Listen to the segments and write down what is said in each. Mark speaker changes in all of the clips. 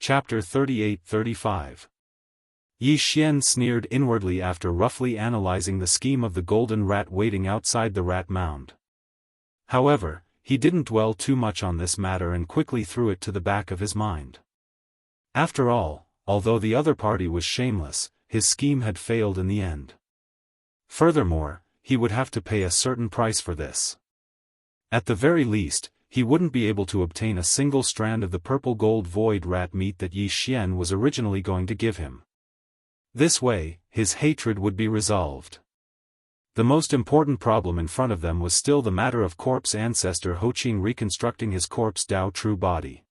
Speaker 1: Chapter 38-35. Yi Xian sneered inwardly after roughly analyzing the scheme of the golden rat waiting outside the rat mound. However, he didn't dwell too much on this matter and quickly threw it to the back of his mind. After all, although the other party was shameless, his scheme had failed in the end. Furthermore, he would have to pay a certain price for this. At the very least, he wouldn't be able to obtain a single strand of the purple gold void rat meat that Yi Xian was originally going to give him. This way, his hatred would be resolved. The most important problem in front of them was still the matter of corpse ancestor Ho Qing reconstructing his corpse Dao true body.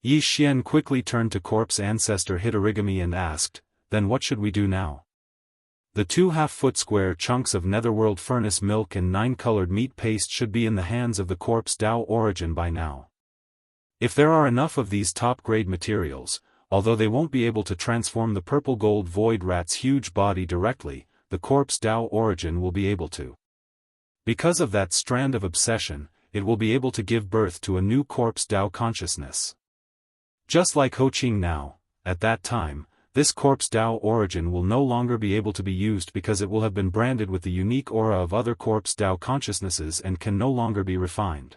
Speaker 1: Yi Xian quickly turned to corpse ancestor Hitorigami and asked, "Then what should we do now?" The 2 half-foot square chunks of netherworld furnace milk and 9-colored meat paste should be in the hands of the corpse Dao origin by now. If there are enough of these top-grade materials, although they won't be able to transform the purple gold void rat's huge body directly, the corpse Dao origin will be able to. Because of that strand of obsession, it will be able to give birth to a new corpse Dao consciousness. Just like Ho Qing now, at that time, this corpse Dao origin will no longer be able to be used because it will have been branded with the unique aura of other corpse Dao consciousnesses and can no longer be refined.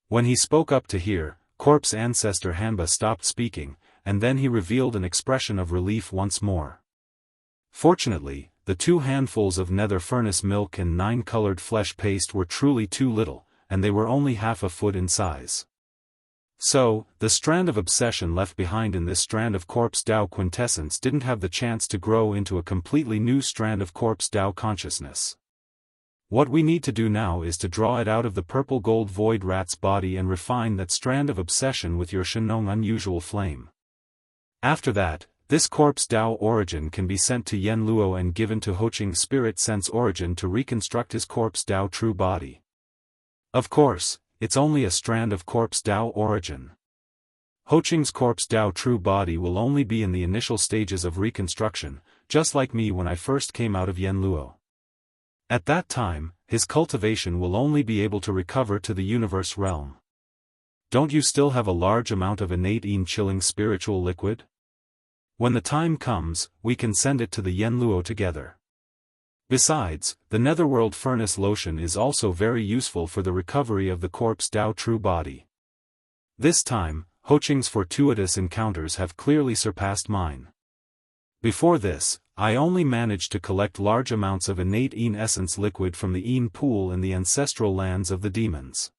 Speaker 1: When he spoke up to hear, corpse ancestor Hanba stopped speaking, and then he revealed an expression of relief once more. Fortunately, the 2 handfuls of nether furnace milk and 9-colored flesh paste were truly too little, and they were only half a foot in size. So, the strand of obsession left behind in this strand of corpse Dao quintessence didn't have the chance to grow into a completely new strand of corpse Dao consciousness. What we need to do now is to draw it out of the purple gold void rat's body and refine that strand of obsession with your Shenong unusual flame. After that, this corpse Dao origin can be sent to Yen Luo and given to Ho Qing's spirit sense origin to reconstruct his corpse Dao true body. Of course, it's only a strand of corpse Dao origin. Ho Qing's corpse Dao true body will only be in the initial stages of reconstruction, just like me when I first came out of Yen Luo. At that time, his cultivation will only be able to recover to the universe realm. Don't you still have a large amount of innate chilling spiritual liquid? When the time comes, we can send it to the Yen Luo together. Besides, the netherworld furnace lotion is also very useful for the recovery of the corpse Dao true body. This time, Ho Qing's fortuitous encounters have clearly surpassed mine. Before this, I only managed to collect large amounts of innate essence liquid from the pool in the ancestral lands of the demons.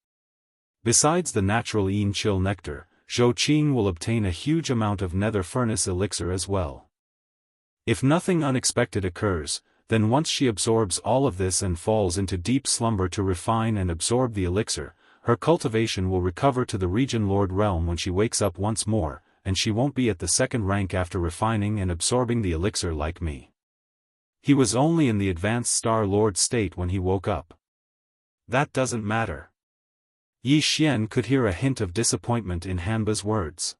Speaker 1: Besides the natural chill nectar, Zhou Qing will obtain a huge amount of nether furnace elixir as well. If nothing unexpected occurs, then once she absorbs all of this and falls into deep slumber to refine and absorb the elixir, her cultivation will recover to the region lord realm when she wakes up once more, and she won't be at the 2nd rank after refining and absorbing the elixir like me. He was only in the advanced Star Lord state when he woke up. That doesn't matter. Yi Xian could hear a hint of disappointment in Hanba's words.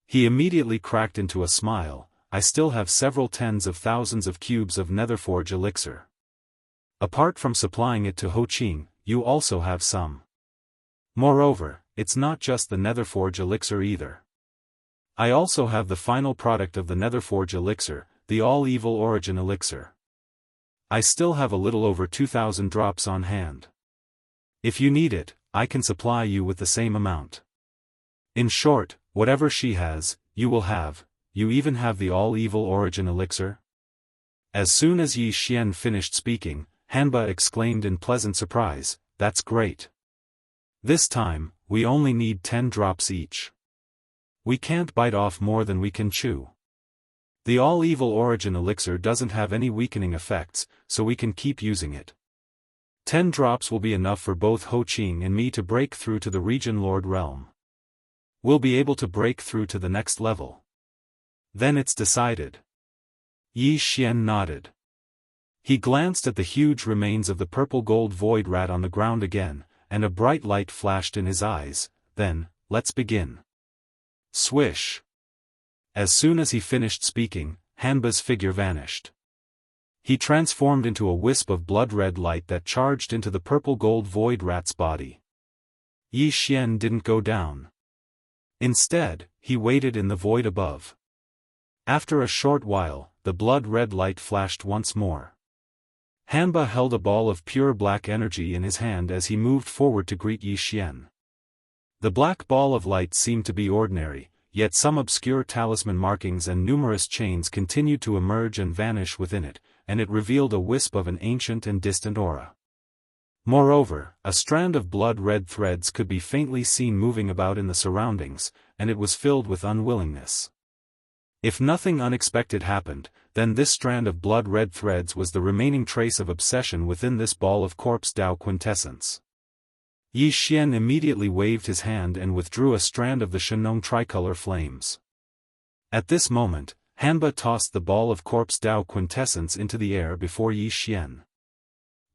Speaker 1: He immediately cracked into a smile. I still have several tens of thousands of cubes of netherforge elixir. Apart from supplying it to Ho Qing, you also have some. Moreover, it's not just the netherforge elixir either. I also have the final product of the netherforge elixir, the all-evil origin elixir. I still have a little over 2,000 drops on hand. If you need it, I can supply you with the same amount. In short, whatever she has, you will have. You even have the all-evil origin elixir? As soon as Yi Xian finished speaking, Hanba exclaimed in pleasant surprise, "That's great. This time, we only need 10 drops each. We can't bite off more than we can chew. The all-evil origin elixir doesn't have any weakening effects, so we can keep using it. 10 drops will be enough for both Ho Qing and me to break through to the region lord realm. We'll be able to break through to the next level. Then it's decided." Yi Xian nodded. He glanced at the huge remains of the purple gold void rat on the ground again, and a bright light flashed in his eyes. Then, let's begin. Swish. As soon as he finished speaking, Hanba's figure vanished. He transformed into a wisp of blood-red light that charged into the purple gold void rat's body. Yi Xian didn't go down. Instead, he waited in the void above. After a short while, the blood-red light flashed once more. Hanba held a ball of pure black energy in his hand as he moved forward to greet Yi Xian. The black ball of light seemed to be ordinary, yet some obscure talisman markings and numerous chains continued to emerge and vanish within it, and it revealed a wisp of an ancient and distant aura. Moreover, a strand of blood-red threads could be faintly seen moving about in the surroundings, and it was filled with unwillingness. If nothing unexpected happened, then this strand of blood-red threads was the remaining trace of obsession within this ball of corpse Dao quintessence. Yi Xian immediately waved his hand and withdrew a strand of the Shenong tricolor flames. At this moment, Hanba tossed the ball of corpse Dao quintessence into the air before Yi Xian.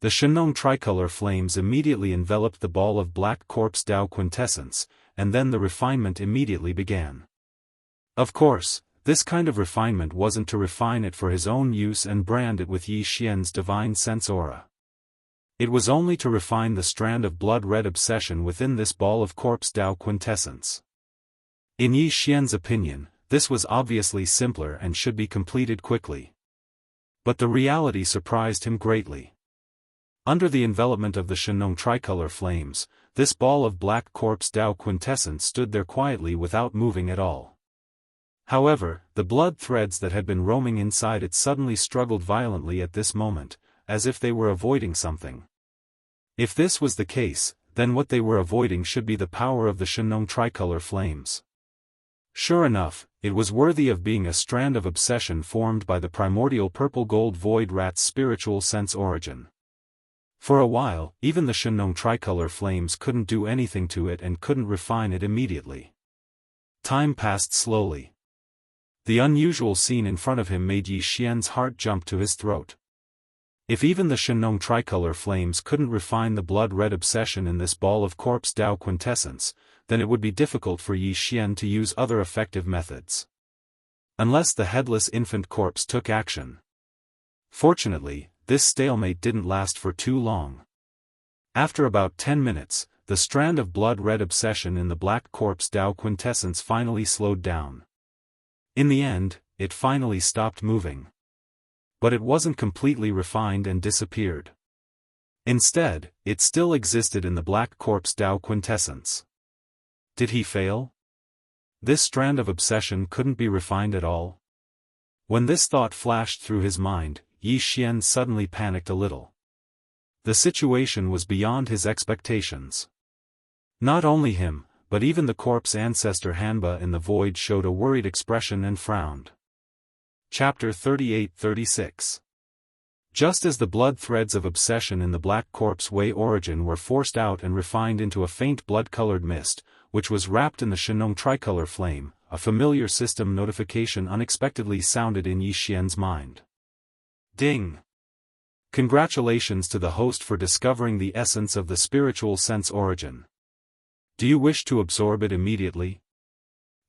Speaker 1: The Shenong tricolor flames immediately enveloped the ball of black corpse Dao quintessence, and then the refinement immediately began. Of course, this kind of refinement wasn't to refine it for his own use and brand it with Yi Xian's divine sense aura. It was only to refine the strand of blood-red obsession within this ball of corpse Dao quintessence. In Yi Xian's opinion, this was obviously simpler and should be completed quickly. But the reality surprised him greatly. Under the envelopment of the Shenong tricolor flames, this ball of black corpse Dao quintessence stood there quietly without moving at all. However, the blood threads that had been roaming inside it suddenly struggled violently at this moment, as if they were avoiding something. If this was the case, then what they were avoiding should be the power of the Shenong tricolor flames. Sure enough, it was worthy of being a strand of obsession formed by the primordial purple-gold void rat's spiritual sense origin. For a while, even the Shenong tricolor flames couldn't do anything to it and couldn't refine it immediately. Time passed slowly. The unusual scene in front of him made Yi Xian's heart jump to his throat. If even the Shenong tricolor flames couldn't refine the blood-red obsession in this ball of corpse Dao quintessence, then it would be difficult for Yi Xian to use other effective methods. Unless the headless infant corpse took action. Fortunately, this stalemate didn't last for too long. After about 10 minutes, the strand of blood-red obsession in the black corpse Dao quintessence finally slowed down. In the end, it finally stopped moving. But it wasn't completely refined and disappeared. Instead, it still existed in the black corpse Dao quintessence. Did he fail? This strand of obsession couldn't be refined at all? When this thought flashed through his mind, Yi Xian suddenly panicked a little. The situation was beyond his expectations. Not only him, but even the corpse ancestor Hanba in the void showed a worried expression and frowned. Chapter 38-36. Just as the blood threads of obsession in the black corpse way origin were forced out and refined into a faint blood-colored mist, which was wrapped in the Shenong tricolor flame, a familiar system notification unexpectedly sounded in Yi Xian's mind. Ding! Congratulations to the host for discovering the essence of the spiritual sense origin. Do you wish to absorb it immediately?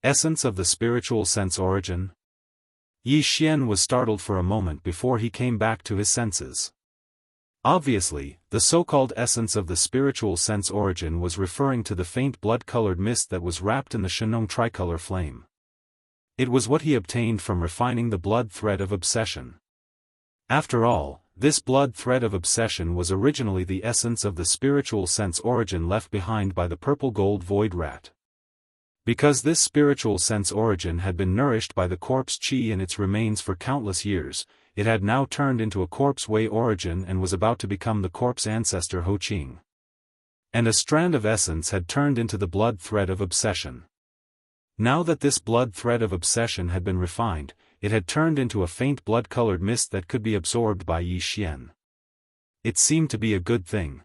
Speaker 1: Essence of the spiritual sense origin? Yi Xian was startled for a moment before he came back to his senses. Obviously, the so-called essence of the spiritual sense origin was referring to the faint blood-colored mist that was wrapped in the Shenong tricolor flame. It was what he obtained from refining the blood thread of obsession. After all, this blood thread of obsession was originally the essence of the spiritual sense origin left behind by the purple-gold void rat. Because this spiritual sense origin had been nourished by the corpse qi in its remains for countless years, it had now turned into a corpse way origin and was about to become the corpse ancestor Ho Qing. And a strand of essence had turned into the blood thread of obsession. Now that this blood thread of obsession had been refined, it had turned into a faint blood-colored mist that could be absorbed by Yi Xian. It seemed to be a good thing.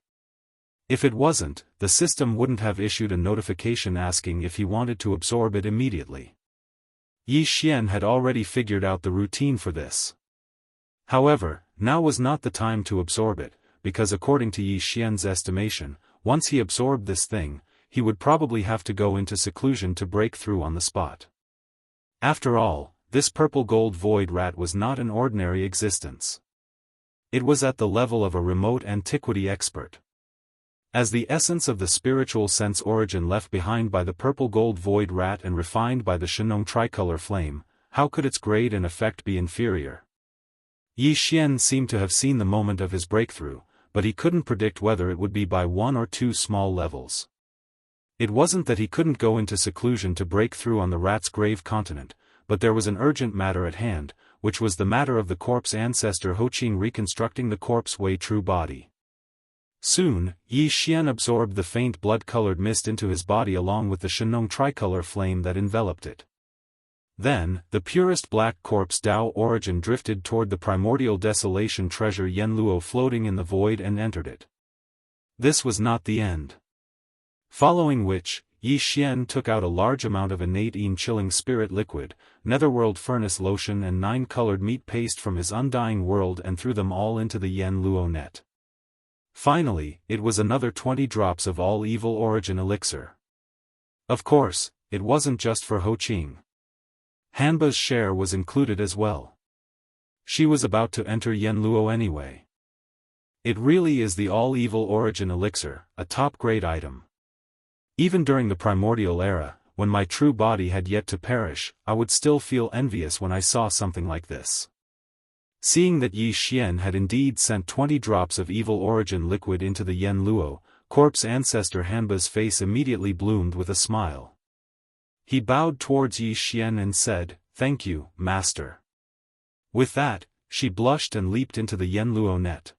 Speaker 1: If it wasn't, the system wouldn't have issued a notification asking if he wanted to absorb it immediately. Yi Xian had already figured out the routine for this. However, now was not the time to absorb it, because according to Yi Xian's estimation, once he absorbed this thing, he would probably have to go into seclusion to break through on the spot. After all, this purple-gold void rat was not an ordinary existence. It was at the level of a remote antiquity expert. As the essence of the spiritual sense origin left behind by the purple-gold void rat and refined by the Shenong tricolor flame, how could its grade and effect be inferior? Yi Xian seemed to have seen the moment of his breakthrough, but he couldn't predict whether it would be by one or two small levels. It wasn't that he couldn't go into seclusion to break through on the rat's grave continent, but there was an urgent matter at hand, which was the matter of the corpse ancestor Ho Qing reconstructing the corpse Wei true body. Soon, Yi Xian absorbed the faint blood-colored mist into his body along with the Shenong tricolor flame that enveloped it. Then, the purest black corpse Dao origin drifted toward the primordial desolation treasure Yanluo floating in the void and entered it. This was not the end. Following which, Yi Xian took out a large amount of innate chilling spirit liquid, netherworld furnace lotion and 9-colored meat paste from his undying world and threw them all into the Yanluo net. Finally, it was another 20 drops of all evil origin elixir. Of course, it wasn't just for Ho Qing. Hanba's share was included as well. She was about to enter Yanluo anyway. It really is the all-evil origin elixir, a top-grade item. Even during the primordial era, when my true body had yet to perish, I would still feel envious when I saw something like this. Seeing that Yi Xian had indeed sent 20 drops of evil origin liquid into the Yanluo, corpse ancestor Hanba's face immediately bloomed with a smile. He bowed towards Yi Xian and said, "Thank you, master." With that, she blushed and leaped into the Yanluo net.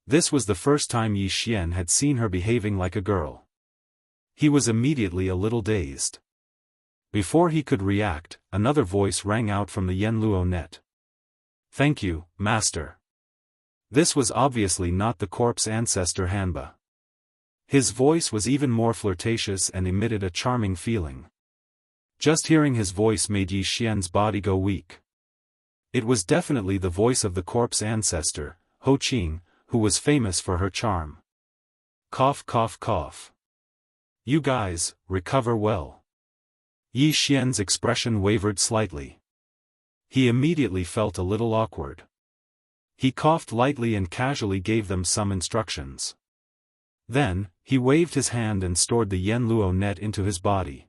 Speaker 1: This was the first time Yi Xian had seen her behaving like a girl. He was immediately a little dazed. Before he could react, another voice rang out from the Yanluo net. "Thank you, master." This was obviously not the corpse ancestor Hanba. His voice was even more flirtatious and emitted a charming feeling. Just hearing his voice made Yi Xian's body go weak. It was definitely the voice of the corpse ancestor, Ho Qing, who was famous for her charm. Cough cough cough. "You guys, recover well." Yi Xian's expression wavered slightly. He immediately felt a little awkward. He coughed lightly and casually gave them some instructions. Then, he waved his hand and stored the Yanluo net into his body.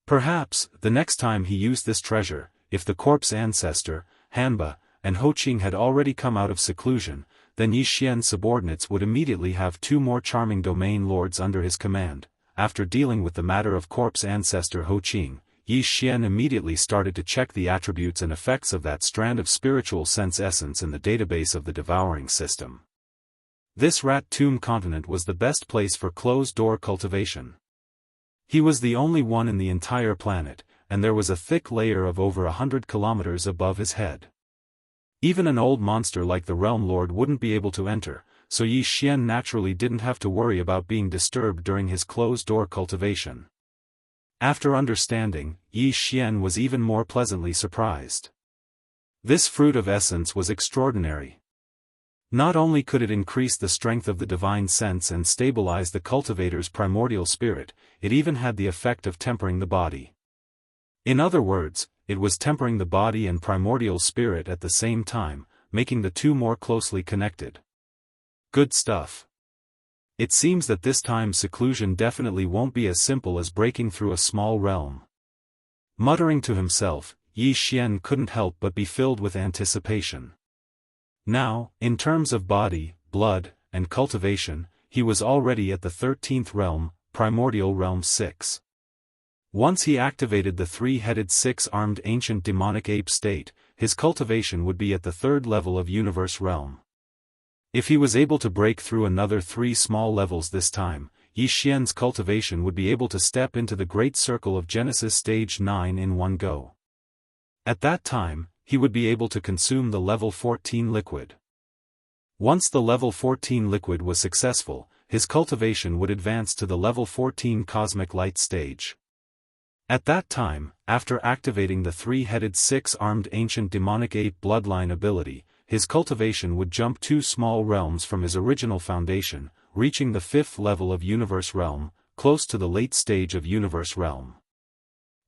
Speaker 1: Perhaps, the next time he used this treasure, if the corpse ancestor, Hanba, and Ho Qing had already come out of seclusion, then Yi Xian's subordinates would immediately have 2 more charming domain lords under his command. After dealing with the matter of corpse ancestor Ho Qing, Yi Xian immediately started to check the attributes and effects of that strand of spiritual sense essence in the database of the Devouring system. This rat tomb continent was the best place for closed-door cultivation. He was the only one in the entire planet, and there was a thick layer of over 100 kilometers above his head. Even an old monster like the Realm Lord wouldn't be able to enter, so Yi Xian naturally didn't have to worry about being disturbed during his closed-door cultivation. After understanding, Yi Xian was even more pleasantly surprised. This fruit of essence was extraordinary. Not only could it increase the strength of the divine sense and stabilize the cultivator's primordial spirit, it even had the effect of tempering the body. In other words, it was tempering the body and primordial spirit at the same time, making the two more closely connected. Good stuff. It seems that this time seclusion definitely won't be as simple as breaking through a small realm. Muttering to himself, Yi Xian couldn't help but be filled with anticipation. Now, in terms of body, blood, and cultivation, he was already at the 13th realm, Primordial Realm 6. Once he activated the 3-headed 6-armed ancient demonic ape state, his cultivation would be at the 3rd level of Universe Realm. If he was able to break through another 3 small levels this time, Yi Xian's cultivation would be able to step into the Great Circle of Genesis Stage 9 in one go. At that time, he would be able to consume the level 14 liquid. Once the level 14 liquid was successful, his cultivation would advance to the level 14 cosmic light stage. At that time, after activating the 3-headed 6-armed ancient demonic ape bloodline ability, his cultivation would jump 2 small realms from his original foundation, reaching the 5th level of Universe Realm, close to the late stage of Universe Realm.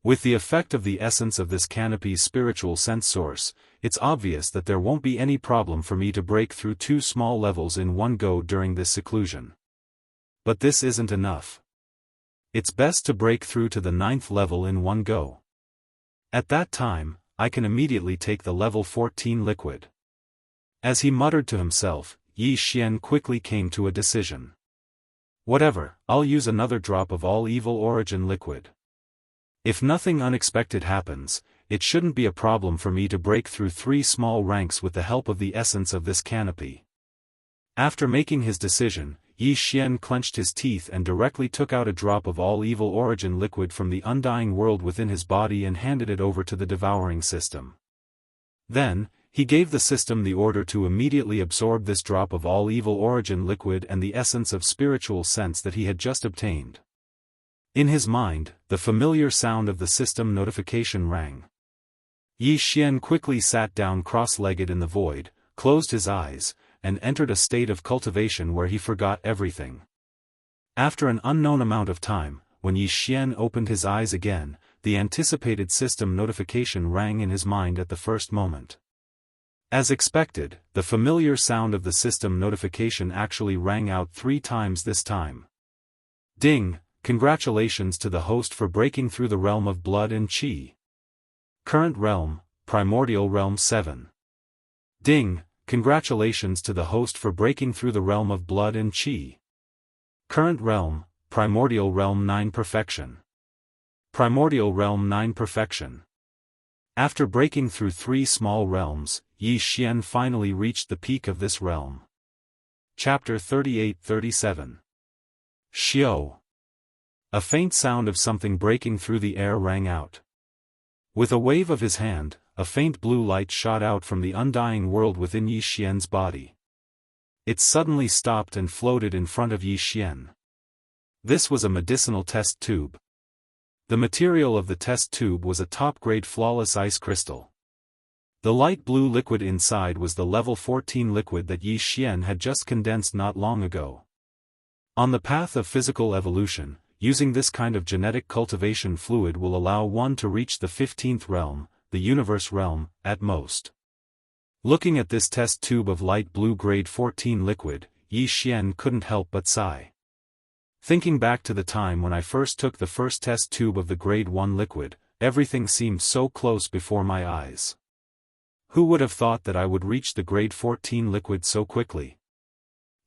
Speaker 1: With the effect of the essence of this canopy's spiritual sense source, it's obvious that there won't be any problem for me to break through 2 small levels in one go during this seclusion. But this isn't enough. It's best to break through to the 9th level in one go. At that time, I can immediately take the level 14 liquid. As he muttered to himself, Yi Xian quickly came to a decision. Whatever, I'll use another drop of all evil origin liquid. If nothing unexpected happens, it shouldn't be a problem for me to break through 3 small ranks with the help of the essence of this canopy. After making his decision, Yi Xian clenched his teeth and directly took out a drop of all evil origin liquid from the undying world within his body and handed it over to the devouring system. Then, he gave the system the order to immediately absorb this drop of all evil origin liquid and the essence of spiritual sense that he had just obtained. In his mind, the familiar sound of the system notification rang. Yi Xian quickly sat down cross-legged in the void, closed his eyes, and entered a state of cultivation where he forgot everything. After an unknown amount of time, when Yi Xian opened his eyes again, the anticipated system notification rang in his mind at the first moment. As expected, the familiar sound of the system notification actually rang out 3 times this time. Ding! Congratulations to the host for breaking through the realm of blood and qi. Current realm, Primordial Realm 7. Ding! Congratulations to the host for breaking through the realm of blood and qi. Current realm, Primordial Realm 9 Perfection. Primordial Realm 9 Perfection. After breaking through 3 small realms, Yi Xian finally reached the peak of this realm. Chapter 38-37. Xiao. A faint sound of something breaking through the air rang out. With a wave of his hand, a faint blue light shot out from the undying world within Yi Xian's body. It suddenly stopped and floated in front of Yi Xian. This was a medicinal test tube. The material of the test tube was a top-grade flawless ice crystal. The light blue liquid inside was the level 14 liquid that Yi Xian had just condensed not long ago. On the path of physical evolution, using this kind of genetic cultivation fluid will allow one to reach the 15th realm, the universe realm, at most. Looking at this test tube of light blue grade 14 liquid, Yi Xian couldn't help but sigh. Thinking back to the time when I first took the first test tube of the grade 1 liquid, everything seemed so close before my eyes. Who would have thought that I would reach the grade 14 liquid so quickly?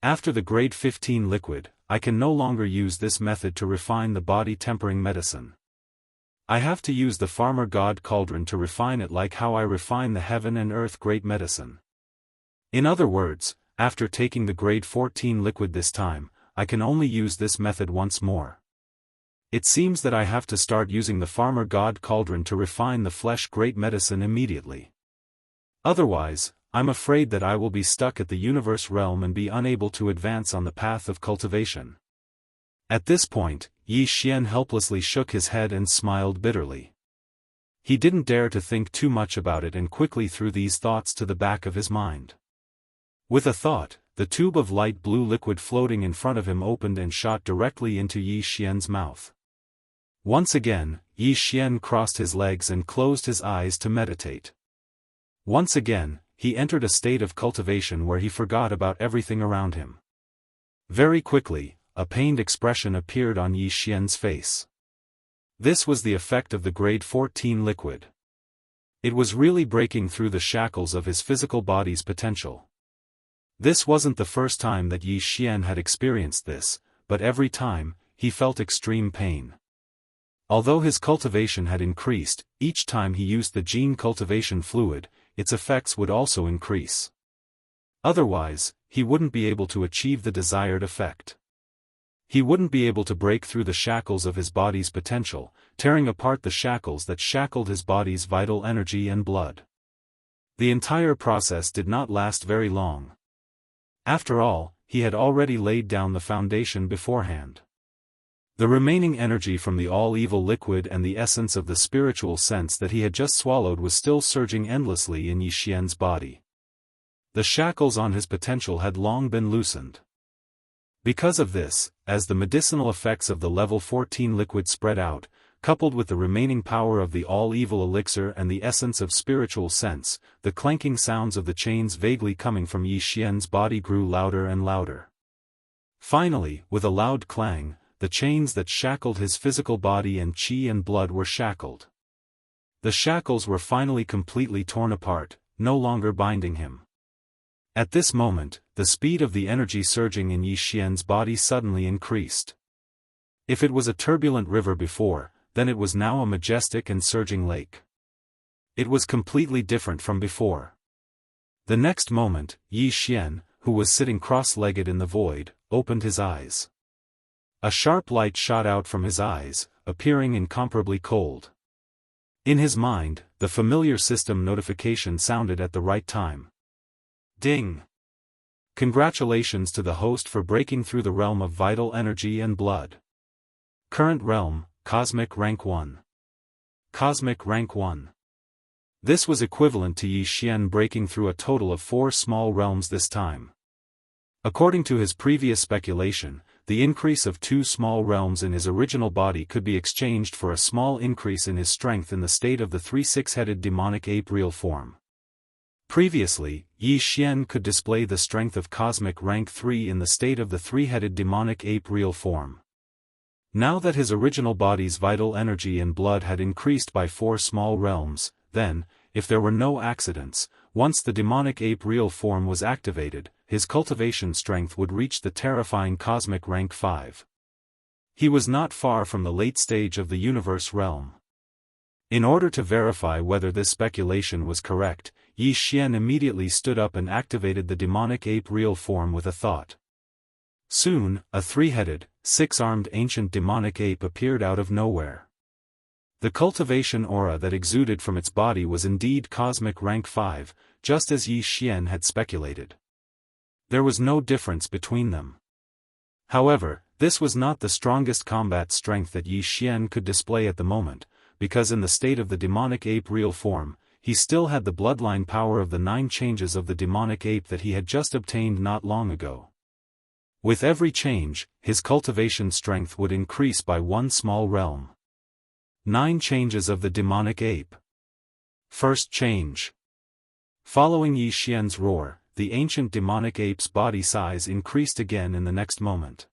Speaker 1: After the grade 15 liquid, I can no longer use this method to refine the body tempering medicine. I have to use the farmer god cauldron to refine it like how I refine the heaven and earth great medicine. In other words, after taking the grade 14 liquid this time, I can only use this method once more. It seems that I have to start using the farmer god cauldron to refine the flesh great medicine immediately. Otherwise, I'm afraid that I will be stuck at the universe realm and be unable to advance on the path of cultivation. At this point, Yi Xian helplessly shook his head and smiled bitterly. He didn't dare to think too much about it and quickly threw these thoughts to the back of his mind. With a thought, the tube of light blue liquid floating in front of him opened and shot directly into Yi Xian's mouth. Once again, Yi Xian crossed his legs and closed his eyes to meditate. Once again, he entered a state of cultivation where he forgot about everything around him. Very quickly, a pained expression appeared on Yi Xian's face. This was the effect of the grade 14 liquid. It was really breaking through the shackles of his physical body's potential. This wasn't the first time that Yi Xian had experienced this, but every time, he felt extreme pain. Although his cultivation had increased, each time he used the gene cultivation fluid, its effects would also increase. Otherwise, he wouldn't be able to achieve the desired effect. He wouldn't be able to break through the shackles of his body's potential, tearing apart the shackles that shackled his body's vital energy and blood. The entire process did not last very long. After all, he had already laid down the foundation beforehand. The remaining energy from the all-evil liquid and the essence of the spiritual sense that he had just swallowed was still surging endlessly in Yi Xian's body. The shackles on his potential had long been loosened. Because of this, as the medicinal effects of the level 14 liquid spread out, coupled with the remaining power of the all-evil elixir and the essence of spiritual sense, the clanking sounds of the chains vaguely coming from Yi Xian's body grew louder and louder. Finally, with a loud clang, the chains that shackled his physical body and chi and blood were shackled. The shackles were finally completely torn apart, no longer binding him. At this moment, the speed of the energy surging in Yi Xian's body suddenly increased. If it was a turbulent river before, then it was now a majestic and surging lake. It was completely different from before. The next moment, Yi Xian, who was sitting cross-legged in the void, opened his eyes. A sharp light shot out from his eyes, appearing incomparably cold. In his mind, the familiar system notification sounded at the right time. Ding! Congratulations to the host for breaking through the realm of vital energy and blood. Current realm, Cosmic Rank 1. Cosmic Rank 1. This was equivalent to Yi Xian breaking through a total of 4 small realms this time. According to his previous speculation, the increase of 2 small realms in his original body could be exchanged for a small increase in his strength in the state of the 3 six-headed demonic ape real form. Previously, Yi Xian could display the strength of Cosmic Rank 3 in the state of the 3-headed demonic ape real form. Now that his original body's vital energy and blood had increased by 4 small realms, then, if there were no accidents, once the demonic ape real form was activated, his cultivation strength would reach the terrifying Cosmic Rank 5. He was not far from the late stage of the universe realm. In order to verify whether this speculation was correct, Yi Xian immediately stood up and activated the demonic ape real form with a thought. Soon, a 3-headed, 6-armed ancient demonic ape appeared out of nowhere. The cultivation aura that exuded from its body was indeed Cosmic Rank 5, just as Yi Xian had speculated. There was no difference between them. However, this was not the strongest combat strength that Yi Xian could display at the moment, because in the state of the demonic ape real form, he still had the bloodline power of the 9 changes of the demonic ape that he had just obtained not long ago. With every change, his cultivation strength would increase by 1 small realm. 9 changes of the demonic ape. First change. Following Yi Xian's roar, the ancient demonic ape's body size increased again in the next moment.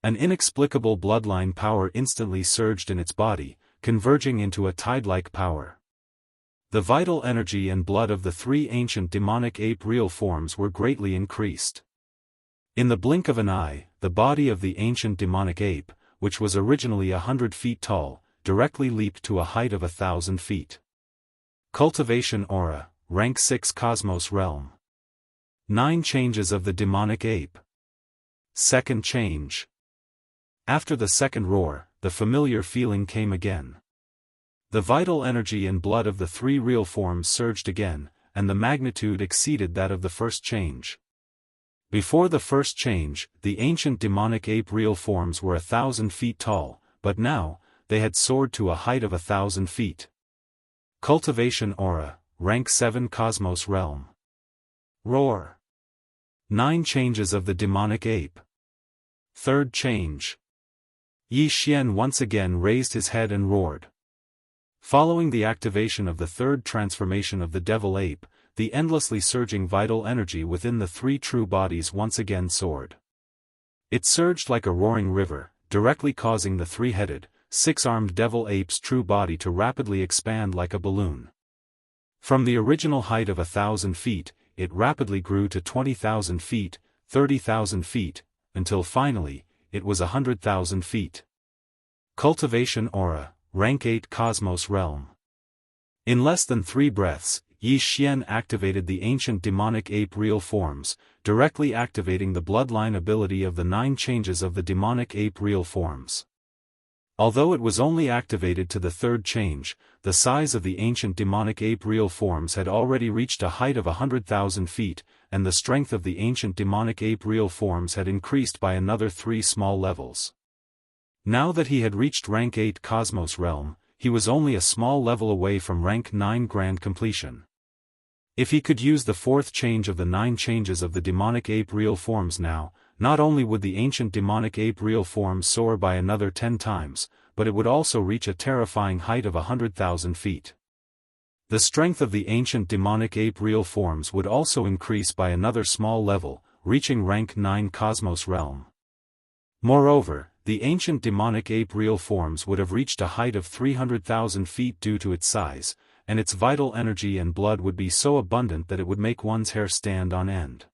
Speaker 1: An inexplicable bloodline power instantly surged in its body, converging into a tide-like power. The vital energy and blood of the 3 ancient demonic ape real forms were greatly increased. In the blink of an eye, the body of the ancient demonic ape, which was originally 100 feet tall, directly leaped to a height of 1,000 feet. Cultivation aura, Rank 6 Cosmos Realm. 9 changes of the demonic ape. Second change. After the second roar, the familiar feeling came again. The vital energy and blood of the 3 real forms surged again, and the magnitude exceeded that of the first change. Before the first change, the ancient demonic ape real forms were 1,000 feet tall, but now, they had soared to a height of 1,000 feet. Cultivation aura, Rank 7 Cosmos Realm. Roar. 9 changes of the demonic ape. Third change. Yi Xian once again raised his head and roared. Following the activation of the third transformation of the devil ape, the endlessly surging vital energy within the 3 true bodies once again soared. It surged like a roaring river, directly causing the 3-headed, 6-armed devil ape's true body to rapidly expand like a balloon. From the original height of 1,000 feet, it rapidly grew to 20,000 feet, 30,000 feet, until finally, it was 100,000 feet. Cultivation aura, Rank 8 Cosmos Realm. In less than 3 breaths, Yi Xian activated the ancient demonic ape real forms, directly activating the bloodline ability of the 9 changes of the demonic ape real forms. Although it was only activated to the third change, the size of the ancient demonic ape real forms had already reached a height of 100,000 feet, and the strength of the ancient demonic ape real forms had increased by another 3 small levels. Now that he had reached Rank 8 Cosmos Realm, he was only a small level away from Rank 9 Grand Completion. If he could use the 4th change of the 9 changes of the demonic ape real forms now, not only would the ancient demonic ape real form soar by another 10 times, but it would also reach a terrifying height of 100,000 feet. The strength of the ancient demonic ape real forms would also increase by another small level, reaching Rank 9 Cosmos Realm. Moreover, the ancient demonic ape real forms would have reached a height of 300,000 feet due to its size, and its vital energy and blood would be so abundant that it would make one's hair stand on end.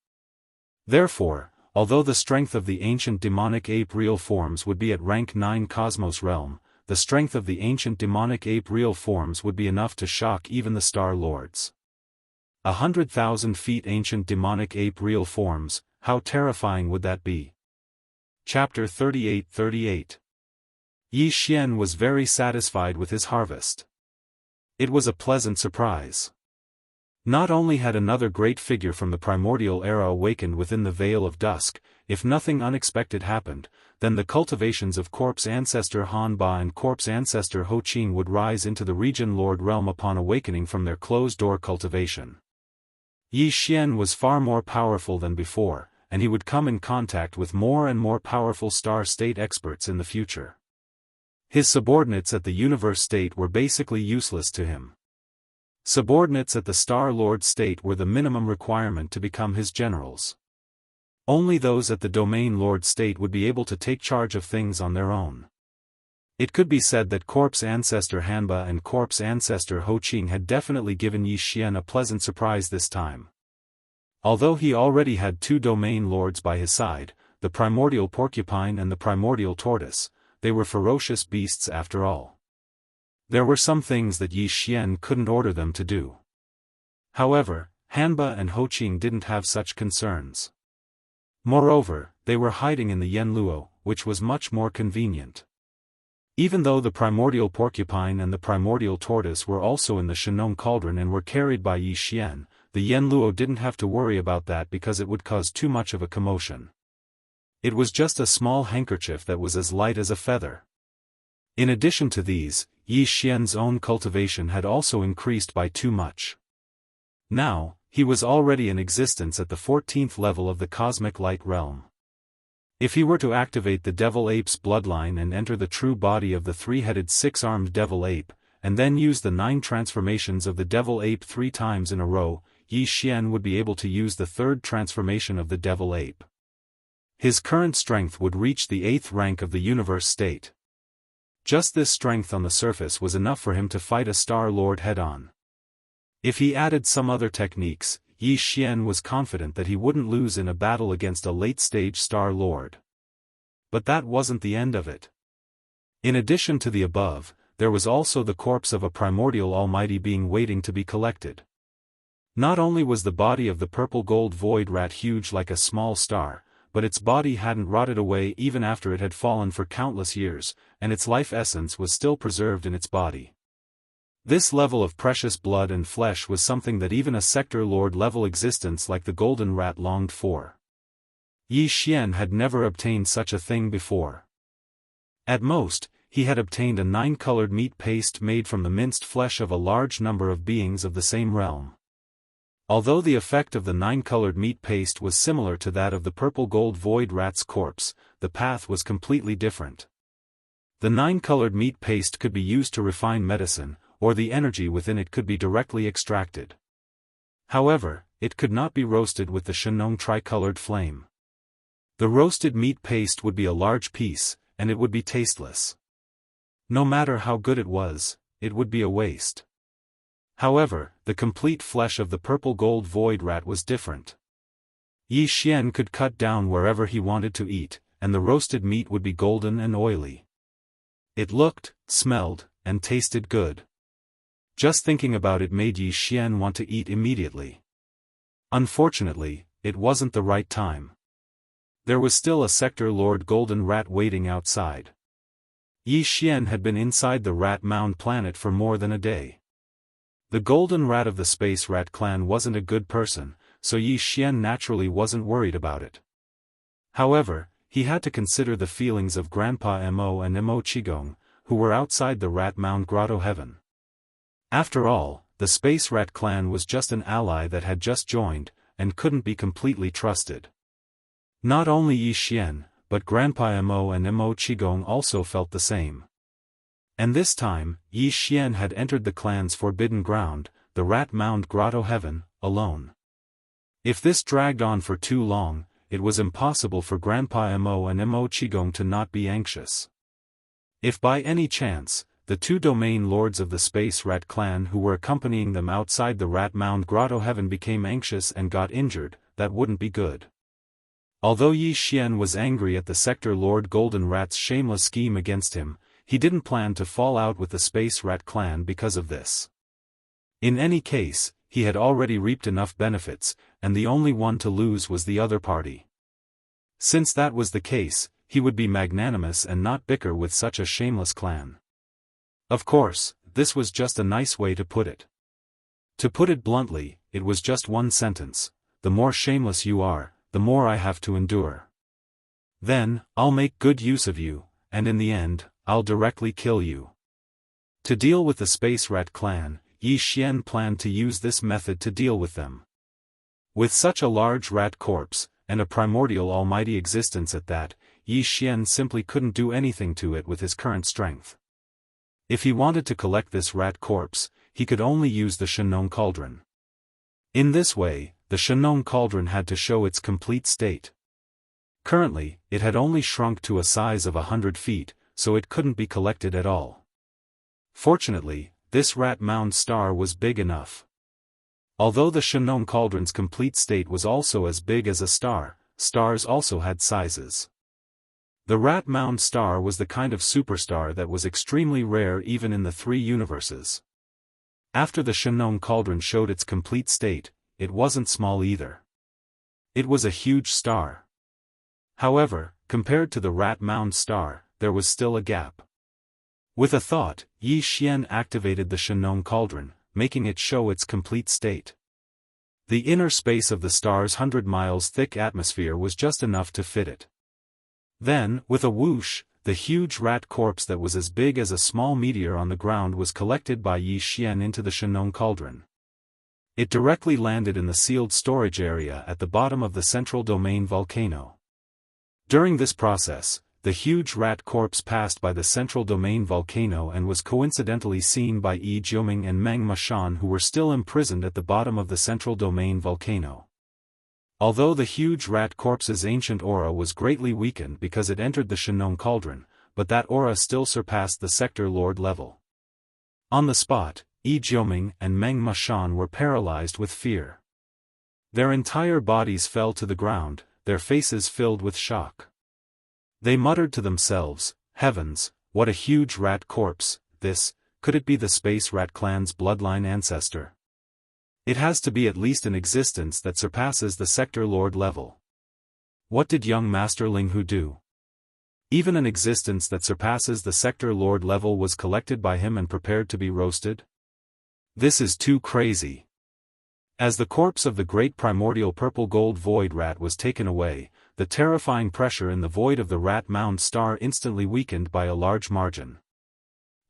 Speaker 1: Therefore, although the strength of the ancient demonic ape real forms would be at rank 9 Cosmos Realm, the strength of the ancient demonic ape real forms would be enough to shock even the Star Lords. 100,000 feet ancient demonic ape real forms, how terrifying would that be? Chapter 38:38. Yi Xian was very satisfied with his harvest. It was a pleasant surprise. Not only had another great figure from the primordial era awakened within the Veil of Dusk, if nothing unexpected happened, then the cultivations of Corpse Ancestor Han Ba and Corpse Ancestor Ho Qing would rise into the Region Lord realm upon awakening from their closed-door cultivation. Yi Xian was far more powerful than before, and he would come in contact with more and more powerful Star State experts in the future. His subordinates at the Universe State were basically useless to him. Subordinates at the Star Lord State were the minimum requirement to become his generals. Only those at the Domain Lord State would be able to take charge of things on their own. It could be said that Corpse Ancestor Hanba and Corpse Ancestor Ho Qing had definitely given Yi Xian a pleasant surprise this time. Although he already had 2 Domain Lords by his side, the Primordial Porcupine and the Primordial Tortoise, they were ferocious beasts after all. There were some things that Yi Xian couldn't order them to do. However, Hanba and Ho Qing didn't have such concerns. Moreover, they were hiding in the Yanluo, which was much more convenient. Even though the Primordial Porcupine and the Primordial Tortoise were also in the Shenong Cauldron and were carried by Yi Xian, the Yanluo didn't have to worry about that because it would cause too much of a commotion. It was just a small handkerchief that was as light as a feather. In addition to these, Yi Xian's own cultivation had also increased by too much. Now, he was already in existence at the 14th level of the Cosmic Light Realm. If he were to activate the Devil Ape's bloodline and enter the true body of the 3-headed 6-armed Devil Ape, and then use the 9 transformations of the Devil Ape 3 times in a row, Yi Xian would be able to use the 3rd transformation of the Devil Ape. His current strength would reach the 8th rank of the Universe State. Just this strength on the surface was enough for him to fight a Star Lord head-on. If he added some other techniques, Yi Xian was confident that he wouldn't lose in a battle against a late-stage Star Lord. But that wasn't the end of it. In addition to the above, there was also the corpse of a primordial almighty being waiting to be collected. Not only was the body of the purple gold void rat huge like a small star, but its body hadn't rotted away even after it had fallen for countless years, and its life essence was still preserved in its body. This level of precious blood and flesh was something that even a Sector Lord level existence like the Golden Rat longed for. Yi Xian had never obtained such a thing before. At most, he had obtained a 9-colored meat paste made from the minced flesh of a large number of beings of the same realm. Although the effect of the 9-colored meat paste was similar to that of the purple gold void rat's corpse, the path was completely different. The 9-colored meat paste could be used to refine medicine, or the energy within it could be directly extracted. However, it could not be roasted with the Shenong tricolored flame. The roasted meat paste would be a large piece, and it would be tasteless. No matter how good it was, it would be a waste. However, the complete flesh of the purple gold void rat was different. Yi Xian could cut down wherever he wanted to eat, and the roasted meat would be golden and oily. It looked, smelled, and tasted good. Just thinking about it made Yi Xian want to eat immediately. Unfortunately, it wasn't the right time. There was still a Sector Lord Golden Rat waiting outside. Yi Xian had been inside the Rat Mound planet for more than a day. The Golden Rat of the Space Rat clan wasn't a good person, so Yi Xian naturally wasn't worried about it. However, he had to consider the feelings of Grandpa Mo and Mo Qigong, who were outside the Rat Mound Grotto Heaven. After all, the Space Rat clan was just an ally that had just joined, and couldn't be completely trusted. Not only Yi Xian, but Grandpa Mo and Mo Qigong also felt the same. And this time, Yi Xian had entered the clan's forbidden ground, the Rat Mound Grotto Heaven, alone. If this dragged on for too long, it was impossible for Grandpa Mo and Mo Qigong to not be anxious. If by any chance, the two domain lords of the Space Rat clan who were accompanying them outside the Rat Mound Grotto Heaven became anxious and got injured, that wouldn't be good. Although Yi Xian was angry at the Sector Lord Golden Rat's shameless scheme against him, he didn't plan to fall out with the Space Rat clan because of this. In any case, he had already reaped enough benefits, and the only one to lose was the other party. Since that was the case, he would be magnanimous and not bicker with such a shameless clan. Of course, this was just a nice way to put it. To put it bluntly, it was just one sentence: the more shameless you are, the more I have to endure. Then, I'll make good use of you, and in the end, I'll directly kill you. To deal with the Space Rat clan, Yi Xian planned to use this method to deal with them. With such a large rat corpse, and a primordial almighty existence at that, Yi Xian simply couldn't do anything to it with his current strength. If he wanted to collect this rat corpse, he could only use the Shenong Cauldron. In this way, the Shenong Cauldron had to show its complete state. Currently, it had only shrunk to a size of 100 feet, so it couldn't be collected at all. Fortunately, this Rat Mound star was big enough. Although the Shenong Cauldron's complete state was also as big as a star, stars also had sizes. The Rat Mound star was the kind of superstar that was extremely rare even in the three universes. After the Shenong Cauldron showed its complete state, it wasn't small either. It was a huge star. However, compared to the Rat Mound star, there was still a gap. With a thought, Yi Xian activated the Shenong Cauldron, making it show its complete state. The inner space of the star's 100 miles thick atmosphere was just enough to fit it. Then, with a whoosh, the huge rat corpse that was as big as a small meteor on the ground was collected by Yi Xian into the Shenong Cauldron. It directly landed in the sealed storage area at the bottom of the central domain volcano. During this process, the huge rat corpse passed by the central domain volcano and was coincidentally seen by Yi Jioming and Meng Mashan, who were still imprisoned at the bottom of the central domain volcano. Although the huge rat corpse's ancient aura was greatly weakened because it entered the Shenong Cauldron, but that aura still surpassed the Sector Lord level. On the spot, Yi Jioming and Meng Mashan were paralyzed with fear. Their entire bodies fell to the ground, their faces filled with shock. They muttered to themselves, "Heavens, what a huge rat corpse, this, could it be the Space Rat clan's bloodline ancestor? It has to be at least an existence that surpasses the Sector Lord level." What did young Master Linghu do? Even an existence that surpasses the Sector Lord level was collected by him and prepared to be roasted? This is too crazy. As the corpse of the great primordial purple gold void rat was taken away, the terrifying pressure in the void of the Rat Mound star instantly weakened by a large margin.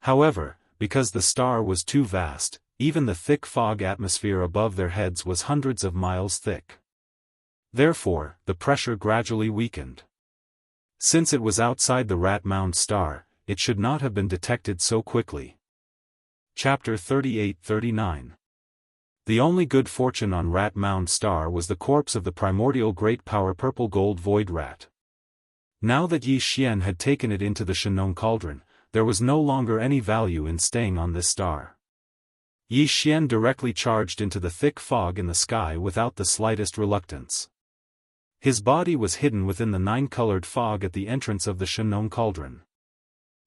Speaker 1: However, because the star was too vast, even the thick fog atmosphere above their heads was hundreds of miles thick. Therefore, the pressure gradually weakened. Since it was outside the Rat Mound star, it should not have been detected so quickly. Chapter 38-39. The only good fortune on Rat Mound star was the corpse of the primordial great power purple gold void rat. Now that Yi Xian had taken it into the Shenong Cauldron, there was no longer any value in staying on this star. Yi Xian directly charged into the thick fog in the sky without the slightest reluctance. His body was hidden within the 9-colored fog at the entrance of the Shenong Cauldron.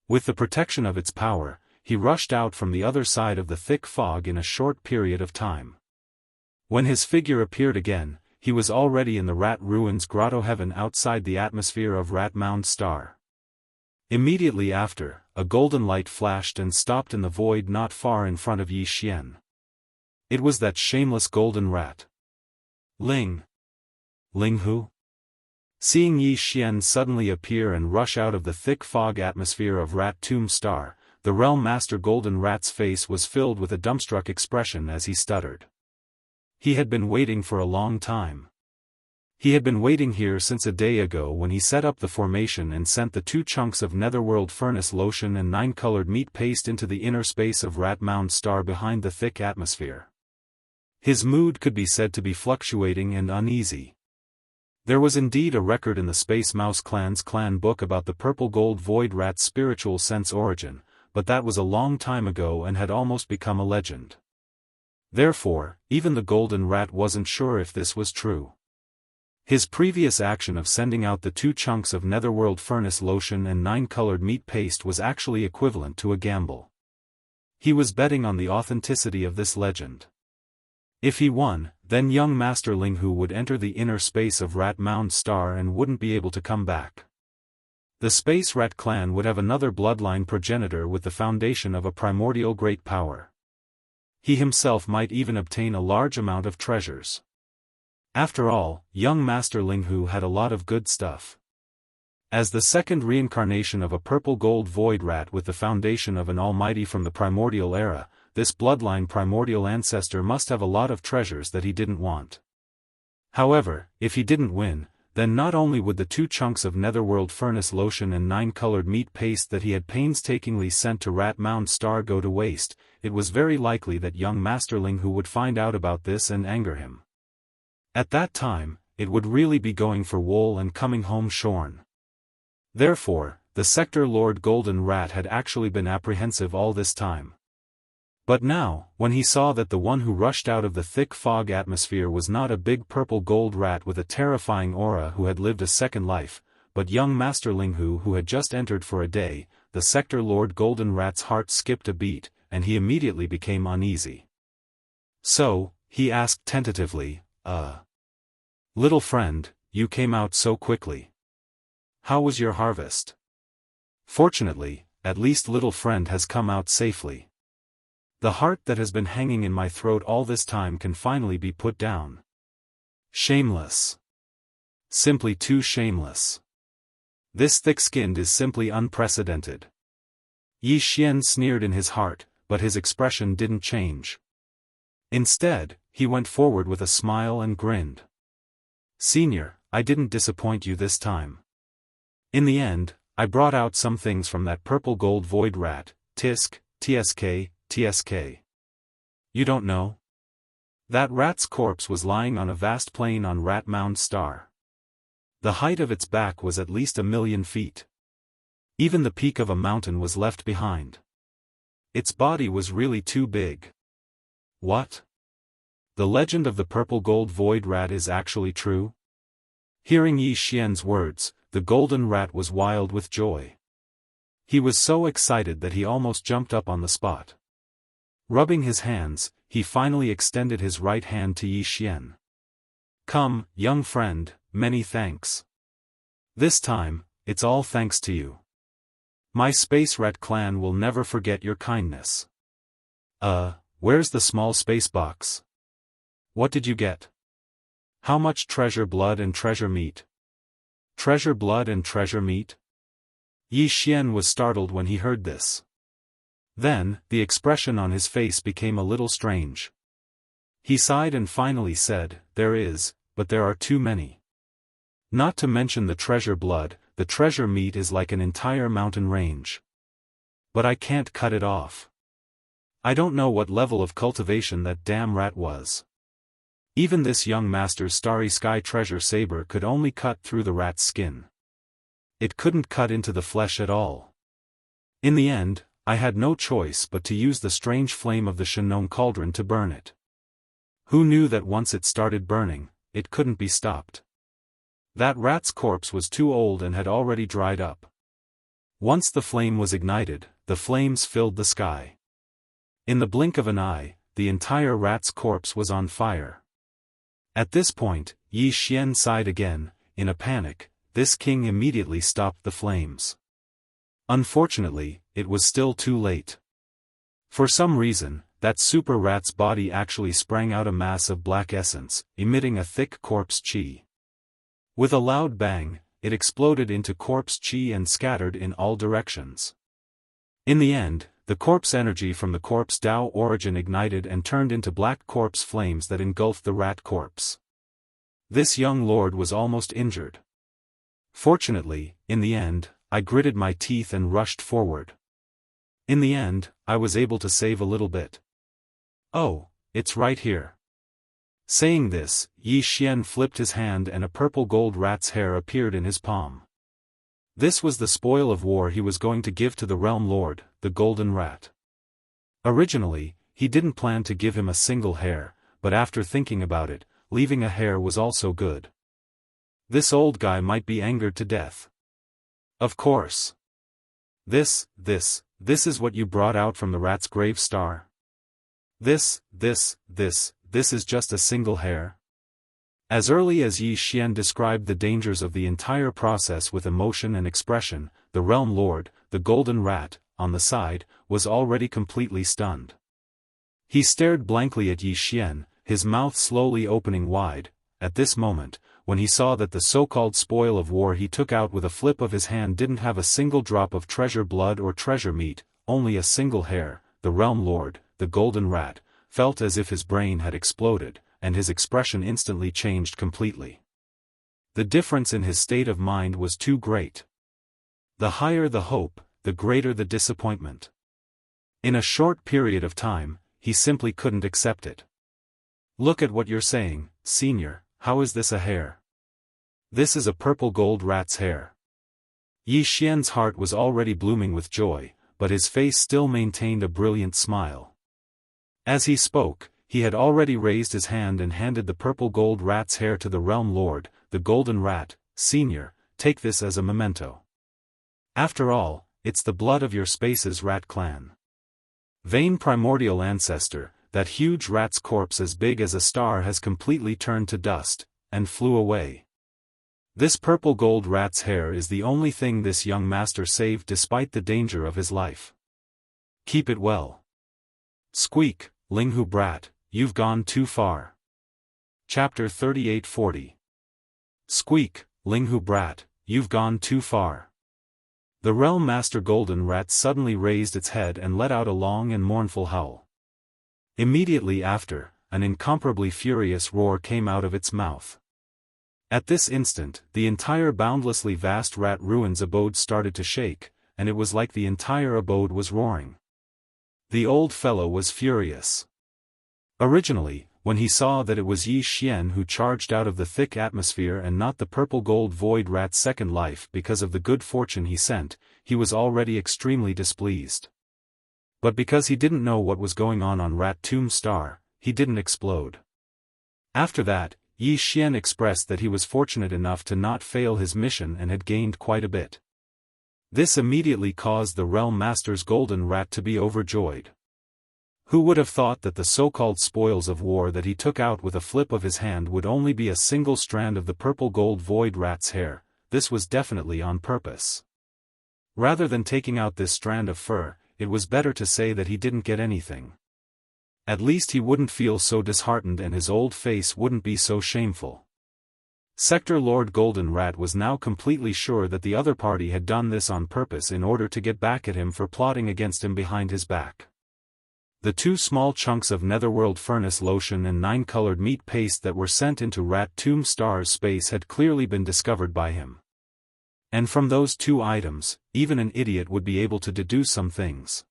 Speaker 1: With the protection of its power, he rushed out from the other side of the thick fog in a short period of time. When his figure appeared again, he was already in the Rat Ruins Grotto Heaven outside the atmosphere of Rat Mound star. Immediately after, a golden light flashed and stopped in the void not far in front of Yi Xian. It was that shameless golden rat. Linghu? Seeing Yi Xian suddenly appear and rush out of the thick fog atmosphere of Rat Tomb Star, the Realm Master Golden Rat's face was filled with a dumbstruck expression as he stuttered. He had been waiting for a long time. He had been waiting here since a day ago when he set up the formation and sent the 2 chunks of netherworld furnace lotion and 9-colored meat paste into the inner space of Rat Mound star behind the thick atmosphere. His mood could be said to be fluctuating and uneasy. There was indeed a record in the Space Mouse Clan's clan book about the purple gold void rat's spiritual sense origin, but that was a long time ago and had almost become a legend. Therefore, even the golden rat wasn't sure if this was true. His previous action of sending out the 2 chunks of netherworld furnace lotion and 9-colored meat paste was actually equivalent to a gamble. He was betting on the authenticity of this legend. If he won, then young Master Linghu would enter the inner space of Rat Mound Star and wouldn't be able to come back. The Space Rat clan would have another bloodline progenitor with the foundation of a primordial great power. He himself might even obtain a large amount of treasures. After all, young Master Linghu had a lot of good stuff. As the second reincarnation of a purple gold void rat with the foundation of an almighty from the primordial era, this bloodline primordial ancestor must have a lot of treasures that he didn't want. However, if he didn't win, then not only would the 2 chunks of netherworld furnace lotion and 9-colored meat paste that he had painstakingly sent to Rat Mound Star go to waste, it was very likely that young Master Linghu would find out about this and anger him. At that time, it would really be going for wool and coming home shorn. Therefore, the Sector Lord Golden Rat had actually been apprehensive all this time. But now, when he saw that the one who rushed out of the thick fog atmosphere was not a big purple gold rat with a terrifying aura who had lived a second life, but young Master Linghu who had just entered for a day, the Sector Lord Golden Rat's heart skipped a beat, and he immediately became uneasy. So, he asked tentatively, Little friend, you came out so quickly. How was your harvest? Fortunately, at least little friend has come out safely. The heart that has been hanging in my throat all this time can finally be put down. Shameless. Simply too shameless. This thick-skinned is simply unprecedented. Yi Xian sneered in his heart, but his expression didn't change. Instead, he went forward with a smile and grinned. Senior, I didn't disappoint you this time. In the end, I brought out some things from that purple gold void rat, Tisk, TSK. You don't know? That rat's corpse was lying on a vast plain on Rat Mound Star. The height of its back was at least 1,000,000 feet. Even the peak of a mountain was left behind. Its body was really too big. What? The legend of the purple gold void rat is actually true? Hearing Yi Xian's words, the golden rat was wild with joy. He was so excited that he almost jumped up on the spot. Rubbing his hands, he finally extended his right hand to Yi Xian. Come, young friend, many thanks. This time, it's all thanks to you. My Space Rat clan will never forget your kindness. Where's the small space box? What did you get? How much treasure blood and treasure meat? Treasure blood and treasure meat? Yi Xian was startled when he heard this. Then, the expression on his face became a little strange. He sighed and finally said, There is, but there are too many. Not to mention the treasure blood, the treasure meat is like an entire mountain range. But I can't cut it off. I don't know what level of cultivation that damn rat was. Even this young master's starry sky treasure saber could only cut through the rat's skin. It couldn't cut into the flesh at all. In the end, I had no choice but to use the strange flame of the Shenong cauldron to burn it. Who knew that once it started burning, it couldn't be stopped? That rat's corpse was too old and had already dried up. Once the flame was ignited, the flames filled the sky. In the blink of an eye, the entire rat's corpse was on fire. At this point, Yi Xian sighed again. In a panic, this king immediately stopped the flames. Unfortunately, it was still too late. For some reason, that super rat's body actually sprang out a mass of black essence, emitting a thick corpse qi. With a loud bang, it exploded into corpse qi and scattered in all directions. In the end, the corpse energy from the corpse Dao origin ignited and turned into black corpse flames that engulfed the rat corpse. This young lord was almost injured. Fortunately, in the end, I gritted my teeth and rushed forward. In the end, I was able to save a little bit. Oh, it's right here. Saying this, Yi Xian flipped his hand and a purple gold rat's hair appeared in his palm. This was the spoil of war he was going to give to the realm lord, the golden rat. Originally, he didn't plan to give him a single hair, but after thinking about it, leaving a hair was also good. This old guy might be angered to death. Of course. This is what you brought out from the rat's grave star? This is just a single hair? As early as Yi Xian described the dangers of the entire process with emotion and expression, the realm lord, the golden rat, on the side, was already completely stunned. He stared blankly at Yi Xian, his mouth slowly opening wide. At this moment, when he saw that the so-called spoil of war he took out with a flip of his hand didn't have a single drop of treasure blood or treasure meat, only a single hair, the realm lord, the golden rat, felt as if his brain had exploded, and his expression instantly changed completely. The difference in his state of mind was too great. The higher the hope, the greater the disappointment. In a short period of time, he simply couldn't accept it. Look at what you're saying, senior, how is this a hair? This is a purple gold rat's hair. Yi Xian's heart was already blooming with joy, but his face still maintained a brilliant smile. As he spoke, he had already raised his hand and handed the purple gold rat's hair to the realm lord, the golden rat. Senior, take this as a memento. After all, it's the blood of your space's rat clan. Vain primordial ancestor, that huge rat's corpse as big as a star has completely turned to dust, and flew away. This purple gold rat's hair is the only thing this young master saved despite the danger of his life. Keep it well. Squeak, Linghu brat, you've gone too far. Chapter 3840. Squeak, Linghu brat, you've gone too far. The realm master golden rat suddenly raised its head and let out a long and mournful howl. Immediately after, an incomparably furious roar came out of its mouth. At this instant, the entire boundlessly vast rat ruins abode started to shake, and it was like the entire abode was roaring. The old fellow was furious. Originally, when he saw that it was Yi Xian who charged out of the thick atmosphere and not the purple gold void rat's second life because of the good fortune he sent, he was already extremely displeased. But because he didn't know what was going on Rat Tomb Star, he didn't explode. After that, Yi Xian expressed that he was fortunate enough to not fail his mission and had gained quite a bit. This immediately caused the realm master's golden rat to be overjoyed. Who would have thought that the so-called spoils of war that he took out with a flip of his hand would only be a single strand of the purple gold void rat's hair? This was definitely on purpose. Rather than taking out this strand of fur, it was better to say that he didn't get anything. At least he wouldn't feel so disheartened and his old face wouldn't be so shameful. Sector Lord Golden Rat was now completely sure that the other party had done this on purpose in order to get back at him for plotting against him behind his back. The 2 small chunks of netherworld furnace lotion and 9-colored meat paste that were sent into Rat Tomb Star's space had clearly been discovered by him. And from those 2 items, even an idiot would be able to deduce some things.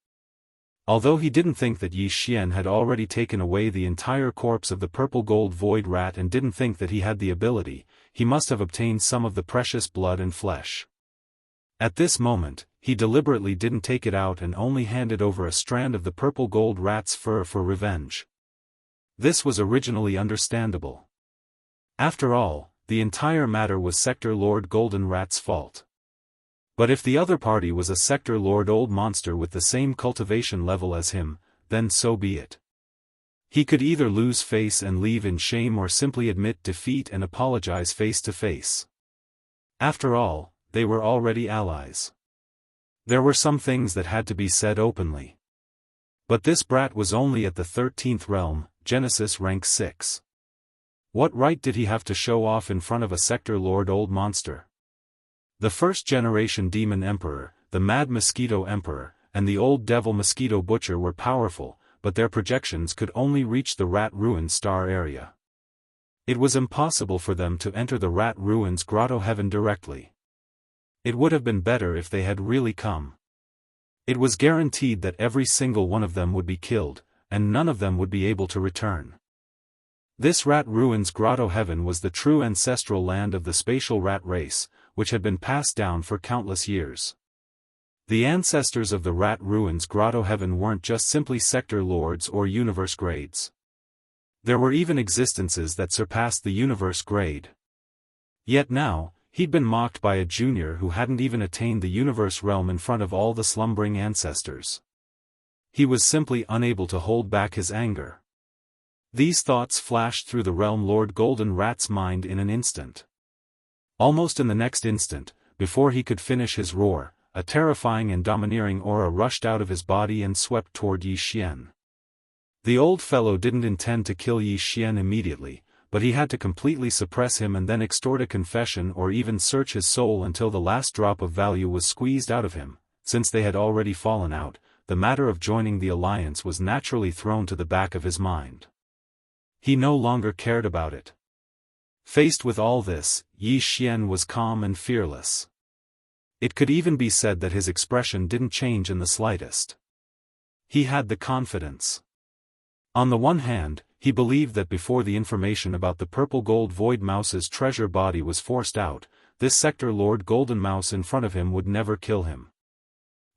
Speaker 1: Although he didn't think that Yi Xian had already taken away the entire corpse of the purple gold void rat and didn't think that he had the ability, he must have obtained some of the precious blood and flesh. At this moment, he deliberately didn't take it out and only handed over a strand of the purple gold rat's fur for revenge. This was originally understandable. After all, the entire matter was Sector Lord Golden Rat's fault. But if the other party was a Sector Lord old monster with the same cultivation level as him, then so be it. He could either lose face and leave in shame or simply admit defeat and apologize face to face. After all, they were already allies. There were some things that had to be said openly. But this brat was only at the 13th realm, Genesis rank 6. What right did he have to show off in front of a Sector Lord old monster? The first-generation Demon Emperor, the Mad Mosquito Emperor, and the Old Devil Mosquito Butcher were powerful, but their projections could only reach the Rat Ruin Star area. It was impossible for them to enter the Rat Ruins Grotto Heaven directly. It would have been better if they had really come. It was guaranteed that every single one of them would be killed, and none of them would be able to return. This rat ruins grotto heaven was the true ancestral land of the spatial rat race, which had been passed down for countless years. The ancestors of the rat ruins grotto heaven weren't just simply sector lords or universe grades. There were even existences that surpassed the universe grade. Yet now, he'd been mocked by a junior who hadn't even attained the universe realm in front of all the slumbering ancestors. He was simply unable to hold back his anger. These thoughts flashed through the realm lord Golden Rat's mind in an instant. Almost in the next instant, before he could finish his roar, a terrifying and domineering aura rushed out of his body and swept toward Yi Xian. The old fellow didn't intend to kill Yi Xian immediately, but he had to completely suppress him and then extort a confession or even search his soul until the last drop of value was squeezed out of him. Since they had already fallen out, the matter of joining the alliance was naturally thrown to the back of his mind. He no longer cared about it. Faced with all this, Yi Xian was calm and fearless. It could even be said that his expression didn't change in the slightest. He had the confidence. On the one hand, he believed that before the information about the purple gold void mouse's treasure body was forced out, this sector lord golden mouse in front of him would never kill him.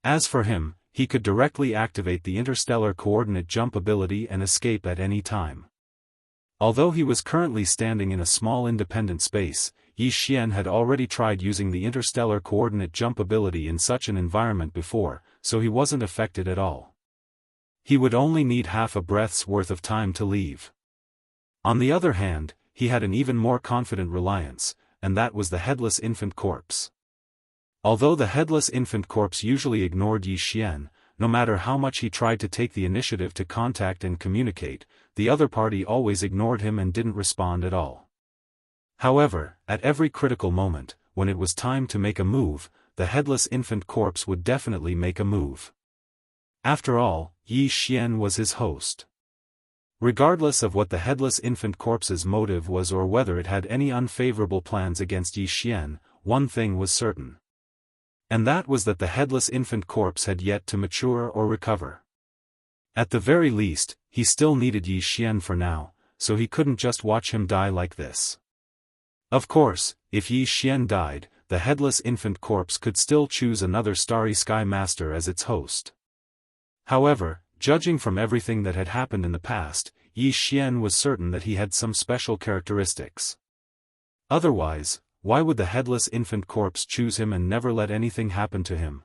Speaker 1: As for him, he could directly activate the interstellar coordinate jump ability and escape at any time. Although he was currently standing in a small independent space, Yi Xian had already tried using the interstellar coordinate jump ability in such an environment before, so he wasn't affected at all. He would only need half a breath's worth of time to leave. On the other hand, he had an even more confident reliance, and that was the headless infant corpse. Although the headless infant corpse usually ignored Yi Xian, no matter how much he tried to take the initiative to contact and communicate, the other party always ignored him and didn't respond at all. However, at every critical moment, when it was time to make a move, the headless infant corpse would definitely make a move. After all, Yi Xian was his host. Regardless of what the headless infant corpse's motive was or whether it had any unfavorable plans against Yi Xian, one thing was certain. And that was that the headless infant corpse had yet to mature or recover. At the very least, he still needed Yi Xian for now, so he couldn't just watch him die like this. Of course, if Yi Xian died, the headless infant corpse could still choose another Starry Sky Master as its host. However, judging from everything that had happened in the past, Yi Xian was certain that he had some special characteristics. Otherwise, why would the headless infant corpse choose him and never let anything happen to him?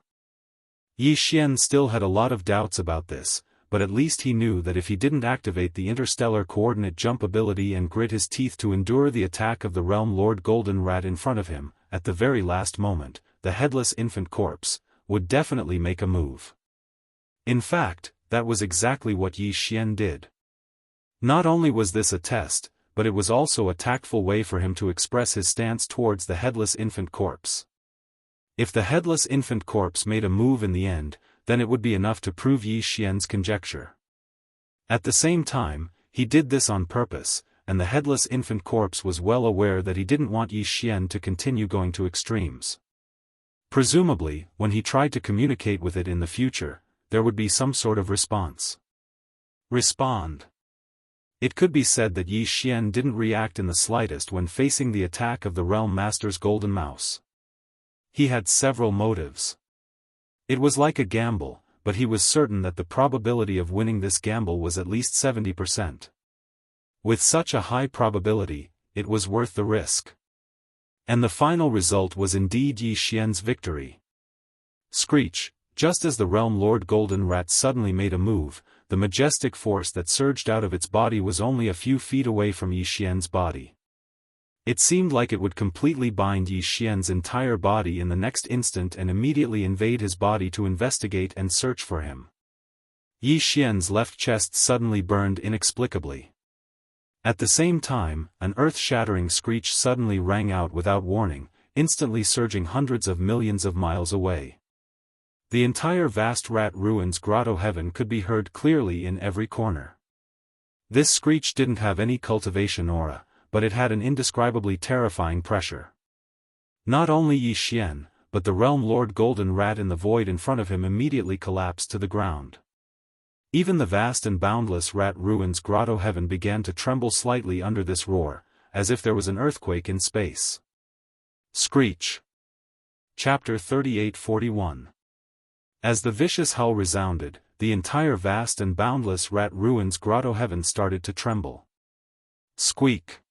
Speaker 1: Yi Xian still had a lot of doubts about this, but at least he knew that if he didn't activate the interstellar coordinate jump ability and grit his teeth to endure the attack of the realm lord Golden Rat in front of him, at the very last moment, the headless infant corpse would definitely make a move. In fact, that was exactly what Yi Xian did. Not only was this a test, but it was also a tactful way for him to express his stance towards the headless infant corpse. If the headless infant corpse made a move in the end, then it would be enough to prove Yi Xian's conjecture. At the same time, he did this on purpose, and the headless infant corpse was well aware that he didn't want Yi Xian to continue going to extremes. Presumably, when he tried to communicate with it in the future, there would be some sort of response. Respond. It could be said that Yi Xian didn't react in the slightest when facing the attack of the Realm Master's Golden Mouse. He had several motives. It was like a gamble, but he was certain that the probability of winning this gamble was at least 70%. With such a high probability, it was worth the risk. And the final result was indeed Yi Xian's victory. Screech. Just as the Realm Lord Golden Rat suddenly made a move, the majestic force that surged out of its body was only a few feet away from Yi Xian's body. It seemed like it would completely bind Yi Xian's entire body in the next instant and immediately invade his body to investigate and search for him. Yi Xian's left chest suddenly burned inexplicably. At the same time, an earth-shattering screech suddenly rang out without warning, instantly surging hundreds of millions of miles away. The entire vast rat ruins grotto heaven could be heard clearly in every corner. This screech didn't have any cultivation aura, but it had an indescribably terrifying pressure. Not only Yi Xian, but the Realm Lord Golden Rat in the void in front of him immediately collapsed to the ground. Even the vast and boundless rat ruins grotto heaven began to tremble slightly under this roar, as if there was an earthquake in space. Screech. Chapter 38-41. As the vicious howl resounded, the entire vast and boundless rat ruins grotto heaven started to tremble. Squeak.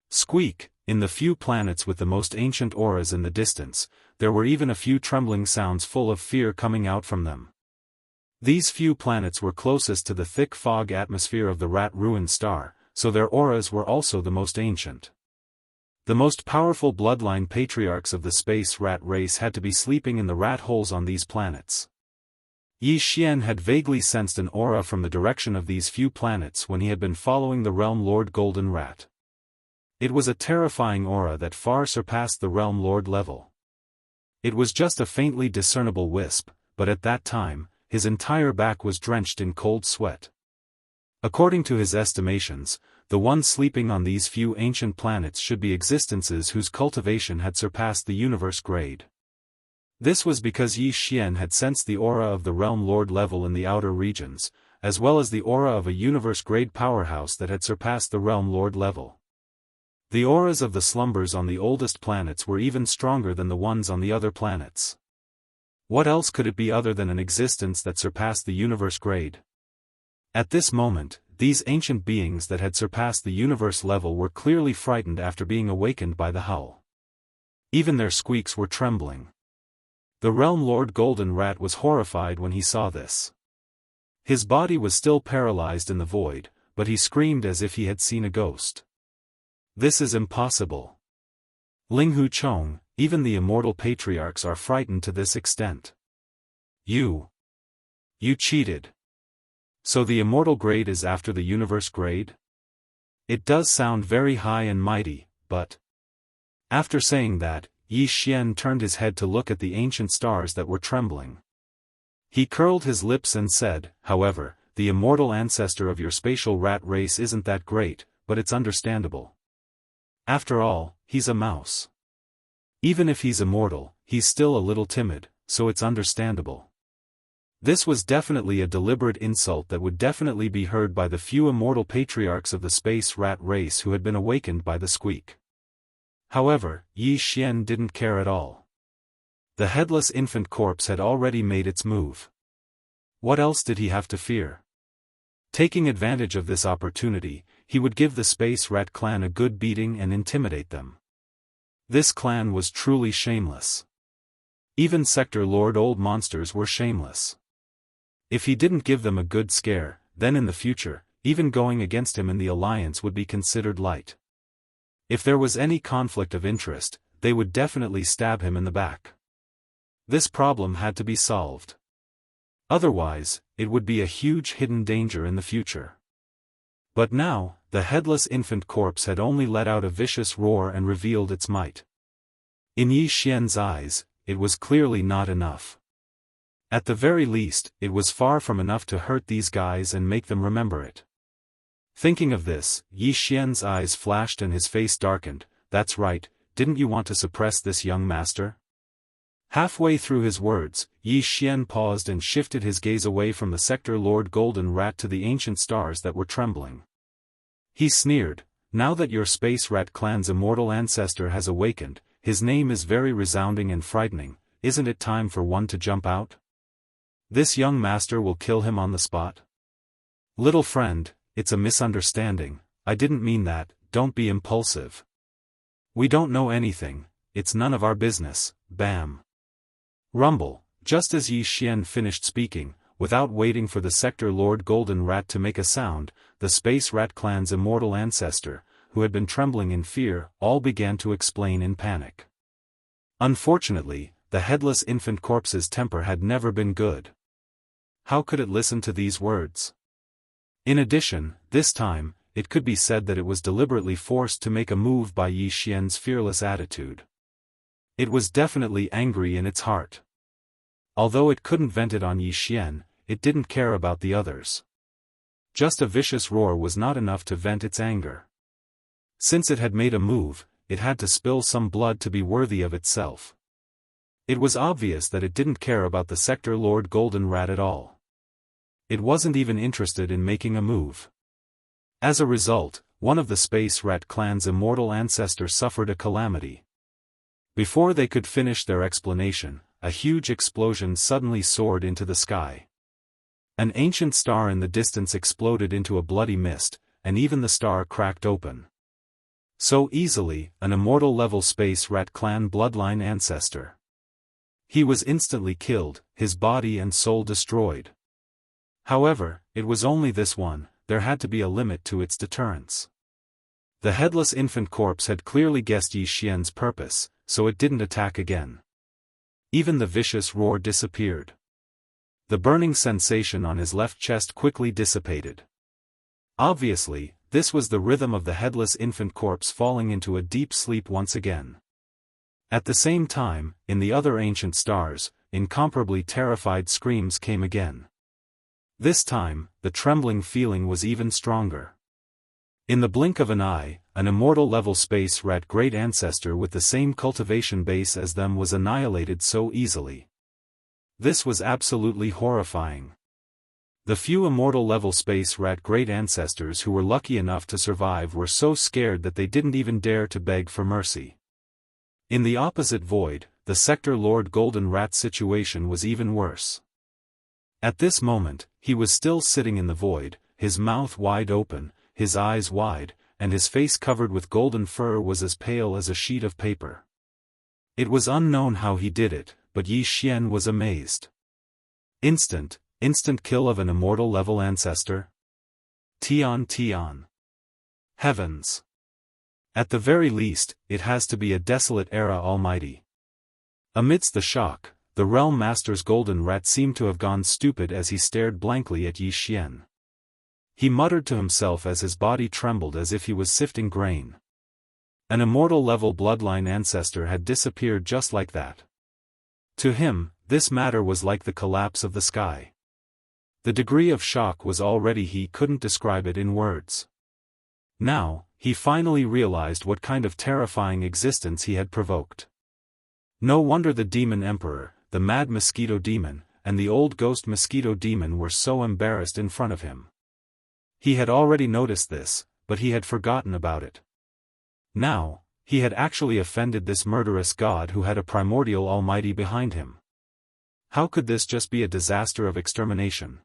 Speaker 1: Squeak. In the few planets with the most ancient auras in the distance, there were even a few trembling sounds full of fear coming out from them. These few planets were closest to the thick fog atmosphere of the rat ruined star, so their auras were also the most ancient. The most powerful bloodline patriarchs of the space rat race had to be sleeping in the rat holes on these planets. Yi Xian had vaguely sensed an aura from the direction of these few planets when he had been following the Realm Lord Golden Rat. It was a terrifying aura that far surpassed the Realm Lord level. It was just a faintly discernible wisp, but at that time, his entire back was drenched in cold sweat. According to his estimations, the ones sleeping on these few ancient planets should be existences whose cultivation had surpassed the universe grade. This was because Yi Xian had sensed the aura of the Realm Lord level in the outer regions, as well as the aura of a universe-grade powerhouse that had surpassed the Realm Lord level. The auras of the slumbers on the oldest planets were even stronger than the ones on the other planets. What else could it be other than an existence that surpassed the universe grade? At this moment, these ancient beings that had surpassed the universe level were clearly frightened after being awakened by the howl. Even their squeaks were trembling. The Realm Lord Golden Rat was horrified when he saw this. His body was still paralyzed in the void, but he screamed as if he had seen a ghost. This is impossible. Linghu Chong, even the immortal patriarchs are frightened to this extent. You cheated. So the immortal grade is after the universe grade? It does sound very high and mighty, but... After saying that, Yi Xian turned his head to look at the ancient stars that were trembling. He curled his lips and said, however, the immortal ancestor of your spatial rat race isn't that great, but it's understandable. After all, he's a mouse. Even if he's immortal, he's still a little timid, so it's understandable. This was definitely a deliberate insult that would definitely be heard by the few immortal patriarchs of the space rat race who had been awakened by the squeak. However, Yi Xian didn't care at all. The headless infant corpse had already made its move. What else did he have to fear? Taking advantage of this opportunity, he would give the Space Rat clan a good beating and intimidate them. This clan was truly shameless. Even Sector Lord Old Monsters were shameless. If he didn't give them a good scare, then in the future, even going against him in the alliance would be considered light. If there was any conflict of interest, they would definitely stab him in the back. This problem had to be solved. Otherwise, it would be a huge hidden danger in the future. But now, the headless infant corpse had only let out a vicious roar and revealed its might. In Yi Xian's eyes, it was clearly not enough. At the very least, it was far from enough to hurt these guys and make them remember it. Thinking of this, Yi Xian's eyes flashed and his face darkened. That's right, didn't you want to suppress this young master? Halfway through his words, Yi Xian paused and shifted his gaze away from the Sector Lord Golden Rat to the ancient stars that were trembling. He sneered, now that your Space Rat clan's immortal ancestor has awakened, his name is very resounding and frightening, isn't it time for one to jump out? This young master will kill him on the spot? Little friend, it's a misunderstanding, I didn't mean that, don't be impulsive. We don't know anything, it's none of our business, bam. Rumble, just as Yi Xian finished speaking, without waiting for the Sector Lord Golden Rat to make a sound, the Space Rat clan's immortal ancestor, who had been trembling in fear, all began to explain in panic. Unfortunately, the headless infant corpse's temper had never been good. How could it listen to these words? In addition, this time, it could be said that it was deliberately forced to make a move by Yi Xian's fearless attitude. It was definitely angry in its heart. Although it couldn't vent it on Yi Xian, it didn't care about the others. Just a vicious roar was not enough to vent its anger. Since it had made a move, it had to spill some blood to be worthy of itself. It was obvious that it didn't care about the Sector Lord Golden Rat at all. it wasn't even interested in making a move. As a result, one of the Space Rat clan's immortal ancestors suffered a calamity. Before they could finish their explanation, a huge explosion suddenly soared into the sky. An ancient star in the distance exploded into a bloody mist, and even the star cracked open. So easily, an immortal-level Space Rat clan bloodline ancestor. He was instantly killed, his body and soul destroyed. However, it was only this one, there had to be a limit to its deterrence. The headless infant corpse had clearly guessed Yi Xian's purpose, so it didn't attack again. Even the vicious roar disappeared. The burning sensation on his left chest quickly dissipated. Obviously, this was the rhythm of the headless infant corpse falling into a deep sleep once again. At the same time, in the other ancient stars, incomparably terrified screams came again. This time, the trembling feeling was even stronger. In the blink of an eye, an immortal-level Space Rat great ancestor with the same cultivation base as them was annihilated so easily. This was absolutely horrifying. The few immortal-level Space Rat great ancestors who were lucky enough to survive were so scared that they didn't even dare to beg for mercy. In the opposite void, the Sector Lord Golden Rat situation was even worse. At this moment, he was still sitting in the void, his mouth wide open, his eyes wide, and his face covered with golden fur was as pale as a sheet of paper. It was unknown how he did it, but Yi Xian was amazed. Instant kill of an immortal-level ancestor? Tian. Heavens! At the very least, it has to be a desolate era almighty. Amidst the shock, the Realm Master's Golden Rat seemed to have gone stupid as he stared blankly at Yi Xian. He muttered to himself as his body trembled as if he was sifting grain. An immortal-level bloodline ancestor had disappeared just like that. To him, this matter was like the collapse of the sky. The degree of shock was already he couldn't describe it in words. Now, he finally realized what kind of terrifying existence he had provoked. No wonder the Demon Emperor, the Mad Mosquito Demon, and the Old Ghost Mosquito Demon were so embarrassed in front of him. He had already noticed this, but he had forgotten about it. Now, he had actually offended this murderous god who had a primordial almighty behind him. How could this just be a disaster of extermination?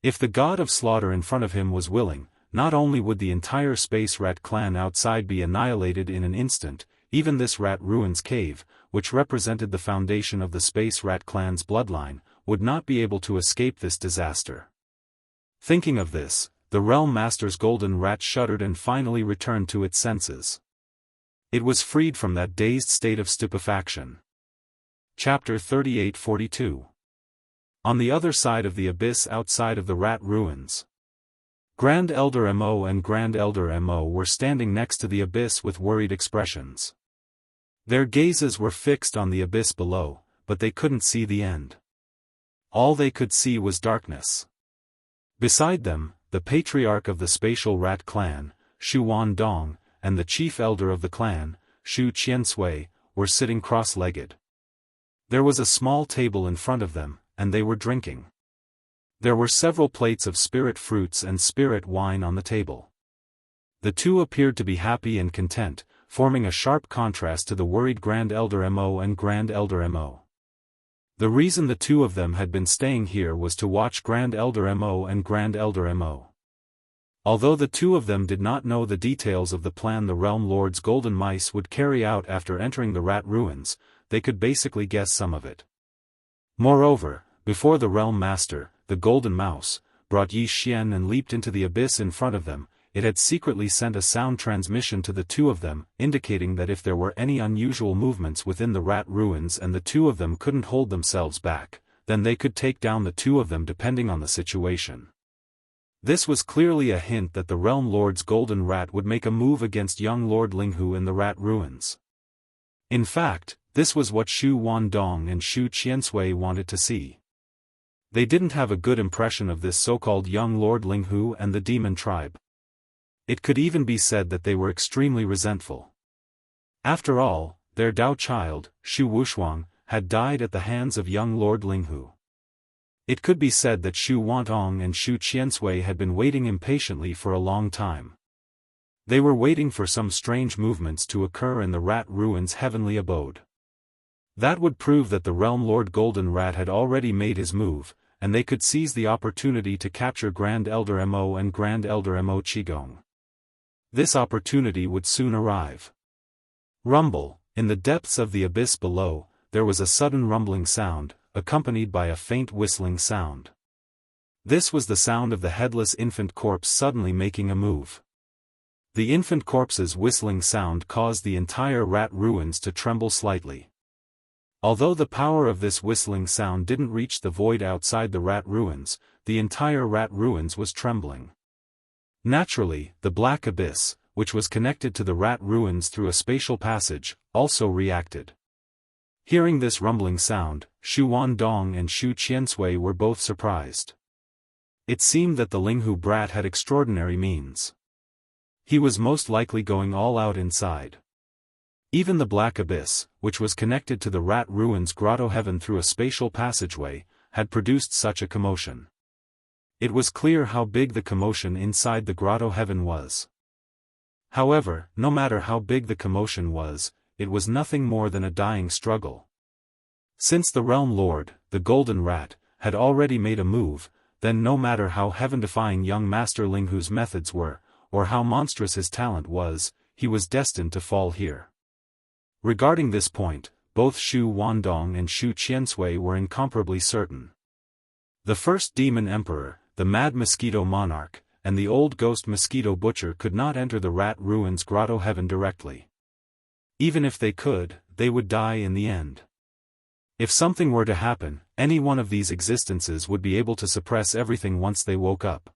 Speaker 1: If the god of slaughter in front of him was willing, not only would the entire Space Rat clan outside be annihilated in an instant, even this Rat Ruins cave, which represented the foundation of the Space Rat clan's bloodline, would not be able to escape this disaster. Thinking of this, the Realm Master's Golden Rat shuddered and finally returned to its senses. It was freed from that dazed state of stupefaction. Chapter 38-42. On the other side of the abyss outside of the Rat Ruins. Grand Elder Mo and Grand Elder Mo were standing next to the abyss with worried expressions. Their gazes were fixed on the abyss below, but they couldn't see the end. All they could see was darkness. Beside them, the patriarch of the Spatial Rat clan, Shu Wandong, and the chief elder of the clan, Shu Qianshui, were sitting cross-legged. There was a small table in front of them, and they were drinking. There were several plates of spirit fruits and spirit wine on the table. The two appeared to be happy and content, forming a sharp contrast to the worried Grand Elder Mo and Grand Elder Mo. The reason the two of them had been staying here was to watch Grand Elder Mo and Grand Elder Mo. Although the two of them did not know the details of the plan the Realm Lord's Golden Mice would carry out after entering the Rat Ruins, they could basically guess some of it. Moreover, before the Realm Master, the Golden Mouse, brought Yi Xian and leaped into the abyss in front of them, it had secretly sent a sound transmission to the two of them, indicating that if there were any unusual movements within the Rat Ruins and the two of them couldn't hold themselves back, then they could take down the two of them depending on the situation. This was clearly a hint that the Realm Lord's Golden Rat would make a move against young Lord Linghu in the Rat Ruins. In fact, this was what Shu Wandong and Shu Qianshui wanted to see. They didn't have a good impression of this so-called young Lord Linghu and the demon tribe. It could even be said that they were extremely resentful. After all, their Dao child, Shu Wushuang, had died at the hands of young Lord Linghu. It could be said that Shu Wantong and Shu Qiansui had been waiting impatiently for a long time. They were waiting for some strange movements to occur in the Rat Ruins' heavenly abode. That would prove that the Realm Lord Golden Rat had already made his move, and they could seize the opportunity to capture Grand Elder Mo and Grand Elder Mo Qigong. This opportunity would soon arrive. Rumble. In the depths of the abyss below, there was a sudden rumbling sound, accompanied by a faint whistling sound. This was the sound of the headless infant corpse suddenly making a move. The infant corpse's whistling sound caused the entire Rat Ruins to tremble slightly. Although the power of this whistling sound didn't reach the void outside the Rat Ruins, the entire Rat Ruins was trembling. Naturally, the Black Abyss, which was connected to the Rat Ruins through a spatial passage, also reacted. Hearing this rumbling sound, Shu Wandong and Shu Qiansui were both surprised. It seemed that the Linghu brat had extraordinary means. He was most likely going all out inside. Even the Black Abyss, which was connected to the Rat Ruins Grotto Heaven through a spatial passageway, had produced such a commotion. It was clear how big the commotion inside the Grotto Heaven was. However, no matter how big the commotion was, it was nothing more than a dying struggle. Since the Realm Lord, the Golden Rat, had already made a move, then no matter how heaven-defying young Master Linghu's methods were, or how monstrous his talent was, he was destined to fall here. Regarding this point, both Shu Wandong and Shu Qiansui were incomparably certain. The first Demon Emperor, the Mad Mosquito Monarch, and the Old Ghost Mosquito Butcher could not enter the Rat Ruins Grotto Heaven directly. Even if they could, they would die in the end. If something were to happen, any one of these existences would be able to suppress everything once they woke up.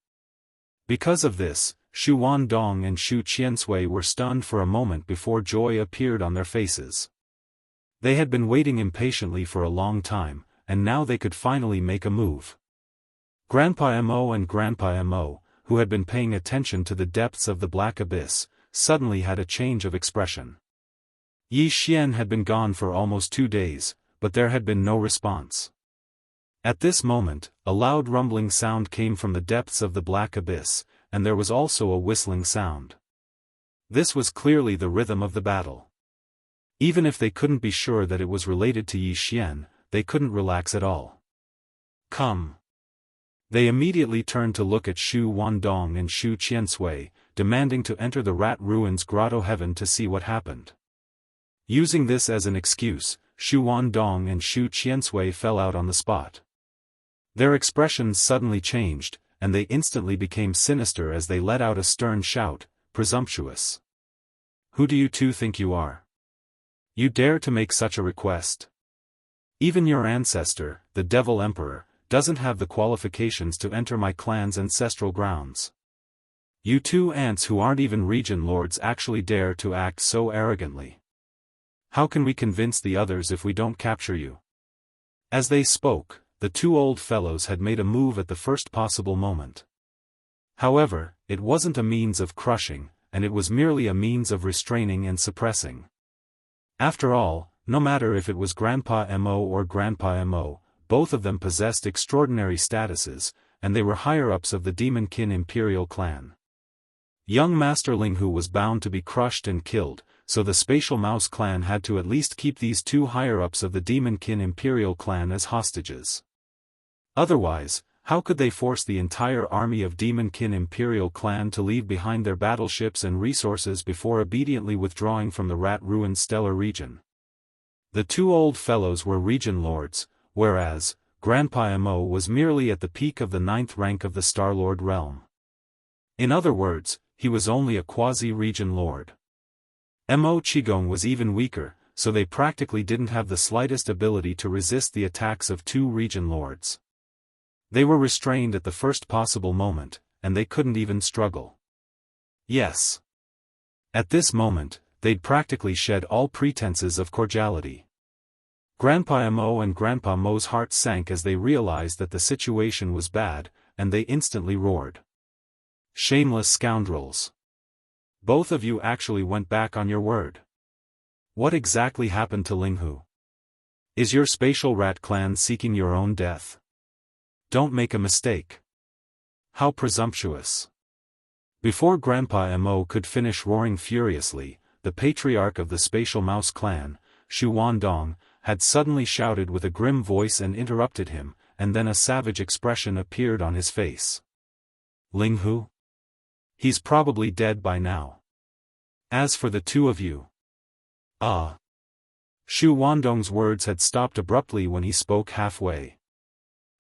Speaker 1: Because of this, Shu Wandong and Shu Qiansui were stunned for a moment before joy appeared on their faces. They had been waiting impatiently for a long time, and now they could finally make a move. Grandpa Mo and Grandpa Mo, who had been paying attention to the depths of the Black Abyss, suddenly had a change of expression. Yi Xian had been gone for almost 2 days, but there had been no response. At this moment, a loud rumbling sound came from the depths of the Black Abyss, and there was also a whistling sound. This was clearly the rhythm of the battle. Even if they couldn't be sure that it was related to Yi Xian, they couldn't relax at all. Come. They immediately turned to look at Shu Wandong and Shu Qiansui, demanding to enter the Rat Ruins Grotto Heaven to see what happened. Using this as an excuse, Shu Wandong and Shu Qiansui fell out on the spot. Their expressions suddenly changed, and they instantly became sinister as they let out a stern shout, "Presumptuous! Who do you two think you are? You dare to make such a request? Even your ancestor, the Devil Emperor, doesn't have the qualifications to enter my clan's ancestral grounds. You two ants who aren't even region lords actually dare to act so arrogantly. How can we convince the others if we don't capture you?" As they spoke, the two old fellows had made a move at the first possible moment. However, it wasn't a means of crushing, and it was merely a means of restraining and suppressing. After all, no matter if it was Grandpa Mo or Grandpa Mo, both of them possessed extraordinary statuses, and they were higher-ups of the Demonkin Imperial clan. Young Master Linghu was bound to be crushed and killed, so the Spatial Mouse clan had to at least keep these two higher-ups of the Demonkin Imperial clan as hostages. Otherwise, how could they force the entire army of Demonkin Imperial clan to leave behind their battleships and resources before obediently withdrawing from the Rat Ruin Stellar region? The two old fellows were region lords, whereas Grandpa Mo was merely at the peak of the 9th rank of the Starlord realm. In other words, he was only a quasi-region lord. Mo Qigong was even weaker, so they practically didn't have the slightest ability to resist the attacks of two region lords. They were restrained at the first possible moment, and they couldn't even struggle. Yes. At this moment, they'd practically shed all pretenses of cordiality. Grandpa Mo and Grandpa Mo's hearts sank as they realized that the situation was bad, and they instantly roared. "Shameless scoundrels! Both of you actually went back on your word. What exactly happened to Linghu? Is your spatial rat clan seeking your own death? Don't make a mistake. How presumptuous. Before Grandpa Mo could finish roaring furiously, the patriarch of the Spatial Mouse clan, Shu Wandong, had suddenly shouted with a grim voice and interrupted him, and then a savage expression appeared on his face. Ling Hu? He's probably dead by now. As for the two of you. Shu Wandong's words had stopped abruptly when he spoke halfway.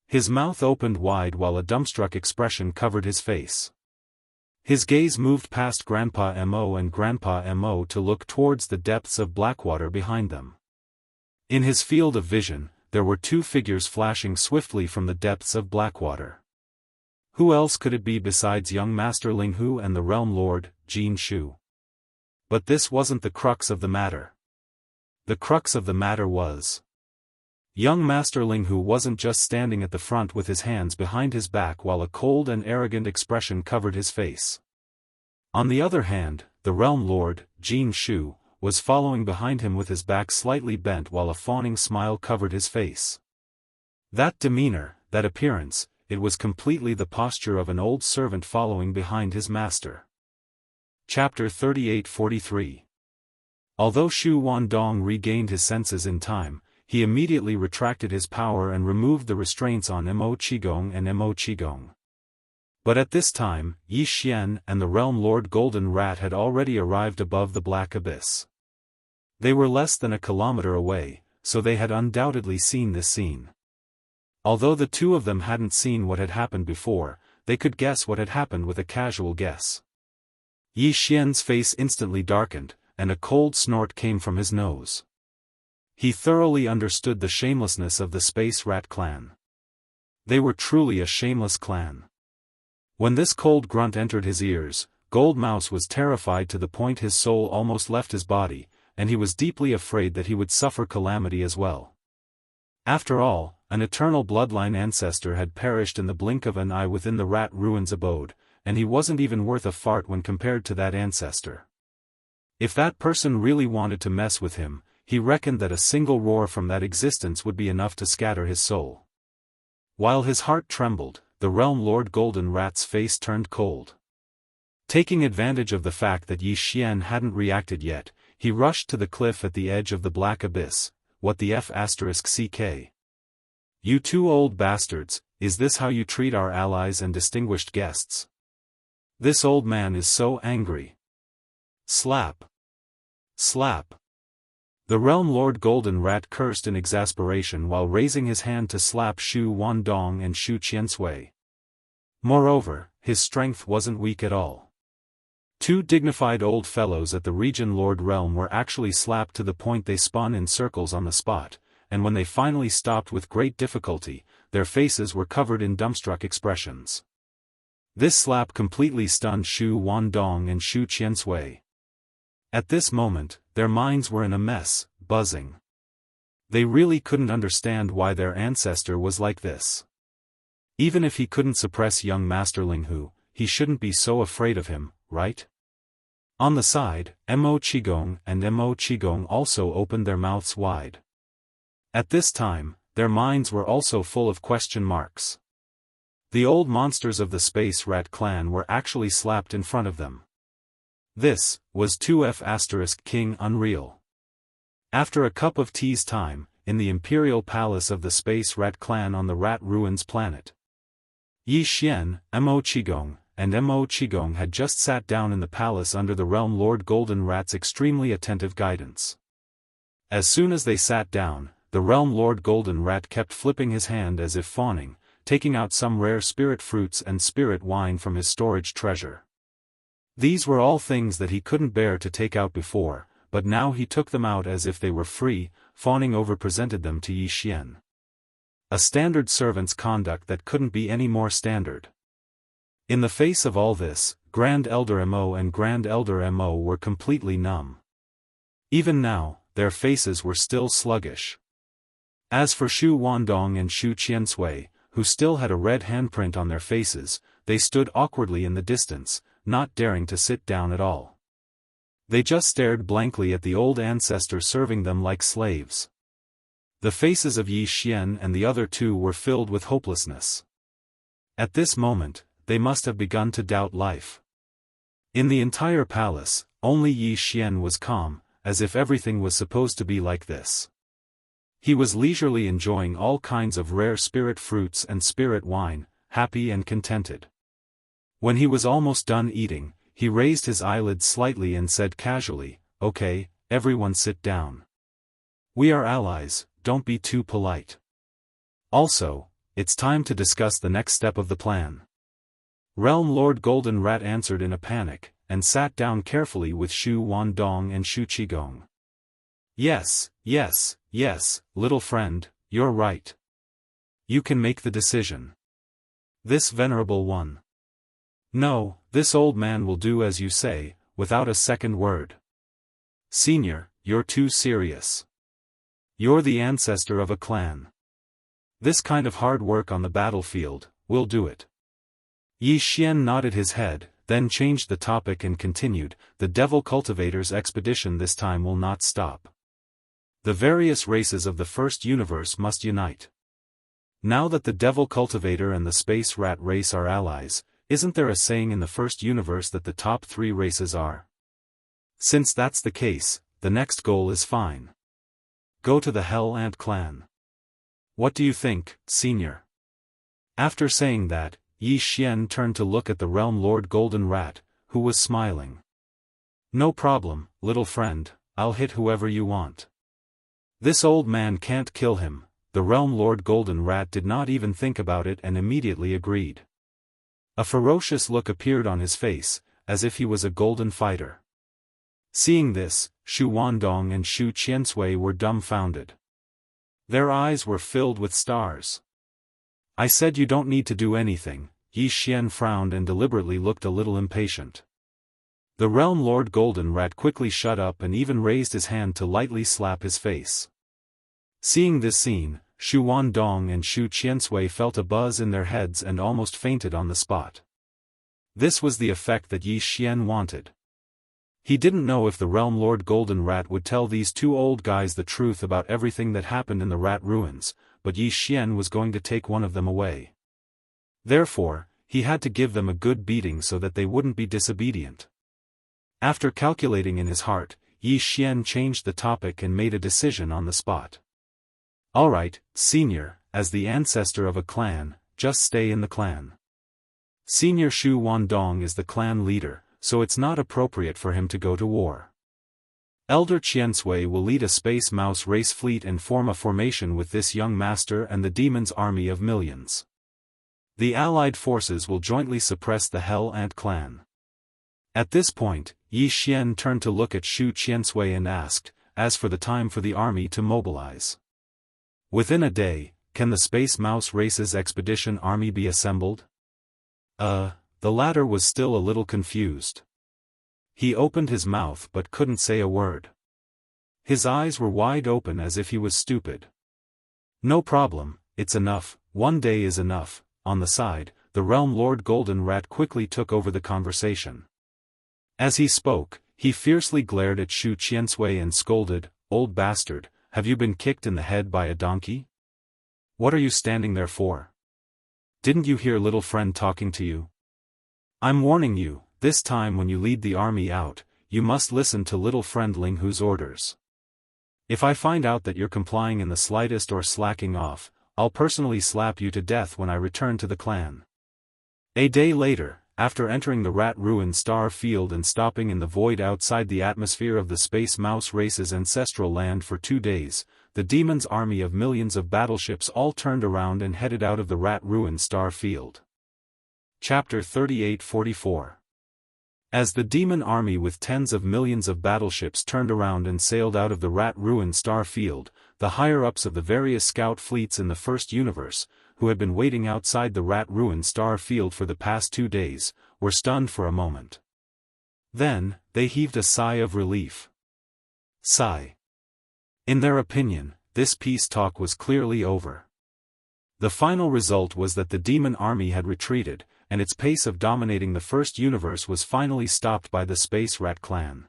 Speaker 1: His mouth opened wide while a dumbstruck expression covered his face. His gaze moved past Grandpa Mo and Grandpa Mo to look towards the depths of Blackwater behind them. In his field of vision, there were two figures flashing swiftly from the depths of Blackwater. Who else could it be besides young Master Ling Hu and the Realm Lord, Jin Shu? But this wasn't the crux of the matter. The crux of the matter was, young Master Ling Hu wasn't just standing at the front with his hands behind his back while a cold and arrogant expression covered his face. On the other hand, the Realm Lord, Jin Shu, was following behind him with his back slightly bent while a fawning smile covered his face. That demeanor, that appearance, it was completely the posture of an old servant following behind his master. Chapter 38-43. Although Shu Wandong regained his senses in time, he immediately retracted his power and removed the restraints on Mo Qigong and Mo Qigong. But at this time, Yi Xian and the Realm Lord Golden Rat had already arrived above the Black Abyss. They were less than a kilometer away, so they had undoubtedly seen this scene. Although the two of them hadn't seen what had happened before, they could guess what had happened with a casual guess. Yi Xian's face instantly darkened, and a cold snort came from his nose. He thoroughly understood the shamelessness of the Space Rat clan. They were truly a shameless clan. When this cold grunt entered his ears, Gold Mouse was terrified to the point his soul almost left his body, and he was deeply afraid that he would suffer calamity as well. After all, an eternal bloodline ancestor had perished in the blink of an eye within the Rat Ruins abode, and he wasn't even worth a fart when compared to that ancestor. If that person really wanted to mess with him, he reckoned that a single roar from that existence would be enough to scatter his soul. While his heart trembled, the Realm Lord Golden Rat's face turned cold. Taking advantage of the fact that Yi Xian hadn't reacted yet, he rushed to the cliff at the edge of the Black Abyss. What the F***ck? You two old bastards, is this how you treat our allies and distinguished guests? This old man is so angry. Slap. Slap. The Realm Lord Golden Rat cursed in exasperation while raising his hand to slap Shu Wandong and Shu Qiansui. Moreover, his strength wasn't weak at all. Two dignified old fellows at the Region Lord Realm were actually slapped to the point they spun in circles on the spot, and when they finally stopped with great difficulty, their faces were covered in dumbstruck expressions. This slap completely stunned Shu Wandong and Shu Qiansui. At this moment, their minds were in a mess, buzzing. They really couldn't understand why their ancestor was like this. Even if he couldn't suppress young Master Ling Hu, he shouldn't be so afraid of him, right? On the side, Mo Qigong and Mo Qigong also opened their mouths wide. At this time, their minds were also full of question marks. The old monsters of the Space Rat clan were actually slapped in front of them. This was 2F** King Unreal. After a cup of tea's time, in the Imperial Palace of the Space Rat clan on the Rat Ruins planet, Yi Xian, Mo Qigong, and Mo Qigong had just sat down in the palace under the Realm Lord Golden Rat's extremely attentive guidance. As soon as they sat down, the Realm Lord Golden Rat kept flipping his hand as if fawning, taking out some rare spirit fruits and spirit wine from his storage treasure. These were all things that he couldn't bear to take out before, but now he took them out as if they were free, fawning over presented them to Yi Xian. A standard servant's conduct that couldn't be any more standard. In the face of all this, Grand Elder Mo and Grand Elder Mo were completely numb. Even now, their faces were still sluggish. As for Shu Wandong and Shu Qiansui, who still had a red handprint on their faces, they stood awkwardly in the distance, not daring to sit down at all. They just stared blankly at the old ancestor serving them like slaves. The faces of Yi Xian and the other two were filled with hopelessness. At this moment, they must have begun to doubt life. In the entire palace, only Yi Xian was calm, as if everything was supposed to be like this. He was leisurely enjoying all kinds of rare spirit fruits and spirit wine, happy and contented. When he was almost done eating, he raised his eyelids slightly and said casually, "Okay, everyone sit down. We are allies, don't be too polite. Also, it's time to discuss the next step of the plan." Realm Lord Golden Rat answered in a panic, and sat down carefully with Shu Wandong and Shu Qigong. "Yes, yes, yes, little friend, you're right. You can make the decision. This venerable one. No, this old man will do as you say, without a second word. Senior, you're too serious. You're the ancestor of a clan. This kind of hard work on the battlefield, will do it." Yi Xian nodded his head, then changed the topic and continued, "The Devil Cultivator's expedition this time will not stop. The various races of the first universe must unite. Now that the Devil Cultivator and the Space Rat race are allies, isn't there a saying in the first universe that the top 3 races are? Since that's the case, the next goal is fine. Go to the Hell Ant clan. What do you think, Senior?" After saying that, Yi Xian turned to look at the Realm Lord Golden Rat, who was smiling. "No problem, little friend, I'll hit whoever you want. This old man can't kill him." The Realm Lord Golden Rat did not even think about it and immediately agreed. A ferocious look appeared on his face, as if he was a golden fighter. Seeing this, Shu Wandong and Shu Qiansui were dumbfounded. Their eyes were filled with stars. "I said you don't need to do anything." Yi Xian frowned and deliberately looked a little impatient. The Realm Lord Golden Rat quickly shut up and even raised his hand to lightly slap his face. Seeing this scene, Shu Wandong and Shu Qiansui felt a buzz in their heads and almost fainted on the spot. This was the effect that Yi Xian wanted. He didn't know if the Realm Lord Golden Rat would tell these 2 old guys the truth about everything that happened in the rat ruins, but Yi Xian was going to take one of them away. Therefore, he had to give them a good beating so that they wouldn't be disobedient. After calculating in his heart, Yi Xian changed the topic and made a decision on the spot. "Alright, Senior, as the ancestor of a clan, just stay in the clan. Senior Shu Wandong is the clan leader, so it's not appropriate for him to go to war. Elder Qiansui will lead a space mouse race fleet and form a formation with this young master and the demon's army of millions. The allied forces will jointly suppress the Hell Ant clan." At this point, Yi Xian turned to look at Shu Qiansui and asked, "As for the time for the army to mobilize? Within a day, can the Space Mouse Race's expedition army be assembled?" The latter was still a little confused. He opened his mouth but couldn't say a word. His eyes were wide open as if he was stupid. "No problem, it's enough, 1 day is enough." On the side, the Realm Lord Golden Rat quickly took over the conversation. As he spoke, he fiercely glared at Shu Qiansui and scolded, "Old bastard, have you been kicked in the head by a donkey? What are you standing there for? Didn't you hear little friend talking to you? I'm warning you, this time when you lead the army out, you must listen to little friend Ling Hu's orders. If I find out that you're complying in the slightest or slacking off, I'll personally slap you to death when I return to the clan." A day later, after entering the Rat Ruin Star Field and stopping in the void outside the atmosphere of the Space Mouse Race's ancestral land for 2 days, the demon's army of millions of battleships all turned around and headed out of the Rat Ruin Star Field. Chapter 38-44. As the demon army with tens of millions of battleships turned around and sailed out of the Rat Ruin Star Field, the higher-ups of the various scout fleets in the first universe, who had been waiting outside the Rat Ruin Star Field for the past 2 days, were stunned for a moment. Then, they heaved a sigh of relief. Sigh. In their opinion, this peace talk was clearly over. The final result was that the demon army had retreated, and its pace of dominating the first universe was finally stopped by the Space Rat clan.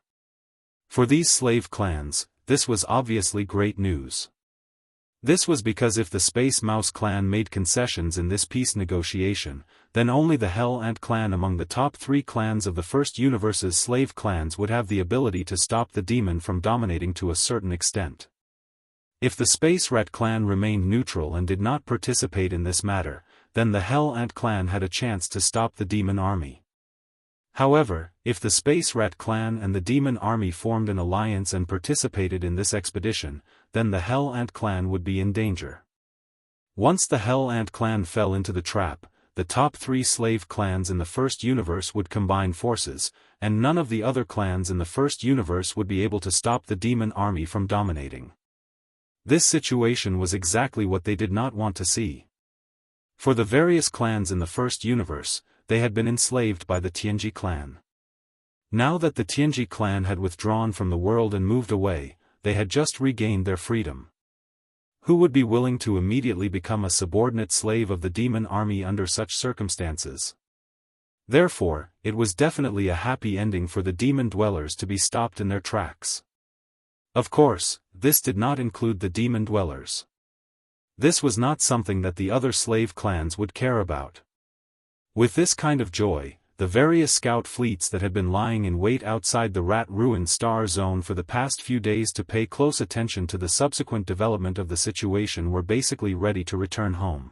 Speaker 1: For these slave clans, this was obviously great news. This was because if the Space Mouse clan made concessions in this peace negotiation, then only the Hell Ant clan among the top 3 clans of the First Universe's slave clans would have the ability to stop the demon from dominating to a certain extent. If the Space Rat clan remained neutral and did not participate in this matter, then the Hell Ant clan had a chance to stop the demon army. However, if the Space Rat clan and the demon army formed an alliance and participated in this expedition, then the Hell Ant clan would be in danger. Once the Hell Ant clan fell into the trap, the top 3 slave clans in the First Universe would combine forces, and none of the other clans in the First Universe would be able to stop the demon army from dominating. This situation was exactly what they did not want to see. For the various clans in the First Universe, they had been enslaved by the Tianji clan. Now that the Tianji clan had withdrawn from the world and moved away, they had just regained their freedom. Who would be willing to immediately become a subordinate slave of the demon army under such circumstances? Therefore, it was definitely a happy ending for the demon dwellers to be stopped in their tracks. Of course, this did not include the demon dwellers. This was not something that the other slave clans would care about. With this kind of joy, the various scout fleets that had been lying in wait outside the Rat Ruin Star Zone for the past few days to pay close attention to the subsequent development of the situation were basically ready to return home.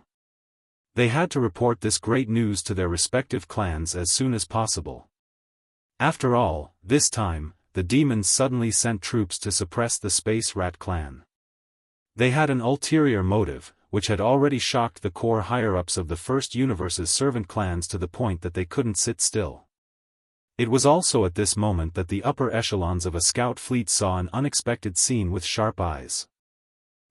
Speaker 1: They had to report this great news to their respective clans as soon as possible. After all, this time, the demons suddenly sent troops to suppress the Space Rat clan. They had an ulterior motive, which had already shocked the core higher-ups of the First Universe's servant clans to the point that they couldn't sit still. It was also at this moment that the upper echelons of a scout fleet saw an unexpected scene with sharp eyes.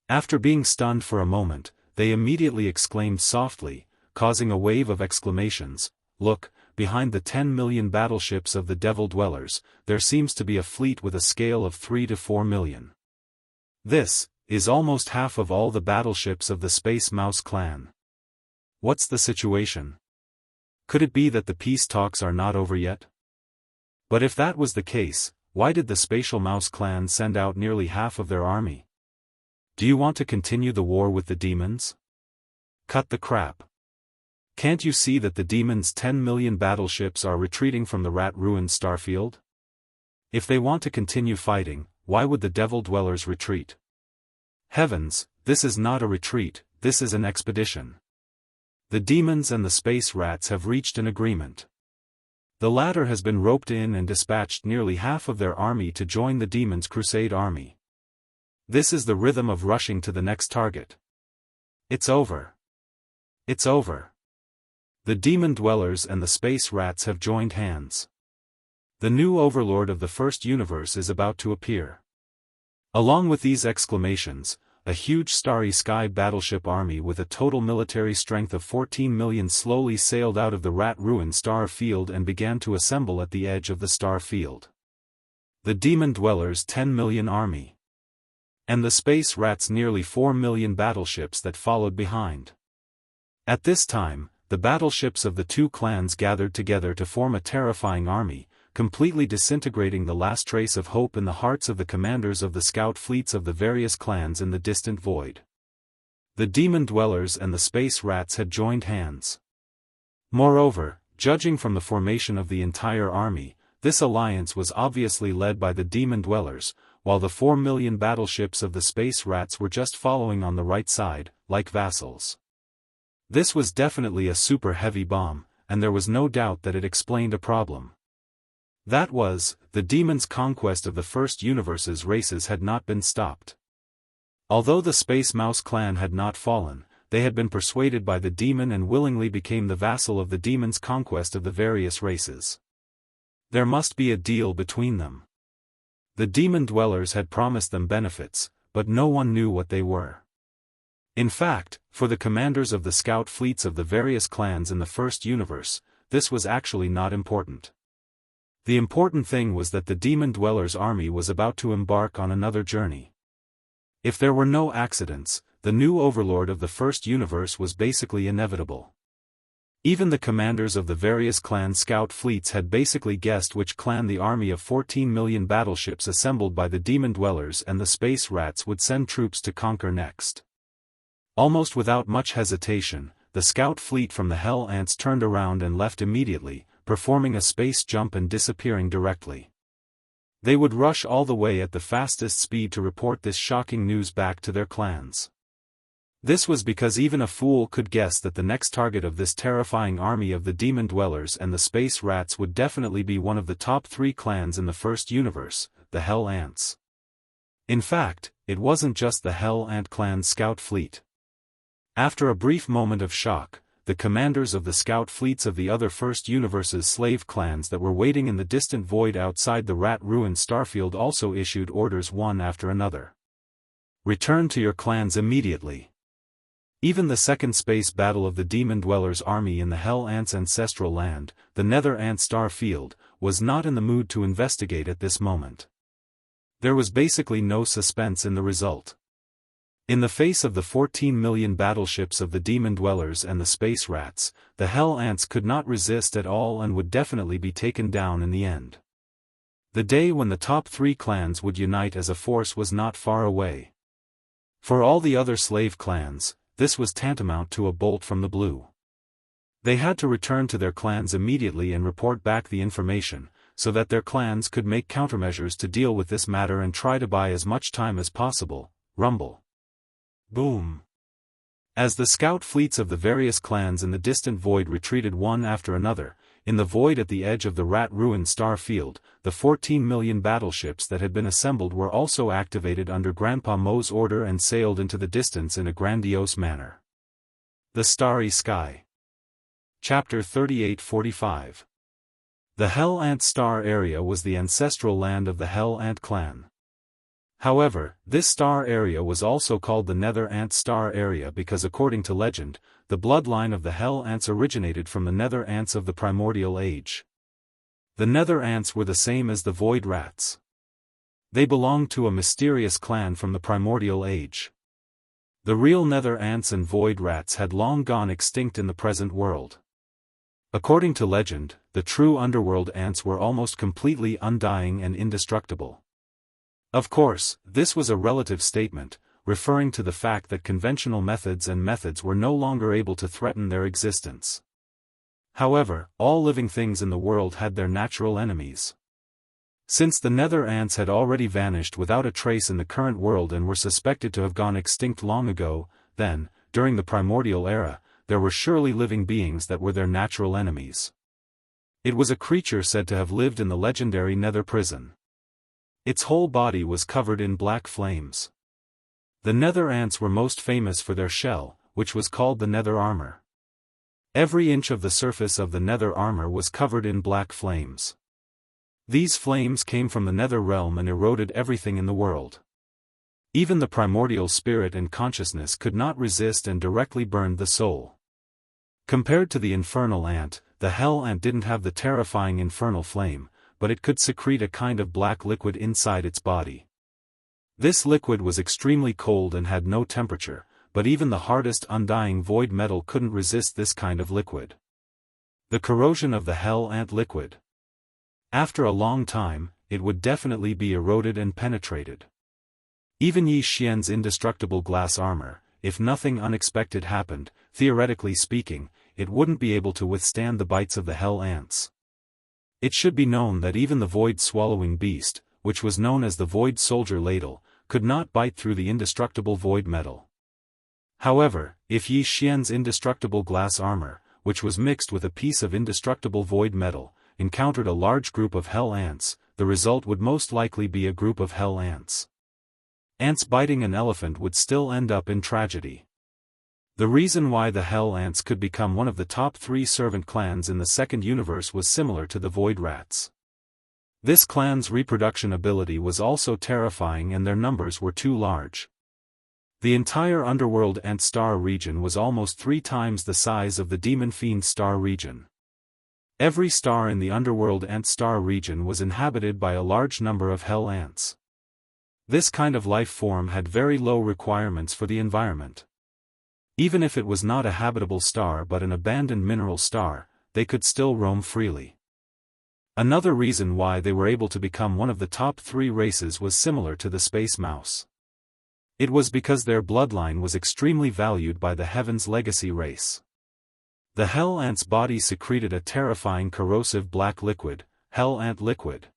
Speaker 1: After being stunned for a moment, they immediately exclaimed softly, causing a wave of exclamations, "Look, behind the 10 million battleships of the Devil Dwellers, there seems to be a fleet with a scale of 3 to 4 million. This is almost half of all the battleships of the Space Mouse clan. What's the situation? Could it be that the peace talks are not over yet? But if that was the case, why did the Spatial Mouse clan send out nearly half of their army? Do you want to continue the war with the demons? Cut the crap. Can't you see that the demons' 10 million battleships are retreating from the rat-ruined starfield? If they want to continue fighting, why would the Devil Dwellers retreat? Heavens, this is not a retreat, this is an expedition. The demons and the space rats have reached an agreement. The latter has been roped in and dispatched nearly half of their army to join the demons' crusade army. This is the rhythm of rushing to the next target. It's over. It's over. The demon dwellers and the space rats have joined hands. The new overlord of the first universe is about to appear. Along with these exclamations, a huge starry sky battleship army with a total military strength of 14 million slowly sailed out of the rat-ruined star field and began to assemble at the edge of the star field. The demon dwellers' 10 million army. And the space rats' nearly 4 million battleships that followed behind. At this time, the battleships of the two clans gathered together to form a terrifying army, completely disintegrating the last trace of hope in the hearts of the commanders of the scout fleets of the various clans in the distant void. The demon dwellers and the space rats had joined hands. Moreover, judging from the formation of the entire army, this alliance was obviously led by the demon dwellers, while the 4 million battleships of the space rats were just following on the right side, like vassals. This was definitely a super heavy bomb, and there was no doubt that it explained a problem. That was, the demons' conquest of the first universe's races had not been stopped. Although the Space Mouse clan had not fallen, they had been persuaded by the demon and willingly became the vassal of the demon's conquest of the various races. There must be a deal between them. The demon dwellers had promised them benefits, but no one knew what they were. In fact, for the commanders of the scout fleets of the various clans in the first universe, this was actually not important. The important thing was that the demon dwellers' army was about to embark on another journey. If there were no accidents, the new overlord of the first universe was basically inevitable. Even the commanders of the various clan scout fleets had basically guessed which clan the army of 14 million battleships assembled by the demon dwellers and the space rats would send troops to conquer next. Almost without much hesitation, the scout fleet from the Hell Ants turned around and left immediately, performing a space jump and disappearing directly. They would rush all the way at the fastest speed to report this shocking news back to their clans. This was because even a fool could guess that the next target of this terrifying army of the demon dwellers and the space rats would definitely be one of the top 3 clans in the first universe, the Hell Ants. In fact, it wasn't just the Hell Ant clan's scout fleet. After a brief moment of shock, the commanders of the scout fleets of the other First Universe's slave clans that were waiting in the distant void outside the rat-ruined starfield also issued orders one after another. Return to your clans immediately. Even the second space battle of the Demon Dwellers' army in the Hell Ants' ancestral land, the Nether Ant star field, was not in the mood to investigate at this moment. There was basically no suspense in the result. In the face of the 14 million battleships of the Demon Dwellers and the Space Rats, the Hell Ants could not resist at all and would definitely be taken down in the end. The day when the top 3 clans would unite as a force was not far away. For all the other slave clans, this was tantamount to a bolt from the blue. They had to return to their clans immediately and report back the information, so that their clans could make countermeasures to deal with this matter and try to buy as much time as possible. Rumble. Boom. As the scout fleets of the various clans in the distant void retreated one after another, in the void at the edge of the rat-ruined star field, the 14 million battleships that had been assembled were also activated under Grandpa Mo's order and sailed into the distance in a grandiose manner. The Starry Sky. Chapter 3845. The Hell Ant Star area was the ancestral land of the Hell Ant clan. However, this star area was also called the Nether Ant Star area because according to legend, the bloodline of the Hell Ants originated from the Nether Ants of the Primordial Age. The Nether Ants were the same as the Void Rats. They belonged to a mysterious clan from the Primordial Age. The real Nether Ants and Void Rats had long gone extinct in the present world. According to legend, the true underworld ants were almost completely undying and indestructible. Of course, this was a relative statement, referring to the fact that conventional methods were no longer able to threaten their existence. However, all living things in the world had their natural enemies. Since the Nether Ants had already vanished without a trace in the current world and were suspected to have gone extinct long ago, then, during the Primordial Era, there were surely living beings that were their natural enemies. It was a creature said to have lived in the legendary Nether Prison. Its whole body was covered in black flames. The Nether Ants were most famous for their shell, which was called the Nether Armor. Every inch of the surface of the Nether Armor was covered in black flames. These flames came from the Nether Realm and eroded everything in the world. Even the primordial spirit and consciousness could not resist and directly burned the soul. Compared to the Infernal Ant, the Hell Ant didn't have the terrifying infernal flame, but it could secrete a kind of black liquid inside its body. This liquid was extremely cold and had no temperature, but even the hardest undying void metal couldn't resist this kind of liquid. The corrosion of the Hell Ant liquid. After a long time, it would definitely be eroded and penetrated. Even Yi Xian's indestructible glass armor, if nothing unexpected happened, theoretically speaking, it wouldn't be able to withstand the bites of the Hell Ants. It should be known that even the void-swallowing beast, which was known as the Void Soldier Ladle, could not bite through the indestructible void metal. However, if Yi Xian's indestructible glass armor, which was mixed with a piece of indestructible void metal, encountered a large group of Hell Ants, the result would most likely be a group of Hell Ants. Ants biting an elephant would still end up in tragedy. The reason why the Hell Ants could become one of the top 3 servant clans in the second universe was similar to the Void Rats. This clan's reproduction ability was also terrifying and their numbers were too large. The entire Underworld Ant Star region was almost 3 times the size of the Demon Fiend Star region. Every star in the Underworld Ant Star region was inhabited by a large number of Hell Ants. This kind of life form had very low requirements for the environment. Even if it was not a habitable star but an abandoned mineral star, they could still roam freely. Another reason why they were able to become one of the top 3 races was similar to the space mouse. It was because their bloodline was extremely valued by the Heaven's Legacy race. The Hell Ant's body secreted a terrifying corrosive black liquid, Hell Ant liquid.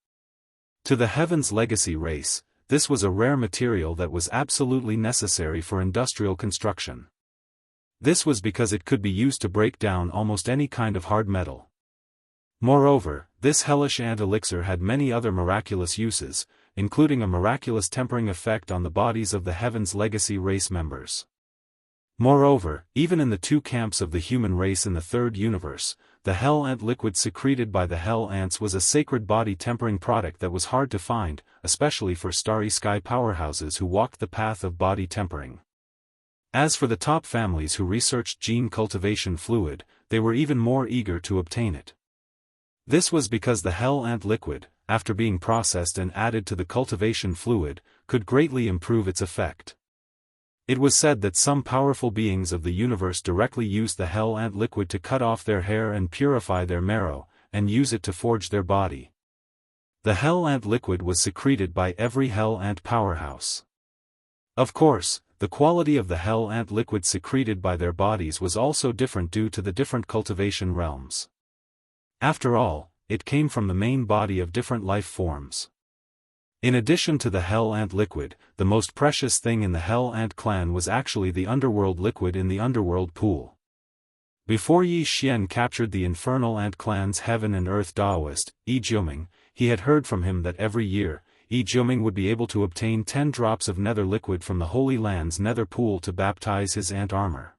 Speaker 1: To the Heaven's Legacy race, this was a rare material that was absolutely necessary for industrial construction. This was because it could be used to break down almost any kind of hard metal. Moreover, this hellish ant elixir had many other miraculous uses, including a miraculous tempering effect on the bodies of the Heaven's Legacy race members. Moreover, even in the two camps of the human race in the third universe, the Hell Ant liquid secreted by the Hell Ants was a sacred body tempering product that was hard to find, especially for starry sky powerhouses who walked the path of body tempering. As for the top families who researched gene cultivation fluid, they were even more eager to obtain it. This was because the Hell Ant liquid, after being processed and added to the cultivation fluid, could greatly improve its effect. It was said that some powerful beings of the universe directly used the Hell Ant liquid to cut off their hair and purify their marrow, and use it to forge their body. The Hell Ant liquid was secreted by every Hell Ant powerhouse. Of course, the quality of the Hell Ant liquid secreted by their bodies was also different due to the different cultivation realms. After all, it came from the main body of different life forms. In addition to the Hell Ant liquid, the most precious thing in the Hell Ant clan was actually the underworld liquid in the underworld pool. Before Yi Xian captured the infernal ant clan's heaven and earth Daoist, Yi Jiuming, he had heard from him that every year, Yi Jiuming would be able to obtain 10 drops of nether liquid from the Holy Land's nether pool to baptize his ant armor.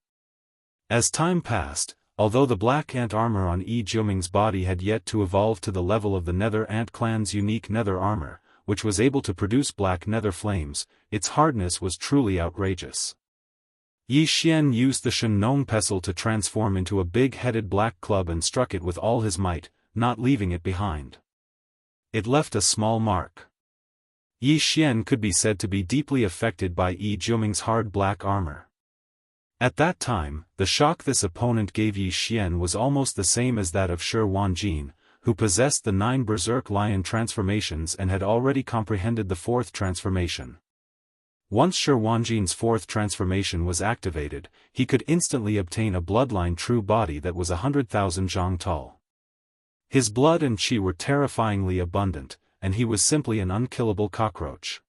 Speaker 1: As time passed, although the black ant armor on Yi Jiuming's body had yet to evolve to the level of the nether ant clan's unique nether armor, which was able to produce black nether flames, its hardness was truly outrageous. Yi Xian used the Shenong pestle to transform into a big-headed black club and struck it with all his might, not leaving it behind. It left a small mark. Yi Xian could be said to be deeply affected by Yi Jiuming's hard black armor. At that time, the shock this opponent gave Yi Xian was almost the same as that of Shi Wanjin, who possessed the 9 berserk lion transformations and had already comprehended the 4th transformation. Once Shi Wanjin's 4th transformation was activated, he could instantly obtain a bloodline true body that was 100,000 zhang tall. His blood and qi were terrifyingly abundant, and he was simply an unkillable cockroach.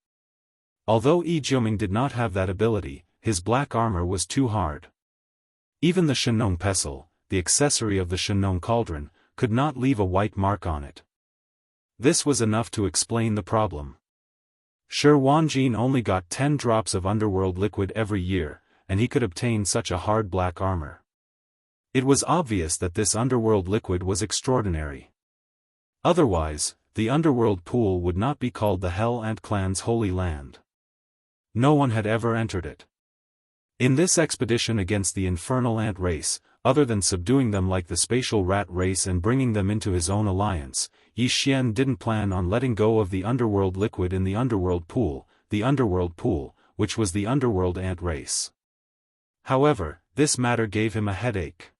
Speaker 1: Although Yi Jiuming did not have that ability, his black armor was too hard. Even the Shenong pestle, the accessory of the Shenong cauldron, could not leave a white mark on it. This was enough to explain the problem. Shi Wanjin only got 10 drops of underworld liquid every year, and he could obtain such a hard black armor. It was obvious that this underworld liquid was extraordinary. Otherwise, the underworld pool would not be called the Hell Ant clan's holy land. No one had ever entered it. In this expedition against the infernal ant race, other than subduing them like the spatial rat race and bringing them into his own alliance, Yi Xian didn't plan on letting go of the underworld liquid in the underworld pool, which was the underworld ant race. However, this matter gave him a headache.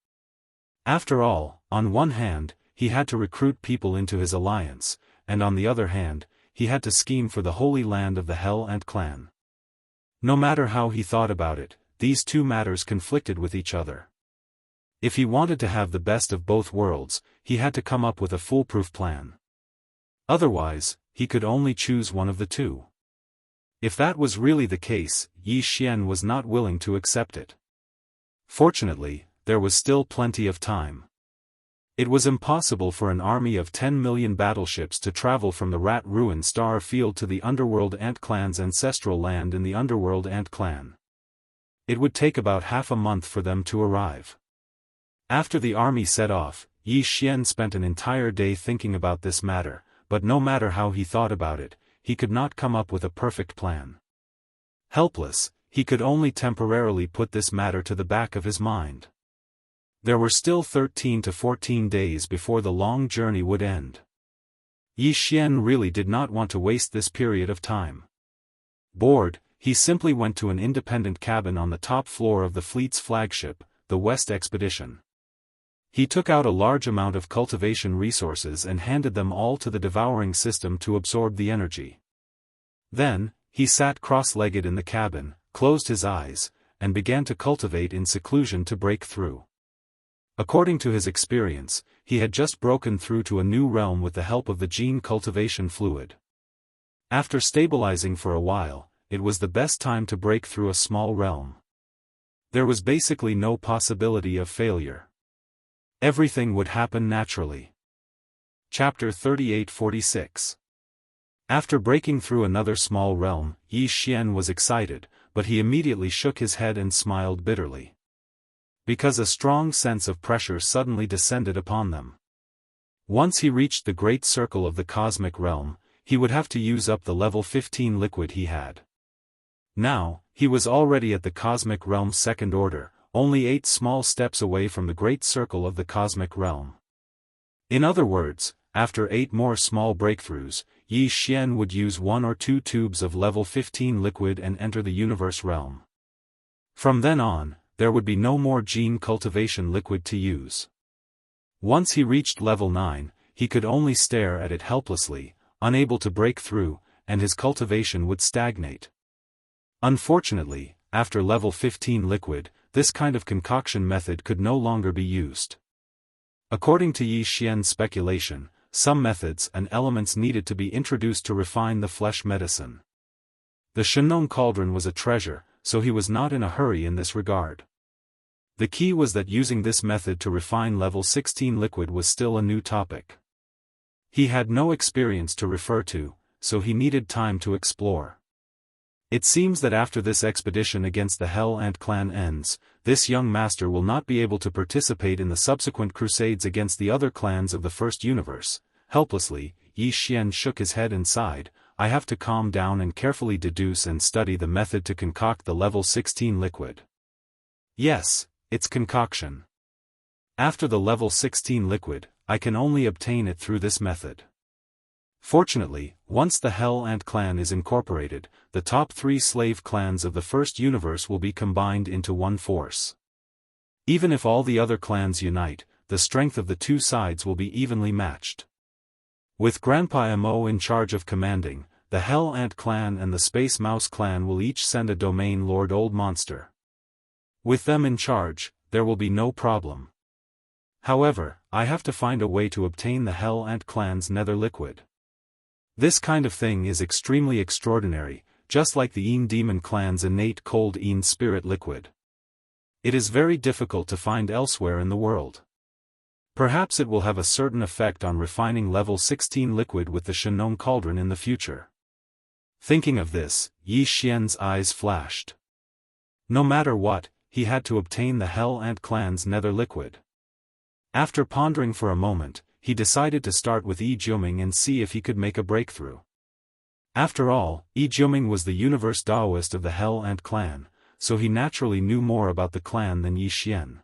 Speaker 1: After all, on one hand, he had to recruit people into his alliance, and on the other hand, he had to scheme for the holy land of the Hell Ant clan. No matter how he thought about it, these two matters conflicted with each other. If he wanted to have the best of both worlds, he had to come up with a foolproof plan. Otherwise, he could only choose one of the two. If that was really the case, Yi Xian was not willing to accept it. Fortunately, there was still plenty of time. It was impossible for an army of 10 million battleships to travel from the Rat Ruin Star Field to the Underworld Ant Clan's ancestral land in the Underworld Ant Clan. It would take about half a month for them to arrive. After the army set off, Yi Xian spent an entire day thinking about this matter, but no matter how he thought about it, he could not come up with a perfect plan. Helpless, he could only temporarily put this matter to the back of his mind. There were still 13 to 14 days before the long journey would end. Yi Xian really did not want to waste this period of time. Bored, he simply went to an independent cabin on the top floor of the fleet's flagship, the West Expedition. He took out a large amount of cultivation resources and handed them all to the devouring system to absorb the energy. Then, he sat cross-legged in the cabin, closed his eyes, and began to cultivate in seclusion to break through. According to his experience, he had just broken through to a new realm with the help of the gene cultivation fluid. After stabilizing for a while, it was the best time to break through a small realm. There was basically no possibility of failure. Everything would happen naturally. Chapter 38-46. After breaking through another small realm, Yi Xian was excited, but he immediately shook his head and smiled bitterly. Because a strong sense of pressure suddenly descended upon them. Once he reached the great circle of the cosmic realm, he would have to use up the level 15 liquid he had. Now, he was already at the cosmic realm's second order, only 8 small steps away from the great circle of the cosmic realm. In other words, after 8 more small breakthroughs, Yi Xian would use 1 or 2 tubes of level 15 liquid and enter the universe realm. From then on, there would be no more gene cultivation liquid to use. Once he reached level 9, he could only stare at it helplessly, unable to break through, and his cultivation would stagnate. Unfortunately, after level 15 liquid, this kind of concoction method could no longer be used. According to Yi Xian's speculation, some methods and elements needed to be introduced to refine the flesh medicine. The Shenong cauldron was a treasure, so he was not in a hurry in this regard. The key was that using this method to refine level 16 liquid was still a new topic. He had no experience to refer to, so he needed time to explore. It seems that after this expedition against the Hell Ant clan ends, this young master will not be able to participate in the subsequent crusades against the other clans of the first universe. Helplessly, Yi Xian shook his head and sighed, I have to calm down and carefully deduce and study the method to concoct the level 16 liquid. Yes, it's concoction. After the level 16 liquid, I can only obtain it through this method. Fortunately, once the Hell Ant clan is incorporated, the top 3 slave clans of the first universe will be combined into one force. Even if all the other clans unite, the strength of the 2 sides will be evenly matched. With Grandpa Mo in charge of commanding, the Hell Ant clan and the Space Mouse clan will each send a domain lord old monster. With them in charge, there will be no problem. However, I have to find a way to obtain the Hell Ant clan's nether liquid. This kind of thing is extremely extraordinary, just like the Een Demon clan's innate cold Een spirit liquid. It is very difficult to find elsewhere in the world. Perhaps it will have a certain effect on refining level 16 liquid with the Shenong cauldron in the future. Thinking of this, Yi Xian's eyes flashed. No matter what, he had to obtain the Hell Ant clan's nether liquid. After pondering for a moment, he decided to start with Yi Jiuming and see if he could make a breakthrough. After all, Yi Jiuming was the universe Daoist of the Hell Ant clan, so he naturally knew more about the clan than Yi Xian.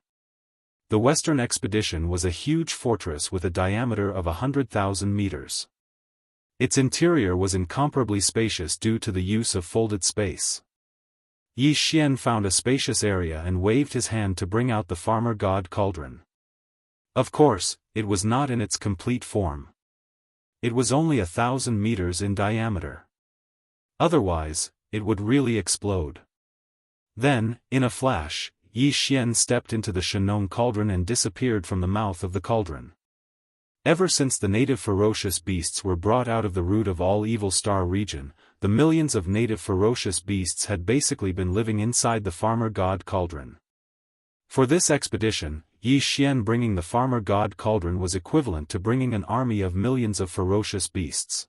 Speaker 1: The Western expedition was a huge fortress with a diameter of 100,000 meters. Its interior was incomparably spacious due to the use of folded space. Yi Xian found a spacious area and waved his hand to bring out the farmer god cauldron. Of course, it was not in its complete form. It was only 1,000 meters in diameter. Otherwise, it would really explode. Then, in a flash, Yi Xian stepped into the Shenong cauldron and disappeared from the mouth of the cauldron. Ever since the native ferocious beasts were brought out of the root of all evil star region, the millions of native ferocious beasts had basically been living inside the farmer god cauldron. For this expedition, Yi Xian bringing the farmer god cauldron was equivalent to bringing an army of millions of ferocious beasts.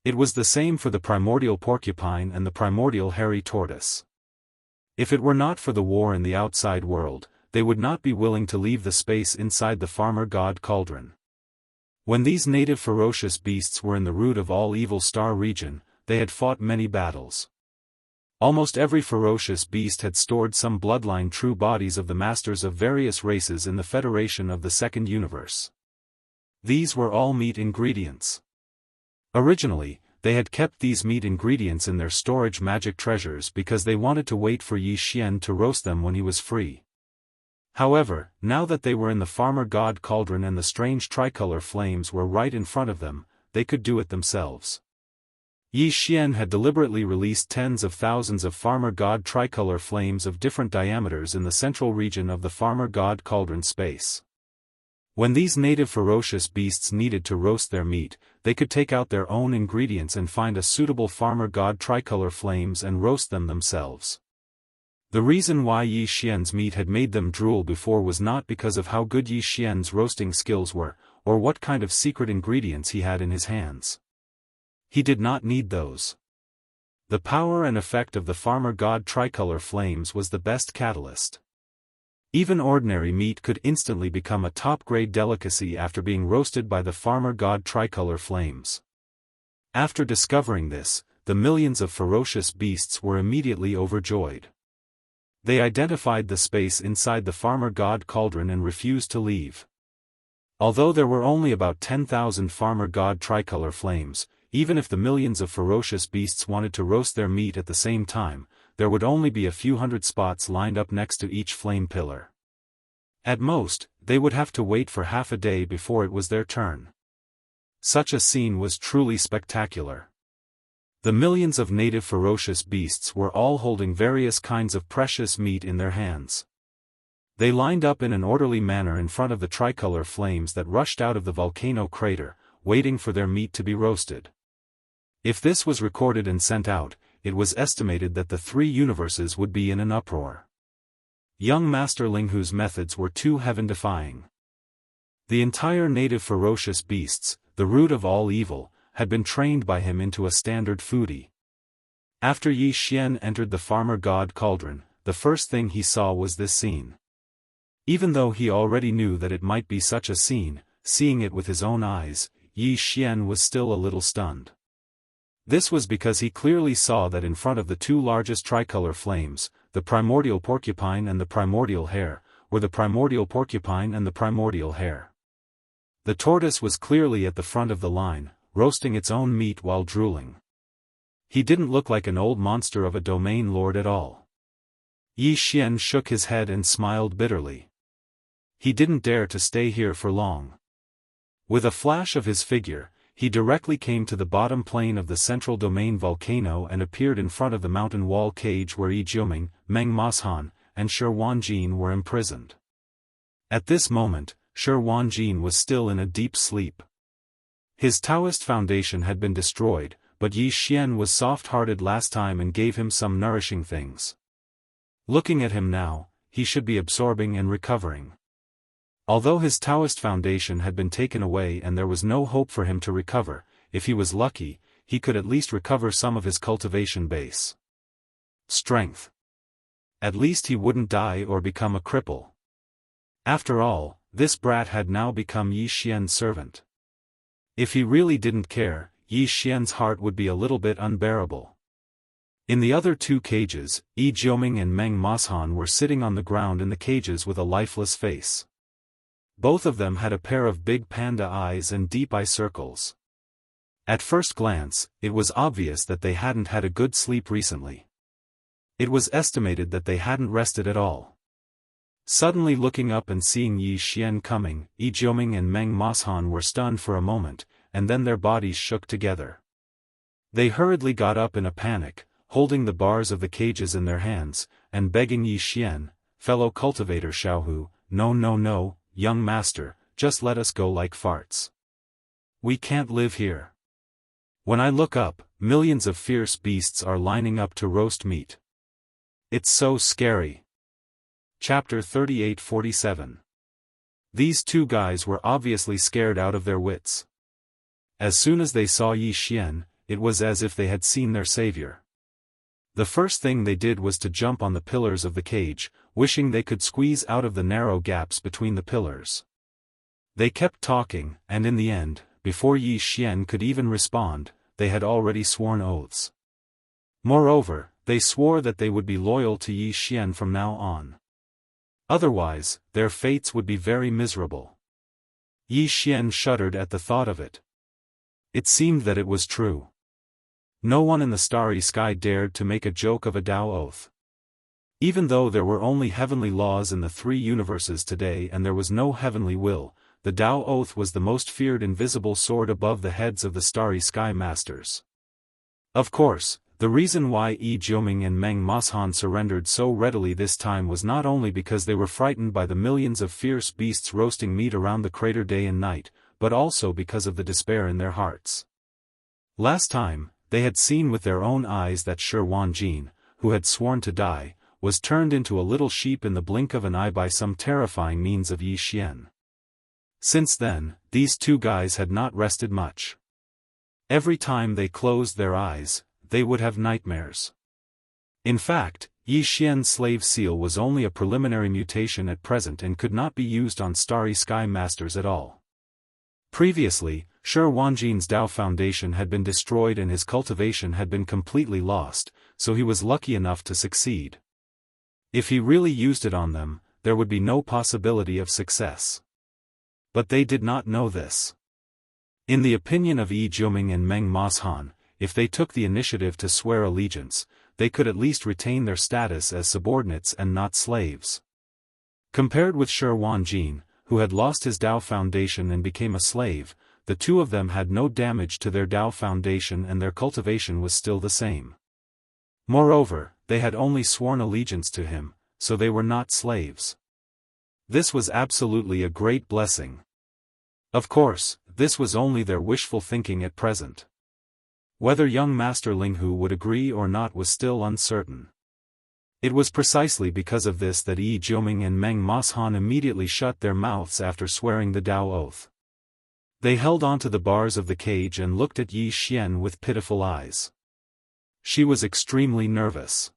Speaker 1: It was the same for the primordial porcupine and the primordial hairy tortoise. If it were not for the war in the outside world, they would not be willing to leave the space inside the farmer god cauldron. When these native ferocious beasts were in the root of all evil star region, they had fought many battles. Almost every ferocious beast had stored some bloodline true bodies of the masters of various races in the Federation of the Second Universe. These were all meat ingredients. Originally, they had kept these meat ingredients in their storage magic treasures because they wanted to wait for Yi Xian to roast them when he was free. However, now that they were in the farmer god cauldron and the strange tricolor flames were right in front of them, they could do it themselves. Yi Xian had deliberately released tens of thousands of farmer god tricolor flames of different diameters in the central region of the farmer god cauldron space. When these native ferocious beasts needed to roast their meat, they could take out their own ingredients and find a suitable farmer god tricolor flames and roast them themselves. The reason why Yi Xian's meat had made them drool before was not because of how good Yi Xian's roasting skills were, or what kind of secret ingredients he had in his hands. He did not need those. The power and effect of the farmer god tricolor flames was the best catalyst. Even ordinary meat could instantly become a top-grade delicacy after being roasted by the farmer god tricolor flames. After discovering this, the millions of ferocious beasts were immediately overjoyed. They identified the space inside the farmer god cauldron and refused to leave. Although there were only about 10,000 farmer god tricolor flames, even if the millions of ferocious beasts wanted to roast their meat at the same time, there would only be a few hundred spots lined up next to each flame pillar. At most, they would have to wait for half a day before it was their turn. Such a scene was truly spectacular. The millions of native ferocious beasts were all holding various kinds of precious meat in their hands. They lined up in an orderly manner in front of the tricolor flames that rushed out of the volcano crater, waiting for their meat to be roasted. If this was recorded and sent out, it was estimated that the three universes would be in an uproar. Young Master Linghu's methods were too heaven-defying. The entire native ferocious beasts, the root of all evil, had been trained by him into a standard foodie. After Yi Xian entered the farmer god cauldron, the first thing he saw was this scene. Even though he already knew that it might be such a scene, seeing it with his own eyes, Yi Xian was still a little stunned. This was because he clearly saw that in front of the two largest tricolor flames, the primordial porcupine and the primordial hare, were the primordial porcupine and the primordial hare. The tortoise was clearly at the front of the line, roasting its own meat while drooling. He didn't look like an old monster of a domain lord at all. Yi Xian shook his head and smiled bitterly. He didn't dare to stay here for long. With a flash of his figure, he directly came to the bottom plane of the central domain volcano and appeared in front of the mountain wall cage where Yi Jioming, Meng Moshan, and Shi Wanjin were imprisoned. At this moment, Shi Wanjin was still in a deep sleep. His Taoist foundation had been destroyed, but Yi Xian was soft-hearted last time and gave him some nourishing things. Looking at him now, he should be absorbing and recovering. Although his Taoist foundation had been taken away and there was no hope for him to recover, if he was lucky, he could at least recover some of his cultivation base. Strength. At least he wouldn't die or become a cripple. After all, this brat had now become Yi Xian's servant. If he really didn't care, Yi Xian's heart would be a little bit unbearable. In the other two cages, Yi Jioming and Meng Moshan were sitting on the ground in the cages with a lifeless face. Both of them had a pair of big panda eyes and deep eye circles. At first glance, it was obvious that they hadn't had a good sleep recently. It was estimated that they hadn't rested at all. Suddenly looking up and seeing Yi Xian coming, Yi Jioming and Meng Moshan were stunned for a moment, and then their bodies shook together. They hurriedly got up in a panic, holding the bars of the cages in their hands, and begging Yi Xian, "Fellow cultivator Xiaohu, no, young master, just let us go like farts. We can't live here. When I look up, millions of fierce beasts are lining up to roast meat. It's so scary." Chapter 38-47. These two guys were obviously scared out of their wits. As soon as they saw Yi Xian, it was as if they had seen their savior. The first thing they did was to jump on the pillars of the cage, wishing they could squeeze out of the narrow gaps between the pillars. They kept talking, and in the end, before Yi Xian could even respond, they had already sworn oaths. Moreover, they swore that they would be loyal to Yi Xian from now on. Otherwise, their fates would be very miserable. Yi Xian shuddered at the thought of it. It seemed that it was true. No one in the starry sky dared to make a joke of a Dao oath. Even though there were only heavenly laws in the three universes today and there was no heavenly will, the Dao oath was the most feared invisible sword above the heads of the starry sky masters. Of course, the reason why Yi Jiuming and Meng Moshan surrendered so readily this time was not only because they were frightened by the millions of fierce beasts roasting meat around the crater day and night, but also because of the despair in their hearts. Last time, they had seen with their own eyes that Shi Wanjin, who had sworn to die, was turned into a little sheep in the blink of an eye by some terrifying means of Yi Xian. Since then, these two guys had not rested much. Every time they closed their eyes, they would have nightmares. In fact, Yi Xian's slave seal was only a preliminary mutation at present and could not be used on Starry Sky Masters at all. Previously, Shi Wanjin's Dao Foundation had been destroyed and his cultivation had been completely lost, so he was lucky enough to succeed. If he really used it on them, there would be no possibility of success. But they did not know this. In the opinion of Yi Jiuming and Meng Moshan, if they took the initiative to swear allegiance, they could at least retain their status as subordinates and not slaves. Compared with Shi Wanjin, who had lost his Dao Foundation and became a slave, the two of them had no damage to their Dao Foundation and their cultivation was still the same. Moreover, they had only sworn allegiance to him, so they were not slaves. This was absolutely a great blessing. Of course, this was only their wishful thinking at present. Whether young Master Linghu would agree or not was still uncertain. It was precisely because of this that Yi Jiuming and Meng Moshan immediately shut their mouths after swearing the Dao oath. They held onto the bars of the cage and looked at Yi Xian with pitiful eyes. She was extremely nervous.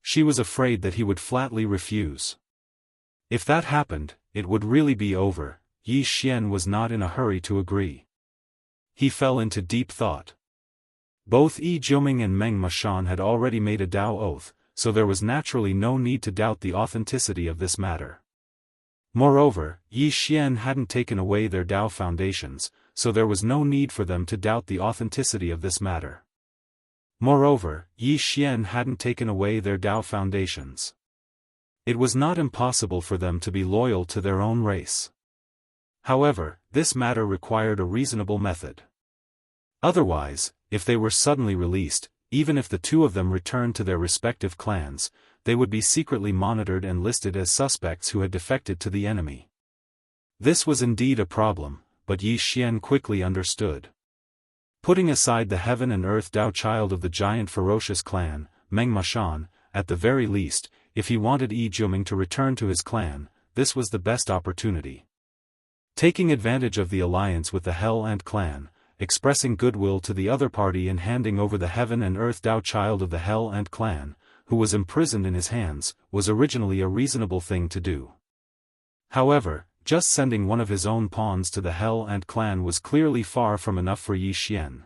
Speaker 1: She was afraid that he would flatly refuse. If that happened, it would really be over. Yi Xian was not in a hurry to agree. He fell into deep thought. Both Yi Jiuming and Meng Moshan had already made a Dao oath, so there was naturally no need to doubt the authenticity of this matter. Moreover, Yi Xian hadn't taken away their Dao foundations, so there was no need for them to doubt the authenticity of this matter. Moreover, Yi Xian hadn't taken away their Dao foundations. It was not impossible for them to be loyal to their own race. However, this matter required a reasonable method. Otherwise, if they were suddenly released, even if the two of them returned to their respective clans, they would be secretly monitored and listed as suspects who had defected to the enemy. This was indeed a problem, but Yi Xian quickly understood. Putting aside the heaven and earth Dao child of the giant ferocious clan, Meng Moshan, at the very least, if he wanted Yi Jiuming to return to his clan, this was the best opportunity. Taking advantage of the alliance with the Hell Ant clan, expressing goodwill to the other party and handing over the heaven and earth Dao child of the Hell Ant clan, who was imprisoned in his hands, was originally a reasonable thing to do. However, just sending one of his own pawns to the Hell Ant clan was clearly far from enough for Yi Xian.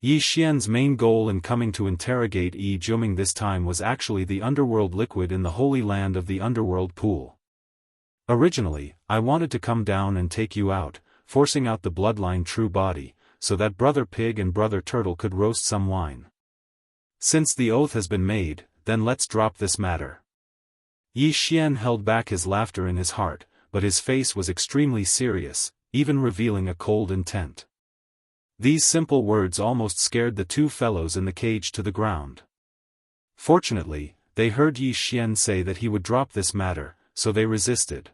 Speaker 1: Yi Xian's main goal in coming to interrogate Yi Jiuming this time was actually the underworld liquid in the holy land of the underworld pool. Originally, I wanted to come down and take you out, forcing out the bloodline true body, so that Brother Pig and Brother Turtle could roast some wine. Since the oath has been made, then let's drop this matter. Yi Xian held back his laughter in his heart, but his face was extremely serious, even revealing a cold intent. These simple words almost scared the two fellows in the cage to the ground. Fortunately, they heard Yi Xian say that he would drop this matter, so they resisted.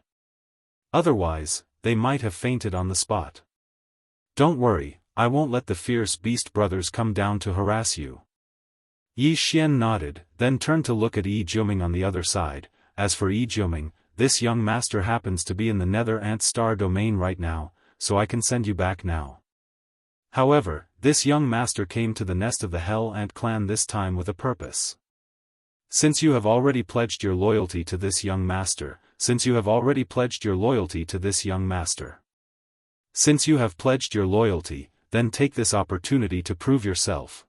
Speaker 1: Otherwise, they might have fainted on the spot. Don't worry, I won't let the fierce beast brothers come down to harass you. Yi Xian nodded, then turned to look at Yi Jiuming on the other side. As for Yi Jiuming, this young master happens to be in the Nether Ant Star domain right now, so I can send you back now. However, this young master came to the nest of the Hell Ant clan this time with a purpose. Since you have already pledged your loyalty to this young master, Since you have pledged your loyalty, then take this opportunity to prove yourself.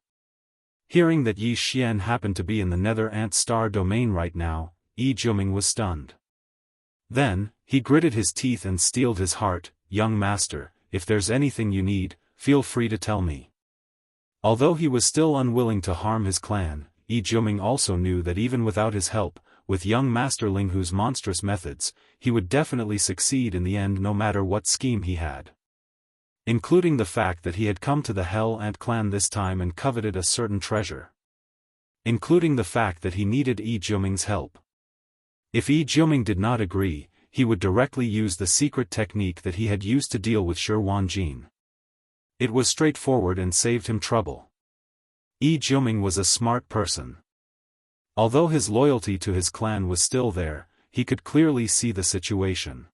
Speaker 1: Hearing that Yi Xian happened to be in the Nether Ant Star domain right now, Yi Jiuming was stunned. Then, he gritted his teeth and steeled his heart. Young master, if there's anything you need, feel free to tell me. Although he was still unwilling to harm his clan, Yi Jiuming also knew that even without his help, with young Master Linghu's monstrous methods, he would definitely succeed in the end no matter what scheme he had. including the fact that he had come to the Hell Ant clan this time and coveted a certain treasure. Including the fact that he needed Yi Jiuming's help. If Yi Jiuming did not agree, he would directly use the secret technique that he had used to deal with Shi Wanjin. It was straightforward and saved him trouble. Yi Jiuming was a smart person. Although his loyalty to his clan was still there, he could clearly see the situation.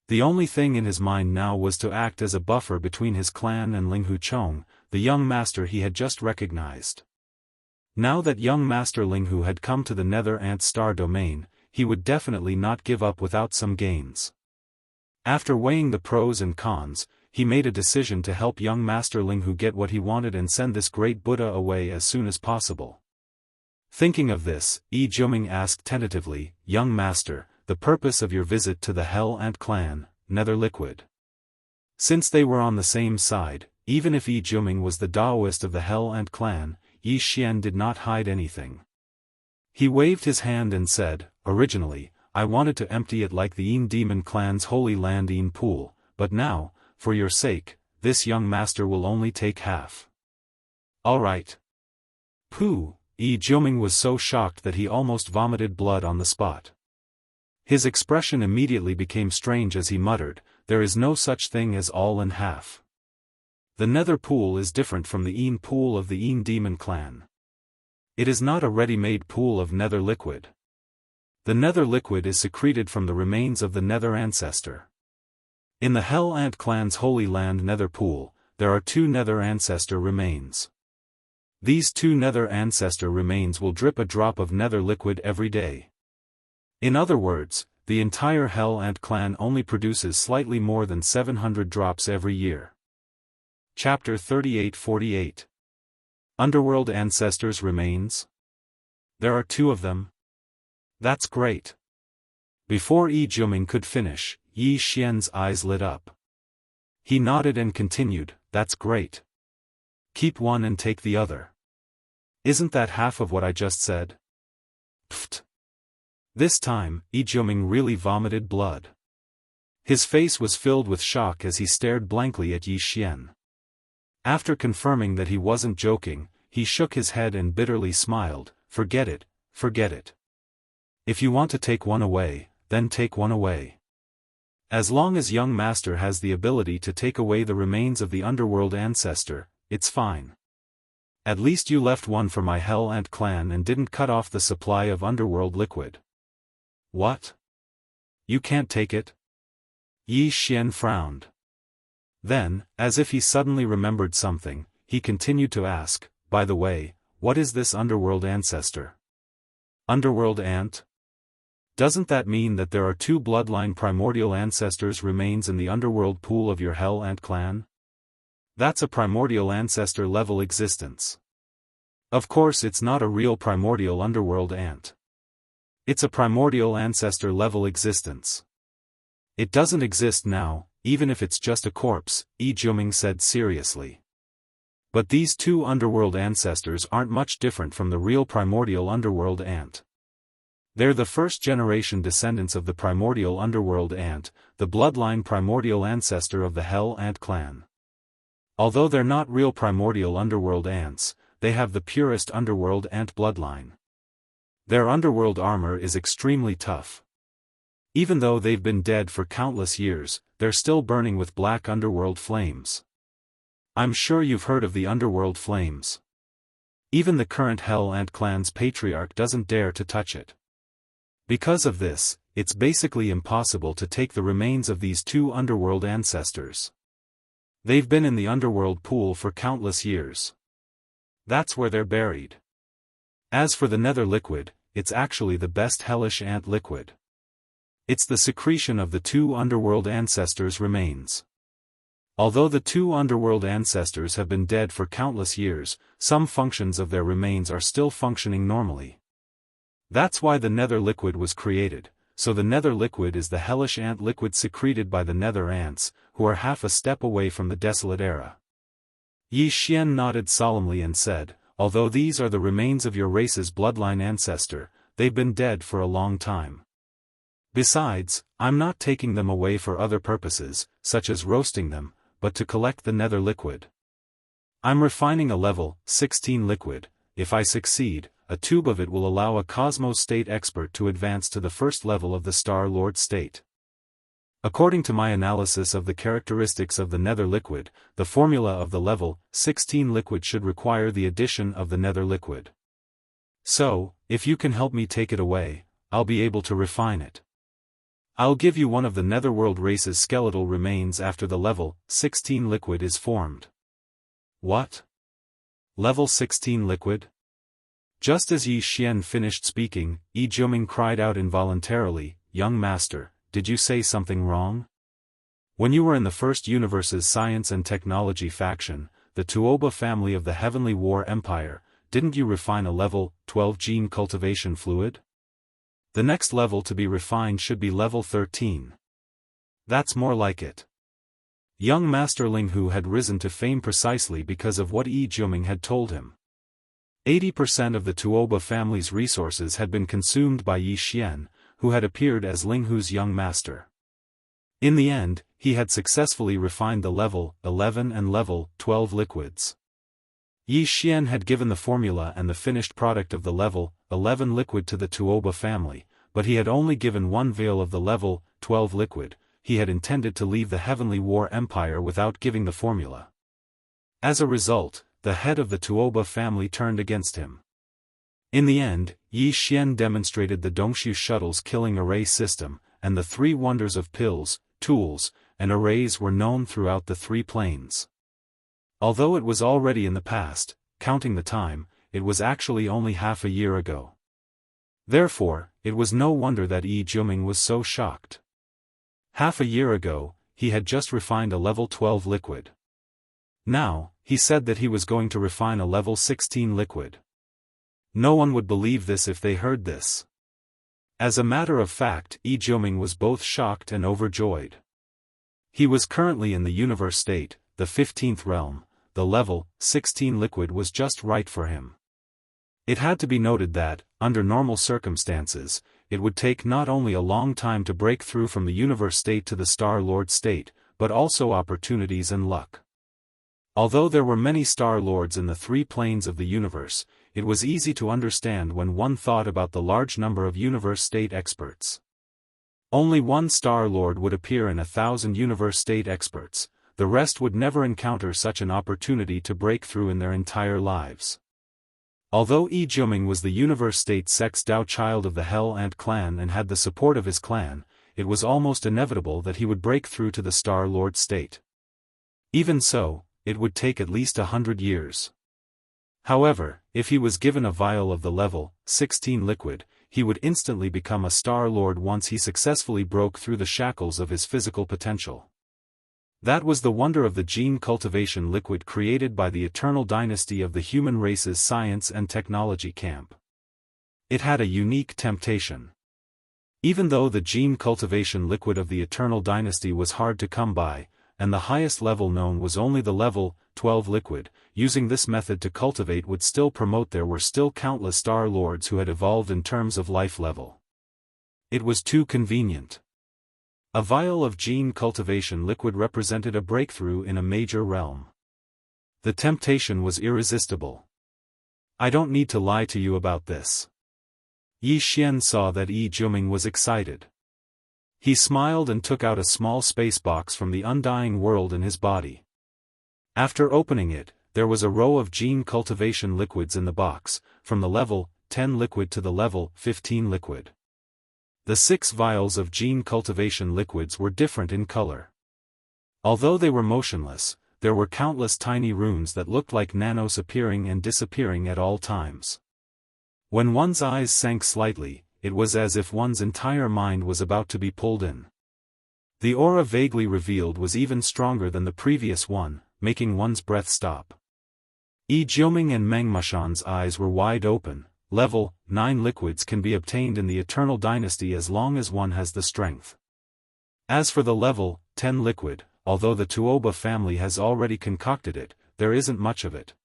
Speaker 1: The only thing in his mind now was to act as a buffer between his clan and Ling Huchong, the young master he had just recognized. Now that young master Ling Hu had come to the Nether Ant Star domain, he would definitely not give up without some gains. After weighing the pros and cons, he made a decision to help young master Ling Hu get what he wanted and send this great Buddha away as soon as possible. Thinking of this, Yi Jiuming asked tentatively, "Young master, the purpose of your visit to the Hell Ant clan, Nether Liquid?" Since they were on the same side, even if Yi Jiuming was the Daoist of the Hell Ant clan, Yi Xian did not hide anything. He waved his hand and said, "Originally, I wanted to empty it like the Yin Demon clan's holy land Yin pool, but now, for your sake, this young master will only take half." "All right." Pooh! Yi Jiuming was so shocked that he almost vomited blood on the spot. His expression immediately became strange as he muttered, "There is no such thing as all and half. The Nether pool is different from the Yin pool of the Yin Demon clan. It is not a ready-made pool of Nether liquid. The Nether liquid is secreted from the remains of the Nether ancestor. In the Hell Ant clan's holy land Nether pool, there are 2 Nether ancestor remains. These 2 Nether ancestor remains will drip a drop of Nether liquid every day. In other words, the entire Hell Ant clan only produces slightly more than 700 drops every year. Chapter 38-48. Underworld Ancestors Remains? There are 2 of them? That's great. Before Yi Jiuming could finish, Yi Xian's eyes lit up. He nodded and continued, "That's great. Keep one and take the other. Isn't that half of what I just said?" Pfft. This time, Yi Jiuming really vomited blood. His face was filled with shock as he stared blankly at Yi Xian. After confirming that he wasn't joking, he shook his head and bitterly smiled, "Forget it, forget it. If you want to take one away, then take one away. As long as young master has the ability to take away the remains of the underworld ancestor, it's fine. At least you left one for my Hell Ant clan and didn't cut off the supply of underworld liquid." "What? You can't take it?" Yi Xian frowned. Then, as if he suddenly remembered something, he continued to ask, "By the way, what is this underworld ancestor?" "Underworld ant? Doesn't that mean that there are 2 bloodline primordial ancestors remains in the underworld pool of your Hell Ant clan? That's a primordial ancestor level existence. Of course it's not a real primordial underworld ant. It's a primordial ancestor level existence. It doesn't exist now, even if it's just a corpse," Yi Jiuming said seriously. "But these 2 underworld ancestors aren't much different from the real primordial underworld ant. They're the first-generation descendants of the primordial underworld ant, the bloodline primordial ancestor of the Hell Ant clan. Although they're not real primordial underworld ants, they have the purest underworld ant bloodline. Their underworld armor is extremely tough. Even though they've been dead for countless years, they're still burning with black underworld flames. I'm sure you've heard of the underworld flames. Even the current Hell Ant clan's patriarch doesn't dare to touch it. Because of this, it's basically impossible to take the remains of these 2 underworld ancestors. They've been in the underworld pool for countless years. That's where they're buried. As for the Nether liquid, it's actually the best hellish ant liquid. It's the secretion of the 2 underworld ancestors' remains. Although the 2 underworld ancestors have been dead for countless years, some functions of their remains are still functioning normally. That's why the Nether liquid was created, so the Nether liquid is the hellish ant liquid secreted by the Nether ants, who are half a step away from the desolate era. Yi Xian nodded solemnly and said, "Although these are the remains of your race's bloodline ancestor, they've been dead for a long time. Besides, I'm not taking them away for other purposes, such as roasting them, but to collect the nether liquid. I'm refining a level 16 liquid. If I succeed, a tube of it will allow a Cosmos State expert to advance to the first level of the Star Lord state. According to my analysis of the characteristics of the nether liquid, the formula of the level 16 liquid should require the addition of the nether liquid. So, if you can help me take it away, I'll be able to refine it. I'll give you one of the netherworld race's skeletal remains after the level 16 liquid is formed. What? Level 16 liquid? Just as Yi Xian finished speaking, Yi Jiuming cried out involuntarily, "Young master, did you say something wrong? When you were in the First Universe's science and technology faction, the Tuoba family of the Heavenly War Empire, didn't you refine a level 12 gene cultivation fluid? The next level to be refined should be level 13. That's more like it." Young Master Ling Hu had risen to fame precisely because of what Yi Jiuming had told him. 80% of the Tuoba family's resources had been consumed by Yi Xian, who had appeared as Ling Hu's young master. In the end, he had successfully refined the level 11 and level 12 liquids. Yi Xian had given the formula and the finished product of the level 11 liquid to the Tuoba family, but he had only given one vial of the level 12 liquid. He had intended to leave the Heavenly War Empire without giving the formula. As a result, the head of the Tuoba family turned against him. In the end, Yi Xian demonstrated the Dongshu shuttle's killing array system, and the three wonders of pills, tools, and arrays were known throughout the three planes. Although it was already in the past, counting the time, it was actually only half a year ago. Therefore, it was no wonder that Yi Jiuming was so shocked. Half a year ago, he had just refined a level 12 liquid. Now, he said that he was going to refine a level 16 liquid. No one would believe this if they heard this. As a matter of fact, Yi Jiuming was both shocked and overjoyed. He was currently in the universe state, the 15th realm. The level 16 liquid was just right for him. It had to be noted that, under normal circumstances, it would take not only a long time to break through from the universe state to the Star Lord state, but also opportunities and luck. Although there were many Star Lords in the three planes of the universe, it was easy to understand when one thought about the large number of universe state experts. Only one Star Lord would appear in 1,000 universe state experts, the rest would never encounter such an opportunity to break through in their entire lives. Although Yi Jiuming was the universe state sect's Dao child of the Hell Ant clan and had the support of his clan, it was almost inevitable that he would break through to the Star Lord state. Even so, it would take at least 100 years. However, if he was given a vial of the level 16 liquid, he would instantly become a Star Lord once he successfully broke through the shackles of his physical potential. That was the wonder of the gene cultivation liquid created by the eternal dynasty of the human race's science and technology camp. It had a unique temptation. Even though the gene cultivation liquid of the eternal dynasty was hard to come by, and the highest level known was only the level 12 liquid, using this method to cultivate would still promote there were still countless Star Lords who had evolved in terms of life level. It was too convenient. A vial of gene cultivation liquid represented a breakthrough in a major realm. The temptation was irresistible. I don't need to lie to you about this. Yi Xian saw that Yi Jiuming was excited. He smiled and took out a small space box from the undying world in his body. After opening it, there was a row of gene cultivation liquids in the box, from the level 10 liquid to the level 15 liquid. The 6 vials of gene cultivation liquids were different in color. Although they were motionless, there were countless tiny runes that looked like nanos appearing and disappearing at all times. When one's eyes sank slightly, it was as if one's entire mind was about to be pulled in. The aura vaguely revealed was even stronger than the previous one, making one's breath stop. Yi Jiuming and Meng Mashan's eyes were wide open. Level 9 liquids can be obtained in the Eternal Dynasty as long as one has the strength. As for the level 10 liquid, although the Tuoba family has already concocted it, there isn't much of it.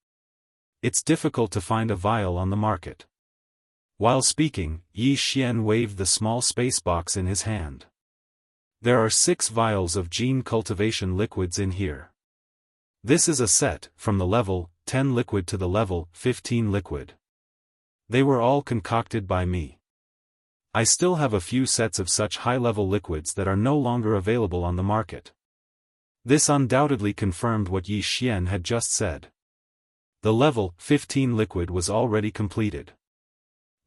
Speaker 1: It's difficult to find a vial on the market. While speaking, Yi Xian waved the small space box in his hand. There are 6 vials of gene cultivation liquids in here. This is a set, from the level 10 liquid to the level 15 liquid. They were all concocted by me. I still have a few sets of such high-level liquids that are no longer available on the market. This undoubtedly confirmed what Yi Xian had just said. The level 15 liquid was already completed.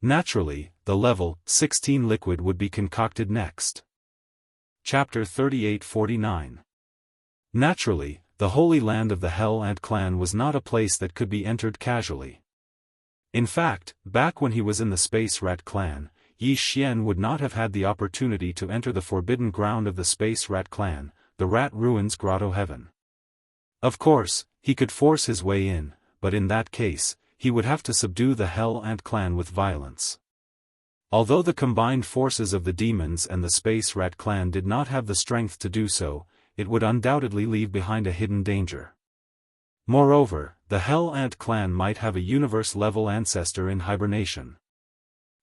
Speaker 1: Naturally, the level 16 liquid would be concocted next. Chapter 38-49. Naturally, the Holy Land of the Hell Ant clan was not a place that could be entered casually. In fact, back when he was in the Space Rat clan, Yi Xian would not have had the opportunity to enter the forbidden ground of the Space Rat clan, the Rat Ruins Grotto Heaven. Of course, he could force his way in, but in that case, he would have to subdue the Hell Ant clan with violence. Although the combined forces of the demons and the Space Rat clan did not have the strength to do so, it would undoubtedly leave behind a hidden danger. Moreover, the Hell Ant clan might have a universe-level ancestor in hibernation.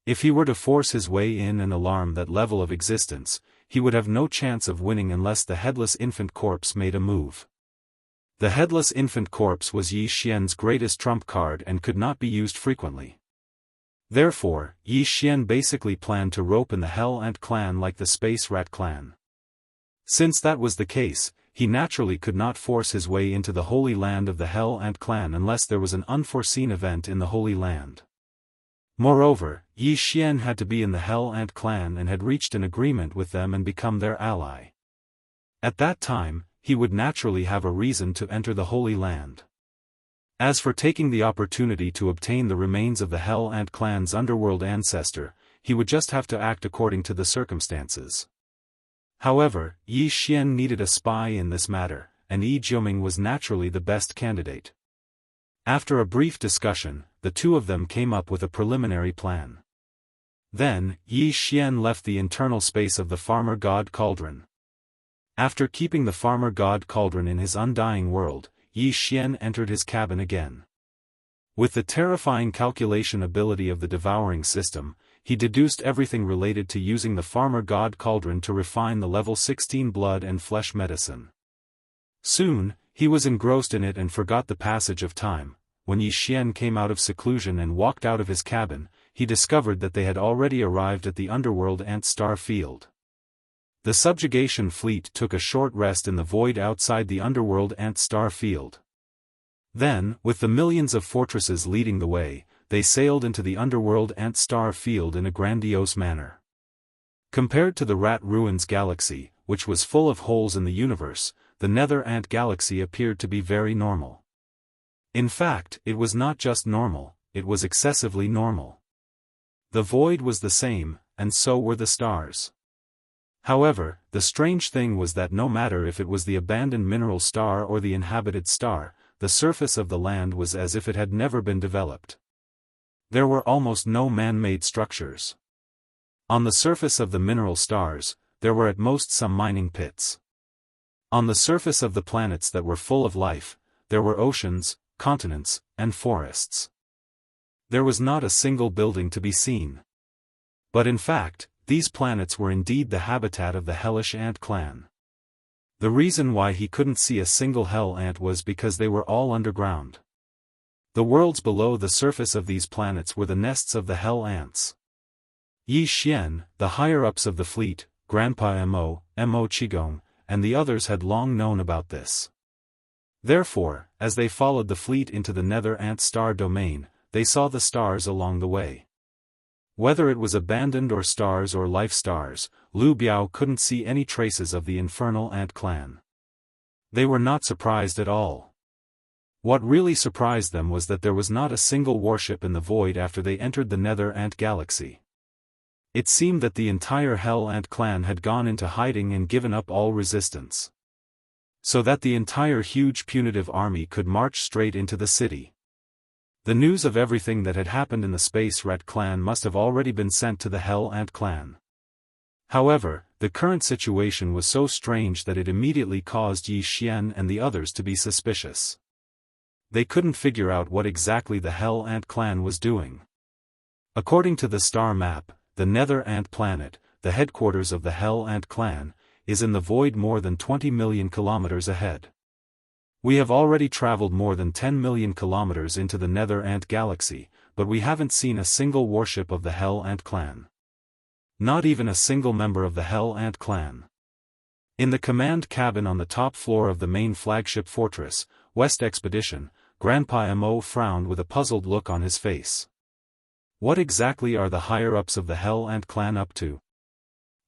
Speaker 1: If he were to force his way in and alarm that level of existence, he would have no chance of winning unless the Headless Infant Corpse made a move. The Headless Infant Corpse was Yi Xian's greatest trump card and could not be used frequently. Therefore, Yi Xian basically planned to rope in the Hell Ant clan like the Space Rat clan. Since that was the case, he naturally could not force his way into the Holy Land of the Hell Ant clan unless there was an unforeseen event in the Holy Land. Moreover, Yi Xian had to be in the Hell Ant clan and had reached an agreement with them and become their ally. At that time, he would naturally have a reason to enter the Holy Land. As for taking the opportunity to obtain the remains of the Hell Ant clan's underworld ancestor, he would just have to act according to the circumstances. However, Yi Xian needed a spy in this matter, and Yi Jiuming was naturally the best candidate. After a brief discussion, the two of them came up with a preliminary plan. Then, Yi Xian left the internal space of the Farmer God Cauldron. After keeping the Farmer God Cauldron in his undying world, Yi Xian entered his cabin again. With the terrifying calculation ability of the Devouring system, he deduced everything related to using the Farmer God Cauldron to refine the level 16 blood and flesh medicine. Soon, he was engrossed in it and forgot the passage of time. When Yi Xian came out of seclusion and walked out of his cabin, he discovered that they had already arrived at the underworld ant star field. The subjugation fleet took a short rest in the void outside the underworld ant star field. Then, with the millions of fortresses leading the way, they sailed into the underworld ant star field in a grandiose manner. Compared to the Rat Ruins galaxy, which was full of holes in the universe, the Nether Ant galaxy appeared to be very normal. In fact, it was not just normal, it was excessively normal. The void was the same, and so were the stars. However, the strange thing was that no matter if it was the abandoned mineral star or the inhabited star, the surface of the land was as if it had never been developed. There were almost no man-made structures. On the surface of the mineral stars, there were at most some mining pits. On the surface of the planets that were full of life, there were oceans, continents, and forests. There was not a single building to be seen. But in fact, these planets were indeed the habitat of the hellish ant clan. The reason why he couldn't see a single hell ant was because they were all underground. The worlds below the surface of these planets were the nests of the hell ants. Yi Xian, the higher-ups of the fleet, Grandpa Mo Qigong, and the others had long known about this. Therefore, as they followed the fleet into the Nether Ant star domain, they saw the stars along the way. Whether it was abandoned or stars or life stars, Lu Biao couldn't see any traces of the infernal ant clan. They were not surprised at all. What really surprised them was that there was not a single warship in the void after they entered the Nether Ant galaxy. It seemed that the entire Hell Ant clan had gone into hiding and given up all resistance. So that the entire huge punitive army could march straight into the city. The news of everything that had happened in the Space Rat clan must have already been sent to the Hell Ant clan. However, the current situation was so strange that it immediately caused Yi Xian and the others to be suspicious. They couldn't figure out what exactly the Hell Ant clan was doing. According to the star map, the Nether Ant planet, the headquarters of the Hell Ant clan, is in the void more than 20 million kilometers ahead. We have already traveled more than 10 million kilometers into the Nether Ant Galaxy, but we haven't seen a single warship of the Hell Ant clan. Not even a single member of the Hell Ant clan. In the command cabin on the top floor of the main flagship fortress, West Expedition, Grandpa Mo frowned with a puzzled look on his face. What exactly are the higher-ups of the Hell Ant clan up to?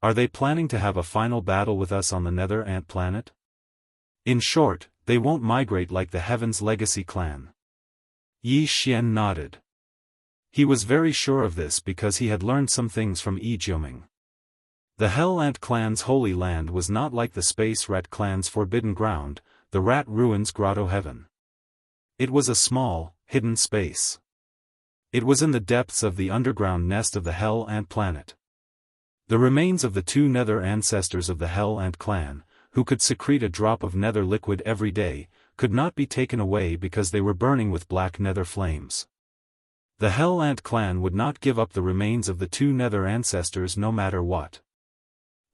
Speaker 1: Are they planning to have a final battle with us on the Nether Ant planet? In short, they won't migrate like the Heaven's Legacy clan. Yi Xian nodded. He was very sure of this because he had learned some things from Yi Jioming. The Hell Ant clan's holy land was not like the Space Rat clan's forbidden ground, the Rat Ruins Grotto Heaven. It was a small, hidden space. It was in the depths of the underground nest of the Hell Ant planet. The remains of the two nether ancestors of the Hell Ant clan, who could secrete a drop of nether liquid every day, could not be taken away because they were burning with black nether flames. The Hell Ant clan would not give up the remains of the two nether ancestors no matter what.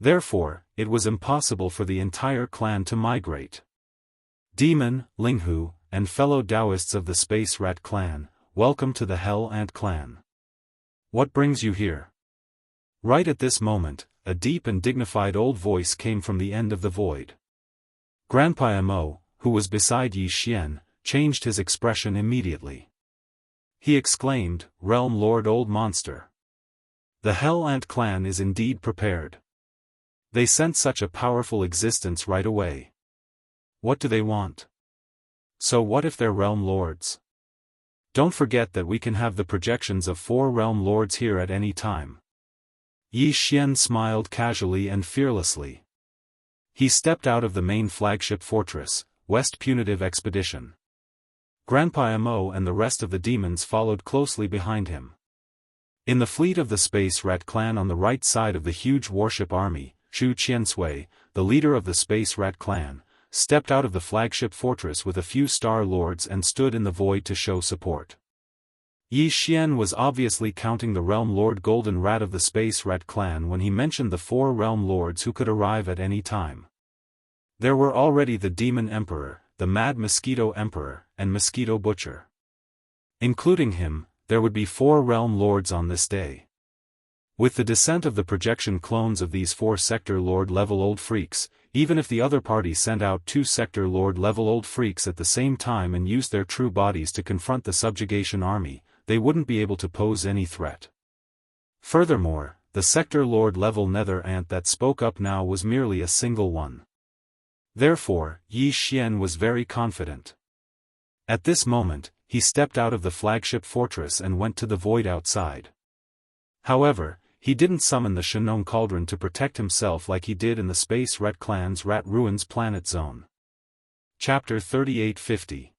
Speaker 1: Therefore, it was impossible for the entire clan to migrate. Demon, Linghu, and fellow Daoists of the Space Rat clan, welcome to the Hell Ant clan. What brings you here? Right at this moment, a deep and dignified old voice came from the end of the void. Grandpa Mo, who was beside Yi Xian, changed his expression immediately. He exclaimed, "Realm Lord Old Monster! The Hell Ant clan is indeed prepared. They sent such a powerful existence right away. What do they want? So what if they're realm lords? Don't forget that we can have the projections of 4 realm lords here at any time." Yi Xian smiled casually and fearlessly. He stepped out of the main flagship fortress, West Punitive Expedition. Grandpa Mo and the rest of the demons followed closely behind him. In the fleet of the Space Rat clan on the right side of the huge warship army, Shu Qiansui, the leader of the Space Rat clan, stepped out of the flagship fortress with a few Star Lords and stood in the void to show support. Yi Xian was obviously counting the Realm Lord Golden Rat of the Space Rat clan when he mentioned the 4 Realm Lords who could arrive at any time. There were already the Demon Emperor, the Mad Mosquito Emperor, and Mosquito Butcher. Including him, there would be 4 Realm Lords on this day. With the descent of the projection clones of these 4 Sector Lord level old freaks, even if the other party sent out 2 Sector Lord level old freaks at the same time and used their true bodies to confront the subjugation army, they wouldn't be able to pose any threat. Furthermore, the Sector Lord level Nether Ant that spoke up now was merely a single one. Therefore, Yi Xian was very confident. At this moment, he stepped out of the flagship fortress and went to the void outside. However, he didn't summon the Shenong Cauldron to protect himself like he did in the Space Rat clan's Rat Ruins planet zone. Chapter 3850.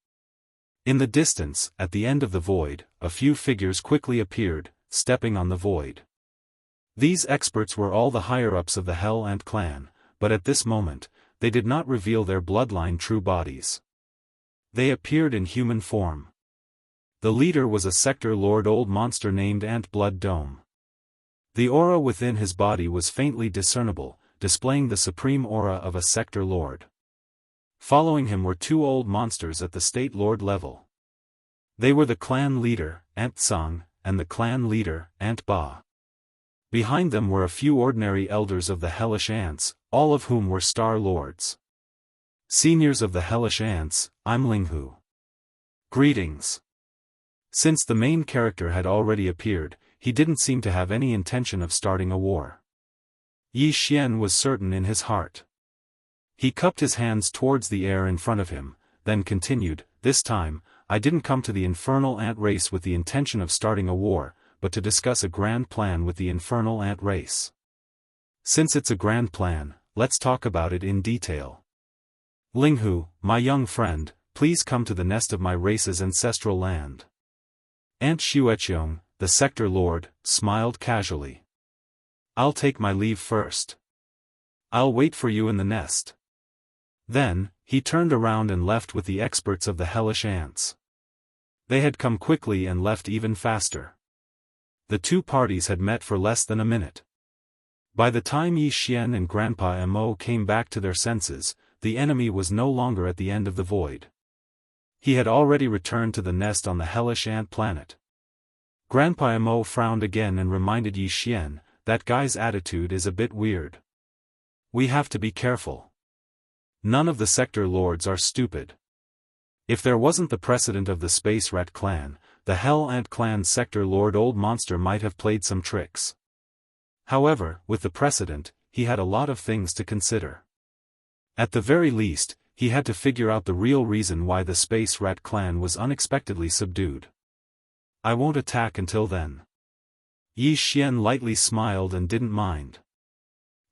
Speaker 1: In the distance, at the end of the void, a few figures quickly appeared, stepping on the void. These experts were all the higher-ups of the Hell Ant clan, but at this moment, they did not reveal their bloodline true bodies. They appeared in human form. The leader was a Sector Lord old monster named Ant Blood Dome. The aura within his body was faintly discernible, displaying the supreme aura of a Sector Lord. Following him were 2 old monsters at the State Lord level. They were the clan leader, Ant Tsang, and the clan leader, Ant Ba. Behind them were a few ordinary elders of the Hellish Ants, all of whom were Star Lords. Seniors of the Hellish Ants, I'm Linghu. Greetings. Since the main character had already appeared, he didn't seem to have any intention of starting a war. Yi Xian was certain in his heart. He cupped his hands towards the air in front of him, then continued, "This time, I didn't come to the infernal ant race with the intention of starting a war, but to discuss a grand plan with the infernal ant race. Since it's a grand plan, let's talk about it in detail. Linghu, my young friend, please come to the nest of my race's ancestral land." Ant Xueqiong, the Sector Lord, smiled casually. "I'll take my leave first. I'll wait for you in the nest." Then, he turned around and left with the experts of the Hellish Ants. They had come quickly and left even faster. The 2 parties had met for less than a minute. By the time Yi Xian and Grandpa Mo came back to their senses, the enemy was no longer at the end of the void. He had already returned to the nest on the hellish ant planet. Grandpa Mo frowned again and reminded Yi Xian, that guy's attitude is a bit weird. We have to be careful. None of the sector lords are stupid. If there wasn't the precedent of the Space Rat clan, the Hell Ant clan's sector lord Old Monster might have played some tricks. However, with the precedent, he had a lot of things to consider. At the very least, he had to figure out the real reason why the Space Rat clan was unexpectedly subdued. I won't attack until then. Yi Xian lightly smiled and didn't mind.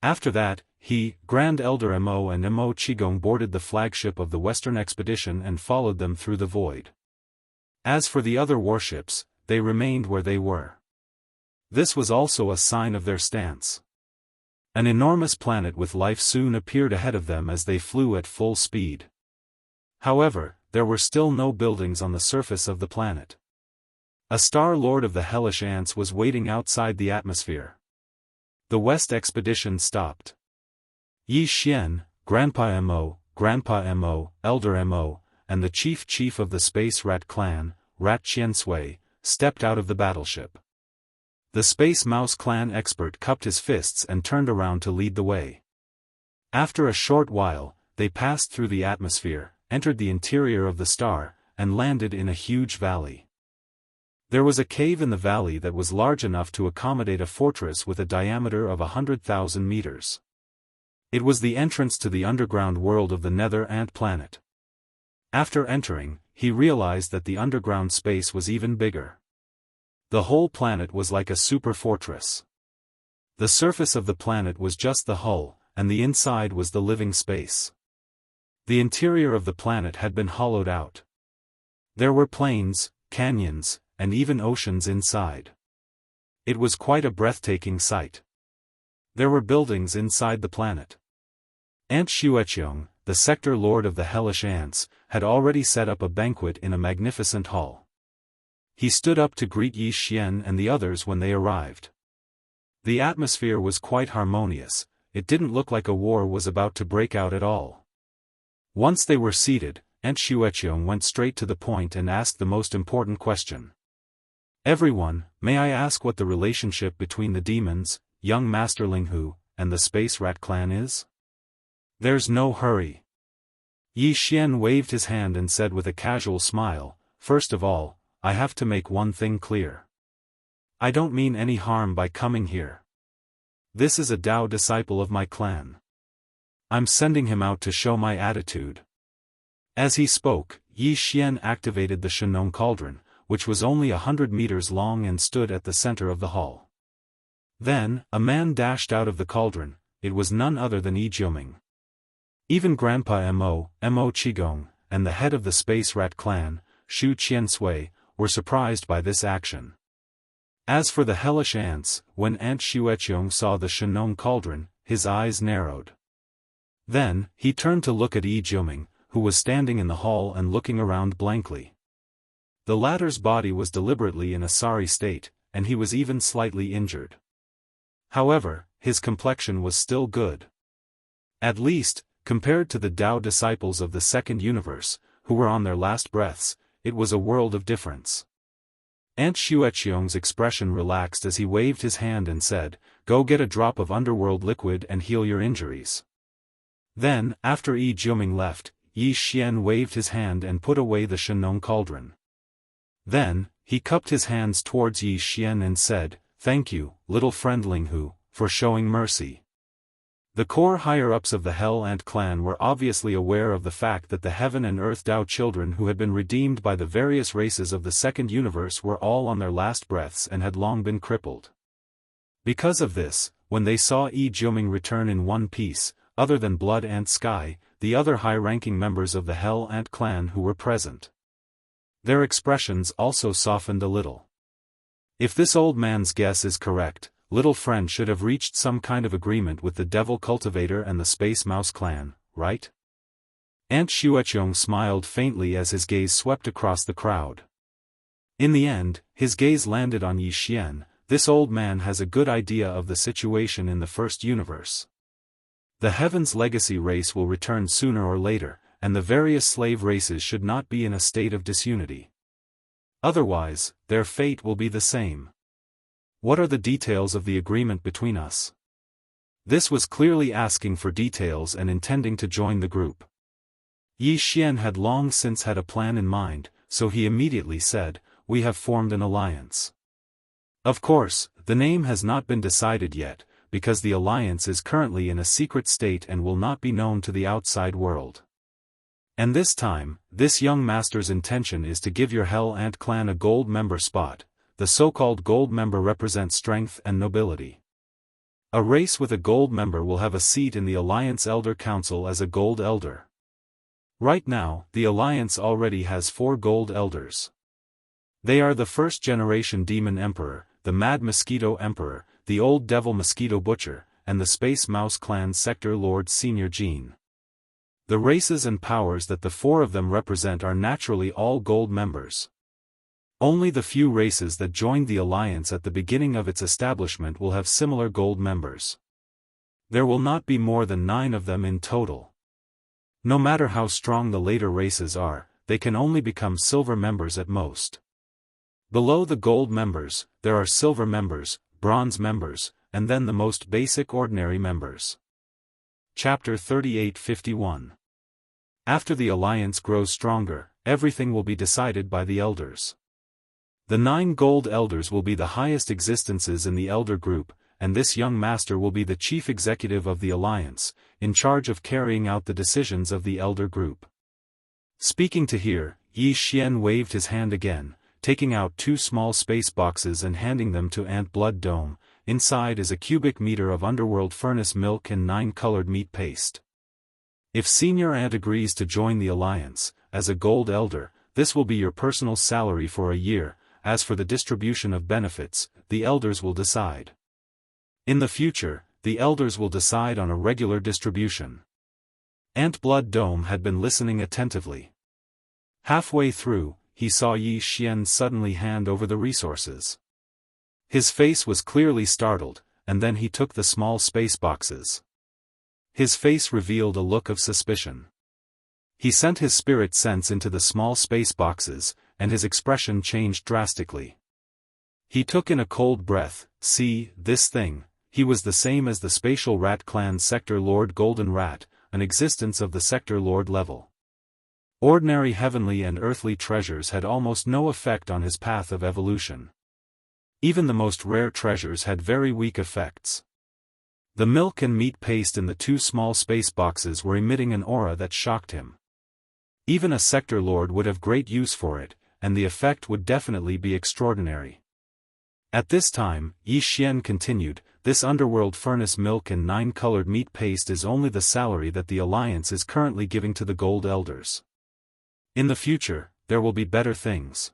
Speaker 1: After that, he, Grand Elder Mo and Mo Qigong boarded the flagship of the Western expedition and followed them through the void. As for the other warships, they remained where they were. This was also a sign of their stance. An enormous planet with life soon appeared ahead of them as they flew at full speed. However, there were still no buildings on the surface of the planet. A Star Lord of the Hellish Ants was waiting outside the atmosphere. The West expedition stopped. Yi Xian, Grandpa Mo, Elder Mo, and the chief of the Space Rat clan, Rat Qiansui, stepped out of the battleship. The Space Mouse clan expert cupped his fists and turned around to lead the way. After a short while, they passed through the atmosphere, entered the interior of the star, and landed in a huge valley. There was a cave in the valley that was large enough to accommodate a fortress with a diameter of 100,000 meters. It was the entrance to the underground world of the Nether Ant planet. After entering, he realized that the underground space was even bigger. The whole planet was like a super fortress. The surface of the planet was just the hull, and the inside was the living space. The interior of the planet had been hollowed out. There were plains, canyons, and even oceans inside. It was quite a breathtaking sight. There were buildings inside the planet. Ant Xueqiong, the sector lord of the Hellish Ants, had already set up a banquet in a magnificent hall. He stood up to greet Yi Xian and the others when they arrived. The atmosphere was quite harmonious, it didn't look like a war was about to break out at all. Once they were seated, Ant Xueqiong went straight to the point and asked the most important question. Everyone, may I ask what the relationship between the demons, young Master Linghu, and the Space Rat clan is? There's no hurry. Yi Xian waved his hand and said with a casual smile, first of all, I have to make one thing clear. I don't mean any harm by coming here. This is a Dao disciple of my clan. I'm sending him out to show my attitude. As he spoke, Yi Xian activated the Shenong cauldron, which was only 100 meters long and stood at the center of the hall. Then, a man dashed out of the cauldron. It was none other than Yi Jioming. Even Grandpa Mo Qigong, and the head of the Space Rat clan, Shu Qiansui, were surprised by this action. As for the Hellish Ants, when Ant Xueqiong saw the Shenong cauldron, his eyes narrowed. Then, he turned to look at Yi Jioming, who was standing in the hall and looking around blankly. The latter's body was deliberately in a sorry state, and he was even slightly injured. However, his complexion was still good. At least, compared to the Dao disciples of the second universe, who were on their last breaths, it was a world of difference. Ant Xueqiong's expression relaxed as he waved his hand and said, "Go get a drop of underworld liquid and heal your injuries." Then, after Yi Jioming left, Yi Xian waved his hand and put away the Shenong cauldron. Then, he cupped his hands towards Yi Xian and said, "Thank you, little friend Linghu, for showing mercy." The core higher-ups of the Hell Ant clan were obviously aware of the fact that the Heaven and Earth Dao children who had been redeemed by the various races of the second universe were all on their last breaths and had long been crippled. Because of this, when they saw Yi Jioming return in one piece, other than Blood Ant Sky, the other high-ranking members of the Hell Ant clan who were present, their expressions also softened a little. If this old man's guess is correct, little friend should have reached some kind of agreement with the Devil Cultivator and the Space Mouse clan, right? Ant Xueqiong smiled faintly as his gaze swept across the crowd. In the end, his gaze landed on Yi Xian. This old man has a good idea of the situation in the first universe. The Heaven's legacy race will return sooner or later, and the various slave races should not be in a state of disunity. Otherwise, their fate will be the same. What are the details of the agreement between us? This was clearly asking for details and intending to join the group. Yi Xian had long since had a plan in mind, so he immediately said, "We have formed an alliance." Of course, the name has not been decided yet, because the alliance is currently in a secret state and will not be known to the outside world. And this time, this young master's intention is to give your Hell Ant clan a gold member spot. The so-called gold member represents strength and nobility. A race with a gold member will have a seat in the Alliance Elder Council as a gold elder. Right now, the Alliance already has 4 gold elders. They are the first-generation Demon Emperor, the Mad Mosquito Emperor, the Old Devil Mosquito Butcher, and the Space Mouse Clan Sector Lord Senior Jean. The races and powers that the 4 of them represent are naturally all gold members. Only the few races that joined the alliance at the beginning of its establishment will have similar gold members. There will not be more than 9 of them in total. No matter how strong the later races are, they can only become silver members at most. Below the gold members, there are silver members, bronze members, and then the most basic ordinary members. Chapter 38:51. After the alliance grows stronger, everything will be decided by the elders. The 9 gold elders will be the highest existences in the elder group, and this young master will be the chief executive of the alliance, in charge of carrying out the decisions of the elder group. Speaking to here, Yi Xian waved his hand again, taking out 2 small space boxes and handing them to Ant Blood Dome. Inside is a cubic meter of underworld furnace milk and 9-colored meat paste. If Senior Ant agrees to join the alliance, as a gold elder, this will be your personal salary for a year. As for the distribution of benefits, the elders will decide. In the future, the elders will decide on a regular distribution. Ant Blood Dome had been listening attentively. Halfway through, he saw Yi Xian suddenly hand over the resources. His face was clearly startled, and then he took the small space boxes. His face revealed a look of suspicion. He sent his spirit sense into the small space boxes, and his expression changed drastically. He took in a cold breath. See, this thing. He was the same as the Spatial Rat Clan Sector Lord Golden Rat, an existence of the Sector Lord level. Ordinary heavenly and earthly treasures had almost no effect on his path of evolution. Even the most rare treasures had very weak effects. The milk and meat paste in the 2 small space boxes were emitting an aura that shocked him. Even a Sector Lord would have great use for it, and the effect would definitely be extraordinary. At this time, Yi Xian continued, this underworld furnace milk and 9-colored meat paste is only the salary that the alliance is currently giving to the gold elders. In the future, there will be better things.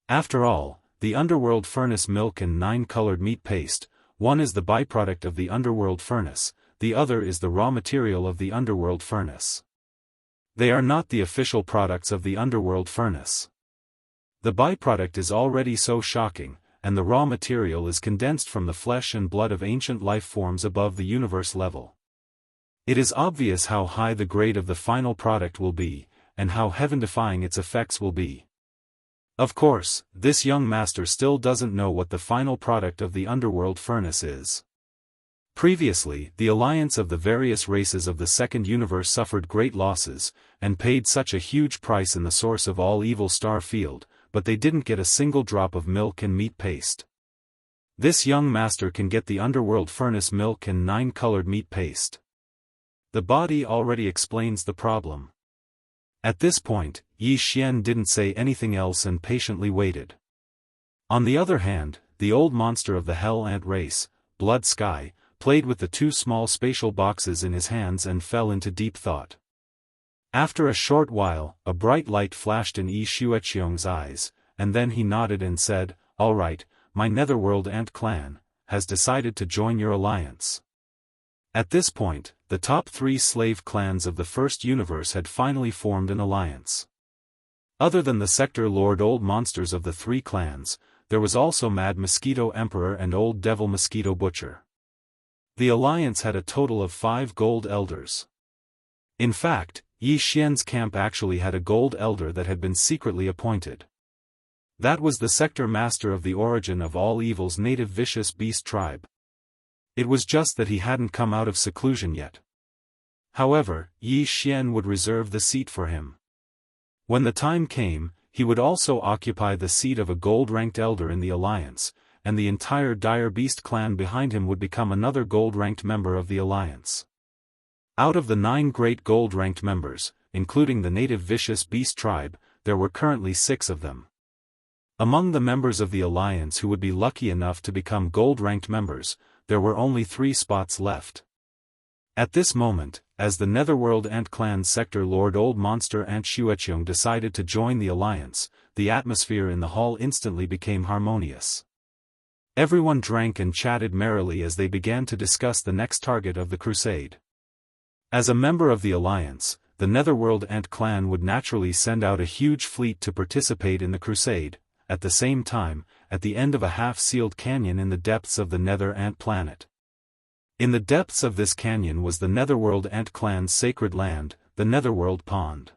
Speaker 1: After all, the underworld furnace milk and 9-colored meat paste, one is the byproduct of the underworld furnace, the other is the raw material of the underworld furnace. They are not the official products of the underworld furnace. The byproduct is already so shocking, and the raw material is condensed from the flesh and blood of ancient life forms above the universe level. It is obvious how high the grade of the final product will be, and how heaven-defying its effects will be. Of course, this young master still doesn't know what the final product of the underworld furnace is. Previously, the alliance of the various races of the second universe suffered great losses, and paid such a huge price in the source of all evil star field, but they didn't get a single drop of milk and meat paste. This young master can get the underworld furnace milk and 9-colored meat paste. The body already explains the problem. At this point, Yi Xian didn't say anything else and patiently waited. On the other hand, the old monster of the Hell Ant race, Blood Sky, played with the 2 small spatial boxes in his hands and fell into deep thought. After a short while, a bright light flashed in Yi Xueqiong's eyes, and then he nodded and said, "All right, my Netherworld Ant clan has decided to join your alliance." At this point, the top 3 slave clans of the first universe had finally formed an alliance. Other than the Sector Lord Old Monsters of the 3 clans, there was also Mad Mosquito Emperor and Old Devil Mosquito Butcher. The alliance had a total of 5 gold elders. In fact, Yi Xian's camp actually had a gold elder that had been secretly appointed. That was the sector master of the origin of all evil's native vicious beast tribe. It was just that he hadn't come out of seclusion yet. However, Yi Xian would reserve the seat for him. When the time came, he would also occupy the seat of a gold-ranked elder in the alliance, and the entire Dire Beast clan behind him would become another gold-ranked member of the alliance. Out of the 9 great gold-ranked members, including the native vicious beast tribe, there were currently 6 of them. Among the members of the alliance who would be lucky enough to become gold-ranked members, there were only 3 spots left. At this moment, as the Netherworld Ant Clan's sector Lord Old Monster Ant Xueqiong decided to join the alliance, the atmosphere in the hall instantly became harmonious. Everyone drank and chatted merrily as they began to discuss the next target of the crusade. As a member of the alliance, the Netherworld Ant Clan would naturally send out a huge fleet to participate in the crusade. At the same time, at the end of a half-sealed canyon in the depths of the Nether Ant Planet. In the depths of this canyon was the Netherworld Ant Clan's sacred land, the Netherworld Pond.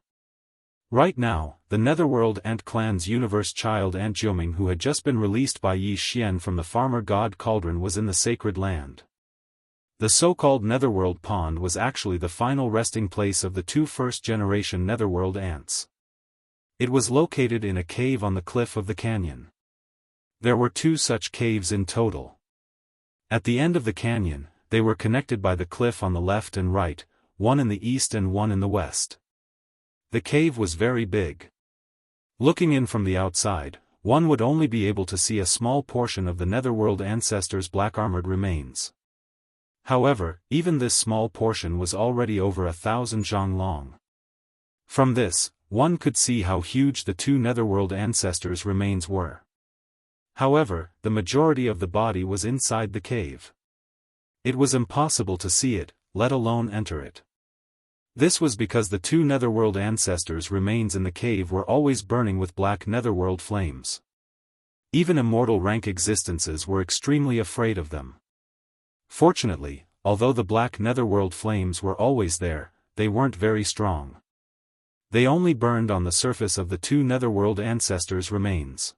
Speaker 1: Right now, the Netherworld Ant Clan's universe child Ant Jiuming, who had just been released by Yi Xian from the farmer god Cauldron, was in the sacred land. The so-called Netherworld Pond was actually the final resting place of the 2 first-generation Netherworld ants. It was located in a cave on the cliff of the canyon. There were 2 such caves in total. At the end of the canyon, they were connected by the cliff on the left and right, one in the east and one in the west. The cave was very big. Looking in from the outside, one would only be able to see a small portion of the Netherworld ancestors' black-armored remains. However, even this small portion was already over 1,000 zhang long. From this, one could see how huge the 2 Netherworld ancestors' remains were. However, the majority of the body was inside the cave. It was impossible to see it, let alone enter it. This was because the 2 Netherworld ancestors' remains in the cave were always burning with black Netherworld flames. Even immortal rank existences were extremely afraid of them. Fortunately, although the black Netherworld flames were always there, they weren't very strong. They only burned on the surface of the 2 Netherworld ancestors' remains.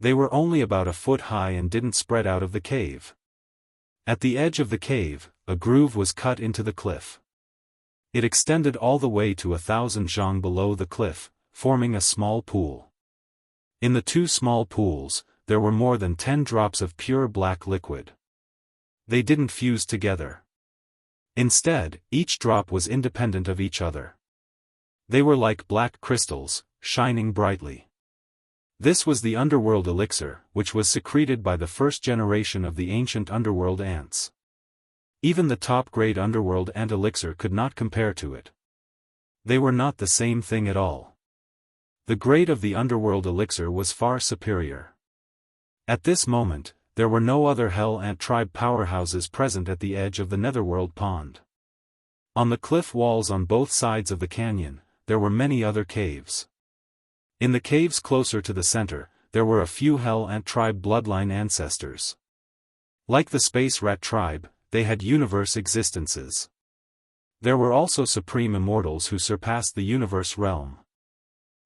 Speaker 1: They were only about a foot high and didn't spread out of the cave. At the edge of the cave, a groove was cut into the cliff. It extended all the way to 1,000 zhang below the cliff, forming a small pool. In the 2 small pools, there were more than 10 drops of pure black liquid. They didn't fuse together. Instead, each drop was independent of each other. They were like black crystals, shining brightly. This was the underworld elixir, which was secreted by the first generation of the ancient underworld ants. Even the top-grade underworld ant elixir could not compare to it. They were not the same thing at all. The grade of the underworld elixir was far superior. At this moment, there were no other Hell Ant tribe powerhouses present at the edge of the Netherworld Pond. On the cliff walls on both sides of the canyon, there were many other caves. In the caves closer to the center, there were a few Hell Ant tribe bloodline ancestors. Like the Space Rat tribe, they had universe existences. There were also supreme immortals who surpassed the universe realm.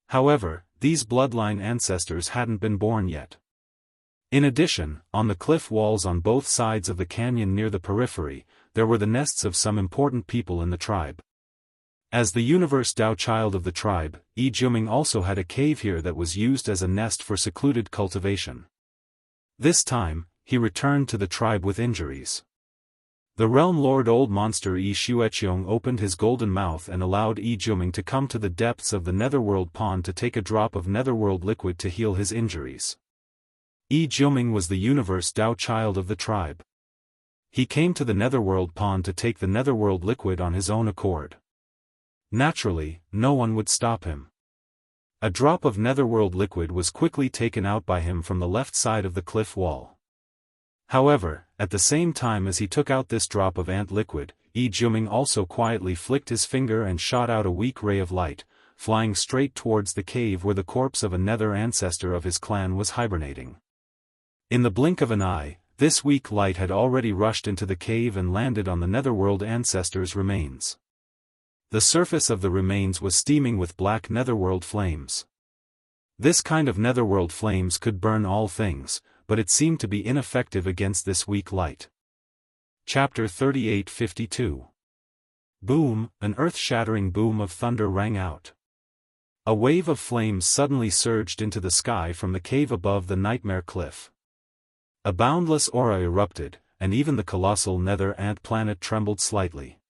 Speaker 1: However, these bloodline ancestors hadn't been born yet. In addition, on the cliff walls on both sides of the canyon near the periphery, there were the nests of some important people in the tribe. As the universe Dao child of the tribe, Yi Jiuming also had a cave here that was used as a nest for secluded cultivation. This time, he returned to the tribe with injuries. The realm lord Old Monster Yi Xueqiong opened his golden mouth and allowed Yi Jiuming to come to the depths of the Netherworld Pond to take a drop of Netherworld liquid to heal his injuries. Yi Jiuming was the universe Dao child of the tribe. He came to the Netherworld Pond to take the Netherworld liquid on his own accord. Naturally, no one would stop him. A drop of Netherworld liquid was quickly taken out by him from the left side of the cliff wall. However, at the same time as he took out this drop of ant liquid, Yi Jiuming also quietly flicked his finger and shot out a weak ray of light, flying straight towards the cave where the corpse of a nether ancestor of his clan was hibernating. In the blink of an eye, this weak light had already rushed into the cave and landed on the Netherworld ancestor's remains. The surface of the remains was steaming with black netherworld flames. This kind of netherworld flames could burn all things, but it seemed to be ineffective against this weak light. Chapter 38:52. Boom! An earth-shattering boom of thunder rang out. A wave of flames suddenly surged into the sky from the cave above the nightmare cliff. A boundless aura erupted, and even the colossal nether ant planet trembled slightly.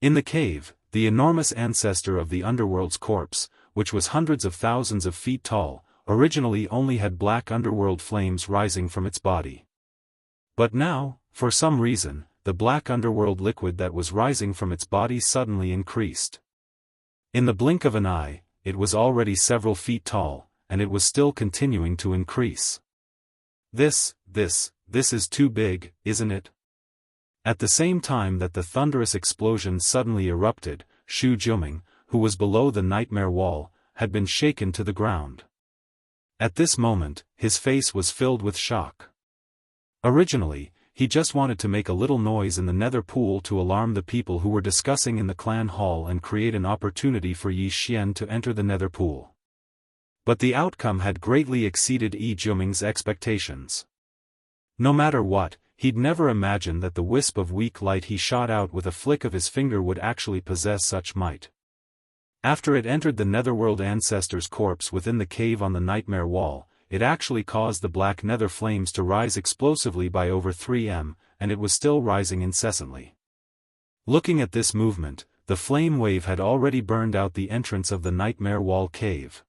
Speaker 1: In the cave, the enormous ancestor of the underworld's corpse, which was hundreds of thousands of feet tall, originally only had black underworld flames rising from its body. But now, for some reason, the black underworld liquid that was rising from its body suddenly increased. In the blink of an eye, it was already several feet tall, and it was still continuing to increase. This is too big, isn't it? At the same time that the thunderous explosion suddenly erupted, Xu Juming, who was below the nightmare wall, had been shaken to the ground. At this moment, his face was filled with shock. Originally, he just wanted to make a little noise in the nether pool to alarm the people who were discussing in the clan hall and create an opportunity for Yi Xian to enter the nether pool. But the outcome had greatly exceeded Yi Juming's expectations. No matter what, he'd never imagined that the wisp of weak light he shot out with a flick of his finger would actually possess such might. After it entered the netherworld ancestor's corpse within the cave on the nightmare wall, it actually caused the black nether flames to rise explosively by over 3 m, and it was still rising incessantly. Looking at this movement, the flame wave had already burned out the entrance of the nightmare wall cave.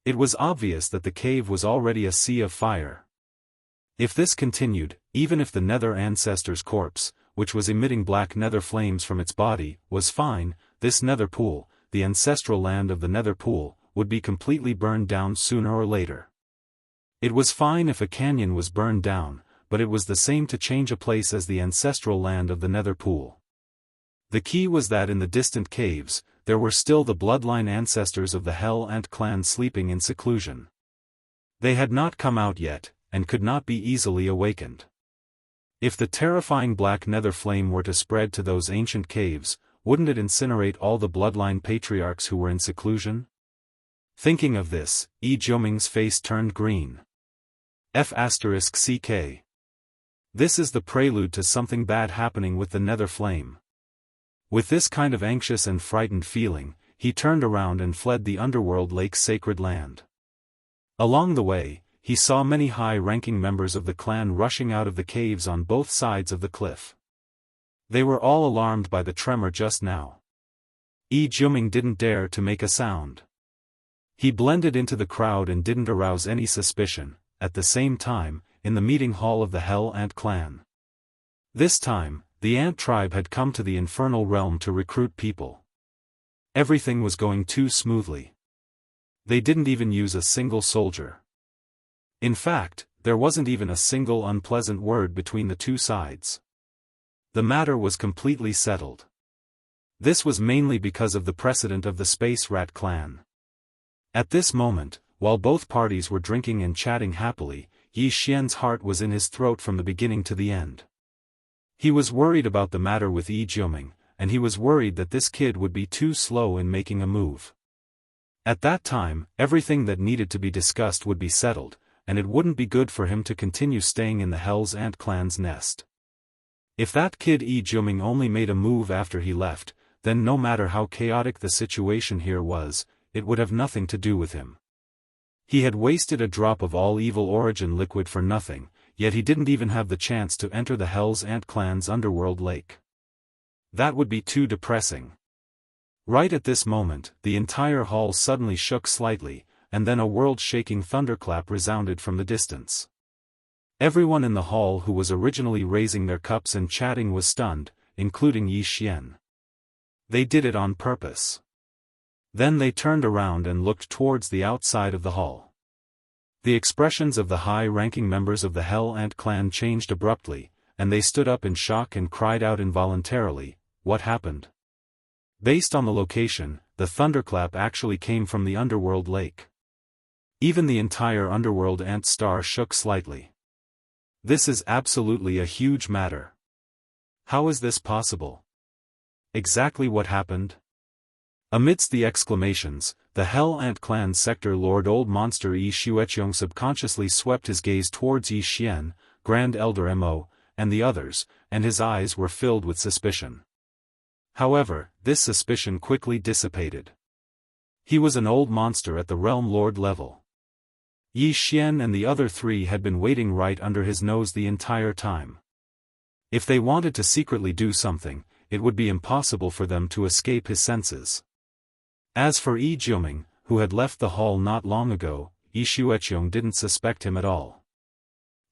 Speaker 1: It was obvious that the cave was already a sea of fire. If this continued, even if the nether ancestor's corpse, which was emitting black nether flames from its body, was fine, this nether pool, the ancestral land of the nether pool, would be completely burned down sooner or later. It was fine if a canyon was burned down, but it was the same to change a place as the ancestral land of the nether pool. The key was that in the distant caves, there were still the bloodline ancestors of the Hell Ant clan sleeping in seclusion. They had not come out yet, and could not be easily awakened. If the terrifying black nether flame were to spread to those ancient caves, wouldn't it incinerate all the bloodline patriarchs who were in seclusion? Thinking of this, Yi Juming's face turned green. F***ck. This is the prelude to something bad happening with the nether flame. With this kind of anxious and frightened feeling, he turned around and fled the underworld lake's sacred land. Along the way, he saw many high-ranking members of the clan rushing out of the caves on both sides of the cliff. They were all alarmed by the tremor just now. Yi Juming didn't dare to make a sound. He blended into the crowd and didn't arouse any suspicion. At the same time, in the meeting hall of the Hell Ant clan. This time, the Ant tribe had come to the infernal realm to recruit people. Everything was going too smoothly. They didn't even use a single soldier. In fact, there wasn't even a single unpleasant word between the two sides. The matter was completely settled. This was mainly because of the precedent of the Space Rat clan. At this moment, while both parties were drinking and chatting happily, Yi Xian's heart was in his throat from the beginning to the end. He was worried about the matter with Yi Juming, and he was worried that this kid would be too slow in making a move. At that time, everything that needed to be discussed would be settled, and it wouldn't be good for him to continue staying in the Hell's Ant clan's nest. If that kid Yi Juming only made a move after he left, then no matter how chaotic the situation here was, it would have nothing to do with him. He had wasted a drop of all evil origin liquid for nothing, yet he didn't even have the chance to enter the Hell's Ant clan's underworld lake. That would be too depressing. Right at this moment, the entire hall suddenly shook slightly, and then a world-shaking thunderclap resounded from the distance. Everyone in the hall who was originally raising their cups and chatting was stunned, including Yi Xian. They did it on purpose. Then they turned around and looked towards the outside of the hall. The expressions of the high-ranking members of the Hell Ant clan changed abruptly, and they stood up in shock and cried out involuntarily, "What happened?" Based on the location, the thunderclap actually came from the underworld lake. Even the entire underworld ant star shook slightly. This is absolutely a huge matter. How is this possible? exactly what happened? Amidst the exclamations, the Hell Ant Clan sector Lord Old Monster Yi Xueqiong subconsciously swept his gaze towards Yi Xian, Grand Elder Mo, and the others, and his eyes were filled with suspicion. However, this suspicion quickly dissipated. He was an old monster at the Realm Lord level. Yi Xian and the other three had been waiting right under his nose the entire time. If they wanted to secretly do something, it would be impossible for them to escape his senses. As for Yi Jiuming, who had left the hall not long ago, Yi Xueqiong didn't suspect him at all.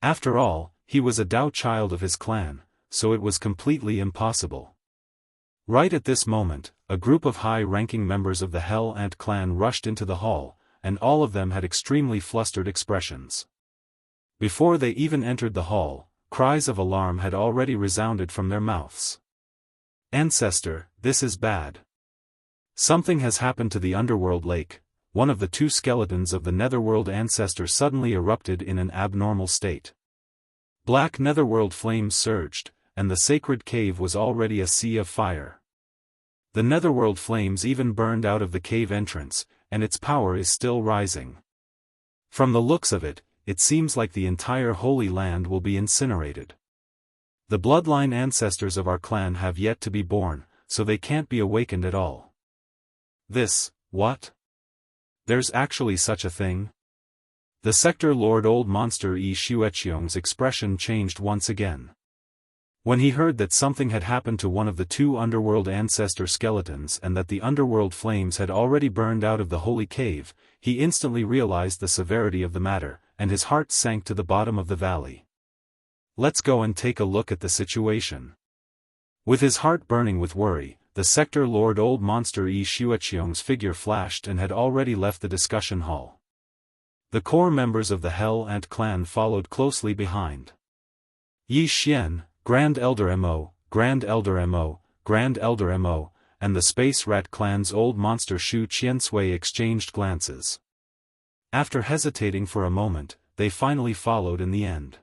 Speaker 1: After all, he was a Dao child of his clan, so it was completely impossible. Right at this moment, a group of high-ranking members of the Hell Ant clan rushed into the hall, and all of them had extremely flustered expressions. Before they even entered the hall, cries of alarm had already resounded from their mouths. "Ancestor, this is bad. Something has happened to the underworld lake." One of the two skeletons of the netherworld ancestor suddenly erupted in an abnormal state. Black netherworld flames surged, and the sacred cave was already a sea of fire. The netherworld flames even burned out of the cave entrance, and its power is still rising. From the looks of it, it seems like the entire Holy Land will be incinerated. The bloodline ancestors of our clan have yet to be born, so they can't be awakened at all. What? There's actually such a thing? The sector Lord Old Monster Yi Xueqiong's expression changed once again. When he heard that something had happened to one of the two underworld ancestor skeletons and that the underworld flames had already burned out of the holy cave, he instantly realized the severity of the matter, and his heart sank to the bottom of the valley. Let's go and take a look at the situation. With his heart burning with worry, the sector Lord Old Monster Yi Xueqiong's figure flashed and had already left the discussion hall. The core members of the Hell Ant clan followed closely behind. Yi Xian, Grand Elder Mo, Grand Elder Mo, Grand Elder Mo, and the Space Rat clan's old monster Shu Qiansui exchanged glances. After hesitating for a moment, they finally followed in the end.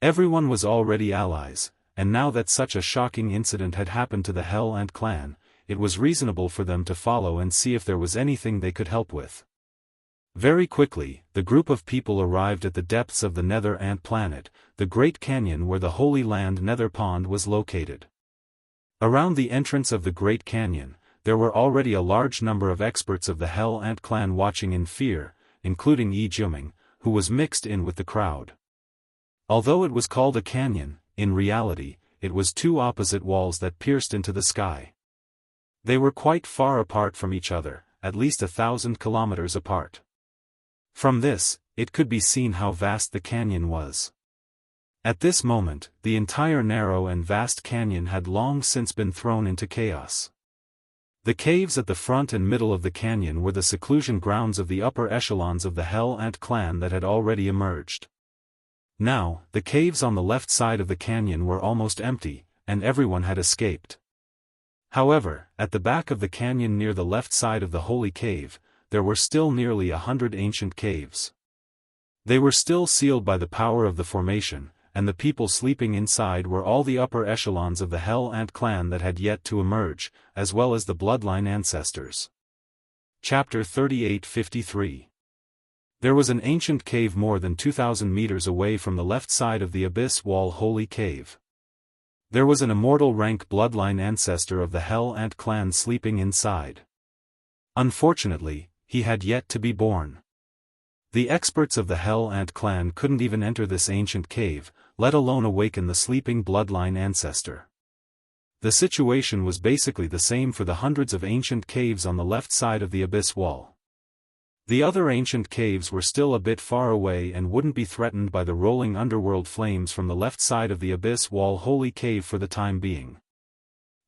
Speaker 1: Everyone was already allies, and now that such a shocking incident had happened to the Hell Ant clan, it was reasonable for them to follow and see if there was anything they could help with. Very quickly, the group of people arrived at the depths of the Nether Ant planet, the Great Canyon where the Holy Land Nether Pond was located. Around the entrance of the Great Canyon, there were already a large number of experts of the Hell Ant clan watching in fear, including Yi Jiuming, who was mixed in with the crowd. Although it was called a canyon, in reality, it was two opposite walls that pierced into the sky. They were quite far apart from each other, at least 1,000 kilometers apart. From this, it could be seen how vast the canyon was. At this moment, the entire narrow and vast canyon had long since been thrown into chaos. The caves at the front and middle of the canyon were the seclusion grounds of the upper echelons of the Hell Ant clan that had already emerged. Now, the caves on the left side of the canyon were almost empty, and everyone had escaped. However, at the back of the canyon near the left side of the holy cave, there were still nearly 100 ancient caves. They were still sealed by the power of the formation, and the people sleeping inside were all the upper echelons of the Hell Ant clan that had yet to emerge, as well as the bloodline ancestors. Chapter 3853. There was an ancient cave more than 2,000 meters away from the left side of the Abyss Wall Holy Cave. There was an immortal rank bloodline ancestor of the Hell Ant clan sleeping inside. Unfortunately, he had yet to be born. The experts of the Hell Ant clan couldn't even enter this ancient cave, let alone awaken the sleeping bloodline ancestor. The situation was basically the same for the hundreds of ancient caves on the left side of the Abyss Wall. The other ancient caves were still a bit far away and wouldn't be threatened by the rolling underworld flames from the left side of the Abyss Wall Holy Cave for the time being.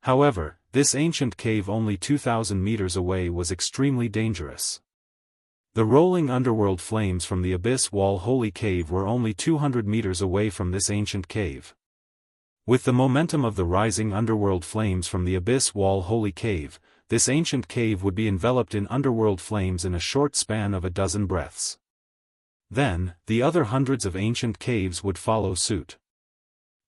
Speaker 1: However, this ancient cave only 2,000 meters away was extremely dangerous. The rolling underworld flames from the Abyss Wall Holy Cave were only 200 meters away from this ancient cave. With the momentum of the rising underworld flames from the Abyss Wall Holy Cave, this ancient cave would be enveloped in underworld flames in a short span of a dozen breaths. Then, the other hundreds of ancient caves would follow suit.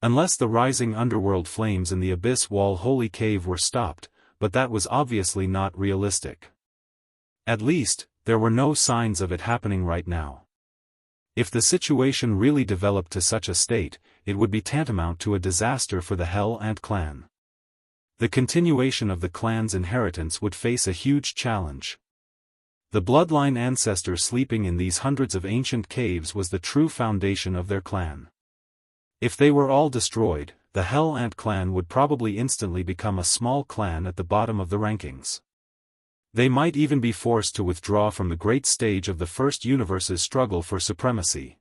Speaker 1: Unless the rising underworld flames in the abyss wall holy cave were stopped, but that was obviously not realistic. At least, there were no signs of it happening right now. If the situation really developed to such a state, it would be tantamount to a disaster for the Hell Ant clan. The continuation of the clan's inheritance would face a huge challenge. The bloodline ancestor sleeping in these hundreds of ancient caves was the true foundation of their clan. If they were all destroyed, the Hell Ant clan would probably instantly become a small clan at the bottom of the rankings. They might even be forced to withdraw from the great stage of the First Universe's struggle for supremacy.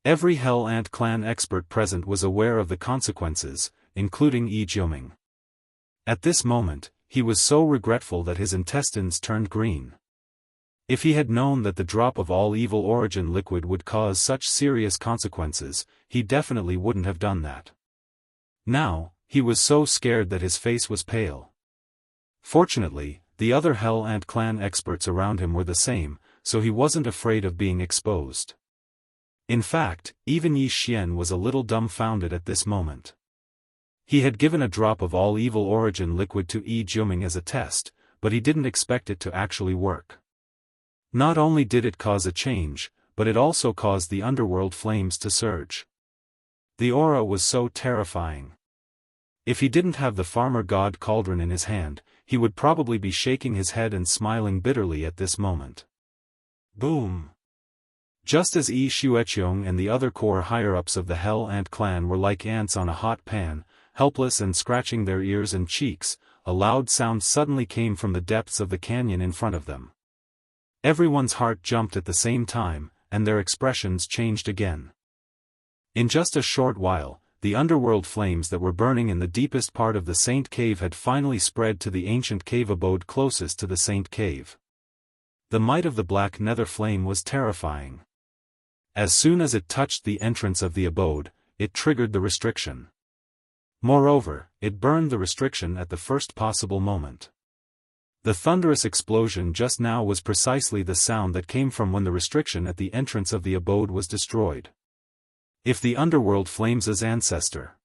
Speaker 1: Every Hell Ant clan expert present was aware of the consequences, including Yi Jiuming. At this moment, he was so regretful that his intestines turned green. If he had known that the drop of all evil origin liquid would cause such serious consequences, he definitely wouldn't have done that. Now, he was so scared that his face was pale. Fortunately, the other Hell Ant clan experts around him were the same, so he wasn't afraid of being exposed. In fact, even Yi Xian was a little dumbfounded at this moment. He had given a drop of all evil origin liquid to Yi Jiuming as a test, but he didn't expect it to actually work. Not only did it cause a change, but it also caused the underworld flames to surge. The aura was so terrifying. If he didn't have the farmer god cauldron in his hand, he would probably be shaking his head and smiling bitterly at this moment. Boom! Just as Yi Xueqiong and the other core higher-ups of the Hell Ant clan were like ants on a hot pan, helpless and scratching their ears and cheeks, a loud sound suddenly came from the depths of the canyon in front of them. Everyone's heart jumped at the same time, and their expressions changed again. In just a short while, the underworld flames that were burning in the deepest part of the Saint Cave had finally spread to the ancient cave abode closest to the Saint Cave. The might of the black nether flame was terrifying. As soon as it touched the entrance of the abode, it triggered the restriction. Moreover, it burned the restriction at the first possible moment. The thunderous explosion just now was precisely the sound that came from when the restriction at the entrance of the abode was destroyed. If the underworld flames' ancestor.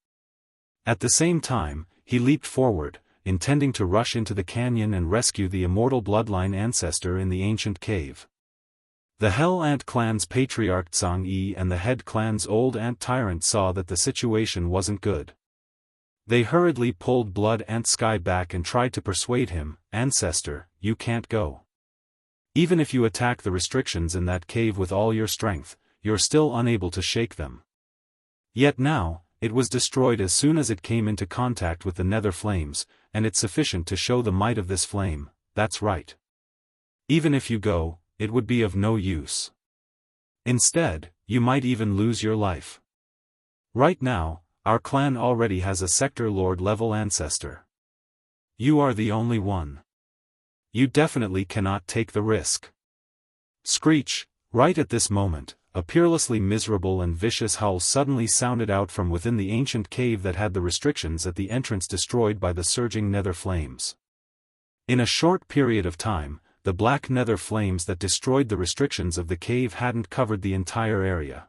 Speaker 1: At the same time, he leaped forward, intending to rush into the canyon and rescue the immortal bloodline ancestor in the ancient cave. The Hell Ant clan's patriarch Zhang Yi and the head clan's old ant tyrant saw that the situation wasn't good. They hurriedly pulled Blood Ant Sky back and tried to persuade him, "Ancestor, you can't go. Even if you attack the restrictions in that cave with all your strength, you're still unable to shake them." Yet now, it was destroyed as soon as it came into contact with the nether flames, and it's sufficient to show the might of this flame. That's right. Even if you go, it would be of no use. Instead, you might even lose your life. Right now, our clan already has a sector lord level ancestor. You are the only one. You definitely cannot take the risk. Screech! Right at this moment, a peerlessly miserable and vicious howl suddenly sounded out from within the ancient cave that had the restrictions at the entrance destroyed by the surging nether flames. In a short period of time, the black nether flames that destroyed the restrictions of the cave hadn't covered the entire area.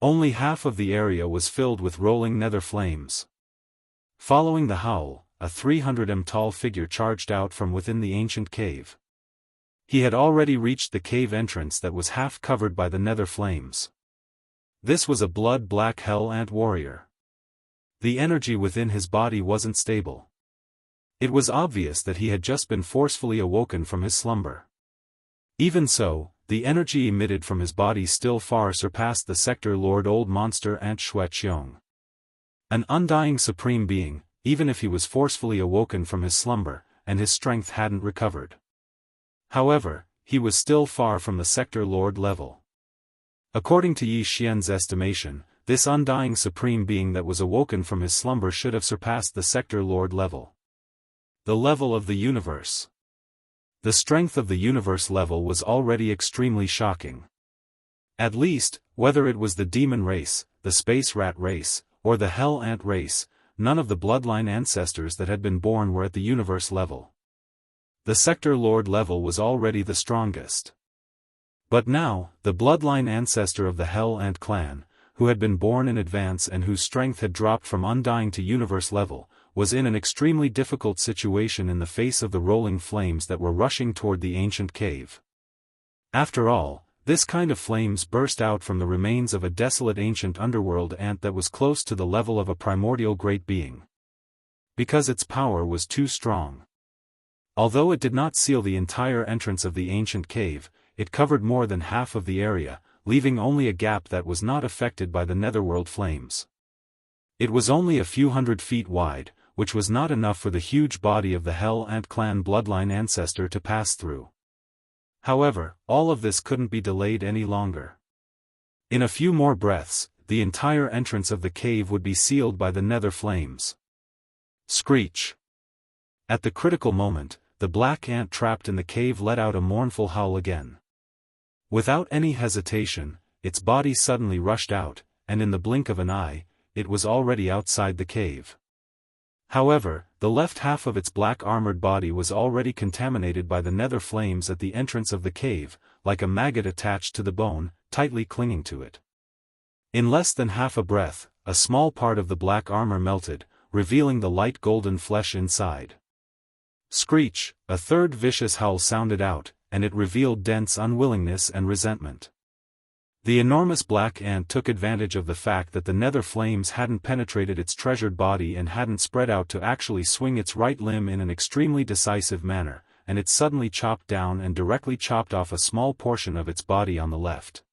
Speaker 1: Only half of the area was filled with rolling nether flames. Following the howl, a 300 tall figure charged out from within the ancient cave. He had already reached the cave entrance that was half covered by the nether flames. This was a blood-black Hell Ant warrior. The energy within his body wasn't stable. It was obvious that he had just been forcefully awoken from his slumber. Even so, the energy emitted from his body still far surpassed the sector lord old monster Ant Xueqiong. An undying supreme being, even if he was forcefully awoken from his slumber, and his strength hadn't recovered. However, he was still far from the sector lord level. According to Yi Xian's estimation, this undying supreme being that was awoken from his slumber should have surpassed the sector lord level. The level of the universe. The strength of the universe level was already extremely shocking. At least, whether it was the demon race, the space rat race, or the hell ant race, none of the bloodline ancestors that had been born were at the universe level. The sector lord level was already the strongest. But now, the bloodline ancestor of the Hell Ant clan, who had been born in advance and whose strength had dropped from undying to universe level, was in an extremely difficult situation in the face of the rolling flames that were rushing toward the ancient cave. After all, this kind of flames burst out from the remains of a desolate ancient underworld ant that was close to the level of a primordial great being. Because its power was too strong. Although it did not seal the entire entrance of the ancient cave, it covered more than half of the area, leaving only a gap that was not affected by the netherworld flames. It was only a few hundred feet wide, which was not enough for the huge body of the Hell Ant clan bloodline ancestor to pass through. However, all of this couldn't be delayed any longer. In a few more breaths, the entire entrance of the cave would be sealed by the nether flames. Screech! At the critical moment, the black ant trapped in the cave let out a mournful howl again. Without any hesitation, its body suddenly rushed out, and in the blink of an eye, it was already outside the cave. However, the left half of its black armored body was already contaminated by the nether flames at the entrance of the cave, like a maggot attached to the bone, tightly clinging to it. In less than half a breath, a small part of the black armor melted, revealing the light golden flesh inside. Screech! A third vicious howl sounded out, and it revealed dense unwillingness and resentment. The enormous black ant took advantage of the fact that the nether flames hadn't penetrated its treasured body and hadn't spread out to actually swing its right limb in an extremely decisive manner, and it suddenly chopped down and directly chopped off a small portion of its body on the left.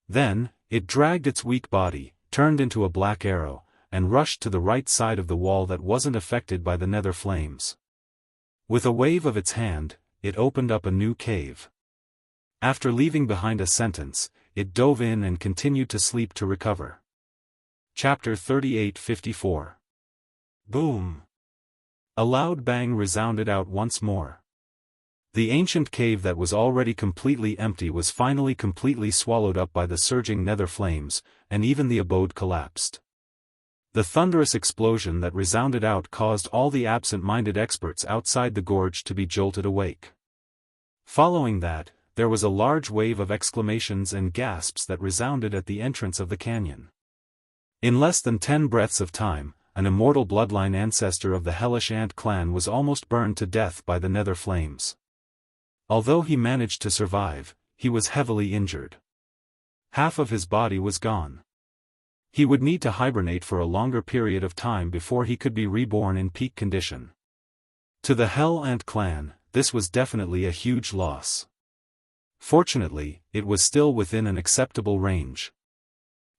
Speaker 1: Then, it dragged its weak body, turned into a black arrow, and rushed to the right side of the wall that wasn't affected by the nether flames. With a wave of its hand, it opened up a new cave. After leaving behind a sentence, it dove in and continued to sleep to recover. Chapter 38:54. Boom! A loud bang resounded out once more. The ancient cave that was already completely empty was finally completely swallowed up by the surging nether flames, and even the abode collapsed. The thunderous explosion that resounded out caused all the absent-minded experts outside the gorge to be jolted awake. Following that, there was a large wave of exclamations and gasps that resounded at the entrance of the canyon. In less than 10 breaths of time, an immortal bloodline ancestor of the hellish ant clan was almost burned to death by the nether flames. Although he managed to survive, he was heavily injured. Half of his body was gone. He would need to hibernate for a longer period of time before he could be reborn in peak condition. To the Hell Ant clan, this was definitely a huge loss. Fortunately, it was still within an acceptable range.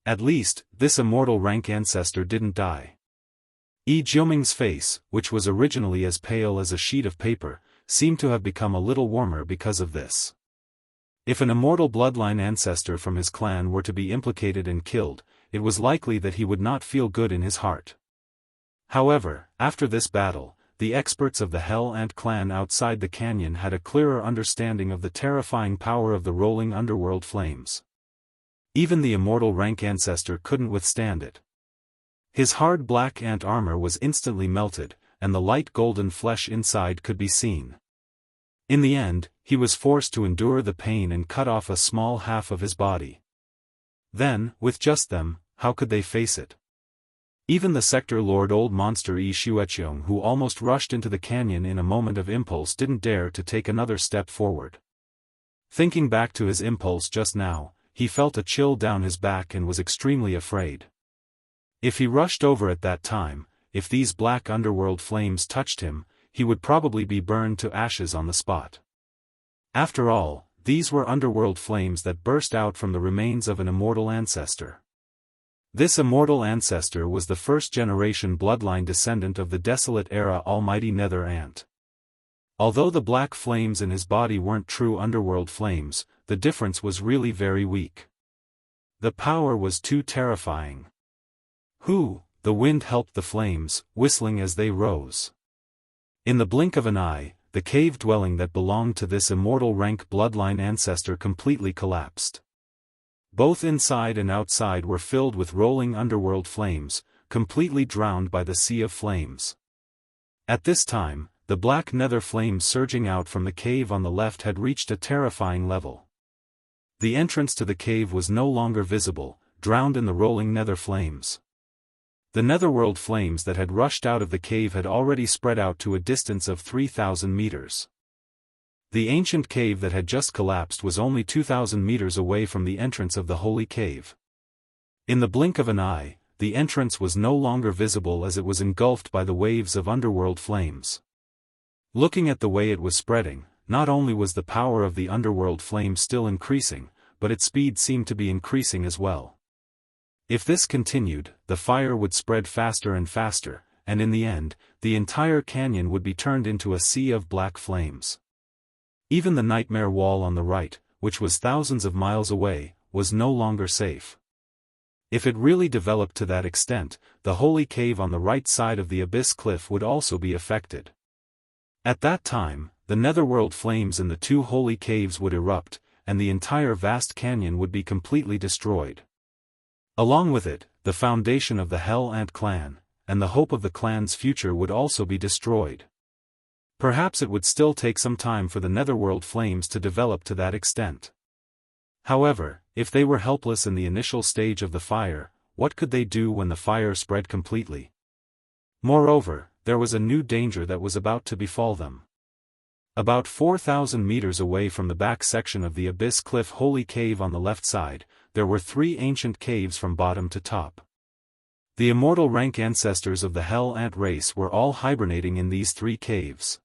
Speaker 1: At least, this immortal rank ancestor didn't die. Jiuming's face, which was originally as pale as a sheet of paper, seemed to have become a little warmer because of this. If an immortal bloodline ancestor from his clan were to be implicated and killed, it was likely that he would not feel good in his heart. However, after this battle, the experts of the Hell Ant clan outside the canyon had a clearer understanding of the terrifying power of the rolling underworld flames. Even the immortal rank ancestor couldn't withstand it. His hard black ant armor was instantly melted, and the light golden flesh inside could be seen. In the end, he was forced to endure the pain and cut off a small half of his body. Then, with just them, how could they face it? Even the sector lord old monster Shueqiong, who almost rushed into the canyon in a moment of impulse, didn't dare to take another step forward. Thinking back to his impulse just now, he felt a chill down his back and was extremely afraid. If he rushed over at that time, if these black underworld flames touched him, he would probably be burned to ashes on the spot. After all, these were underworld flames that burst out from the remains of an immortal ancestor. This immortal ancestor was the first-generation bloodline descendant of the desolate-era almighty Nether Ant. Although the black flames in his body weren't true underworld flames, the difference was really very weak. The power was too terrifying. The wind helped the flames, whistling as they rose. In the blink of an eye, the cave dwelling that belonged to this immortal rank bloodline ancestor completely collapsed. Both inside and outside were filled with rolling underworld flames, completely drowned by the sea of flames. At this time, the black nether flames surging out from the cave on the left had reached a terrifying level. The entrance to the cave was no longer visible, drowned in the rolling nether flames. The netherworld flames that had rushed out of the cave had already spread out to a distance of 3,000 meters. The ancient cave that had just collapsed was only 2,000 meters away from the entrance of the holy cave. In the blink of an eye, the entrance was no longer visible as it was engulfed by the waves of underworld flames. Looking at the way it was spreading, not only was the power of the underworld flame still increasing, but its speed seemed to be increasing as well. If this continued, the fire would spread faster and faster, and in the end, the entire canyon would be turned into a sea of black flames. Even the nightmare wall on the right, which was thousands of miles away, was no longer safe. If it really developed to that extent, the holy cave on the right side of the abyss cliff would also be affected. At that time, the netherworld flames in the two holy caves would erupt, and the entire vast canyon would be completely destroyed. Along with it, the foundation of the Hell Ant clan, and the hope of the clan's future would also be destroyed. Perhaps it would still take some time for the netherworld flames to develop to that extent. However, if they were helpless in the initial stage of the fire, what could they do when the fire spread completely? Moreover, there was a new danger that was about to befall them. About 4,000 meters away from the back section of the abyss cliff holy cave on the left side, there were 3 ancient caves from bottom to top. The immortal rank ancestors of the Hell Ant race were all hibernating in these 3 caves.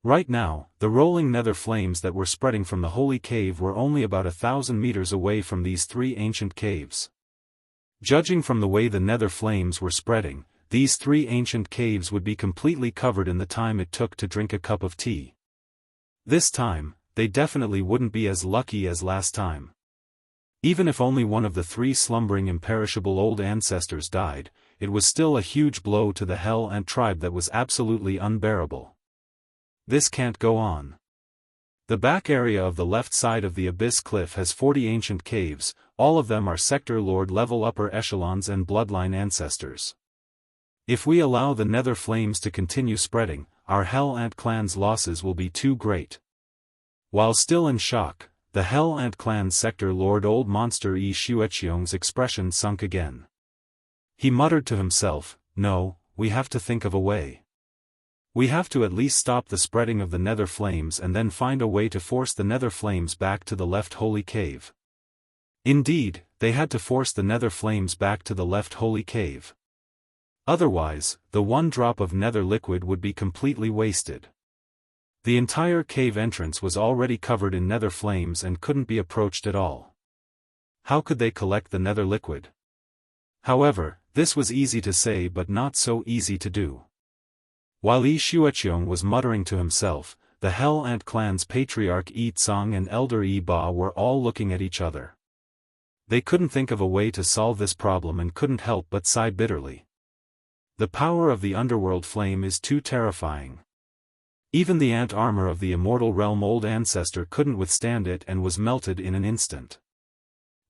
Speaker 1: Right now, the rolling nether flames that were spreading from the holy cave were only about 1,000 meters away from these 3 ancient caves. Judging from the way the nether flames were spreading, these 3 ancient caves would be completely covered in the time it took to drink a cup of tea. This time, they definitely wouldn't be as lucky as last time. Even if only one of the 3 slumbering imperishable old ancestors died, it was still a huge blow to the Hell Ant tribe that was absolutely unbearable. This can't go on. The back area of the left side of the abyss cliff has 40 ancient caves, all of them are sector lord level upper echelons and bloodline ancestors. If we allow the nether flames to continue spreading, our Hell Ant clan's losses will be too great. While still in shock, the Hell Ant clan's sector lord old monster Wuxia Xianxia's expression sunk again. He muttered to himself, "No, we have to think of a way. We have to at least stop the spreading of the nether flames and then find a way to force the nether flames back to the left holy cave." Indeed, they had to force the nether flames back to the left holy cave. Otherwise, the one drop of nether liquid would be completely wasted. The entire cave entrance was already covered in nether flames and couldn't be approached at all. How could they collect the nether liquid? However, this was easy to say but not so easy to do. While Wuxia Xianxia was muttering to himself, the Hell Ant clan's patriarch Yi Tsang and elder Yi Ba were all looking at each other. They couldn't think of a way to solve this problem and couldn't help but sigh bitterly. The power of the underworld flame is too terrifying. Even the ant armor of the immortal realm old ancestor couldn't withstand it and was melted in an instant.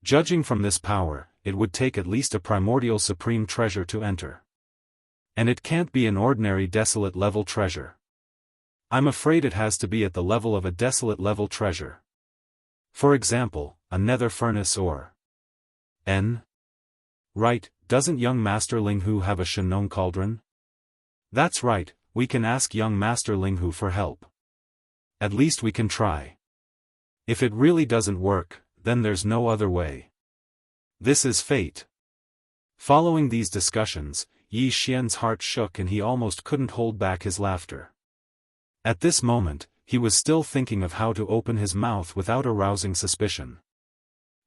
Speaker 1: Judging from this power, it would take at least a primordial supreme treasure to enter. And it can't be an ordinary desolate level treasure. I'm afraid it has to be at the level of a desolate level treasure. For example, a nether furnace or Right, doesn't young Master Linghu have a Shenong cauldron? That's right, we can ask young Master Linghu for help. At least we can try. If it really doesn't work, then there's no other way. This is fate. Following these discussions, Yi Xian's heart shook and he almost couldn't hold back his laughter. At this moment, he was still thinking of how to open his mouth without arousing suspicion.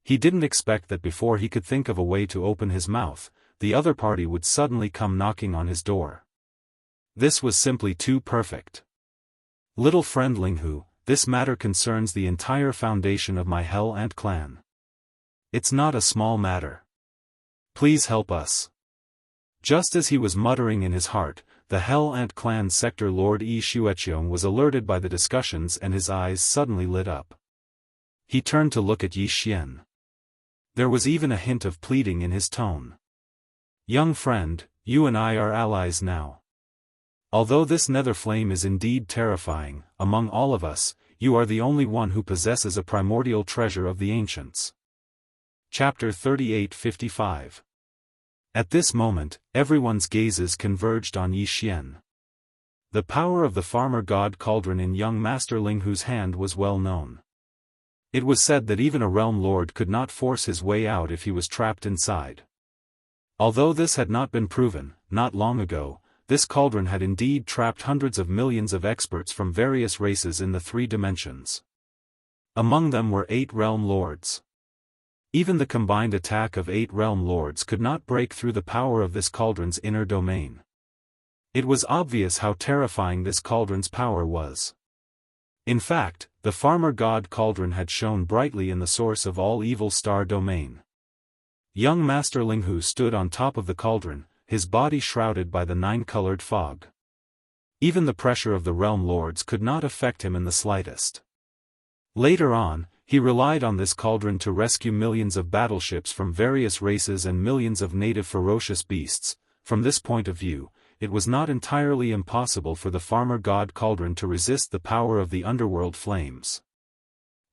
Speaker 1: He didn't expect that before he could think of a way to open his mouth, the other party would suddenly come knocking on his door. This was simply too perfect. Little friend Linghu, this matter concerns the entire foundation of my Hell Ant clan. It's not a small matter. Please help us. Just as he was muttering in his heart, the Hell Ant clan sector lord Wuxia Xianxia was alerted by the discussions and his eyes suddenly lit up. He turned to look at Yi Xian. There was even a hint of pleading in his tone. Young friend, you and I are allies now. Although this nether flame is indeed terrifying, among all of us, you are the only one who possesses a primordial treasure of the ancients. Chapter 38-55. At this moment, everyone's gazes converged on Yi Xian. The power of the farmer god cauldron in young Master Linghu's hand was well known. It was said that even a realm lord could not force his way out if he was trapped inside. Although this had not been proven, not long ago, this cauldron had indeed trapped hundreds of millions of experts from various races in the 3 dimensions. Among them were 8 realm lords. Even the combined attack of 8 realm lords could not break through the power of this cauldron's inner domain. It was obvious how terrifying this cauldron's power was. In fact, the farmer god cauldron had shone brightly in the source of all evil star domain. Young Master Linghu stood on top of the cauldron, his body shrouded by the 9-colored fog. Even the pressure of the realm lords could not affect him in the slightest. Later on, he relied on this cauldron to rescue millions of battleships from various races and millions of native ferocious beasts. From this point of view, it was not entirely impossible for the farmer god cauldron to resist the power of the underworld flames.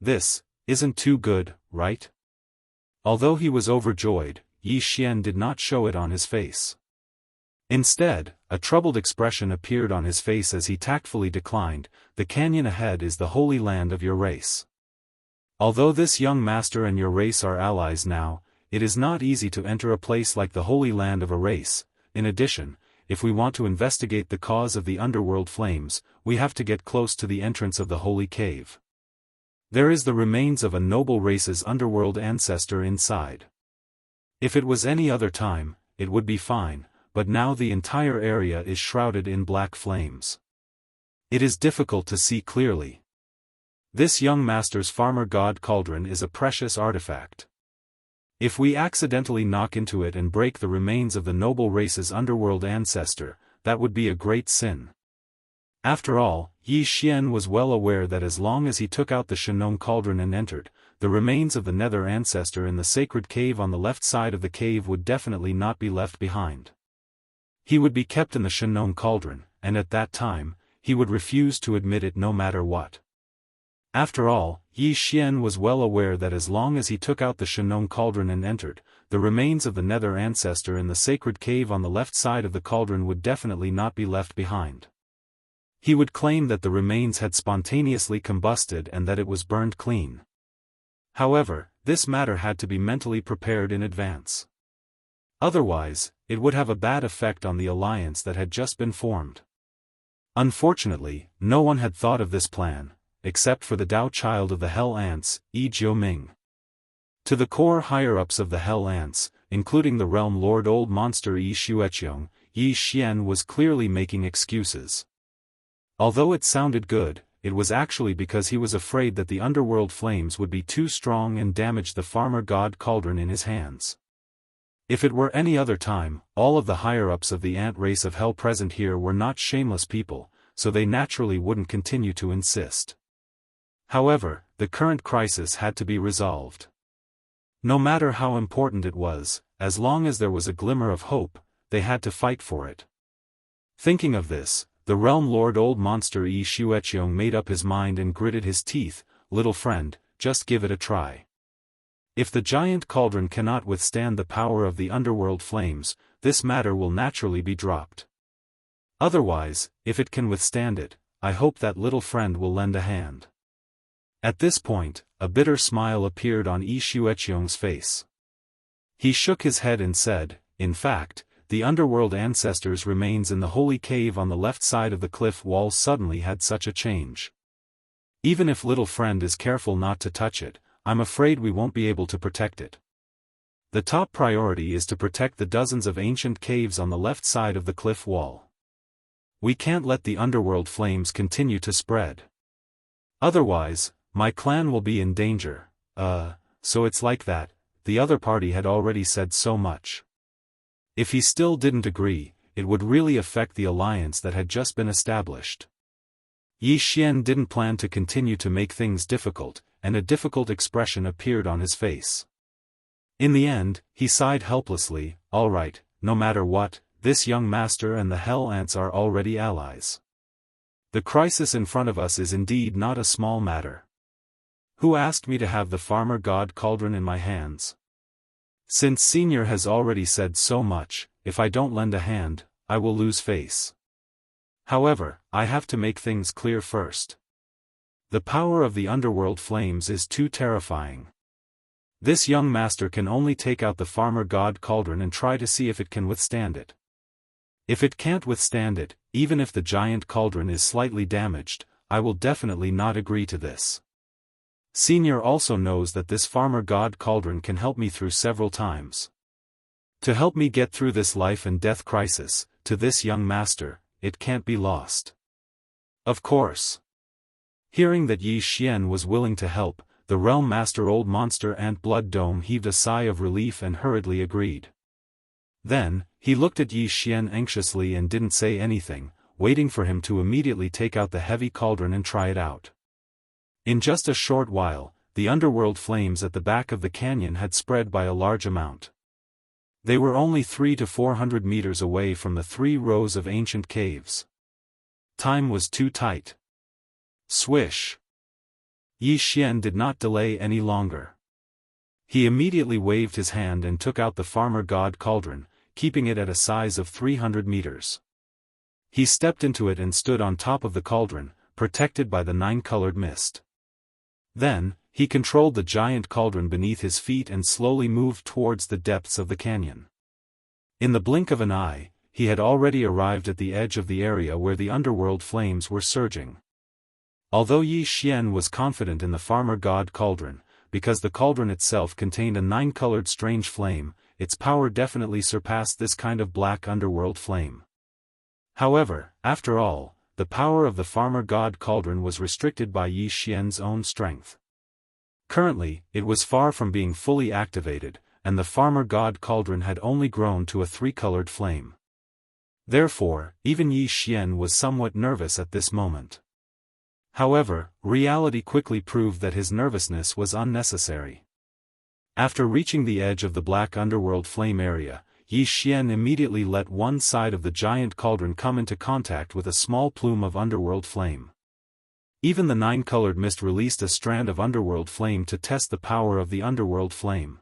Speaker 1: This isn't too good, right? Although he was overjoyed, Yi Xian did not show it on his face. Instead, a troubled expression appeared on his face as he tactfully declined. The canyon ahead is the holy land of your race. Although this young master and your race are allies now, it is not easy to enter a place like the holy land of a race. In addition, if we want to investigate the cause of the underworld flames, we have to get close to the entrance of the holy cave. There is the remains of a noble race's underworld ancestor inside. If it was any other time, it would be fine, but now the entire area is shrouded in black flames. It is difficult to see clearly. This young master's farmer god cauldron is a precious artifact. If we accidentally knock into it and break the remains of the noble race's underworld ancestor, that would be a great sin. After all, Yi Xian was well aware that as long as he took out the Shenong cauldron and entered, the remains of the nether ancestor in the sacred cave on the left side of the cave would definitely not be left behind. He would be kept in the Shenong cauldron, and at that time, he would refuse to admit it no matter what. After all, Yi Xian was well aware that as long as he took out the Shenong cauldron and entered, the remains of the nether ancestor in the sacred cave on the left side of the cauldron would definitely not be left behind. He would claim that the remains had spontaneously combusted and that it was burned clean. However, this matter had to be mentally prepared in advance. Otherwise, it would have a bad effect on the alliance that had just been formed. Unfortunately, no one had thought of this plan, except for the Tao child of the Hell Ants, Yi Jiuming. To the core higher-ups of the Hell Ants, including the realm lord old monster Yi Shueqiong, Yi Xian was clearly making excuses. Although it sounded good, it was actually because he was afraid that the underworld flames would be too strong and damage the farmer god cauldron in his hands. If it were any other time, all of the higher-ups of the ant race of hell present here were not shameless people, so they naturally wouldn't continue to insist. However, the current crisis had to be resolved. No matter how important it was, as long as there was a glimmer of hope, they had to fight for it. Thinking of this, the realm lord old monster Yi Shueqiong made up his mind and gritted his teeth. Little friend, just give it a try. If the giant cauldron cannot withstand the power of the underworld flames, this matter will naturally be dropped. Otherwise, if it can withstand it, I hope that little friend will lend a hand. At this point, a bitter smile appeared on Yi Shueqiong's face. He shook his head and said, in fact, the underworld ancestors' remains in the holy cave on the left side of the cliff wall suddenly had such a change. Even if little friend is careful not to touch it, I'm afraid we won't be able to protect it. The top priority is to protect the dozens of ancient caves on the left side of the cliff wall. We can't let the underworld flames continue to spread. Otherwise, my clan will be in danger. So it's like that. The other party had already said so much. If he still didn't agree, it would really affect the alliance that had just been established. Yi Xian didn't plan to continue to make things difficult, and a difficult expression appeared on his face. In the end, he sighed helplessly. All right, no matter what, this young master and the Hell Ants are already allies. The crisis in front of us is indeed not a small matter. Who asked me to have the farmer god cauldron in my hands? Since Senior has already said so much, if I don't lend a hand, I will lose face. However, I have to make things clear first. The power of the underworld flames is too terrifying. This young master can only take out the farmer god cauldron and try to see if it can withstand it. If it can't withstand it, even if the giant cauldron is slightly damaged, I will definitely not agree to this. Senior also knows that this farmer god cauldron can help me through several times. To help me get through this life and death crisis, to this young master, it can't be lost. Of course. Hearing that Yi Xian was willing to help, the realm master Old Monster Ant Blood Dome heaved a sigh of relief and hurriedly agreed. Then, he looked at Yi Xian anxiously and didn't say anything, waiting for him to immediately take out the heavy cauldron and try it out. In just a short while, the underworld flames at the back of the canyon had spread by a large amount. They were only 300 to 400 meters away from the 3 rows of ancient caves. Time was too tight. Swish! Yi Xian did not delay any longer. He immediately waved his hand and took out the farmer god cauldron, keeping it at a size of 300 meters. He stepped into it and stood on top of the cauldron, protected by the 9-colored mist. Then, he controlled the giant cauldron beneath his feet and slowly moved towards the depths of the canyon. In the blink of an eye, he had already arrived at the edge of the area where the underworld flames were surging. Although Yi Xian was confident in the farmer god cauldron, because the cauldron itself contained a 9-colored strange flame, its power definitely surpassed this kind of black underworld flame. However, after all, the power of the farmer god cauldron was restricted by Yi Xian's own strength. Currently, it was far from being fully activated, and the farmer god cauldron had only grown to a 3-colored flame. Therefore, even Yi Xian was somewhat nervous at this moment. However, reality quickly proved that his nervousness was unnecessary. After reaching the edge of the black underworld flame area, Yi Xian immediately let one side of the giant cauldron come into contact with a small plume of underworld flame. Even the 9-colored mist released a strand of underworld flame to test the power of the underworld flame.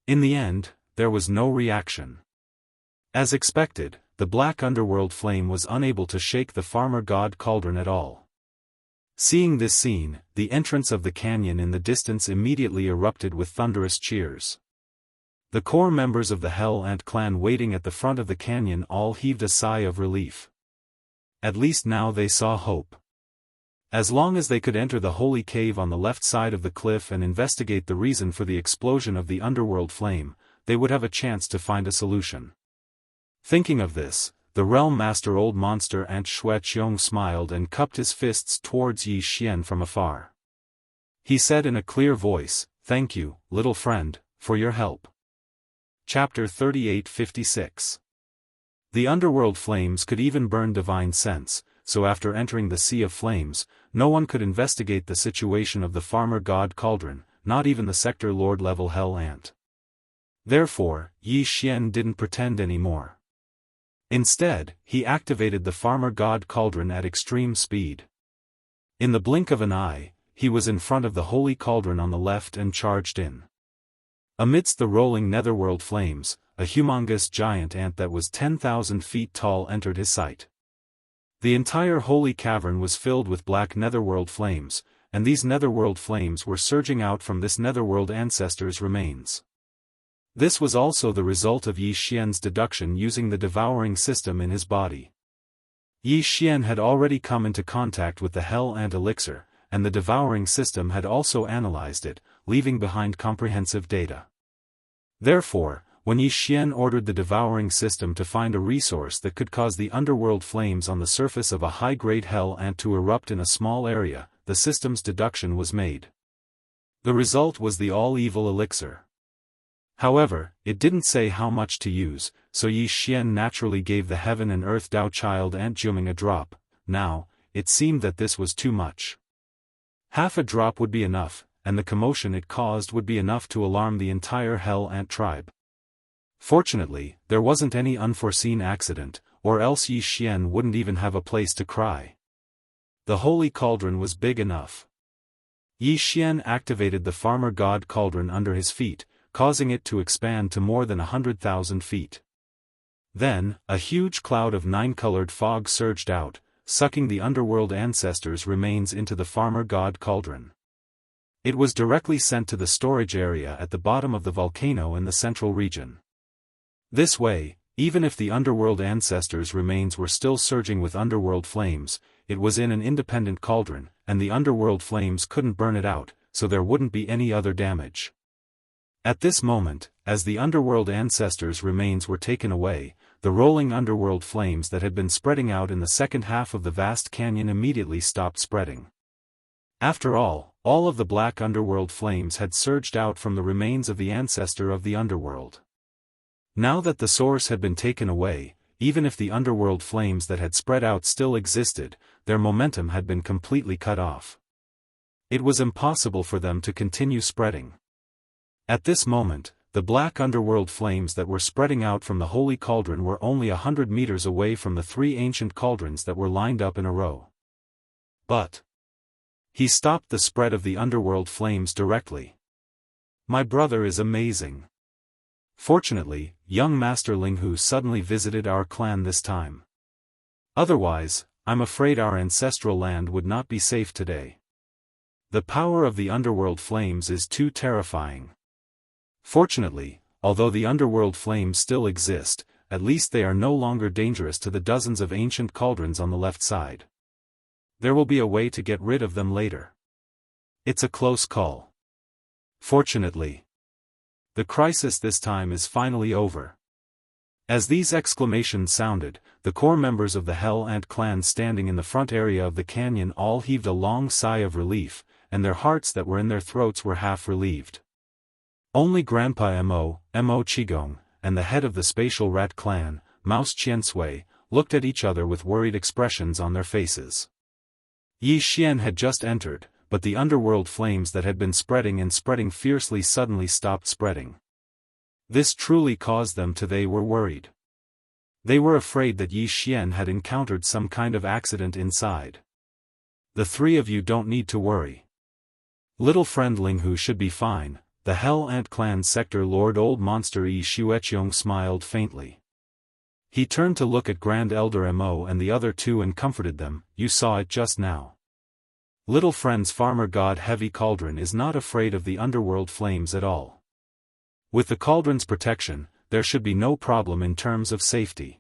Speaker 1: In the end, there was no reaction. As expected, the black underworld flame was unable to shake the farmer god cauldron at all. Seeing this scene, the entrance of the canyon in the distance immediately erupted with thunderous cheers. The core members of the Hell Ant clan waiting at the front of the canyon all heaved a sigh of relief. At least now they saw hope. As long as they could enter the holy cave on the left side of the cliff and investigate the reason for the explosion of the underworld flame, they would have a chance to find a solution. Thinking of this, the realm master Old Monster Ant Shueqiong smiled and cupped his fists towards Yi Xian from afar. He said in a clear voice, "Thank you, little friend, for your help." Chapter 38:56. The underworld flames could even burn divine sense, so after entering the sea of flames, no one could investigate the situation of the farmer god cauldron, not even the sector lord level Hell Ant. Therefore, Yi Xian didn't pretend anymore. Instead, he activated the farmer god cauldron at extreme speed. In the blink of an eye, he was in front of the holy cauldron on the left and charged in. Amidst the rolling netherworld flames, a humongous giant ant that was 10,000 feet tall entered his sight. The entire holy cavern was filled with black netherworld flames, and these netherworld flames were surging out from this netherworld ancestor's remains. This was also the result of Yi Xian's deduction using the devouring system in his body. Yi Xian had already come into contact with the Hell Ant elixir, and the devouring system had also analyzed it, leaving behind comprehensive data. Therefore, when Yi Xian ordered the devouring system to find a resource that could cause the underworld flames on the surface of a high-grade Hell Ant to erupt in a small area, the system's deduction was made. The result was the all-evil elixir. However, it didn't say how much to use, so Yi Xian naturally gave the Heaven and Earth Dao child Ant Juming a drop. Now, it seemed that this was too much. Half a drop would be enough, and the commotion it caused would be enough to alarm the entire Hell Ant tribe. Fortunately, there wasn't any unforeseen accident, or else Yi Xian wouldn't even have a place to cry. The holy cauldron was big enough. Yi Xian activated the farmer god cauldron under his feet, causing it to expand to more than 100,000 feet. Then, a huge cloud of nine-colored fog surged out, sucking the underworld ancestors' remains into the farmer god cauldron. It was directly sent to the storage area at the bottom of the volcano in the central region. This way, even if the underworld ancestors' remains were still surging with underworld flames, it was in an independent cauldron, and the underworld flames couldn't burn it out, so there wouldn't be any other damage. At this moment, as the underworld ancestors' remains were taken away, the rolling underworld flames that had been spreading out in the second half of the vast canyon immediately stopped spreading. After all of the black underworld flames had surged out from the remains of the ancestor of the underworld. Now that the source had been taken away, even if the underworld flames that had spread out still existed, their momentum had been completely cut off. It was impossible for them to continue spreading. At this moment, the black underworld flames that were spreading out from the holy cauldron were only 100 meters away from the three ancient cauldrons that were lined up in a row. But he stopped the spread of the underworld flames directly. My brother is amazing. Fortunately, young Master Linghu suddenly visited our clan this time. Otherwise, I'm afraid our ancestral land would not be safe today. The power of the underworld flames is too terrifying. Fortunately, although the underworld flames still exist, at least they are no longer dangerous to the dozens of ancient cauldrons on the left side. There will be a way to get rid of them later. It's a close call. Fortunately, the crisis this time is finally over. As these exclamations sounded, the core members of the Hell Ant clan standing in the front area of the canyon all heaved a long sigh of relief, and their hearts that were in their throats were half relieved. Only Grandpa Mo Qigong, and the head of the spatial rat clan, Mouse Qiansui, looked at each other with worried expressions on their faces. Yi Xian had just entered, but the underworld flames that had been spreading fiercely suddenly stopped spreading. This truly caused them to they were worried. They were afraid that Yi Xian had encountered some kind of accident inside. The three of you don't need to worry. Little friend Linghu should be fine. The Hell Ant Clan Sector Lord Old Monster Yi Shueqiong smiled faintly. He turned to look at Grand Elder Mo and the other two and comforted them. You saw it just now. Little friend's farmer god Heavy Cauldron is not afraid of the underworld flames at all. With the cauldron's protection, there should be no problem in terms of safety.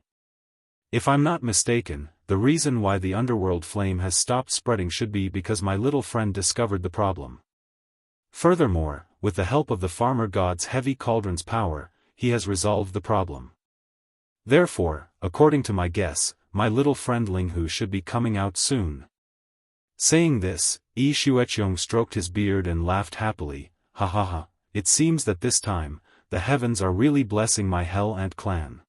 Speaker 1: If I'm not mistaken, the reason why the underworld flame has stopped spreading should be because my little friend discovered the problem. Furthermore, with the help of the farmer god's Heavy Cauldron's power, he has resolved the problem. Therefore, according to my guess, my little friend Linghu should be coming out soon. Saying this, Yi Shueqiong stroked his beard and laughed happily. Ha ha ha, it seems that this time, the heavens are really blessing my Hell Ant clan.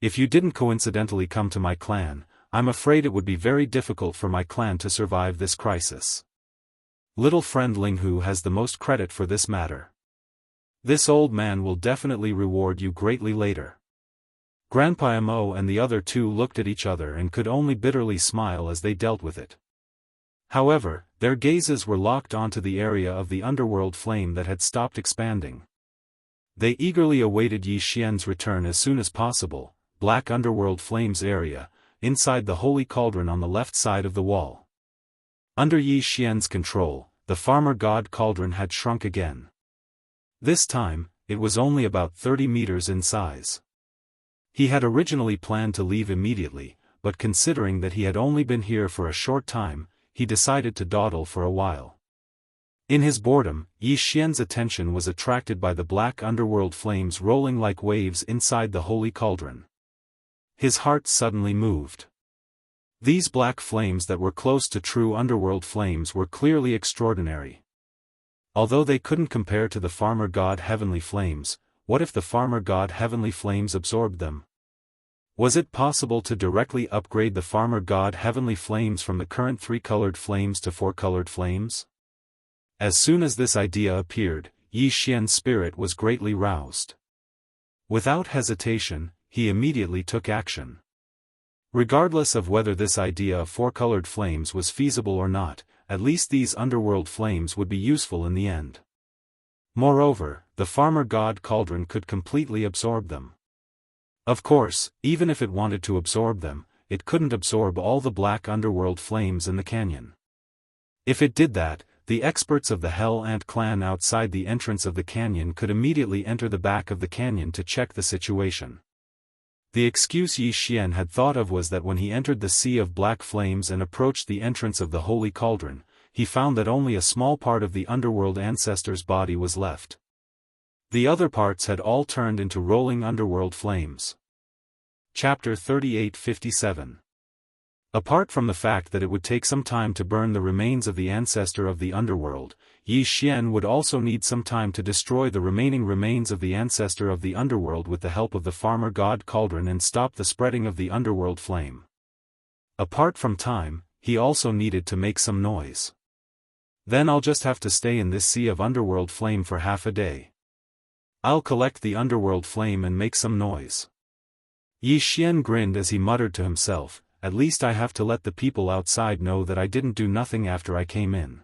Speaker 1: If you didn't coincidentally come to my clan, I'm afraid it would be very difficult for my clan to survive this crisis. Little friend Linghu has the most credit for this matter. This old man will definitely reward you greatly later. Grandpa Mo and the other two looked at each other and could only bitterly smile as they dealt with it. However, their gazes were locked onto the area of the underworld flame that had stopped expanding. They eagerly awaited Yi Xian's return as soon as possible. Black underworld flames area, inside the holy cauldron on the left side of the wall. Under Yi Xian's control, the farmer god cauldron had shrunk again. This time, it was only about 30 meters in size. He had originally planned to leave immediately, but considering that he had only been here for a short time, he decided to dawdle for a while. In his boredom, Yi Xian's attention was attracted by the black underworld flames rolling like waves inside the holy cauldron. His heart suddenly moved. These black flames that were close to true underworld flames were clearly extraordinary. Although they couldn't compare to the farmer god heavenly flames, what if the farmer god heavenly flames absorbed them? Was it possible to directly upgrade the farmer god heavenly flames from the current 3-colored flames to 4-colored flames? As soon as this idea appeared, Yi Xian's spirit was greatly roused. Without hesitation, he immediately took action. Regardless of whether this idea of 4-colored flames was feasible or not, at least these underworld flames would be useful in the end. Moreover, the farmer god cauldron could completely absorb them. Of course, even if it wanted to absorb them, it couldn't absorb all the black underworld flames in the canyon. If it did that, the experts of the Hell Ant clan outside the entrance of the canyon could immediately enter the back of the canyon to check the situation. The excuse Yi Xian had thought of was that when he entered the sea of black flames and approached the entrance of the holy cauldron, he found that only a small part of the underworld ancestor's body was left. The other parts had all turned into rolling underworld flames. Chapter 3857. Apart from the fact that it would take some time to burn the remains of the ancestor of the underworld, Yi Xian would also need some time to destroy the remaining remains of the ancestor of the underworld with the help of the farmer god cauldron and stop the spreading of the underworld flame. Apart from time, he also needed to make some noise. Then I'll just have to stay in this sea of underworld flame for half a day. I'll collect the underworld flame and make some noise. Yi Xian grinned as he muttered to himself, at least I have to let the people outside know that I didn't do nothing after I came in.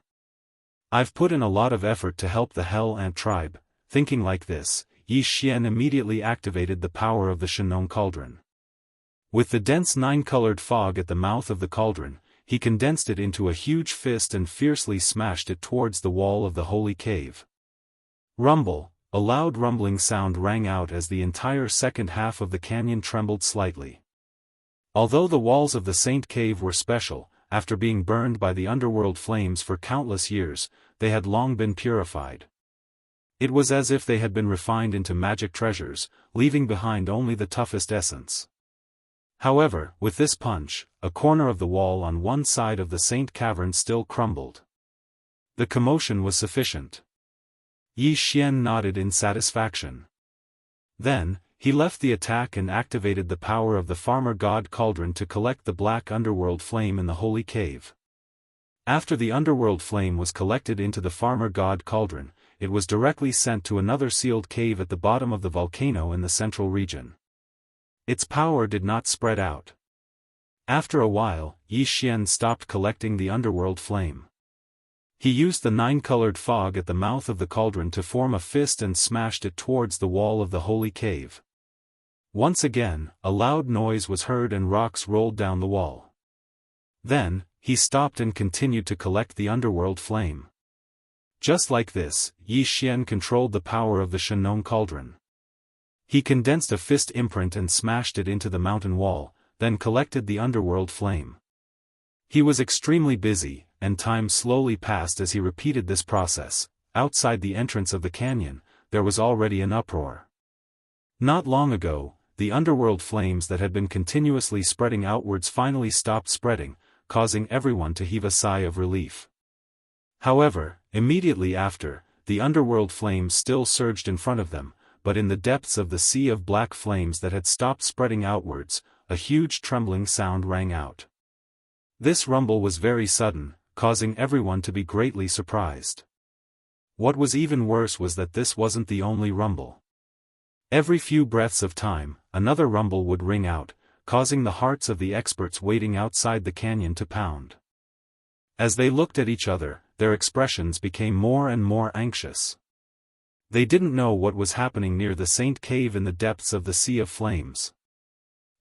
Speaker 1: I've put in a lot of effort to help the Hell Ant tribe. Thinking like this, Yi Xian immediately activated the power of the Shenong cauldron. With the dense 9-colored fog at the mouth of the cauldron, he condensed it into a huge fist and fiercely smashed it towards the wall of the holy cave. Rumble, a loud rumbling sound rang out as the entire second half of the canyon trembled slightly. Although the walls of the Saint Cave were special, after being burned by the underworld flames for countless years, they had long been purified. It was as if they had been refined into magic treasures, leaving behind only the toughest essence. However, with this punch, a corner of the wall on one side of the Saint Cavern still crumbled. The commotion was sufficient. Yi Xian nodded in satisfaction. Then, he left the attack and activated the power of the farmer god cauldron to collect the black underworld flame in the holy cave. After the underworld flame was collected into the farmer god cauldron, it was directly sent to another sealed cave at the bottom of the volcano in the central region. Its power did not spread out. After a while, Yi Xian stopped collecting the underworld flame. He used the 9-colored fog at the mouth of the cauldron to form a fist and smashed it towards the wall of the holy cave. Once again, a loud noise was heard and rocks rolled down the wall. Then, he stopped and continued to collect the underworld flame. Just like this, Yi Xian controlled the power of the Shenong cauldron. He condensed a fist imprint and smashed it into the mountain wall, then collected the underworld flame. He was extremely busy, and time slowly passed as he repeated this process. Outside the entrance of the canyon, there was already an uproar. Not long ago, the underworld flames that had been continuously spreading outwards finally stopped spreading, causing everyone to heave a sigh of relief. However, immediately after, the underworld flames still surged in front of them, but in the depths of the sea of black flames that had stopped spreading outwards, a huge trembling sound rang out. This rumble was very sudden, causing everyone to be greatly surprised. What was even worse was that this wasn't the only rumble. Every few breaths of time, another rumble would ring out, causing the hearts of the experts waiting outside the canyon to pound. As they looked at each other, their expressions became more and more anxious. They didn't know what was happening near the Saint Cave in the depths of the Sea of Flames.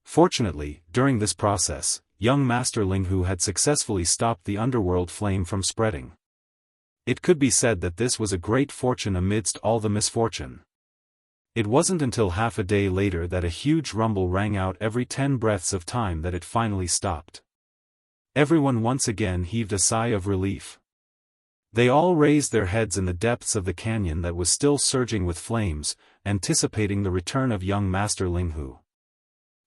Speaker 1: Fortunately, during this process, young Master Linghu had successfully stopped the underworld flame from spreading. It could be said that this was a great fortune amidst all the misfortune. It wasn't until half a day later that a huge rumble rang out every 10 breaths of time that it finally stopped. Everyone once again heaved a sigh of relief. They all raised their heads in the depths of the canyon that was still surging with flames, anticipating the return of young Master Linghu.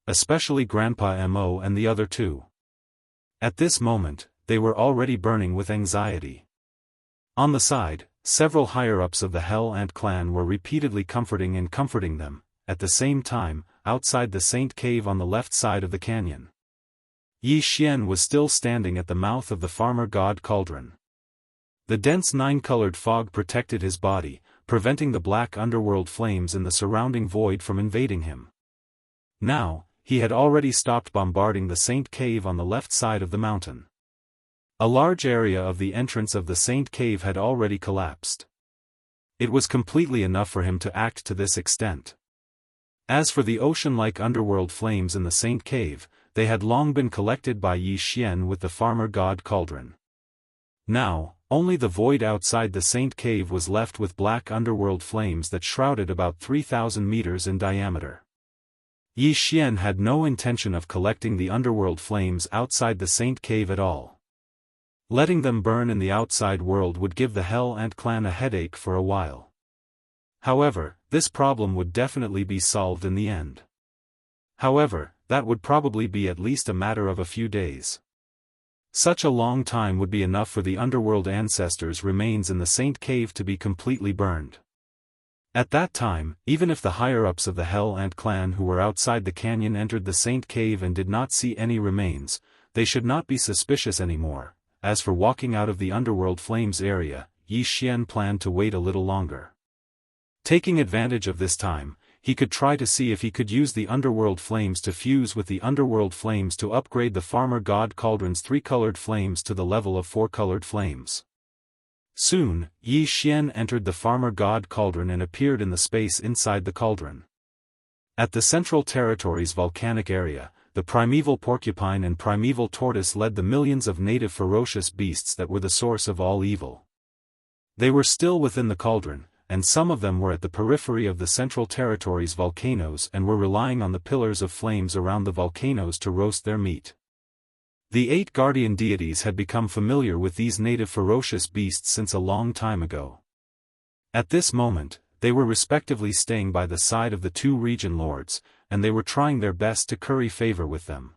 Speaker 1: Especially Grandpa Mo and the other two. At this moment, they were already burning with anxiety. On the side, several higher-ups of the Hell Ant clan were repeatedly comforting them. At the same time, outside the Saint Cave on the left side of the canyon, Yi Xian was still standing at the mouth of the farmer god cauldron. The dense 9-colored fog protected his body, preventing the black underworld flames in the surrounding void from invading him. Now, he had already stopped bombarding the Saint Cave on the left side of the mountain. A large area of the entrance of the Saint Cave had already collapsed. It was completely enough for him to act to this extent. As for the ocean-like underworld flames in the Saint Cave, they had long been collected by Yi Xian with the farmer god Cauldron. Now, only the void outside the Saint Cave was left with black underworld flames that shrouded about 3,000 meters in diameter. Yi Xian had no intention of collecting the underworld flames outside the Saint Cave at all. Letting them burn in the outside world would give the Hell Ant clan a headache for a while. However, this problem would definitely be solved in the end. However, that would probably be at least a matter of a few days. Such a long time would be enough for the underworld ancestors' remains in the Saint Cave to be completely burned. At that time, even if the higher-ups of the Hell Ant clan who were outside the canyon entered the Saint Cave and did not see any remains, they should not be suspicious anymore. As for walking out of the underworld flames area, Yi Xian planned to wait a little longer. Taking advantage of this time, he could try to see if he could use the underworld flames to fuse with the underworld flames to upgrade the farmer god Cauldron's 3-colored flames to the level of 4-colored flames. Soon, Yi Xian entered the farmer god Cauldron and appeared in the space inside the cauldron. At the Central Territory's volcanic area, the primeval porcupine and primeval tortoise led the millions of native ferocious beasts that were the source of all evil. They were still within the cauldron, and some of them were at the periphery of the Central Territory's volcanoes and were relying on the pillars of flames around the volcanoes to roast their meat. The 8 guardian deities had become familiar with these native ferocious beasts since a long time ago. At this moment, they were respectively staying by the side of the 2 region lords, and they were trying their best to curry favor with them.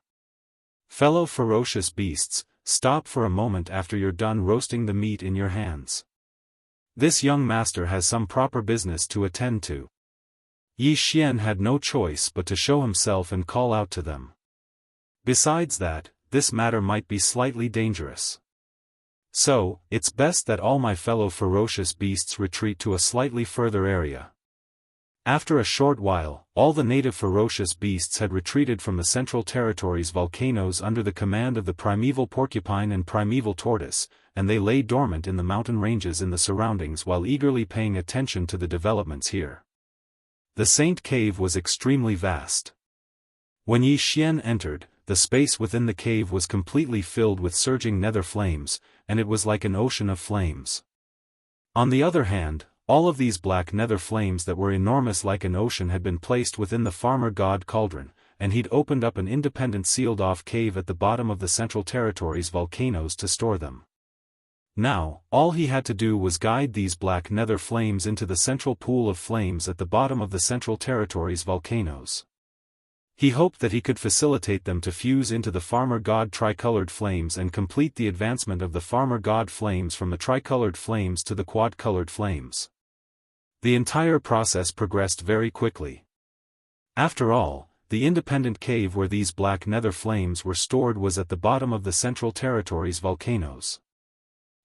Speaker 1: Fellow ferocious beasts, stop for a moment after you're done roasting the meat in your hands. This young master has some proper business to attend to. Yi Xian had no choice but to show himself and call out to them. Besides that, this matter might be slightly dangerous. So, it's best that all my fellow ferocious beasts retreat to a slightly further area. After a short while, all the native ferocious beasts had retreated from the Central Territory's volcanoes under the command of the primeval porcupine and primeval tortoise, and they lay dormant in the mountain ranges in the surroundings while eagerly paying attention to the developments here. The Saint Cave was extremely vast. When Yi Xian entered, the space within the cave was completely filled with surging nether flames, and it was like an ocean of flames. On the other hand, all of these black nether flames that were enormous like an ocean had been placed within the farmer god Cauldron, and he'd opened up an independent sealed-off cave at the bottom of the Central Territory's volcanoes to store them. Now, all he had to do was guide these black nether flames into the central pool of flames at the bottom of the Central Territory's volcanoes. He hoped that he could facilitate them to fuse into the farmer god tricolored flames and complete the advancement of the farmer god flames from the tricolored flames to the quad-colored flames. The entire process progressed very quickly. After all, the independent cave where these black nether flames were stored was at the bottom of the Central Territory's volcanoes.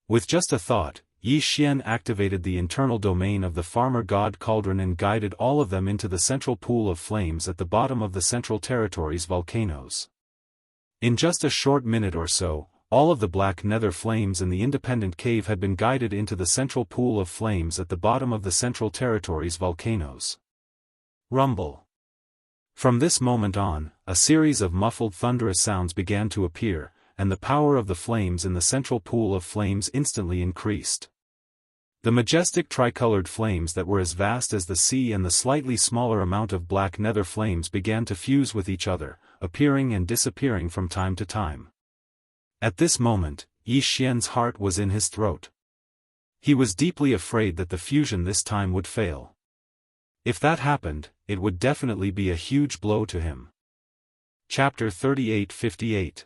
Speaker 1: With just a thought, Yi Xian activated the internal domain of the farmer god Cauldron and guided all of them into the central pool of flames at the bottom of the Central Territory's volcanoes. In just a short minute or so, all of the black nether flames in the independent cave had been guided into the central pool of flames at the bottom of the Central Territory's volcanoes. Rumble. From this moment on, a series of muffled thunderous sounds began to appear, and the power of the flames in the central pool of flames instantly increased. The majestic tricolored flames that were as vast as the sea and the slightly smaller amount of black nether flames began to fuse with each other, appearing and disappearing from time to time. At this moment, Yi Xian's heart was in his throat. He was deeply afraid that the fusion this time would fail. If that happened, it would definitely be a huge blow to him. Chapter 38-58.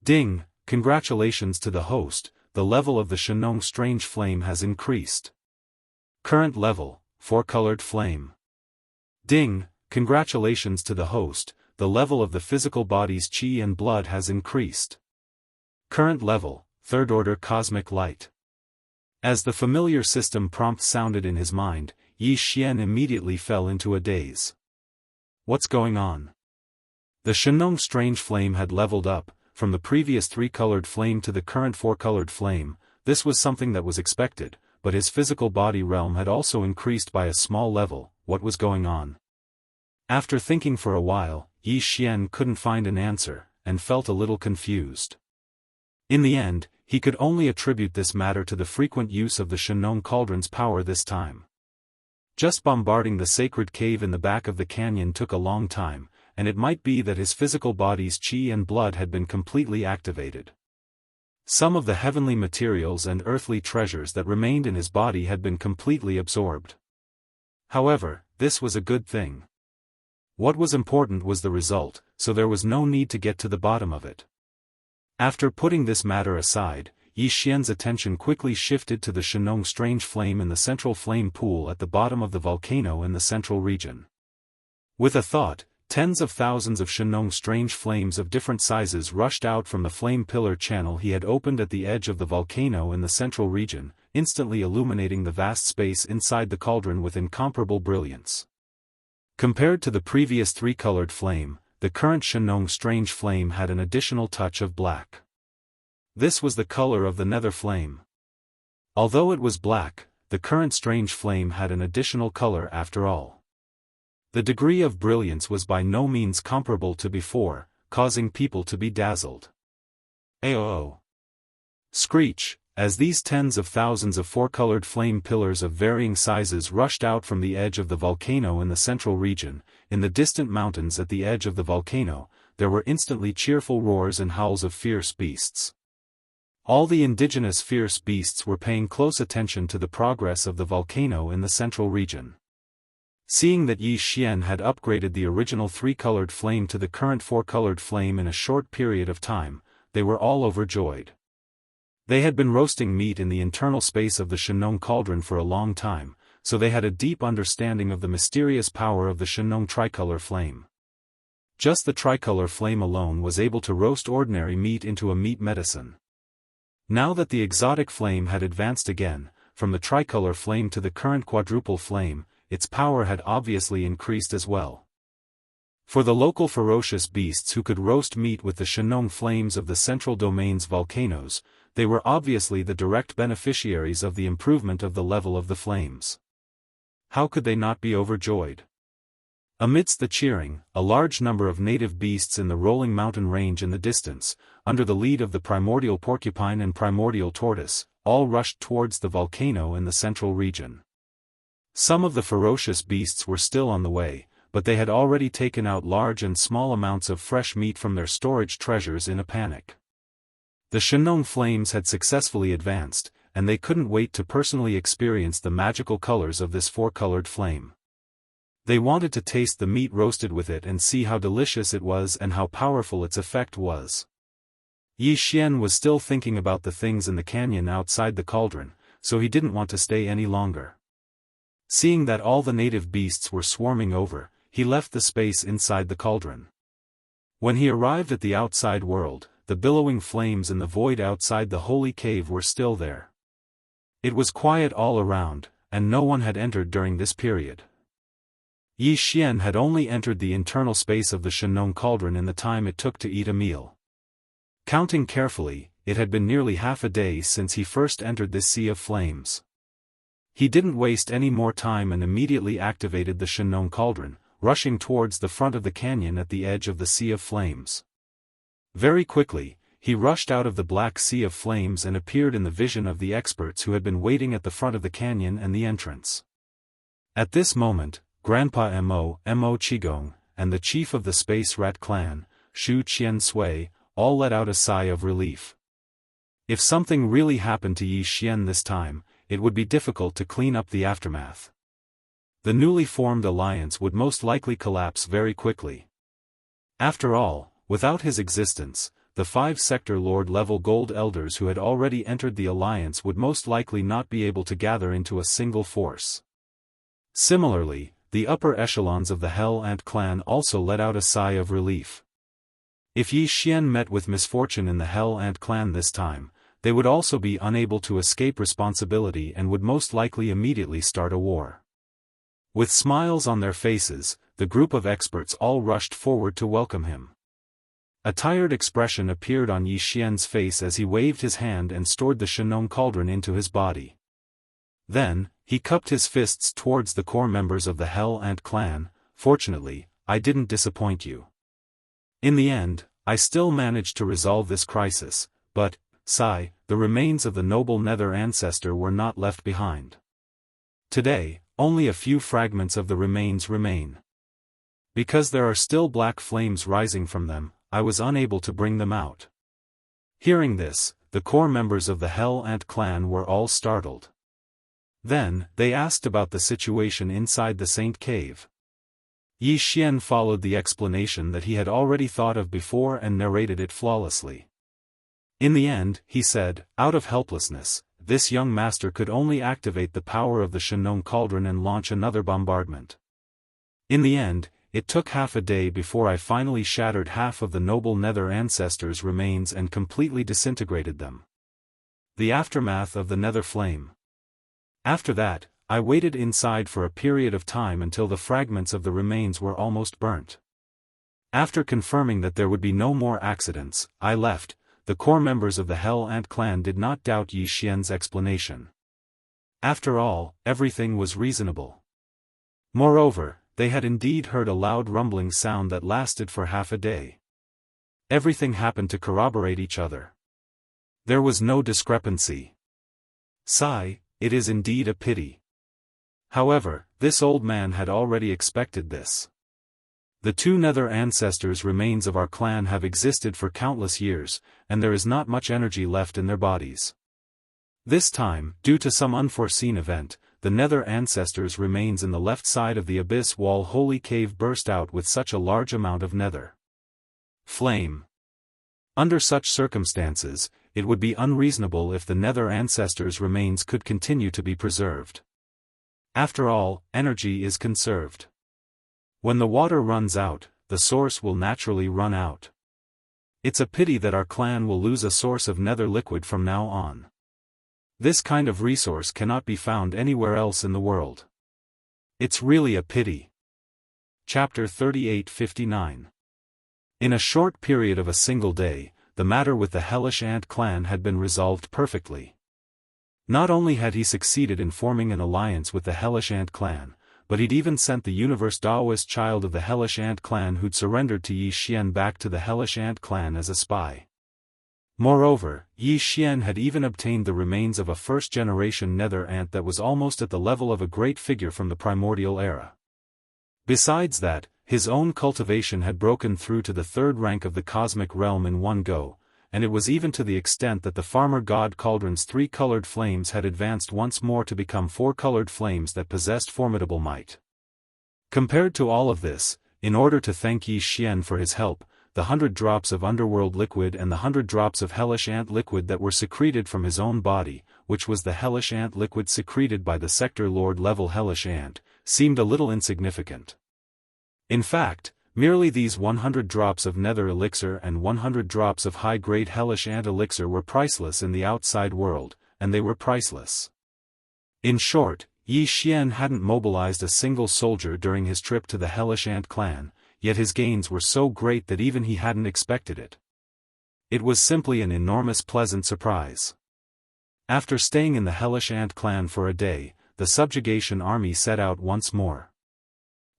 Speaker 1: Ding, congratulations to the host, the level of the Shenong Strange Flame has increased. Current level, 4-colored flame. Ding, congratulations to the host, the level of the physical body's qi and blood has increased. Current level, 3rd order cosmic light. As the familiar system prompt sounded in his mind, Yi Xian immediately fell into a daze. What's going on? The Shenong Strange Flame had leveled up, from the previous 3-colored flame to the current 4-colored flame. This was something that was expected, but his physical body realm had also increased by a small level. What was going on? After thinking for a while, Yi Xian couldn't find an answer, and felt a little confused. In the end, he could only attribute this matter to the frequent use of the Shenong Cauldron's power this time. Just bombarding the sacred cave in the back of the canyon took a long time, and it might be that his physical body's qi and blood had been completely activated. Some of the heavenly materials and earthly treasures that remained in his body had been completely absorbed. However, this was a good thing. What was important was the result, so there was no need to get to the bottom of it. After putting this matter aside, Yi Xian's attention quickly shifted to the Shenong strange flame in the central flame pool at the bottom of the volcano in the central region. With a thought, tens of thousands of Shenong strange flames of different sizes rushed out from the flame pillar channel he had opened at the edge of the volcano in the central region, instantly illuminating the vast space inside the cauldron with incomparable brilliance. Compared to the previous three-colored flame, the current Shenong strange flame had an additional touch of black. This was the color of the nether flame. Although it was black, the current strange flame had an additional color after all. The degree of brilliance was by no means comparable to before, causing people to be dazzled. Aoo! Screech, as these tens of thousands of four-colored flame pillars of varying sizes rushed out from the edge of the volcano in the central region. In the distant mountains at the edge of the volcano, there were instantly cheerful roars and howls of fierce beasts. All the indigenous fierce beasts were paying close attention to the progress of the volcano in the central region. Seeing that Yi Xian had upgraded the original three-colored flame to the current four-colored flame in a short period of time, they were all overjoyed. They had been roasting meat in the internal space of the Shenong cauldron for a long time, so they had a deep understanding of the mysterious power of the Shenong tricolor flame. Just the tricolor flame alone was able to roast ordinary meat into a meat medicine. Now that the exotic flame had advanced again, from the tricolor flame to the current quadruple flame, its power had obviously increased as well. For the local ferocious beasts who could roast meat with the Shenong flames of the central domain's volcanoes, they were obviously the direct beneficiaries of the improvement of the level of the flames. How could they not be overjoyed? Amidst the cheering, a large number of native beasts in the rolling mountain range in the distance, under the lead of the primordial porcupine and primordial tortoise, all rushed towards the volcano in the central region. Some of the ferocious beasts were still on the way, but they had already taken out large and small amounts of fresh meat from their storage treasures in a panic. The Shenong flames had successfully advanced, and they couldn't wait to personally experience the magical colors of this four-colored flame. They wanted to taste the meat roasted with it and see how delicious it was and how powerful its effect was. Yi Xian was still thinking about the things in the canyon outside the cauldron, so he didn't want to stay any longer. Seeing that all the native beasts were swarming over, he left the space inside the cauldron. When he arrived at the outside world, the billowing flames in the void outside the holy cave were still there. It was quiet all around, and no one had entered during this period. Yi Xian had only entered the internal space of the Shenong cauldron in the time it took to eat a meal. Counting carefully, it had been nearly half a day since he first entered this sea of flames. He didn't waste any more time and immediately activated the Shenong cauldron, rushing towards the front of the canyon at the edge of the sea of flames. Very quickly, he rushed out of the black sea of flames and appeared in the vision of the experts who had been waiting at the front of the canyon and the entrance. At this moment, Grandpa Mo Qigong, and the chief of the Space Rat clan, Shu Qian-sui, all let out a sigh of relief. If something really happened to Yi Xian this time, it would be difficult to clean up the aftermath. The newly formed alliance would most likely collapse very quickly. After all, without his existence, the 5-sector Lord-level Gold Elders who had already entered the alliance would most likely not be able to gather into a single force. Similarly, the upper echelons of the Hell Ant clan also let out a sigh of relief. If Yi Xian met with misfortune in the Hell Ant clan this time, they would also be unable to escape responsibility and would most likely immediately start a war. With smiles on their faces, the group of experts all rushed forward to welcome him. A tired expression appeared on Yi Xian's face as he waved his hand and stored the Shenong cauldron into his body. Then, he cupped his fists towards the core members of the Hell Ant clan. Fortunately, I didn't disappoint you. In the end, I still managed to resolve this crisis, but, sigh, the remains of the noble nether ancestor were not left behind. Today, only a few fragments of the remains remain. Because there are still black flames rising from them, I was unable to bring them out. Hearing this, the core members of the Hell Ant clan were all startled. Then, they asked about the situation inside the Saint Cave. Yi Xian followed the explanation that he had already thought of before and narrated it flawlessly. In the end, he said, out of helplessness, this young master could only activate the power of the Shenong cauldron and launch another bombardment. In the end, it took half a day before I finally shattered half of the noble nether ancestors' remains and completely disintegrated them. The aftermath of the nether flame. After that, I waited inside for a period of time until the fragments of the remains were almost burnt. After confirming that there would be no more accidents, I left. The core members of the Hell Ant clan did not doubt Yi Xian's explanation. After all, everything was reasonable. Moreover, they had indeed heard a loud rumbling sound that lasted for half a day. Everything happened to corroborate each other. There was no discrepancy. Sigh, it is indeed a pity. However, this old man had already expected this. The two nether ancestors' remains of our clan have existed for countless years, and there is not much energy left in their bodies. This time, due to some unforeseen event, the nether ancestors' remains in the left side of the abyss wall holy cave burst out with such a large amount of nether flame. Under such circumstances, it would be unreasonable if the nether ancestors' remains could continue to be preserved. After all, energy is conserved. When the water runs out, the source will naturally run out. It's a pity that our clan will lose a source of nether liquid from now on. This kind of resource cannot be found anywhere else in the world. It's really a pity. Chapter 38:59. In a short period of a single day, the matter with the Hellish Ant clan had been resolved perfectly. Not only had he succeeded in forming an alliance with the Hellish Ant clan, but he'd even sent the universe Daoist child of the Hellish Ant clan who'd surrendered to Yi Xian back to the Hellish Ant clan as a spy. Moreover, Yi Xian had even obtained the remains of a first-generation nether ant that was almost at the level of a great figure from the primordial era. Besides that, his own cultivation had broken through to the third rank of the cosmic realm in one go, and it was even to the extent that the farmer god cauldron's three-colored flames had advanced once more to become four-colored flames that possessed formidable might. Compared to all of this, in order to thank Yi Xian for his help, the 100 drops of underworld liquid and the 100 drops of hellish ant liquid that were secreted from his own body, which was the hellish ant liquid secreted by the sector lord level hellish ant, seemed a little insignificant. In fact, merely these 100 drops of nether elixir and 100 drops of high-grade hellish ant elixir were priceless in the outside world, and they were priceless. In short, Yi Xian hadn't mobilized a single soldier during his trip to the Hellish Ant clan, yet his gains were so great that even he hadn't expected it. It was simply an enormous pleasant surprise. After staying in the Hellish Ant clan for a day, the subjugation army set out once more.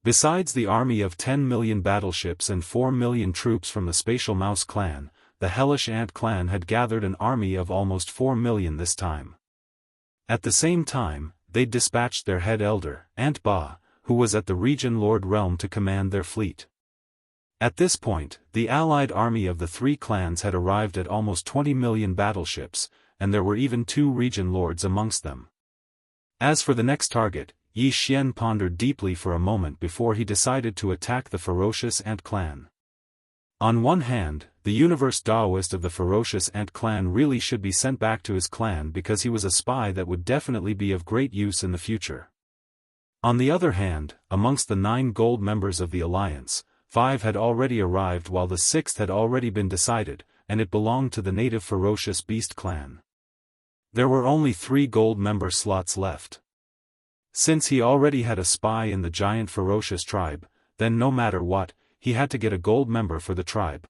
Speaker 1: Besides the army of 10 million battleships and 4 million troops from the Spatial Mouse clan, the Hellish Ant clan had gathered an army of almost 4 million this time. At the same time, they'd dispatched their head elder, Ant Ba, who was at the Region Lord realm to command their fleet. At this point, the allied army of the three clans had arrived at almost 20 million battleships, and there were even 2 Region Lords amongst them. As for the next target, Yi Xian pondered deeply for a moment before he decided to attack the ferocious Ant clan. On one hand, the universe Daoist of the ferocious Ant clan really should be sent back to his clan because he was a spy that would definitely be of great use in the future. On the other hand, amongst the 9 gold members of the alliance, 5 had already arrived while the 6th had already been decided, and it belonged to the native ferocious beast clan. There were only 3 gold member slots left. Since he already had a spy in the giant ferocious tribe, then no matter what, he had to get a gold member for the tribe.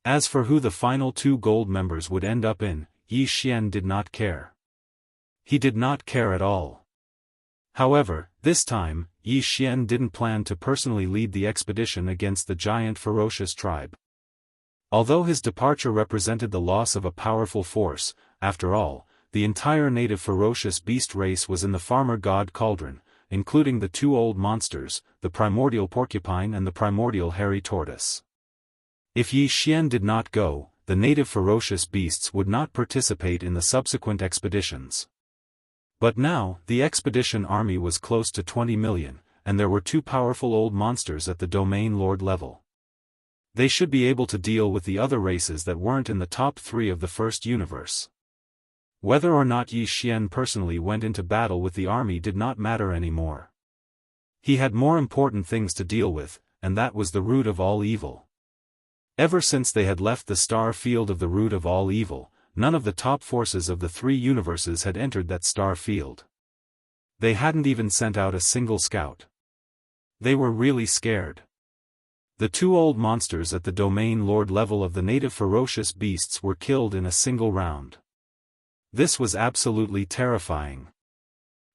Speaker 1: As for who the final 2 gold members would end up in, Yi Xian did not care. He did not care at all. However, this time, Yi Xian didn't plan to personally lead the expedition against the giant ferocious tribe. Although his departure represented the loss of a powerful force, after all, the entire native ferocious beast race was in the farmer god cauldron, including the two old monsters, the primordial porcupine and the primordial hairy tortoise. If Yi Xian did not go, the native ferocious beasts would not participate in the subsequent expeditions. But now, the expedition army was close to 20 million, and there were two powerful old monsters at the domain lord level. They should be able to deal with the other races that weren't in the top 3 of the first universe. Whether or not Yi Xian personally went into battle with the army did not matter anymore. He had more important things to deal with, and that was the root of all evil. Ever since they had left the star field of the root of all evil, none of the top forces of the 3 universes had entered that star field. They hadn't even sent out a single scout. They were really scared. The two old monsters at the domain lord level of the native ferocious beasts were killed in a single round. This was absolutely terrifying.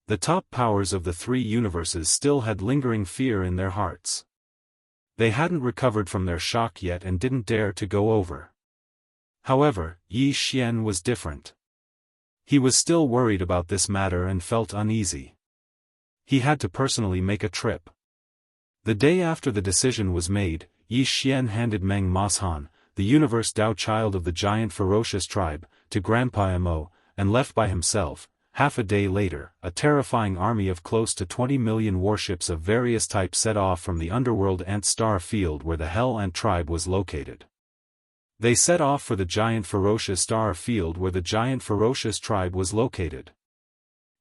Speaker 1: The top powers of the 3 universes still had lingering fear in their hearts. They hadn't recovered from their shock yet and didn't dare to go over. However, Yi Xian was different. He was still worried about this matter and felt uneasy. He had to personally make a trip. The day after the decision was made, Yi Xian handed Meng Mashan, the universe Dao child of the giant ferocious tribe, to Grandpa Mo, and left by himself. Half a day later, a terrifying army of close to 20 million warships of various types set off from the underworld ant star field where the Hell Ant tribe was located. They set off for the giant ferocious star field where the giant ferocious tribe was located.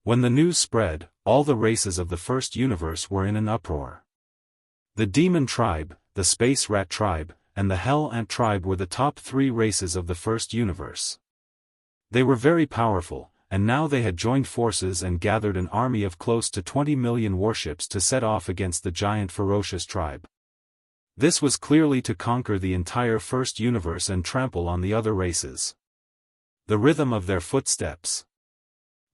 Speaker 1: When the news spread, all the races of the first universe were in an uproar. The demon tribe, the space rat tribe, and the Hell Ant tribe were the top 3 races of the first universe. They were very powerful, and now they had joined forces and gathered an army of close to 20 million warships to set off against the giant ferocious tribe. This was clearly to conquer the entire first universe and trample on the other races. The rhythm of their footsteps.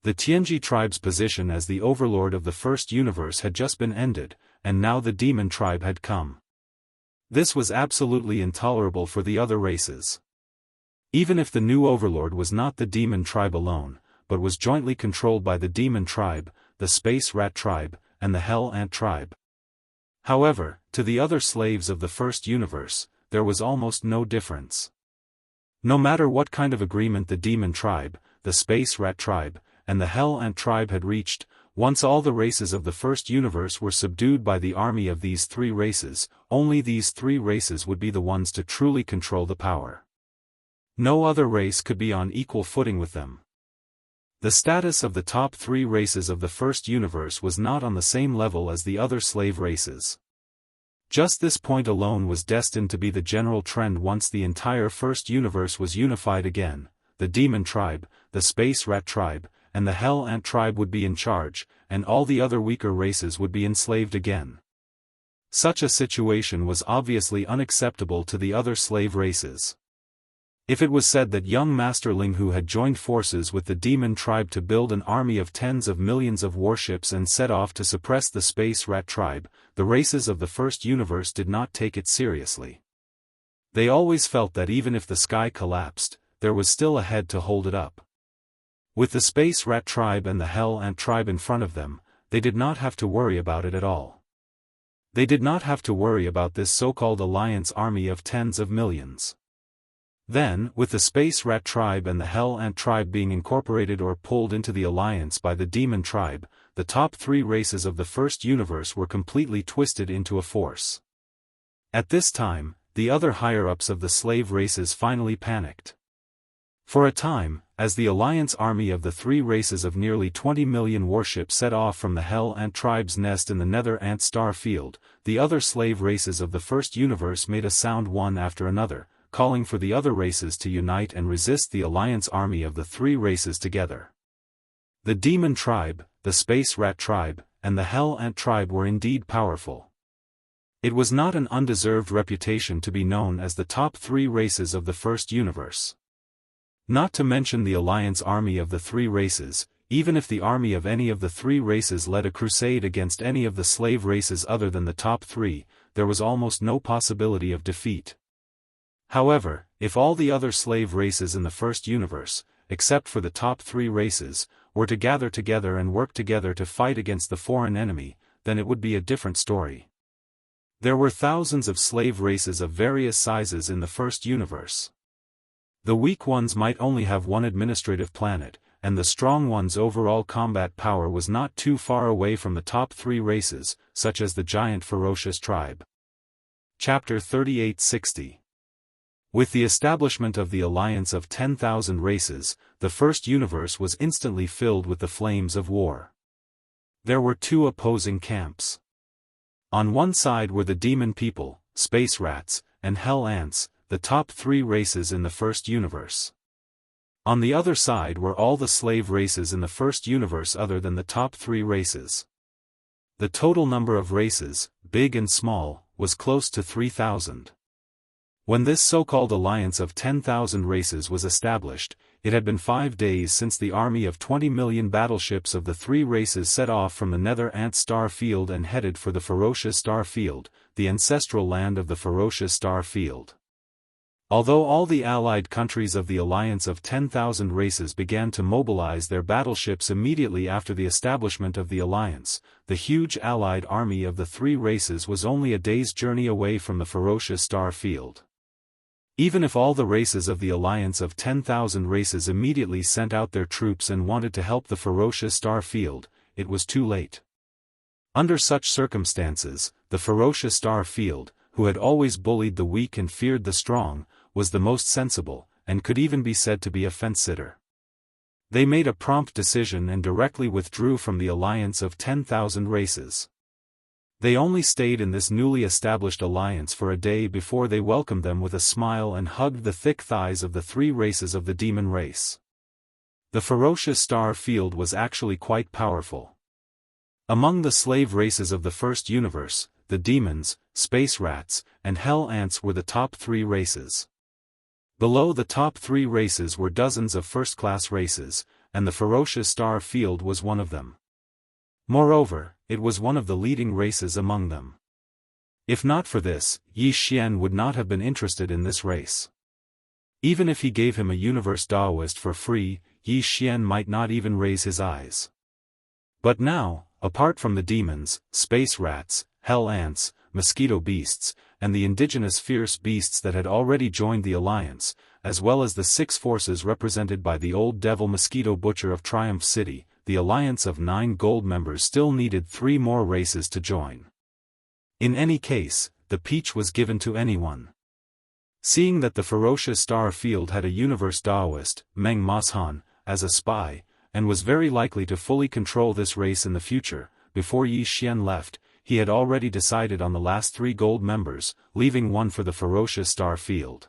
Speaker 1: The Tianji tribe's position as the overlord of the first universe had just been ended, and now the demon tribe had come. This was absolutely intolerable for the other races. Even if the new overlord was not the demon tribe alone, but was jointly controlled by the demon tribe, the space rat tribe, and the Hell Ant tribe. However, to the other slaves of the first universe, there was almost no difference. No matter what kind of agreement the demon tribe, the space rat tribe, and the Hell Ant tribe had reached, once all the races of the first universe were subdued by the army of these 3 races, only these 3 races would be the ones to truly control the power. No other race could be on equal footing with them. The status of the top 3 races of the first universe was not on the same level as the other slave races. Just this point alone was destined to be the general trend once the entire first universe was unified again. The demon tribe, the space rat tribe, and the Hell Ant tribe would be in charge, and all the other weaker races would be enslaved again. Such a situation was obviously unacceptable to the other slave races. If it was said that young Master Linghu had joined forces with the demon tribe to build an army of tens of millions of warships and set off to suppress the space rat tribe, the races of the first universe did not take it seriously. They always felt that even if the sky collapsed, there was still a head to hold it up. With the space rat tribe and the Hell Ant tribe in front of them, they did not have to worry about it at all. They did not have to worry about this so-called alliance army of tens of millions. Then, with the space rat tribe and the Hell Ant tribe being incorporated or pulled into the alliance by the demon tribe, the top 3 races of the first universe were completely twisted into a force. At this time, the other higher-ups of the slave races finally panicked. For a time, as the alliance army of the 3 races of nearly 20 million warships set off from the Hell Ant tribe's nest in the Nether Ant star field, the other slave races of the first universe made a sound one after another, calling for the other races to unite and resist the alliance army of the 3 races together. The demon tribe, the space rat tribe, and the Hell Ant tribe were indeed powerful. It was not an undeserved reputation to be known as the top 3 races of the first universe. Not to mention the alliance army of the 3 races, even if the army of any of the three races led a crusade against any of the slave races other than the top three, there was almost no possibility of defeat. However, if all the other slave races in the first universe, except for the top three races, were to gather together and work together to fight against the foreign enemy, then it would be a different story. There were thousands of slave races of various sizes in the first universe. The weak ones might only have one administrative planet, and the strong ones' overall combat power was not too far away from the top three races, such as the giant ferocious tribe. Chapter 3860. With the establishment of the alliance of 10,000 races, the first universe was instantly filled with the flames of war. There were two opposing camps. On one side were the demon people, space rats, and hell ants, the top three races in the first universe. On the other side were all the slave races in the first universe other than the top three races. The total number of races, big and small, was close to 3,000. When this so-called alliance of 10,000 races was established, it had been 5 days since the army of 20 million battleships of the three races set off from the Nether Ant star field and headed for the Ferocious Star Field, the ancestral land of the Ferocious Star Field. Although all the allied countries of the alliance of 10,000 races began to mobilize their battleships immediately after the establishment of the alliance, the huge allied army of the three races was only a day's journey away from the Ferocious Star Field. Even if all the races of the alliance of 10,000 races immediately sent out their troops and wanted to help the Ferocious Star Field, it was too late. Under such circumstances, the Ferocious Star Field, who had always bullied the weak and feared the strong, was the most sensible, and could even be said to be a fence-sitter. They made a prompt decision and directly withdrew from the alliance of 10,000 races. They only stayed in this newly established alliance for a day before they welcomed them with a smile and hugged the thick thighs of the three races of the demon race. The Ferocious Star Field was actually quite powerful. Among the slave races of the first universe, the demons, space rats, and hell ants were the top three races. Below the top three races were dozens of first-class races, and the Ferocious Star Field was one of them. Moreover, it was one of the leading races among them. If not for this, Yi Xian would not have been interested in this race. Even if he gave him a universe Daoist for free, Yi Xian might not even raise his eyes. But now, apart from the demons, space rats, hell ants, mosquito beasts, and the indigenous fierce beasts that had already joined the alliance, as well as the 6 forces represented by the old devil mosquito butcher of Triumph City, the alliance of 9 gold members still needed 3 more races to join. In any case, the peach was given to anyone. Seeing that the Ferocious Star Field had a universe Daoist, Meng Mashan, as a spy, and was very likely to fully control this race in the future, before Yi Xian left, he had already decided on the last 3 gold members, leaving 1 for the Ferocious Star Field.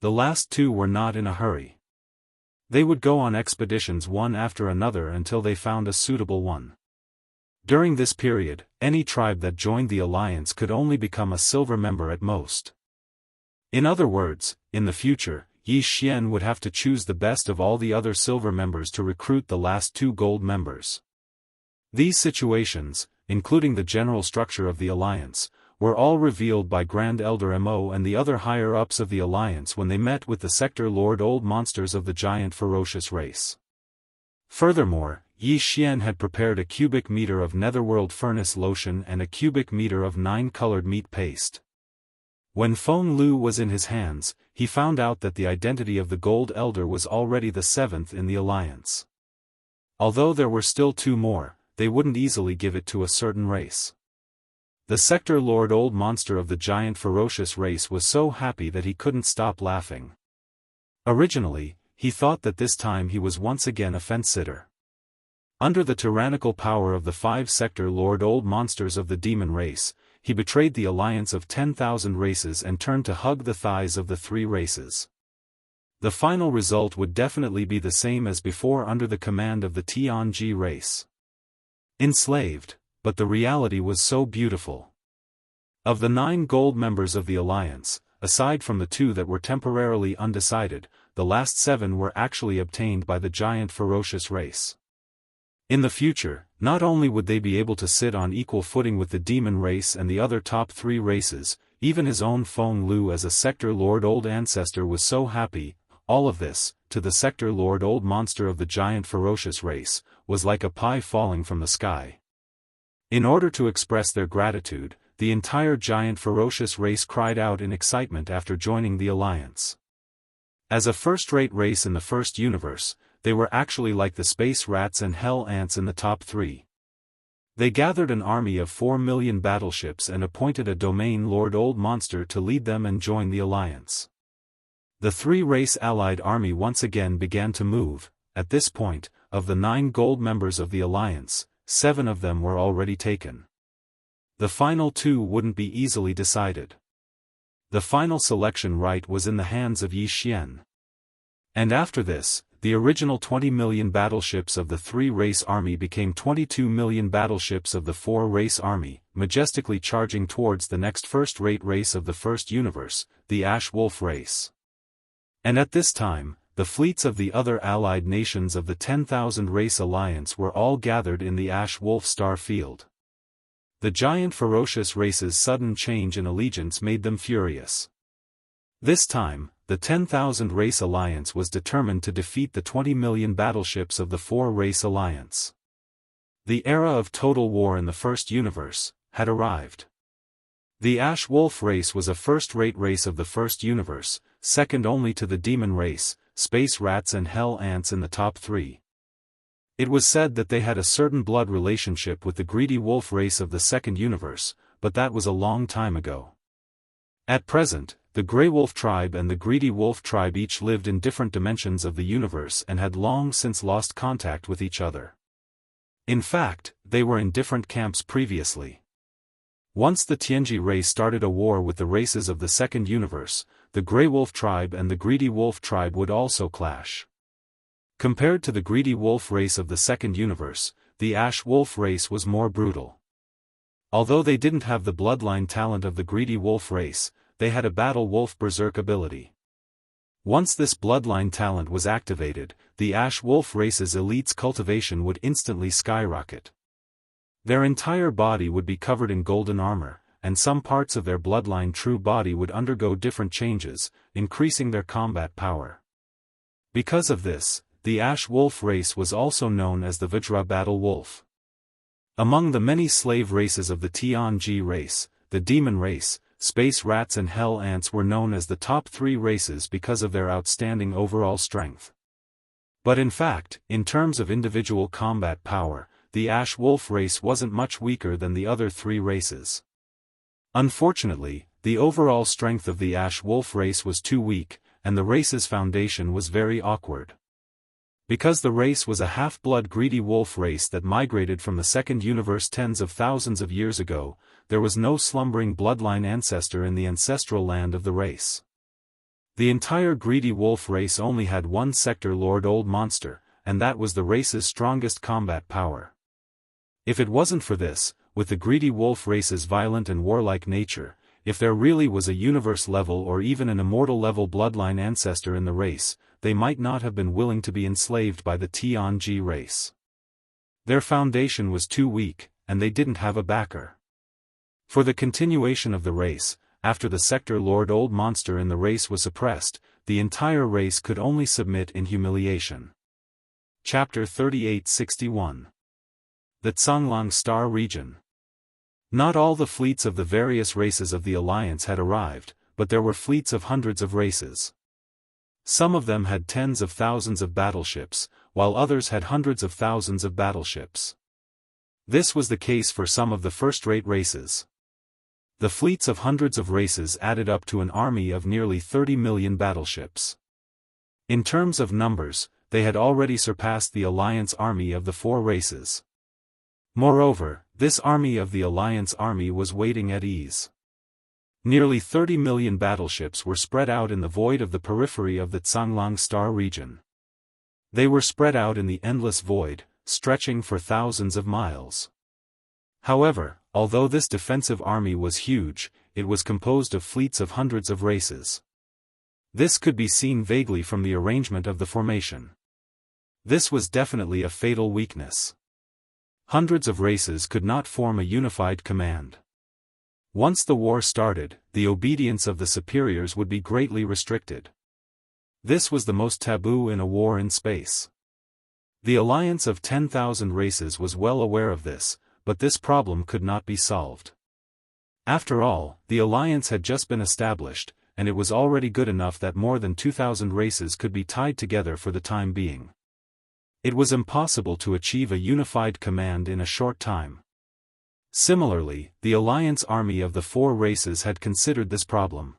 Speaker 1: The last 2 were not in a hurry. They would go on expeditions one after another until they found a suitable one. During this period, any tribe that joined the alliance could only become a silver member at most. In other words, in the future, Yi Xian would have to choose the best of all the other silver members to recruit the last 2 gold members. These situations, including the general structure of the alliance, were all revealed by Grand Elder Mo and the other higher-ups of the alliance when they met with the Sector Lord Old Monsters of the giant ferocious race. Furthermore, Yi Xian had prepared a cubic meter of netherworld furnace lotion and a cubic meter of 9-colored meat paste. When Feng Lu was in his hands, he found out that the identity of the Gold Elder was already the 7th in the alliance. Although there were still 2 more, they wouldn't easily give it to a certain race. The Sector Lord Old Monster of the giant ferocious race was so happy that he couldn't stop laughing. Originally, he thought that this time he was once again a fence-sitter. Under the tyrannical power of the 5 Sector Lord Old Monsters of the demon race, he betrayed the alliance of 10,000 races and turned to hug the thighs of the 3 races. The final result would definitely be the same as before under the command of the Tianji race. Enslaved, but the reality was so beautiful. Of the 9 gold members of the alliance, aside from the 2 that were temporarily undecided, the last 7 were actually obtained by the giant ferocious race. In the future, not only would they be able to sit on equal footing with the demon race and the other top 3 races, even his own Feng Lu as a Sector Lord Old Ancestor was so happy. All of this, to the Sector Lord Old Monster of the giant ferocious race, was like a pie falling from the sky. In order to express their gratitude, the entire giant ferocious race cried out in excitement after joining the alliance. As a first-rate race in the first universe, they were actually like the space rats and hell ants in the top 3. They gathered an army of 4 million battleships and appointed a domain Lord Old Monster to lead them and join the alliance. The 3-race allied army once again began to move. At this point, of the 9 gold members of the alliance, 7 of them were already taken. The final 2 wouldn't be easily decided. The final selection right was in the hands of Yi Xian. And after this, the original 20 million battleships of the 3-race army became 22 million battleships of the 4-race army, majestically charging towards the next first-rate race of the first universe, the Ash Wolf race. And at this time, the fleets of the other allied nations of the 10,000 race alliance were all gathered in the Ash Wolf star field. The giant ferocious race's sudden change in allegiance made them furious. This time, the 10,000 race alliance was determined to defeat the 20 million battleships of the 4-race alliance. The era of total war in the first universe had arrived. The Ash Wolf race was a first-rate race of the first universe, second only to the demon race, space rats and hell ants in the top 3. It was said that they had a certain blood relationship with the greedy wolf race of the second universe, but that was a long time ago. At present, the Grey Wolf tribe and the Greedy Wolf tribe each lived in different dimensions of the universe and had long since lost contact with each other. In fact, they were in different camps previously. Once the Tianji race started a war with the races of the second universe, the Grey Wolf tribe and the Greedy Wolf tribe would also clash. Compared to the Greedy Wolf race of the second universe, the Ash Wolf race was more brutal. Although they didn't have the bloodline talent of the Greedy Wolf race, they had a Battle Wolf Berserk ability. Once this bloodline talent was activated, the Ash Wolf race's elite's cultivation would instantly skyrocket. Their entire body would be covered in golden armor, and some parts of their bloodline true body would undergo different changes, increasing their combat power. Because of this, the Ash Wolf race was also known as the Vajra Battle Wolf. Among the many slave races of the Tianji race, the demon race, space rats and hell ants were known as the top 3 races because of their outstanding overall strength. But in fact, in terms of individual combat power, the Ash Wolf race wasn't much weaker than the other 3 races. Unfortunately, the overall strength of the Ash Wolf race was too weak, and the race's foundation was very awkward. Because the race was a half-blood greedy wolf race that migrated from the second universe tens of thousands of years ago, there was no slumbering bloodline ancestor in the ancestral land of the race. The entire greedy wolf race only had one sector Lord Old Monster, and that was the race's strongest combat power. If it wasn't for this, with the greedy wolf race's violent and warlike nature, if there really was a universe-level or even an immortal-level bloodline ancestor in the race, they might not have been willing to be enslaved by the Tianji race. Their foundation was too weak, and they didn't have a backer. For the continuation of the race, after the sector Lord Old Monster in the race was suppressed, the entire race could only submit in humiliation. Chapter 3861. The Canglang Star Region. Not all the fleets of the various races of the Alliance had arrived, but there were fleets of hundreds of races. Some of them had tens of thousands of battleships, while others had hundreds of thousands of battleships. This was the case for some of the first-rate races. The fleets of hundreds of races added up to an army of nearly 30 million battleships. In terms of numbers, they had already surpassed the Alliance army of the 4 races. Moreover, this army of the Alliance army was waiting at ease. Nearly 30 million battleships were spread out in the void of the periphery of the Canglang Star region. They were spread out in the endless void, stretching for thousands of miles. However, although this defensive army was huge, it was composed of fleets of hundreds of races. This could be seen vaguely from the arrangement of the formation. This was definitely a fatal weakness. Hundreds of races could not form a unified command. Once the war started, the obedience of the superiors would be greatly restricted. This was the most taboo in a war in space. The alliance of 10,000 races was well aware of this, but this problem could not be solved. After all, the alliance had just been established, and it was already good enough that more than 2,000 races could be tied together for the time being. It was impossible to achieve a unified command in a short time. Similarly, the alliance army of the four races had considered this problem.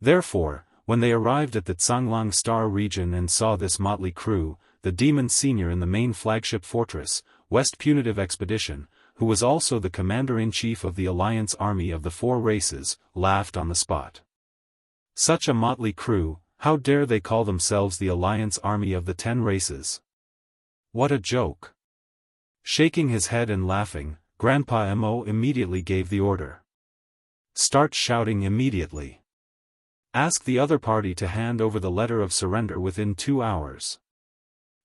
Speaker 1: Therefore, when they arrived at the Zhanglang Star region and saw this motley crew, the demon senior in the main flagship fortress, West Punitive Expedition, who was also the commander-in-chief of the alliance army of the four races, laughed on the spot. Such a motley crew, how dare they call themselves the alliance army of the 10 races? What a joke! Shaking his head and laughing, Grandpa Mo immediately gave the order. Start shouting immediately. Ask the other party to hand over the letter of surrender within 2 hours.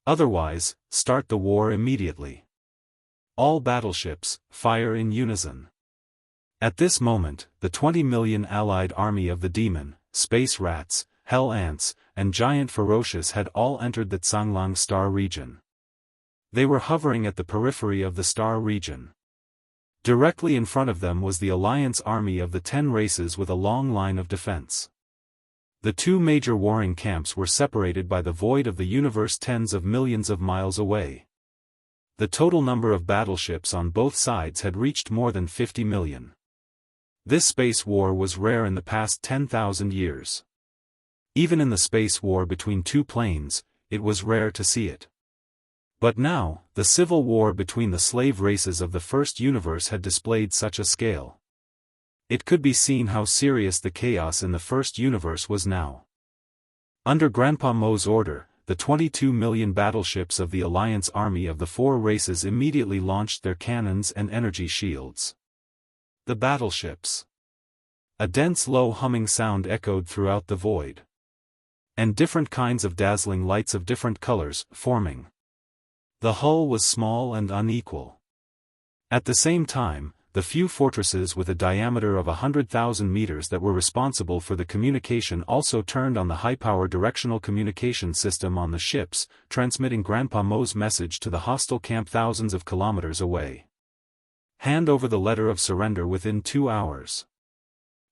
Speaker 1: Otherwise, start the war immediately. All battleships, fire in unison. At this moment, the 20 million allied army of the demon, space rats, hell ants, and giant ferocious had all entered the Zhanglang Star region. They were hovering at the periphery of the star region. Directly in front of them was the alliance army of the 10 races with a long line of defense. The two major warring camps were separated by the void of the universe tens of millions of miles away. The total number of battleships on both sides had reached more than 50 million. This space war was rare in the past 10,000 years. Even in the space war between two planes, it was rare to see it. But now, the civil war between the slave races of the first universe had displayed such a scale. It could be seen how serious the chaos in the first universe was now. Under Grandpa Mo's order, the 22 million battleships of the alliance army of the four races immediately launched their cannons and energy shields. The battleships. A dense low humming sound echoed throughout the void. And different kinds of dazzling lights of different colors, forming. The hull was small and unequal. At the same time, the few fortresses with a diameter of 100,000 meters that were responsible for the communication also turned on the high-power directional communication system on the ships, transmitting Grandpa Mo's message to the hostile camp thousands of kilometers away. Hand over the letter of surrender within 2 hours.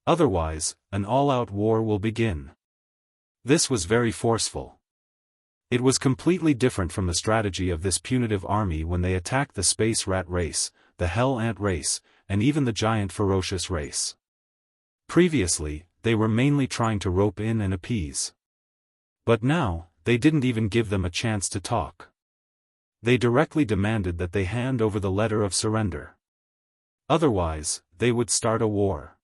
Speaker 1: Otherwise, an all-out war will begin. This was very forceful. It was completely different from the strategy of this punitive army when they attacked the space rat race, the hell ant race, and even the giant ferocious race. Previously, they were mainly trying to rope in and appease. But now, they didn't even give them a chance to talk. They directly demanded that they hand over the letter of surrender. Otherwise, they would start a war.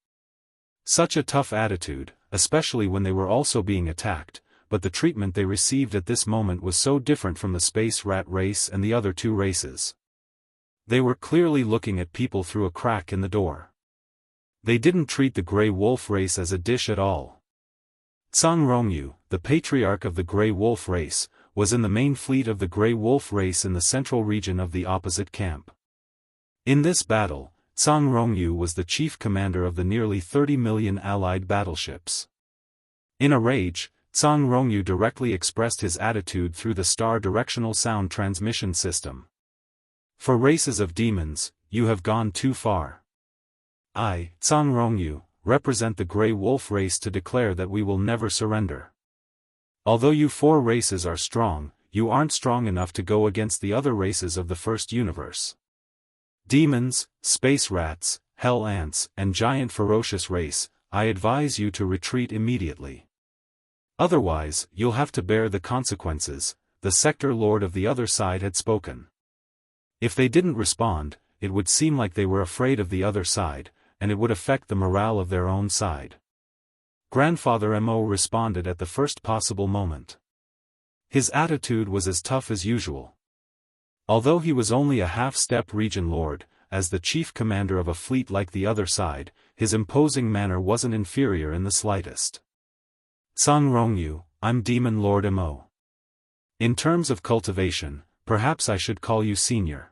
Speaker 1: Such a tough attitude, especially when they were also being attacked, but the treatment they received at this moment was so different from the space rat race and the other two races. They were clearly looking at people through a crack in the door. They didn't treat the Grey Wolf race as a dish at all. Zhang Rongyu, the patriarch of the Grey Wolf race, was in the main fleet of the Grey Wolf race in the central region of the opposite camp. In this battle, Zhang Rongyu was the chief commander of the nearly 30 million allied battleships. In a rage, Zhang Rongyu directly expressed his attitude through the star directional sound transmission system. For races of demons, you have gone too far. I, Zhang Rongyu, represent the Grey Wolf race to declare that we will never surrender. Although you four races are strong, you aren't strong enough to go against the other races of the first universe. Demons, space rats, hell ants, and giant ferocious race, I advise you to retreat immediately. Otherwise, you'll have to bear the consequences, the sector lord of the other side had spoken. If they didn't respond, it would seem like they were afraid of the other side, and it would affect the morale of their own side. Grandfather Mo responded at the first possible moment. His attitude was as tough as usual. Although he was only a half-step region lord, as the chief commander of a fleet like the other side, his imposing manner wasn't inferior in the slightest. Zhang Rongyu, I'm Demon Lord Mo. In terms of cultivation, perhaps I should call you senior.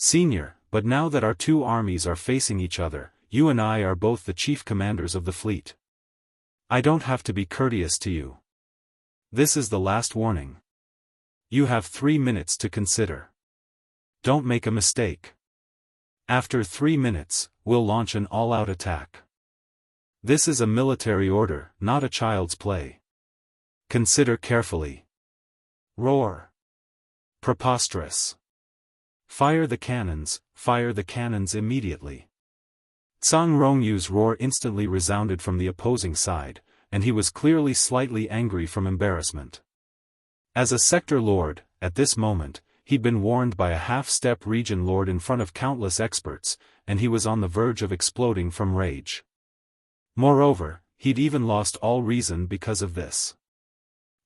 Speaker 1: Senior, but now that our two armies are facing each other, you and I are both the chief commanders of the fleet. I don't have to be courteous to you. This is the last warning. You have 3 minutes to consider. Don't make a mistake. After 3 minutes, we'll launch an all-out attack. This is a military order, not a child's play. Consider carefully. Roar. Preposterous. Fire the cannons immediately. Zhang Rongyu's roar instantly resounded from the opposing side, and he was clearly slightly angry from embarrassment. As a sector lord, at this moment, he'd been warned by a half-step region lord in front of countless experts, and he was on the verge of exploding from rage. Moreover, he'd even lost all reason because of this.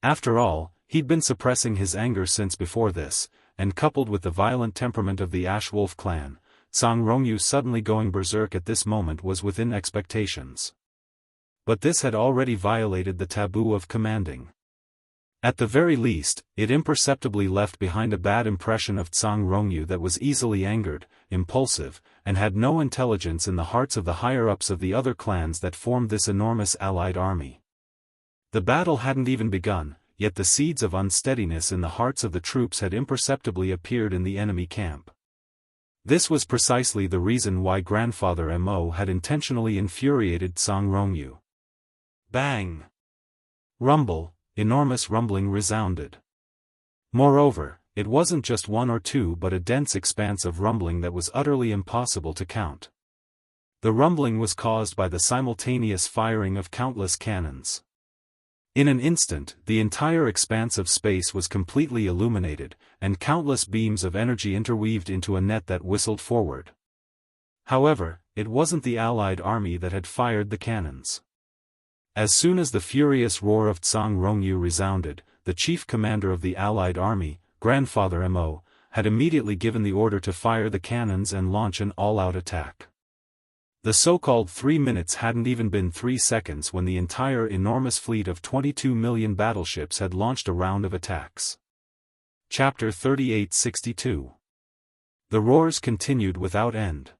Speaker 1: After all, he'd been suppressing his anger since before this, and coupled with the violent temperament of the Ash Wolf clan, Zhang Rongyu suddenly going berserk at this moment was within expectations. But this had already violated the taboo of commanding. At the very least, it imperceptibly left behind a bad impression of Zhang Rongyu that was easily angered, impulsive, and had no intelligence in the hearts of the higher-ups of the other clans that formed this enormous allied army. The battle hadn't even begun, yet the seeds of unsteadiness in the hearts of the troops had imperceptibly appeared in the enemy camp. This was precisely the reason why Grandfather Mo had intentionally infuriated Zhang Rongyu. Bang! Rumble, enormous rumbling resounded. Moreover, it wasn't just one or two but a dense expanse of rumbling that was utterly impossible to count. The rumbling was caused by the simultaneous firing of countless cannons. In an instant, the entire expanse of space was completely illuminated, and countless beams of energy interweaved into a net that whistled forward. However, it wasn't the allied army that had fired the cannons. As soon as the furious roar of Zhang Rongyu resounded, the chief commander of the allied army, Grandfather Mo, had immediately given the order to fire the cannons and launch an all-out attack. The so-called 3 minutes hadn't even been 3 seconds when the entire enormous fleet of 22 million battleships had launched a round of attacks. Chapter 3862. The roars continued without end.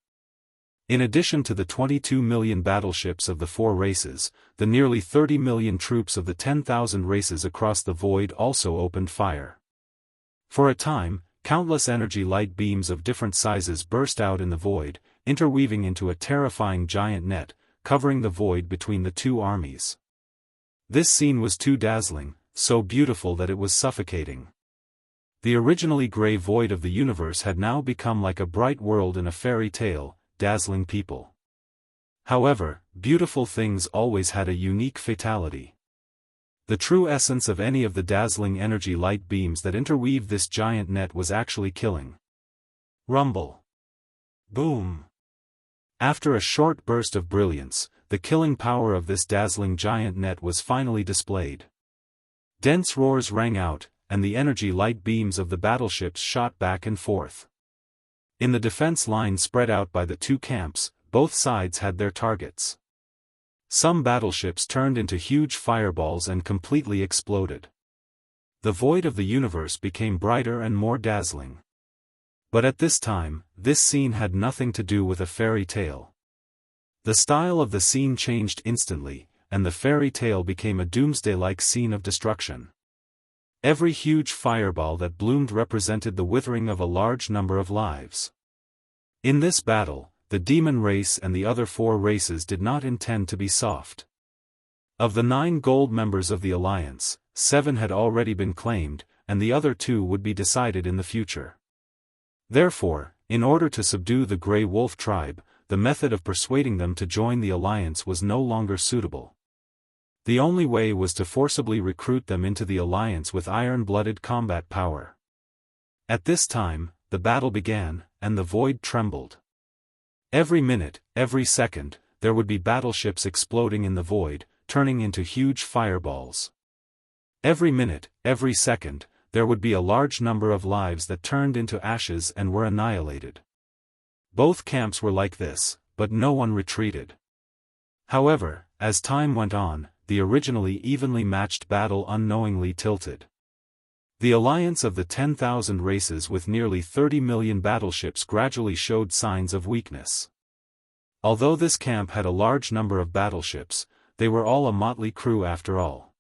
Speaker 1: In addition to the 22 million battleships of the 4 races, the nearly 30 million troops of the 10,000 races across the void also opened fire. For a time, countless energy light beams of different sizes burst out in the void, interweaving into a terrifying giant net, covering the void between the two armies. This scene was too dazzling, so beautiful that it was suffocating. The originally gray void of the universe had now become like a bright world in a fairy tale, dazzling people. However, beautiful things always had a unique fatality. The true essence of any of the dazzling energy light beams that interweave this giant net was actually killing. Rumble. Boom. After a short burst of brilliance, the killing power of this dazzling giant net was finally displayed. Dense roars rang out, and the energy light beams of the battleships shot back and forth. In the defense line spread out by the two camps, both sides had their targets. Some battleships turned into huge fireballs and completely exploded. The void of the universe became brighter and more dazzling. But at this time, this scene had nothing to do with a fairy tale. The style of the scene changed instantly, and the fairy tale became a doomsday-like scene of destruction. Every huge fireball that bloomed represented the withering of a large number of lives. In this battle, the demon race and the other 4 races did not intend to be soft. Of the 9 gold members of the alliance, 7 had already been claimed, and the other 2 would be decided in the future. Therefore, in order to subdue the Grey Wolf tribe, the method of persuading them to join the alliance was no longer suitable. The only way was to forcibly recruit them into the alliance with iron-blooded combat power. At this time, the battle began, and the void trembled. Every minute, every second, there would be battleships exploding in the void, turning into huge fireballs. Every minute, every second, there would be a large number of lives that turned into ashes and were annihilated. Both camps were like this, but no one retreated. However, as time went on, the originally evenly matched battle unknowingly tilted. The alliance of the 10,000 races with nearly 30 million battleships gradually showed signs of weakness. Although this camp had a large number of battleships, they were all a motley crew after all.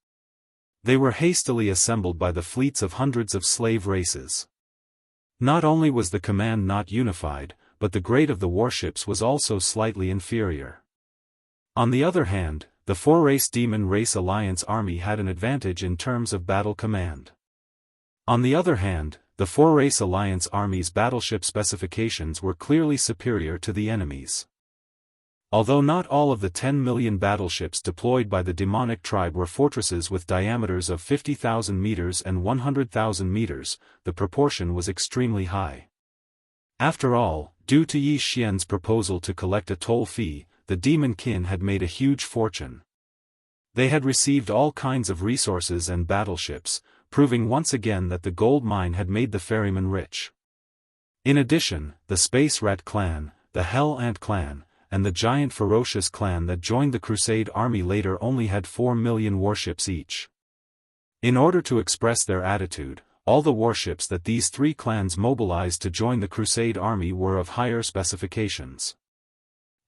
Speaker 1: They were hastily assembled by the fleets of hundreds of slave races. Not only was the command not unified, but the grade of the warships was also slightly inferior. On the other hand, the four-race Demon Race Alliance army had an advantage in terms of battle command. On the other hand, the four-race Alliance army's battleship specifications were clearly superior to the enemy's. Although not all of the 10 million battleships deployed by the demonic tribe were fortresses with diameters of 50,000 meters and 100,000 meters, the proportion was extremely high. After all, due to Yi Xian's proposal to collect a toll fee, the demon kin had made a huge fortune. They had received all kinds of resources and battleships, proving once again that the gold mine had made the ferryman rich. In addition, the Space Rat clan, the Hell Ant clan, and the giant Ferocious clan that joined the Crusade army later only had 4 million warships each. In order to express their attitude, all the warships that these three clans mobilized to join the Crusade army were of higher specifications.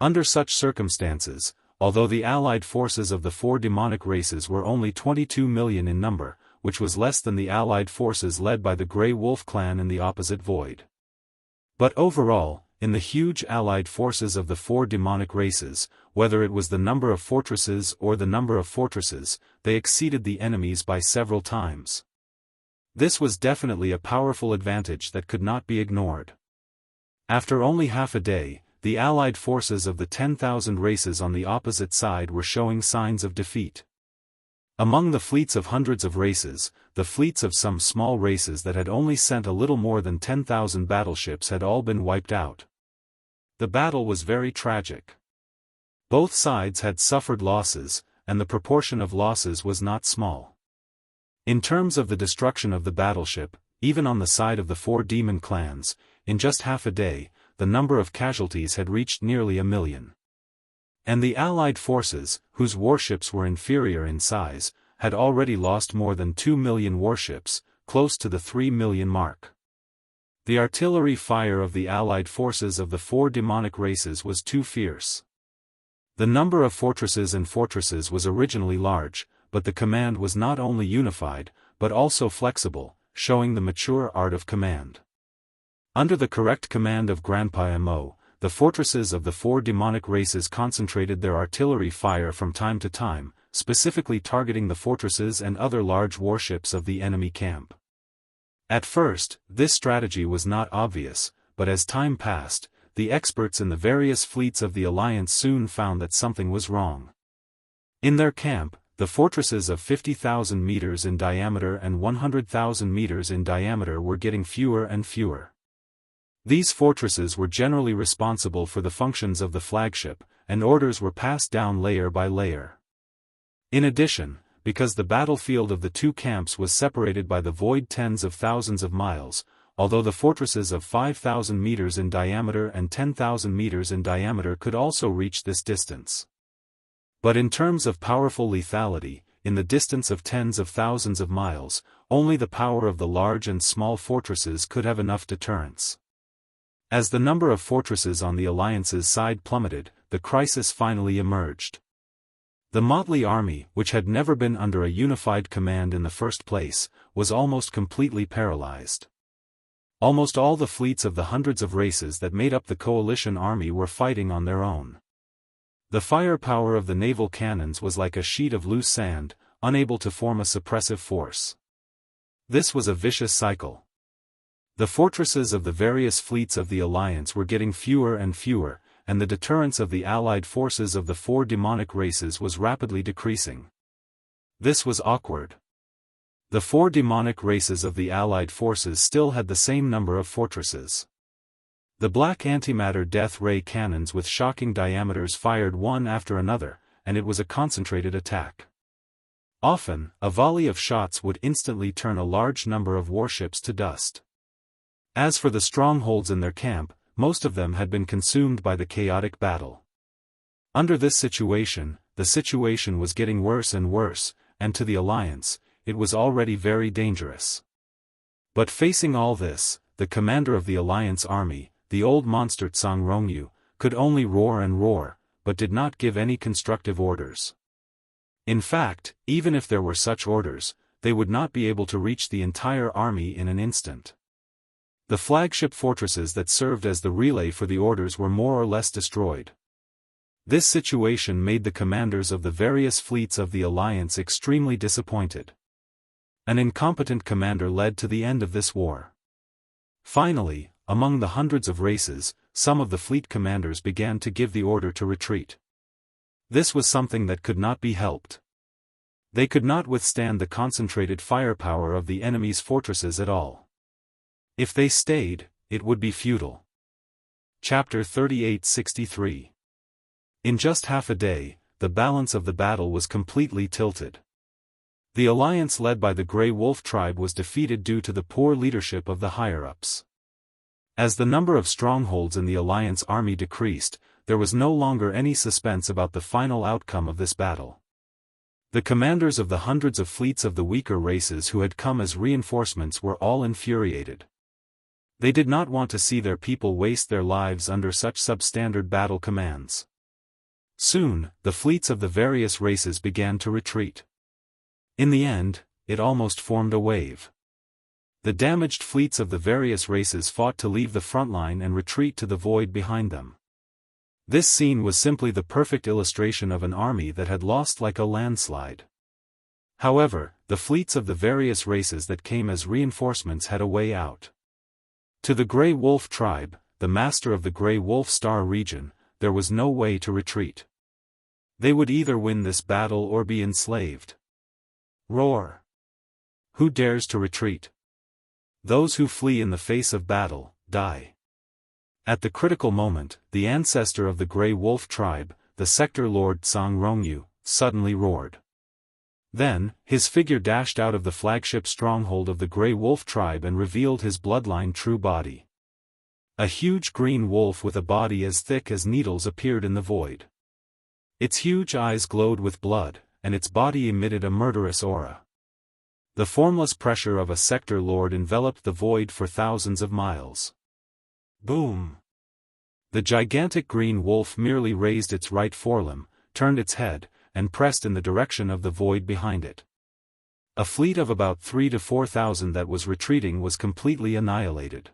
Speaker 1: Under such circumstances, although the allied forces of the four demonic races were only 22 million in number, which was less than the allied forces led by the Grey Wolf clan in the opposite void. But overall, in the huge allied forces of the four demonic races, whether it was the number of fortresses or the number of fortresses, they exceeded the enemies by several times. This was definitely a powerful advantage that could not be ignored. After only half a day, the allied forces of the 10,000 races on the opposite side were showing signs of defeat. Among the fleets of hundreds of races, the fleets of some small races that had only sent a little more than 10,000 battleships had all been wiped out. The battle was very tragic. Both sides had suffered losses, and the proportion of losses was not small. In terms of the destruction of the battleship, even on the side of the four demon clans, in just half a day, the number of casualties had reached nearly 1 million. And the allied forces, whose warships were inferior in size, had already lost more than 2 million warships, close to the 3 million mark. The artillery fire of the allied forces of the four demonic races was too fierce. The number of fortresses was originally large, but the command was not only unified, but also flexible, showing the mature art of command. Under the correct command of Grandpa Mo, the fortresses of the four demonic races concentrated their artillery fire from time to time, specifically targeting the fortresses and other large warships of the enemy camp. At first, this strategy was not obvious, but as time passed, the experts in the various fleets of the Alliance soon found that something was wrong. In their camp, the fortresses of 50,000 meters in diameter and 100,000 meters in diameter were getting fewer and fewer. These fortresses were generally responsible for the functions of the flagship, and orders were passed down layer by layer. In addition, because the battlefield of the two camps was separated by the void tens of thousands of miles, although the fortresses of 5,000 meters in diameter and 10,000 meters in diameter could also reach this distance. But in terms of powerful lethality, in the distance of tens of thousands of miles, only the power of the large and small fortresses could have enough deterrence. As the number of fortresses on the Alliance's side plummeted, the crisis finally emerged. The motley army, which had never been under a unified command in the first place, was almost completely paralyzed. Almost all the fleets of the hundreds of races that made up the coalition army were fighting on their own. The firepower of the naval cannons was like a sheet of loose sand, unable to form a suppressive force. This was a vicious cycle. The fortresses of the various fleets of the Alliance were getting fewer and fewer, and the deterrence of the allied forces of the four demonic races was rapidly decreasing. This was awkward. The four demonic races of the allied forces still had the same number of fortresses. The black antimatter death ray cannons with shocking diameters fired one after another, and it was a concentrated attack. Often, a volley of shots would instantly turn a large number of warships to dust. As for the strongholds in their camp, most of them had been consumed by the chaotic battle. Under this situation, the situation was getting worse and worse, and to the Alliance, it was already very dangerous. But facing all this, the commander of the Alliance army, the old monster Tsang Rongyu, could only roar and roar, but did not give any constructive orders. In fact, even if there were such orders, they would not be able to reach the entire army in an instant. The flagship fortresses that served as the relay for the orders were more or less destroyed. This situation made the commanders of the various fleets of the Alliance extremely disappointed. An incompetent commander led to the end of this war. Finally, among the hundreds of races, some of the fleet commanders began to give the order to retreat. This was something that could not be helped. They could not withstand the concentrated firepower of the enemy's fortresses at all. If they stayed, it would be futile. Chapter 3863. In just half a day, the balance of the battle was completely tilted. The alliance led by the Grey Wolf tribe was defeated due to the poor leadership of the higher-ups. As the number of strongholds in the alliance army decreased, there was no longer any suspense about the final outcome of this battle. The commanders of the hundreds of fleets of the weaker races who had come as reinforcements were all infuriated. They did not want to see their people waste their lives under such substandard battle commands. Soon, the fleets of the various races began to retreat. In the end, it almost formed a wave. The damaged fleets of the various races fought to leave the front line and retreat to the void behind them. This scene was simply the perfect illustration of an army that had lost like a landslide. However, the fleets of the various races that came as reinforcements had a way out. To the Grey Wolf tribe, the master of the Grey Wolf Star region, there was no way to retreat. They would either win this battle or be enslaved. Roar! Who dares to retreat? Those who flee in the face of battle, die. At the critical moment, the ancestor of the Grey Wolf tribe, the sector lord Tsang Rongyu, suddenly roared. Then, his figure dashed out of the flagship stronghold of the Grey Wolf tribe and revealed his bloodline true body. A huge green wolf with a body as thick as needles appeared in the void. Its huge eyes glowed with blood, and its body emitted a murderous aura. The formless pressure of a sector lord enveloped the void for thousands of miles. Boom! The gigantic green wolf merely raised its right forelimb, turned its head, and pressed in the direction of the void behind it. A fleet of about 3,000 to 4,000 that was retreating was completely annihilated.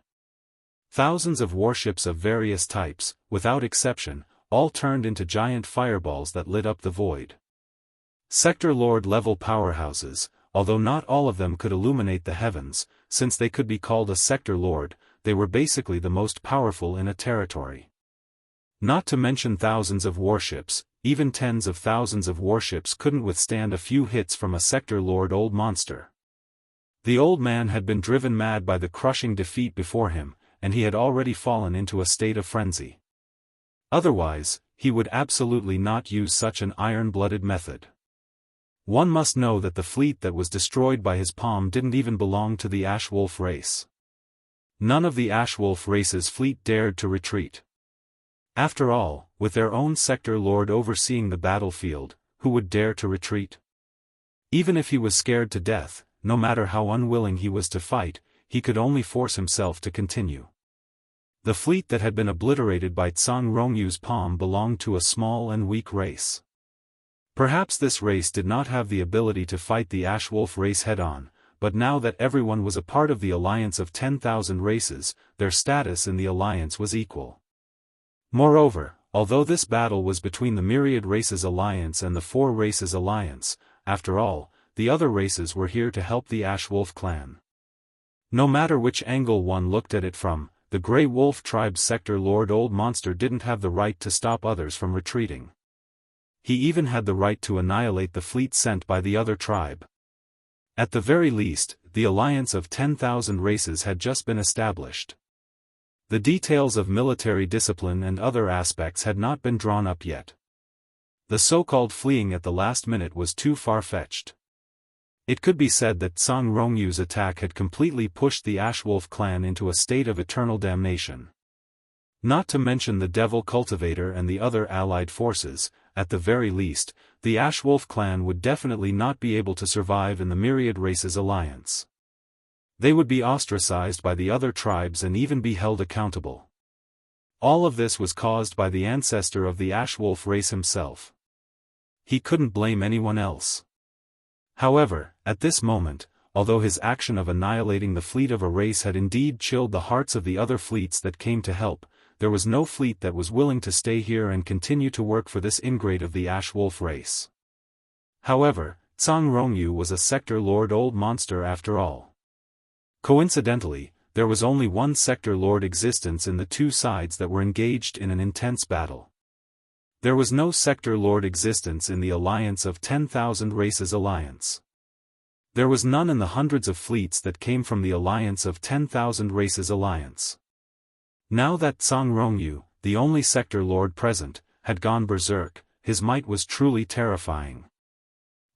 Speaker 1: Thousands of warships of various types, without exception, all turned into giant fireballs that lit up the void. Sector Lord level powerhouses, although not all of them could illuminate the heavens, since they could be called a Sector Lord, they were basically the most powerful in a territory. Not to mention thousands of warships, even tens of thousands of warships couldn't withstand a few hits from a Sector Lord old monster. The old man had been driven mad by the crushing defeat before him, and he had already fallen into a state of frenzy. Otherwise, he would absolutely not use such an iron-blooded method. One must know that the fleet that was destroyed by his palm didn't even belong to the Ashwolf race. None of the Ashwolf race's fleet dared to retreat. After all, with their own sector lord overseeing the battlefield, who would dare to retreat? Even if he was scared to death, no matter how unwilling he was to fight, he could only force himself to continue. The fleet that had been obliterated by Tsang Rongyu's palm belonged to a small and weak race. Perhaps this race did not have the ability to fight the Ashwolf race head-on, but now that everyone was a part of the alliance of 10,000 races, their status in the alliance was equal. Moreover, although this battle was between the Myriad Races Alliance and the Four Races Alliance, after all, the other races were here to help the Ashwolf clan. No matter which angle one looked at it from, the Grey Wolf tribe's sector lord old monster didn't have the right to stop others from retreating. He even had the right to annihilate the fleet sent by the other tribe. At the very least, the alliance of 10,000 races had just been established. The details of military discipline and other aspects had not been drawn up yet. The so-called fleeing at the last minute was too far-fetched. It could be said that Tsang Rongyu's attack had completely pushed the Ashwolf clan into a state of eternal damnation. Not to mention the Devil Cultivator and the other allied forces, at the very least, the Ashwolf clan would definitely not be able to survive in the Myriad Races Alliance. They would be ostracized by the other tribes and even be held accountable. All of this was caused by the ancestor of the Ash Wolf race himself. He couldn't blame anyone else. However, at this moment, although his action of annihilating the fleet of a race had indeed chilled the hearts of the other fleets that came to help, there was no fleet that was willing to stay here and continue to work for this ingrate of the Ash Wolf race. However, Zhang Rongyu was a sector lord old monster after all. Coincidentally, there was only one sector lord existence in the two sides that were engaged in an intense battle. There was no sector lord existence in the Alliance of 10,000 Races Alliance. There was none in the hundreds of fleets that came from the Alliance of 10,000 Races Alliance. Now that Zhang Rongyu, the only sector lord present, had gone berserk, his might was truly terrifying.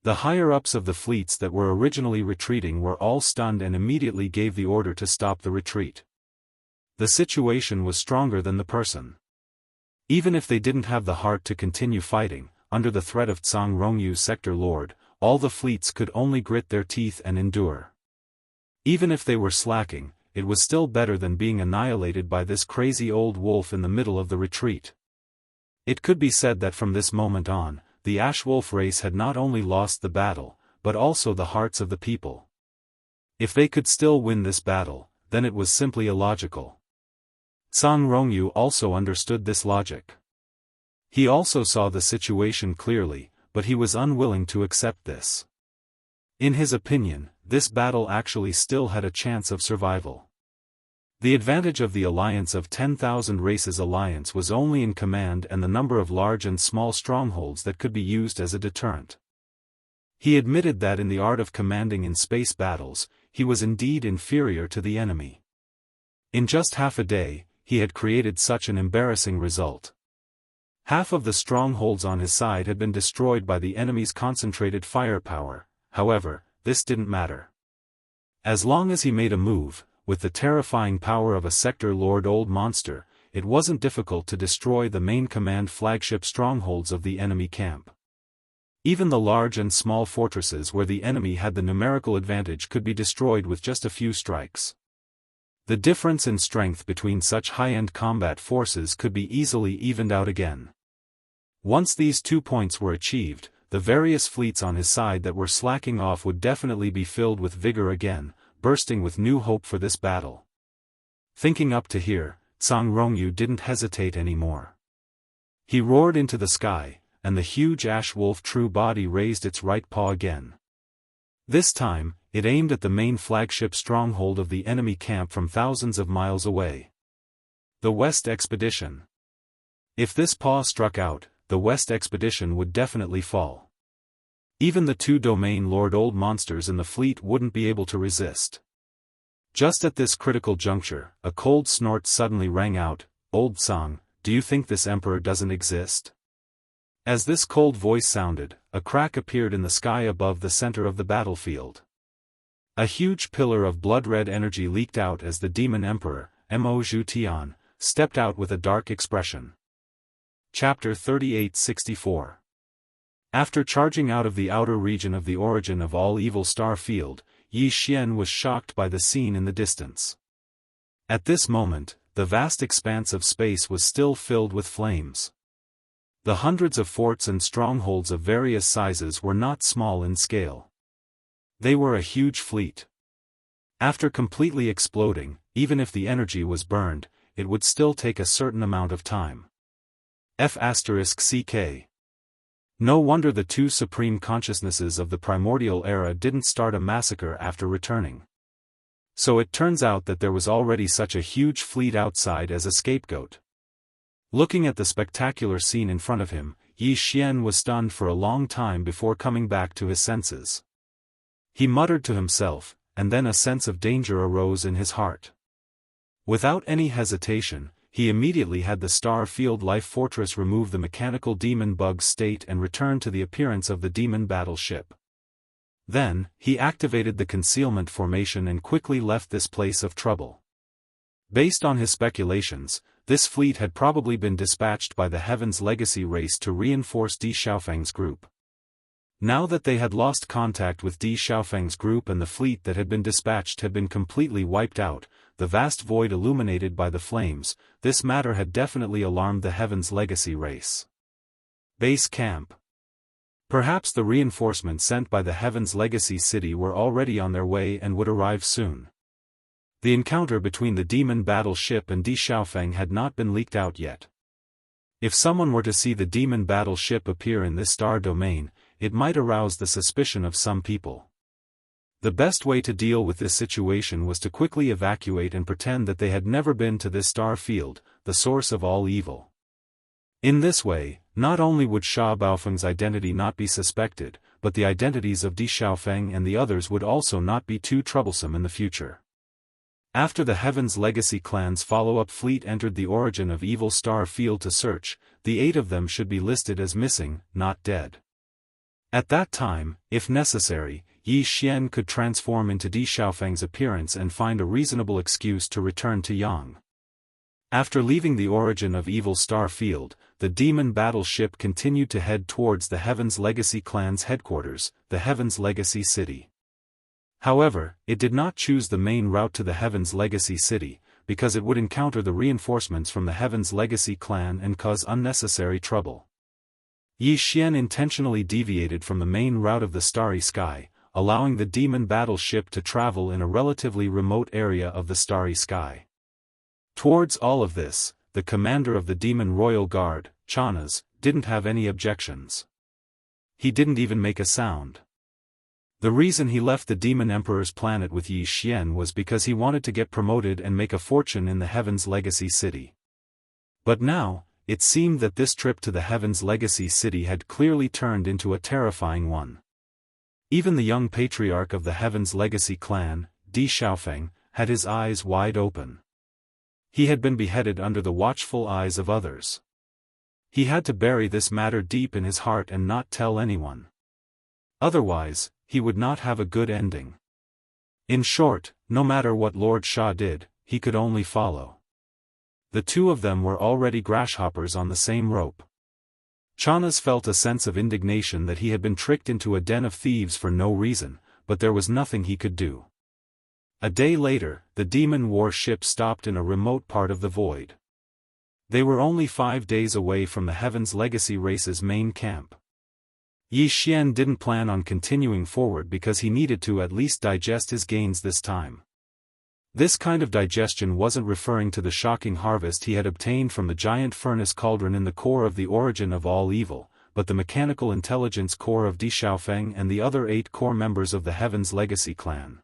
Speaker 1: The higher-ups of the fleets that were originally retreating were all stunned and immediately gave the order to stop the retreat. The situation was stronger than the person. Even if they didn't have the heart to continue fighting, under the threat of Zhang Rongyu's sector lord, all the fleets could only grit their teeth and endure. Even if they were slacking, it was still better than being annihilated by this crazy old wolf in the middle of the retreat. It could be said that from this moment on, the Ash Wolf race had not only lost the battle, but also the hearts of the people. If they could still win this battle, then it was simply illogical. Zhang Rongyu also understood this logic. He also saw the situation clearly, but he was unwilling to accept this. In his opinion, this battle actually still had a chance of survival. The advantage of the Alliance of 10,000 Races Alliance was only in command and the number of large and small strongholds that could be used as a deterrent. He admitted that in the art of commanding in space battles, he was indeed inferior to the enemy. In just half a day, he had created such an embarrassing result. Half of the strongholds on his side had been destroyed by the enemy's concentrated firepower. However, this didn't matter. As long as he made a move, with the terrifying power of a sector lord old monster, it wasn't difficult to destroy the main command flagship strongholds of the enemy camp. Even the large and small fortresses where the enemy had the numerical advantage could be destroyed with just a few strikes. The difference in strength between such high-end combat forces could be easily evened out again. Once these 2 points were achieved, the various fleets on his side that were slacking off would definitely be filled with vigor again, bursting with new hope for this battle. Thinking up to here, Zhang Rongyu didn't hesitate anymore. He roared into the sky, and the huge ash wolf true body raised its right paw again. This time, it aimed at the main flagship stronghold of the enemy camp from thousands of miles away. The West Expedition. If this paw struck out, the West Expedition would definitely fall. Even the two domain lord old monsters in the fleet wouldn't be able to resist. Just at this critical juncture, a cold snort suddenly rang out, "Old Zhang, do you think this emperor doesn't exist?" As this cold voice sounded, a crack appeared in the sky above the center of the battlefield. A huge pillar of blood-red energy leaked out as the demon emperor, Mo Zhu stepped out with a dark expression. Chapter 3864. After charging out of the outer region of the origin of all evil star field, Yi Xian was shocked by the scene in the distance. At this moment, the vast expanse of space was still filled with flames. The hundreds of forts and strongholds of various sizes were not small in scale. They were a huge fleet. After completely exploding, even if the energy was burned, it would still take a certain amount of time. F***CK. No wonder the two supreme consciousnesses of the primordial era didn't start a massacre after returning. So it turns out that there was already such a huge fleet outside as a scapegoat. Looking at the spectacular scene in front of him, Yi Xian was stunned for a long time before coming back to his senses. He muttered to himself, and then a sense of danger arose in his heart. Without any hesitation, he immediately had the Star Field Life Fortress remove the mechanical demon bug state and return to the appearance of the demon battleship. Then, he activated the concealment formation and quickly left this place of trouble. Based on his speculations, this fleet had probably been dispatched by the Heaven's Legacy race to reinforce Di Xiaofeng's group. Now that they had lost contact with Di Xiaofeng's group and the fleet that had been dispatched had been completely wiped out, the vast void illuminated by the flames, this matter had definitely alarmed the Heaven's Legacy race. Base Camp. Perhaps the reinforcements sent by the Heaven's Legacy city were already on their way and would arrive soon. The encounter between the demon battleship and Di Xiaofeng had not been leaked out yet. If someone were to see the demon battleship appear in this star domain, it might arouse the suspicion of some people. The best way to deal with this situation was to quickly evacuate and pretend that they had never been to this star field, the source of all evil. In this way, not only would Sha Baofeng's identity not be suspected, but the identities of Di Xiaofeng and the others would also not be too troublesome in the future. After the Heaven's Legacy clan's follow-up fleet entered the origin of Evil Star Field to search, the 8 of them should be listed as missing, not dead. At that time, if necessary, Yi Xian could transform into Di Xiaofeng's appearance and find a reasonable excuse to return to Yang. After leaving the origin of Evil Star Field, the demon battleship continued to head towards the Heaven's Legacy clan's headquarters, the Heaven's Legacy City. However, it did not choose the main route to the Heaven's Legacy City, because it would encounter the reinforcements from the Heaven's Legacy clan and cause unnecessary trouble. Yi Xian intentionally deviated from the main route of the Starry Sky, allowing the demon battleship to travel in a relatively remote area of the Starry Sky. Towards all of this, the commander of the Demon Royal Guard, Chanas, didn't have any objections. He didn't even make a sound. The reason he left the Demon Emperor's planet with Yi Xian was because he wanted to get promoted and make a fortune in the Heaven's Legacy City. But now, it seemed that this trip to the Heaven's Legacy City had clearly turned into a terrifying one. Even the young patriarch of the Heaven's Legacy clan, Di Xiaofeng, had his eyes wide open. He had been beheaded under the watchful eyes of others. He had to bury this matter deep in his heart and not tell anyone. Otherwise, he would not have a good ending. In short, no matter what Lord Sha did, he could only follow. The 2 of them were already grasshoppers on the same rope. Chanas felt a sense of indignation that he had been tricked into a den of thieves for no reason, but there was nothing he could do. A day later, the demon war ship stopped in a remote part of the void. They were only 5 days away from the Heaven's Legacy race's main camp. Yi Xian didn't plan on continuing forward because he needed to at least digest his gains this time. This kind of digestion wasn't referring to the shocking harvest he had obtained from the giant furnace cauldron in the core of the origin of all evil, but the mechanical intelligence core of Di Xiaofeng and the other 8 core members of the Heaven's Legacy clan.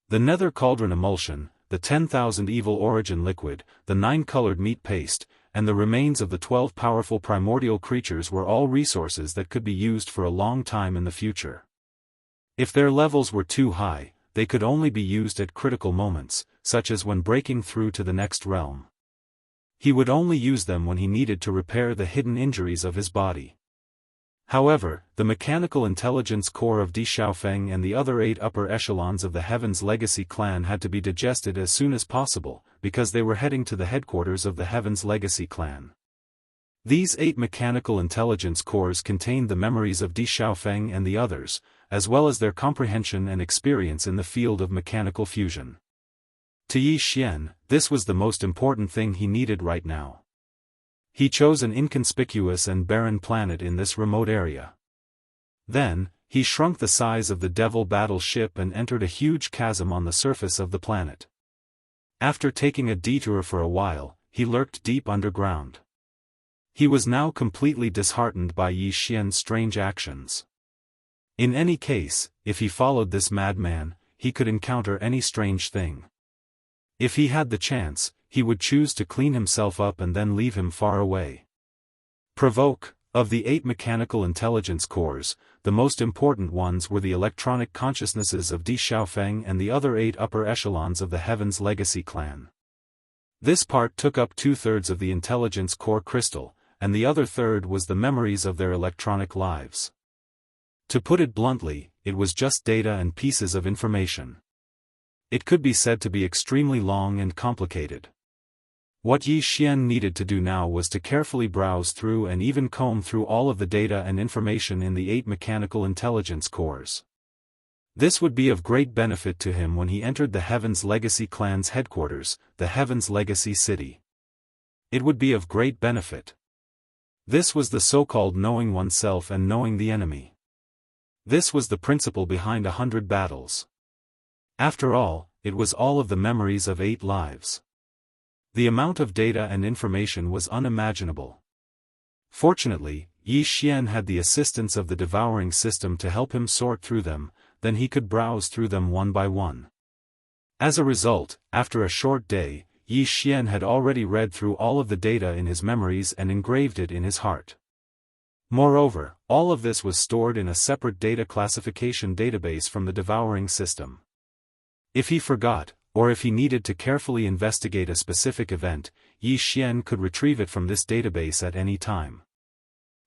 Speaker 1: The nether cauldron emulsion, the 10,000 evil origin liquid, the 9-colored meat paste, and the remains of the 12 powerful primordial creatures were all resources that could be used for a long time in the future. If their levels were too high, they could only be used at critical moments, such as when breaking through to the next realm. He would only use them when he needed to repair the hidden injuries of his body. However, the mechanical intelligence core of Di Xiaofeng and the other 8 upper echelons of the Heaven's Legacy clan had to be digested as soon as possible, because they were heading to the headquarters of the Heaven's Legacy clan. These 8 mechanical intelligence cores contained the memories of Di Xiaofeng and the others, as well as their comprehension and experience in the field of mechanical fusion. To Yi Xian, this was the most important thing he needed right now. He chose an inconspicuous and barren planet in this remote area. Then, he shrunk the size of the Devil battleship and entered a huge chasm on the surface of the planet. After taking a detour for a while, he lurked deep underground. He was now completely disheartened by Yi Xian's strange actions. In any case, if he followed this madman, he could encounter any strange thing. If he had the chance, he would choose to clean himself up and then leave him far away. Provoke. Of the 8 mechanical intelligence cores, the most important ones were the electronic consciousnesses of Di Xiaofeng and the other 8 upper echelons of the Heaven's Legacy clan. This part took up 2/3 of the intelligence core crystal, and the other third was the memories of their electronic lives. To put it bluntly, it was just data and pieces of information. It could be said to be extremely long and complicated. What Yi Xian needed to do now was to carefully browse through and even comb through all of the data and information in the 8 mechanical intelligence cores. This would be of great benefit to him when he entered the Heaven's Legacy clan's headquarters, the Heaven's Legacy City. It would be of great benefit. This was the so-called knowing oneself and knowing the enemy. This was the principle behind 100 battles. After all, it was all of the memories of 8 lives. The amount of data and information was unimaginable. Fortunately, Yi Xian had the assistance of the Devouring system to help him sort through them, then he could browse through them one by one. As a result, after a short day, Yi Xian had already read through all of the data in his memories and engraved it in his heart. Moreover, all of this was stored in a separate data classification database from the Devouring system. If he forgot, or if he needed to carefully investigate a specific event, Yi Xian could retrieve it from this database at any time.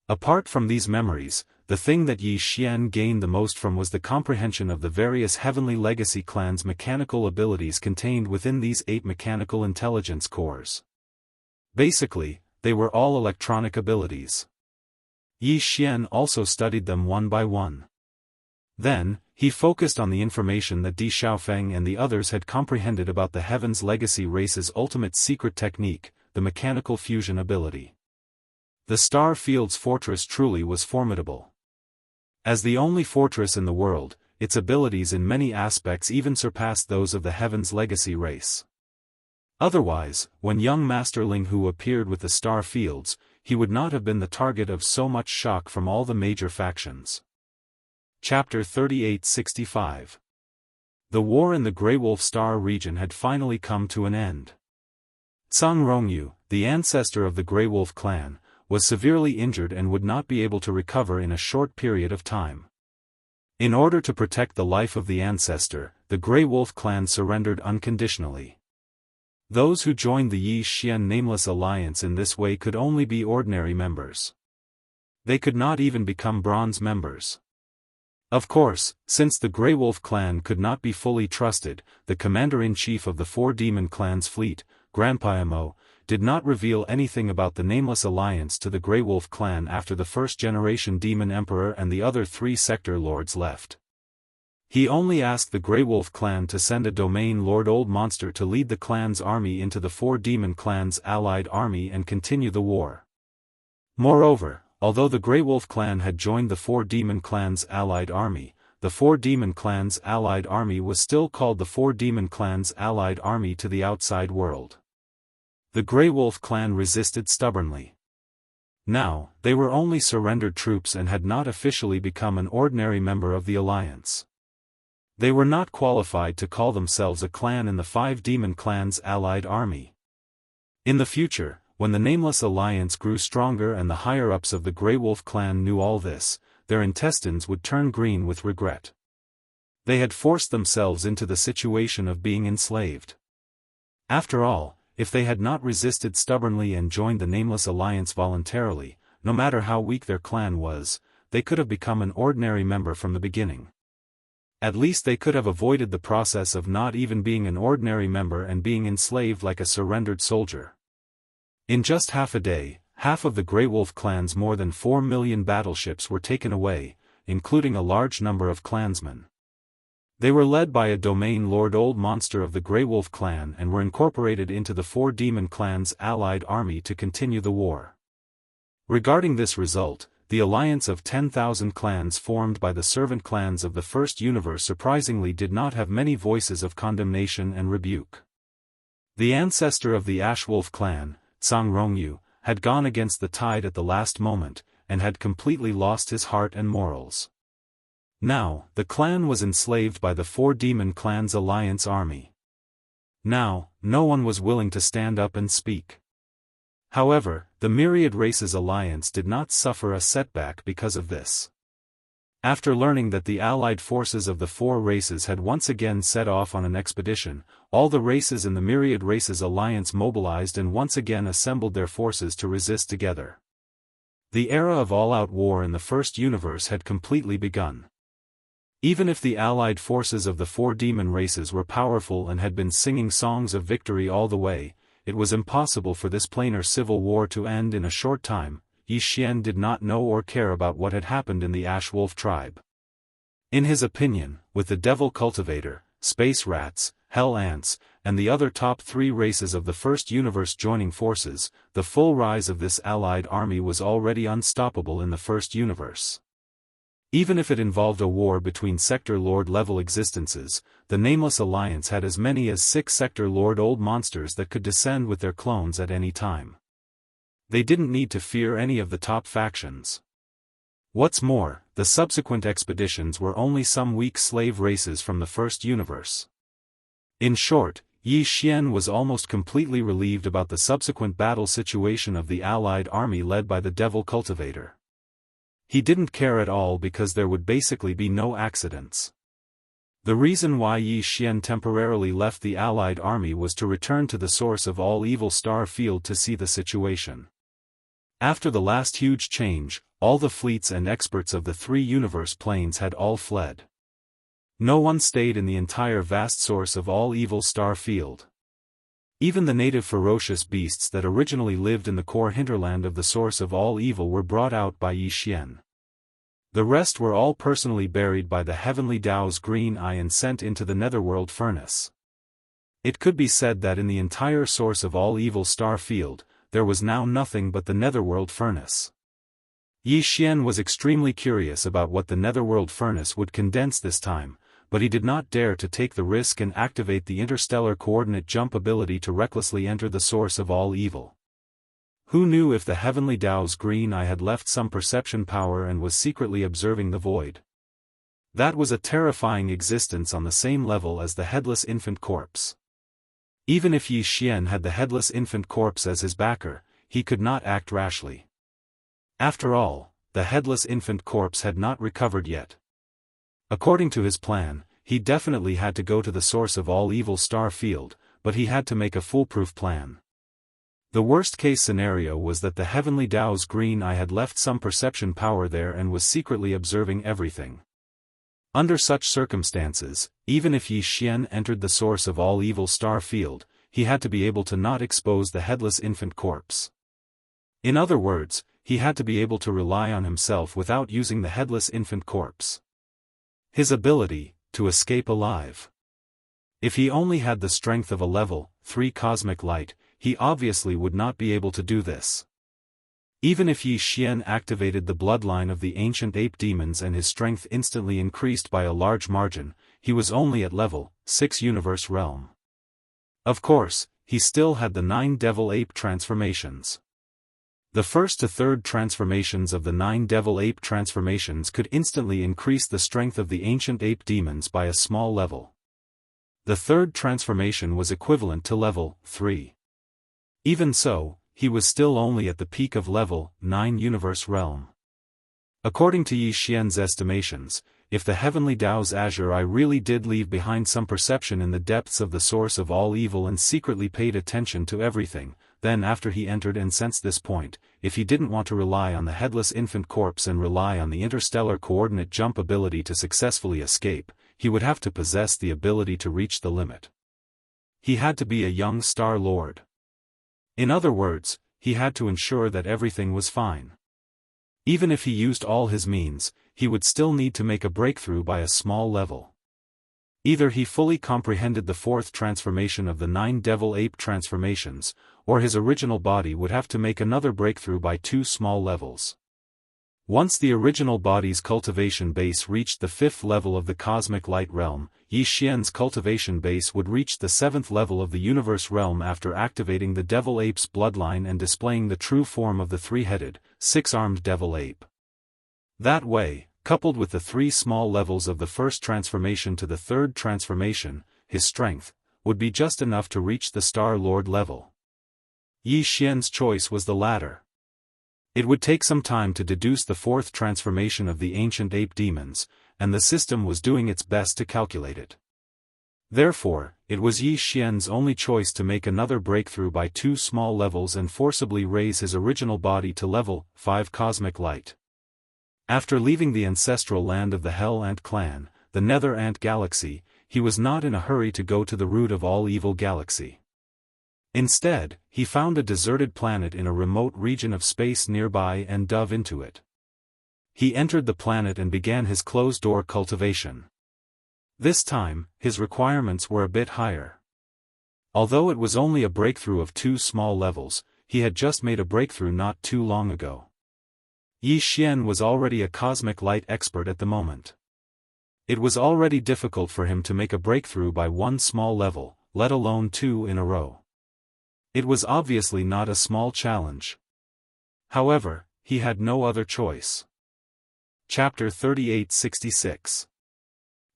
Speaker 1: Apart from these memories, the thing that Yi Xian gained the most from was the comprehension of the various Heavenly Legacy clans' mechanical abilities contained within these 8 mechanical intelligence cores. Basically, they were all electronic abilities. Yi Xian also studied them one by one. Then, he focused on the information that Di Xiaofeng and the others had comprehended about the Heaven's Legacy race's ultimate secret technique, the mechanical fusion ability. The Star Field's fortress truly was formidable. As the only fortress in the world, its abilities in many aspects even surpassed those of the Heaven's Legacy race. Otherwise, when young Master Ling Hu appeared with the Star Fields, he would not have been the target of so much shock from all the major factions. Chapter 3865. The war in the Grey Wolf Star region had finally come to an end. Zhang Rongyu, the ancestor of the Grey Wolf clan, was severely injured and would not be able to recover in a short period of time. In order to protect the life of the ancestor, the Grey Wolf clan surrendered unconditionally. Those who joined the Yi Xian Nameless Alliance in this way could only be ordinary members. They could not even become bronze members. Of course, since the Grey Wolf clan could not be fully trusted, the commander-in-chief of the 4 demon clans' fleet, Granpyamo, did not reveal anything about the Nameless Alliance to the Grey Wolf clan after the first-generation Demon Emperor and the other 3 sector lords left. He only asked the Grey Wolf clan to send a domain lord Old Monster to lead the clan's army into the 4 demon clans' allied army and continue the war. Moreover, although the Grey Wolf clan had joined the 4 demon clans' allied army, the 4 demon clans' allied army was still called the 4 demon clans' allied army to the outside world. The Grey Wolf clan resisted stubbornly. Now, they were only surrendered troops and had not officially become an ordinary member of the alliance. They were not qualified to call themselves a clan in the 5 demon clans' allied army. In the future, when the Nameless Alliance grew stronger and the higher-ups of the Grey Wolf clan knew all this, their intestines would turn green with regret. They had forced themselves into the situation of being enslaved. After all, if they had not resisted stubbornly and joined the Nameless Alliance voluntarily, no matter how weak their clan was, they could have become an ordinary member from the beginning. At least they could have avoided the process of not even being an ordinary member and being enslaved like a surrendered soldier. In just half a day, half of the Grey Wolf clan's more than 4 million battleships were taken away, including a large number of clansmen. They were led by a domain lord Old Monster of the Grey Wolf clan and were incorporated into the 4 demon clans' allied army to continue the war. Regarding this result, the alliance of 10,000 clans formed by the servant clans of the First Universe surprisingly did not have many voices of condemnation and rebuke. The ancestor of the Ash Wolf clan, Zhang Rongyu, had gone against the tide at the last moment, and had completely lost his heart and morals. Now, the clan was enslaved by the 4 demon clans' alliance army. Now, no one was willing to stand up and speak. However, the Myriad Races Alliance did not suffer a setback because of this. After learning that the allied forces of the 4 races had once again set off on an expedition, all the races in the Myriad Races Alliance mobilized and once again assembled their forces to resist together. The era of all-out war in the First Universe had completely begun. Even if the allied forces of the 4 demon races were powerful and had been singing songs of victory all the way, it was impossible for this planar civil war to end in a short time. Yi Xian did not know or care about what had happened in the Ash Wolf tribe. In his opinion, with the Devil Cultivator, Space Rats, Hell Ants, and the other top 3 races of the First Universe joining forces, the full rise of this allied army was already unstoppable in the First Universe. Even if it involved a war between Sector Lord-level existences, the Nameless Alliance had as many as 6 Sector Lord old monsters that could descend with their clones at any time. They didn't need to fear any of the top factions. What's more, the subsequent expeditions were only some weak slave races from the First Universe. In short, Yi Xian was almost completely relieved about the subsequent battle situation of the allied army led by the Devil Cultivator. He didn't care at all because there would basically be no accidents. The reason why Yi Xian temporarily left the allied army was to return to the source of all evil star field to see the situation. After the last huge change, all the fleets and experts of the 3 universe planes had all fled. No one stayed in the entire vast source of all evil star field. Even the native ferocious beasts that originally lived in the core hinterland of the source of all evil were brought out by Yi Xian. The rest were all personally buried by the heavenly Dao's green eye and sent into the netherworld furnace. It could be said that in the entire source of all evil star field, there was now nothing but the netherworld furnace. Yi Xian was extremely curious about what the netherworld furnace would condense this time, but he did not dare to take the risk and activate the interstellar coordinate jump ability to recklessly enter the source of all evil. Who knew if the heavenly Dao's green eye had left some perception power and was secretly observing the void? That was a terrifying existence on the same level as the headless infant corpse. Even if Yi Xian had the headless infant corpse as his backer, he could not act rashly. After all, the headless infant corpse had not recovered yet. According to his plan, he definitely had to go to the source of all evil star field, but he had to make a foolproof plan. The worst-case scenario was that the heavenly Dao's green eye had left some perception power there and was secretly observing everything. Under such circumstances, even if Yi Xian entered the source of all evil star field, he had to be able to not expose the headless infant corpse. In other words, he had to be able to rely on himself without using the headless infant corpse. His ability, to escape alive. If he only had the strength of a level 3 cosmic light, he obviously would not be able to do this. Even if Yi Xian activated the bloodline of the ancient ape demons and his strength instantly increased by a large margin, he was only at level 6 universe realm. Of course, he still had the 9 devil ape transformations. The first to third transformations of the 9 devil ape transformations could instantly increase the strength of the ancient ape demons by a small level. The third transformation was equivalent to level 3. Even so, he was still only at the peak of level 9 universe realm. According to Yi Xian's estimations, if the heavenly Dao's azure eye really did leave behind some perception in the depths of the source of all evil and secretly paid attention to everything, then after he entered and sensed this point, if he didn't want to rely on the headless infant corpse and rely on the interstellar coordinate jump ability to successfully escape, he would have to possess the ability to reach the limit. He had to be a young Star Lord. In other words, he had to ensure that everything was fine. Even if he used all his means, he would still need to make a breakthrough by a small level. Either he fully comprehended the 4th transformation of the 9 devil ape transformations, or his original body would have to make another breakthrough by 2 small levels. Once the original body's cultivation base reached the 5th level of the cosmic light realm, Yi Xian's cultivation base would reach the 7th level of the universe realm after activating the devil ape's bloodline and displaying the true form of the 3-headed, 6-armed devil ape. That way, coupled with the 3 small levels of the first transformation to the 3rd transformation, his strength would be just enough to reach the Star Lord level. Yi Xian's choice was the latter. It would take some time to deduce the 4th transformation of the ancient ape demons, and the system was doing its best to calculate it. Therefore, it was Yi Xian's only choice to make another breakthrough by 2 small levels and forcibly raise his original body to level 5 cosmic light. After leaving the ancestral land of the Hell Ant clan, the Nether Ant galaxy, he was not in a hurry to go to the root of all evil galaxy. Instead, he found a deserted planet in a remote region of space nearby and dove into it. He entered the planet and began his closed-door cultivation. This time, his requirements were a bit higher. Although it was only a breakthrough of 2 small levels, he had just made a breakthrough not too long ago. Yi Xian was already a cosmic light expert at the moment. It was already difficult for him to make a breakthrough by 1 small level, let alone 2 in a row. It was obviously not a small challenge. However, he had no other choice. Chapter 3866.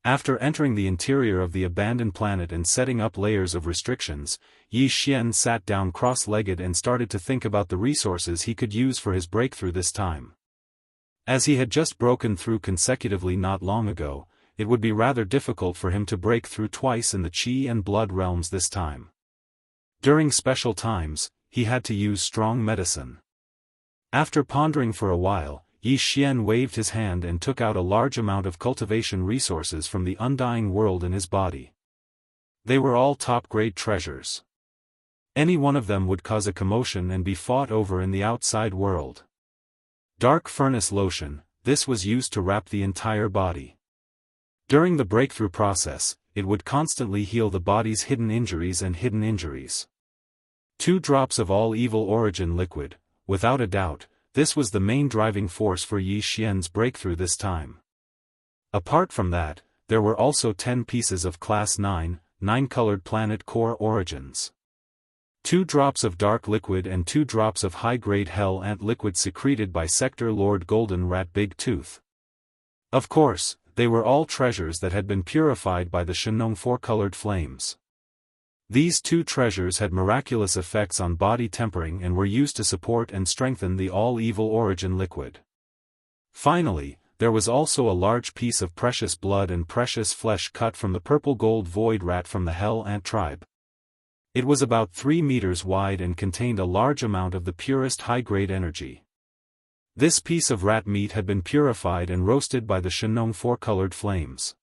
Speaker 1: After entering the interior of the abandoned planet and setting up layers of restrictions, Yi Xian sat down cross-legged and started to think about the resources he could use for his breakthrough this time. As he had just broken through consecutively not long ago, it would be rather difficult for him to break through twice in the Qi and Blood realms this time. During special times, he had to use strong medicine. After pondering for a while, Yi Xian waved his hand and took out a large amount of cultivation resources from the undying world in his body. They were all top-grade treasures. Any one of them would cause a commotion and be fought over in the outside world. Dark furnace lotion, this was used to wrap the entire body. During the breakthrough process, it would constantly heal the body's hidden injuries and hidden injuries. 2 drops of all evil origin liquid, without a doubt, this was the main driving force for Yi Xian's breakthrough this time. Apart from that, there were also 10 pieces of Class 9, 9-colored planet core origins. 2 drops of dark liquid and 2 drops of high-grade hell ant liquid secreted by Sector Lord Golden Rat Big Tooth. Of course, they were all treasures that had been purified by the Shenong 4-colored flames. These 2 treasures had miraculous effects on body tempering and were used to support and strengthen the all-evil origin liquid. Finally, there was also a large piece of precious blood and precious flesh cut from the purple gold void rat from the Hell Ant tribe. It was about 3 meters wide and contained a large amount of the purest high-grade energy. This piece of rat meat had been purified and roasted by the Shenong 4-colored flames.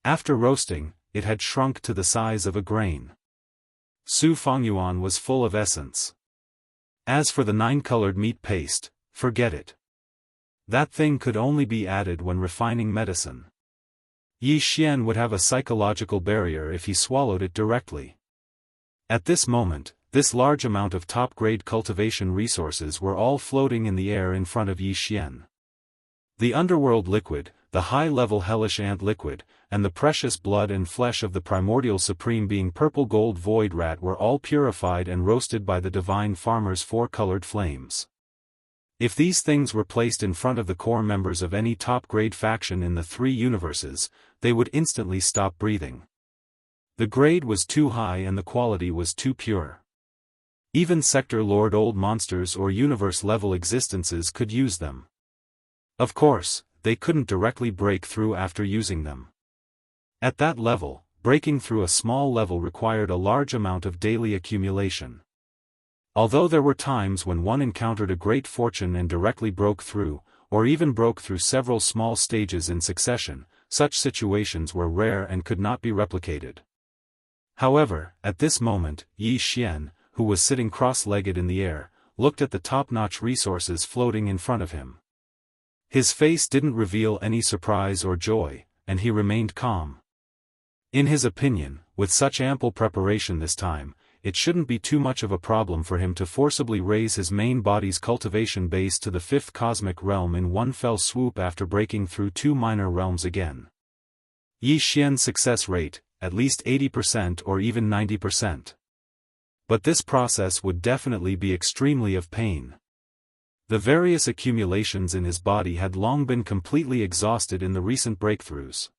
Speaker 1: After roasting, it had shrunk to the size of a grain. Su Fengyuan was full of essence. As for the 9-colored meat paste, forget it. That thing could only be added when refining medicine. Yi Xian would have a psychological barrier if he swallowed it directly. At this moment, this large amount of top-grade cultivation resources were all floating in the air in front of Yi Xian. The underworld liquid, the high-level hellish ant liquid, and the precious blood and flesh of the primordial supreme being purple gold void rat were all purified and roasted by the divine farmer's 4-colored flames. If these things were placed in front of the core members of any top-grade faction in the 3 universes, they would instantly stop breathing. The grade was too high and the quality was too pure. Even Sector Lord old monsters or universe-level existences could use them. Of course, they couldn't directly break through after using them. At that level, breaking through a small level required a large amount of daily accumulation. Although there were times when one encountered a great fortune and directly broke through, or even broke through several small stages in succession, such situations were rare and could not be replicated. However, at this moment, Yi Xian, who was sitting cross-legged in the air, looked at the top-notch resources floating in front of him. His face didn't reveal any surprise or joy, and he remained calm. In his opinion, with such ample preparation this time, it shouldn't be too much of a problem for him to forcibly raise his main body's cultivation base to the 5th cosmic realm in one fell swoop after breaking through 2 minor realms again. Yi Xian's success rate, at least 80% or even 90%. But this process would definitely be extremely of pain. The various accumulations in his body had long been completely exhausted in the recent breakthroughs.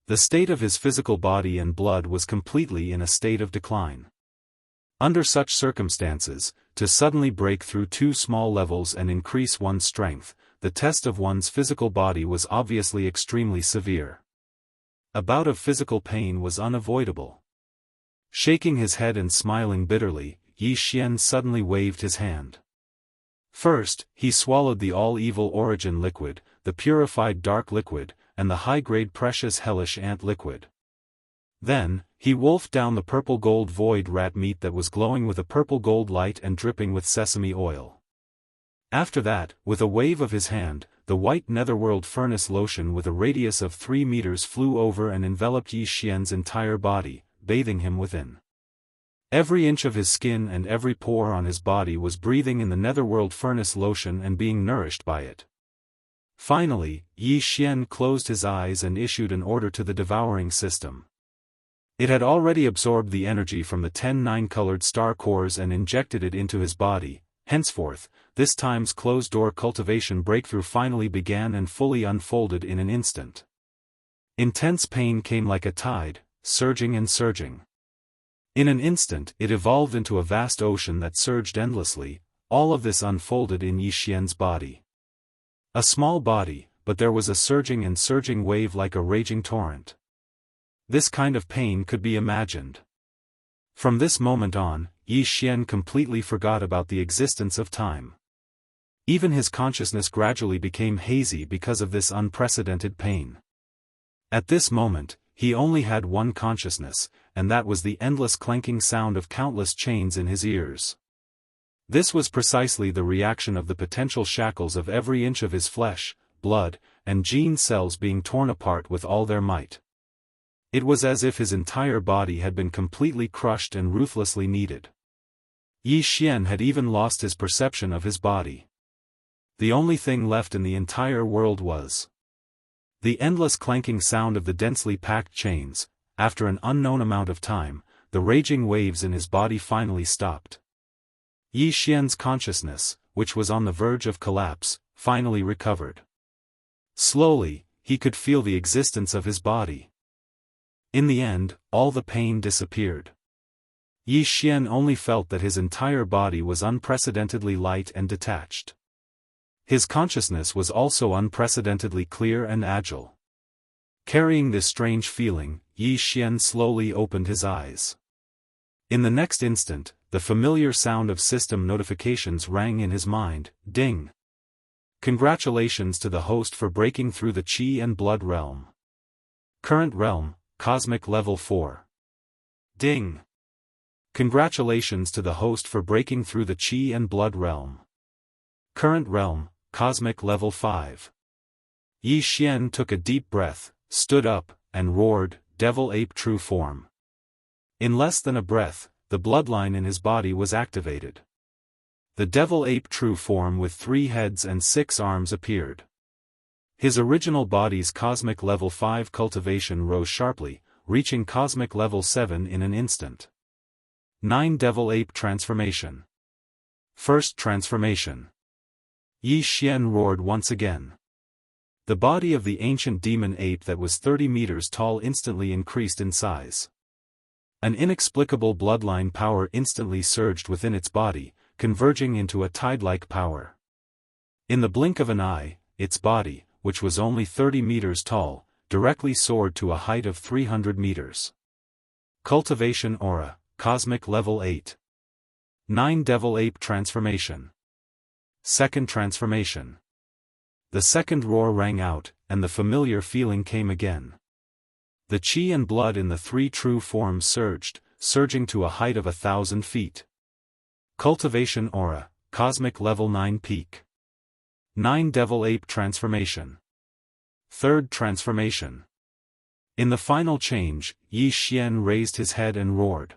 Speaker 1: The state of his physical body and blood was completely in a state of decline. Under such circumstances, to suddenly break through 2 small levels and increase one's strength, the test of one's physical body was obviously extremely severe. A bout of physical pain was unavoidable. Shaking his head and smiling bitterly, Yi Xian suddenly waved his hand. First, he swallowed the all-evil origin liquid, the purified dark liquid, and the high-grade precious hellish ant liquid. Then, he wolfed down the purple-gold void rat meat that was glowing with a purple-gold light and dripping with sesame oil. After that, with a wave of his hand, the white netherworld furnace lotion with a radius of 3 meters flew over and enveloped Yi Xian's entire body, bathing him within. Every inch of his skin and every pore on his body was breathing in the netherworld furnace lotion and being nourished by it. Finally, Yi Xian closed his eyes and issued an order to the devouring system. It had already absorbed the energy from the 10 9-colored star cores and injected it into his body. Henceforth, this time's closed-door cultivation breakthrough finally began and fully unfolded in an instant. Intense pain came like a tide, surging and surging. In an instant it evolved into a vast ocean that surged endlessly. All of this unfolded in Yi Xian's body. A small body, but there was a surging and surging wave like a raging torrent. This kind of pain could be imagined. From this moment on, Yi Xian completely forgot about the existence of time. Even his consciousness gradually became hazy because of this unprecedented pain. At this moment, he only had one consciousness, and that was the endless clanking sound of countless chains in his ears. This was precisely the reaction of the potential shackles of every inch of his flesh, blood, and gene cells being torn apart with all their might. It was as if his entire body had been completely crushed and ruthlessly kneaded. Yi Xian had even lost his perception of his body. The only thing left in the entire world was the endless clanking sound of the densely packed chains. After an unknown amount of time, the raging waves in his body finally stopped. Yi Xian's consciousness, which was on the verge of collapse, finally recovered. Slowly, he could feel the existence of his body. In the end, all the pain disappeared. Yi Xian only felt that his entire body was unprecedentedly light and detached. His consciousness was also unprecedentedly clear and agile. Carrying this strange feeling, Yi Xian slowly opened his eyes. In the next instant, the familiar sound of system notifications rang in his mind. Ding! Congratulations to the host for breaking through the Qi and Blood realm. Current realm, Cosmic Level 4. Ding! Congratulations to the host for breaking through the Qi and Blood realm. Current realm, Cosmic Level 5. Yi Xian took a deep breath, stood up, and roared, Devil Ape True Form. In less than a breath, the bloodline in his body was activated. The Devil Ape True Form with 3 heads and 6 arms appeared. His original body's Cosmic Level 5 cultivation rose sharply, reaching Cosmic Level 7 in an instant. 9 Devil Ape Transformation. First Transformation. Yi Xian roared once again. The body of the ancient demon ape that was 30 meters tall instantly increased in size. An inexplicable bloodline power instantly surged within its body, converging into a tide-like power. In the blink of an eye, its body, which was only 30 meters tall, directly soared to a height of 300 meters. Cultivation Aura, Cosmic Level 8. 9 Devil Ape Transformation. Second Transformation. The second roar rang out, and the familiar feeling came again. The Qi and blood in the 3 true forms surged, surging to a height of 1,000 feet. Cultivation Aura, Cosmic Level 9 Peak. 9 Devil Ape Transformation. Third Transformation. In the final change, Yi Xian raised his head and roared.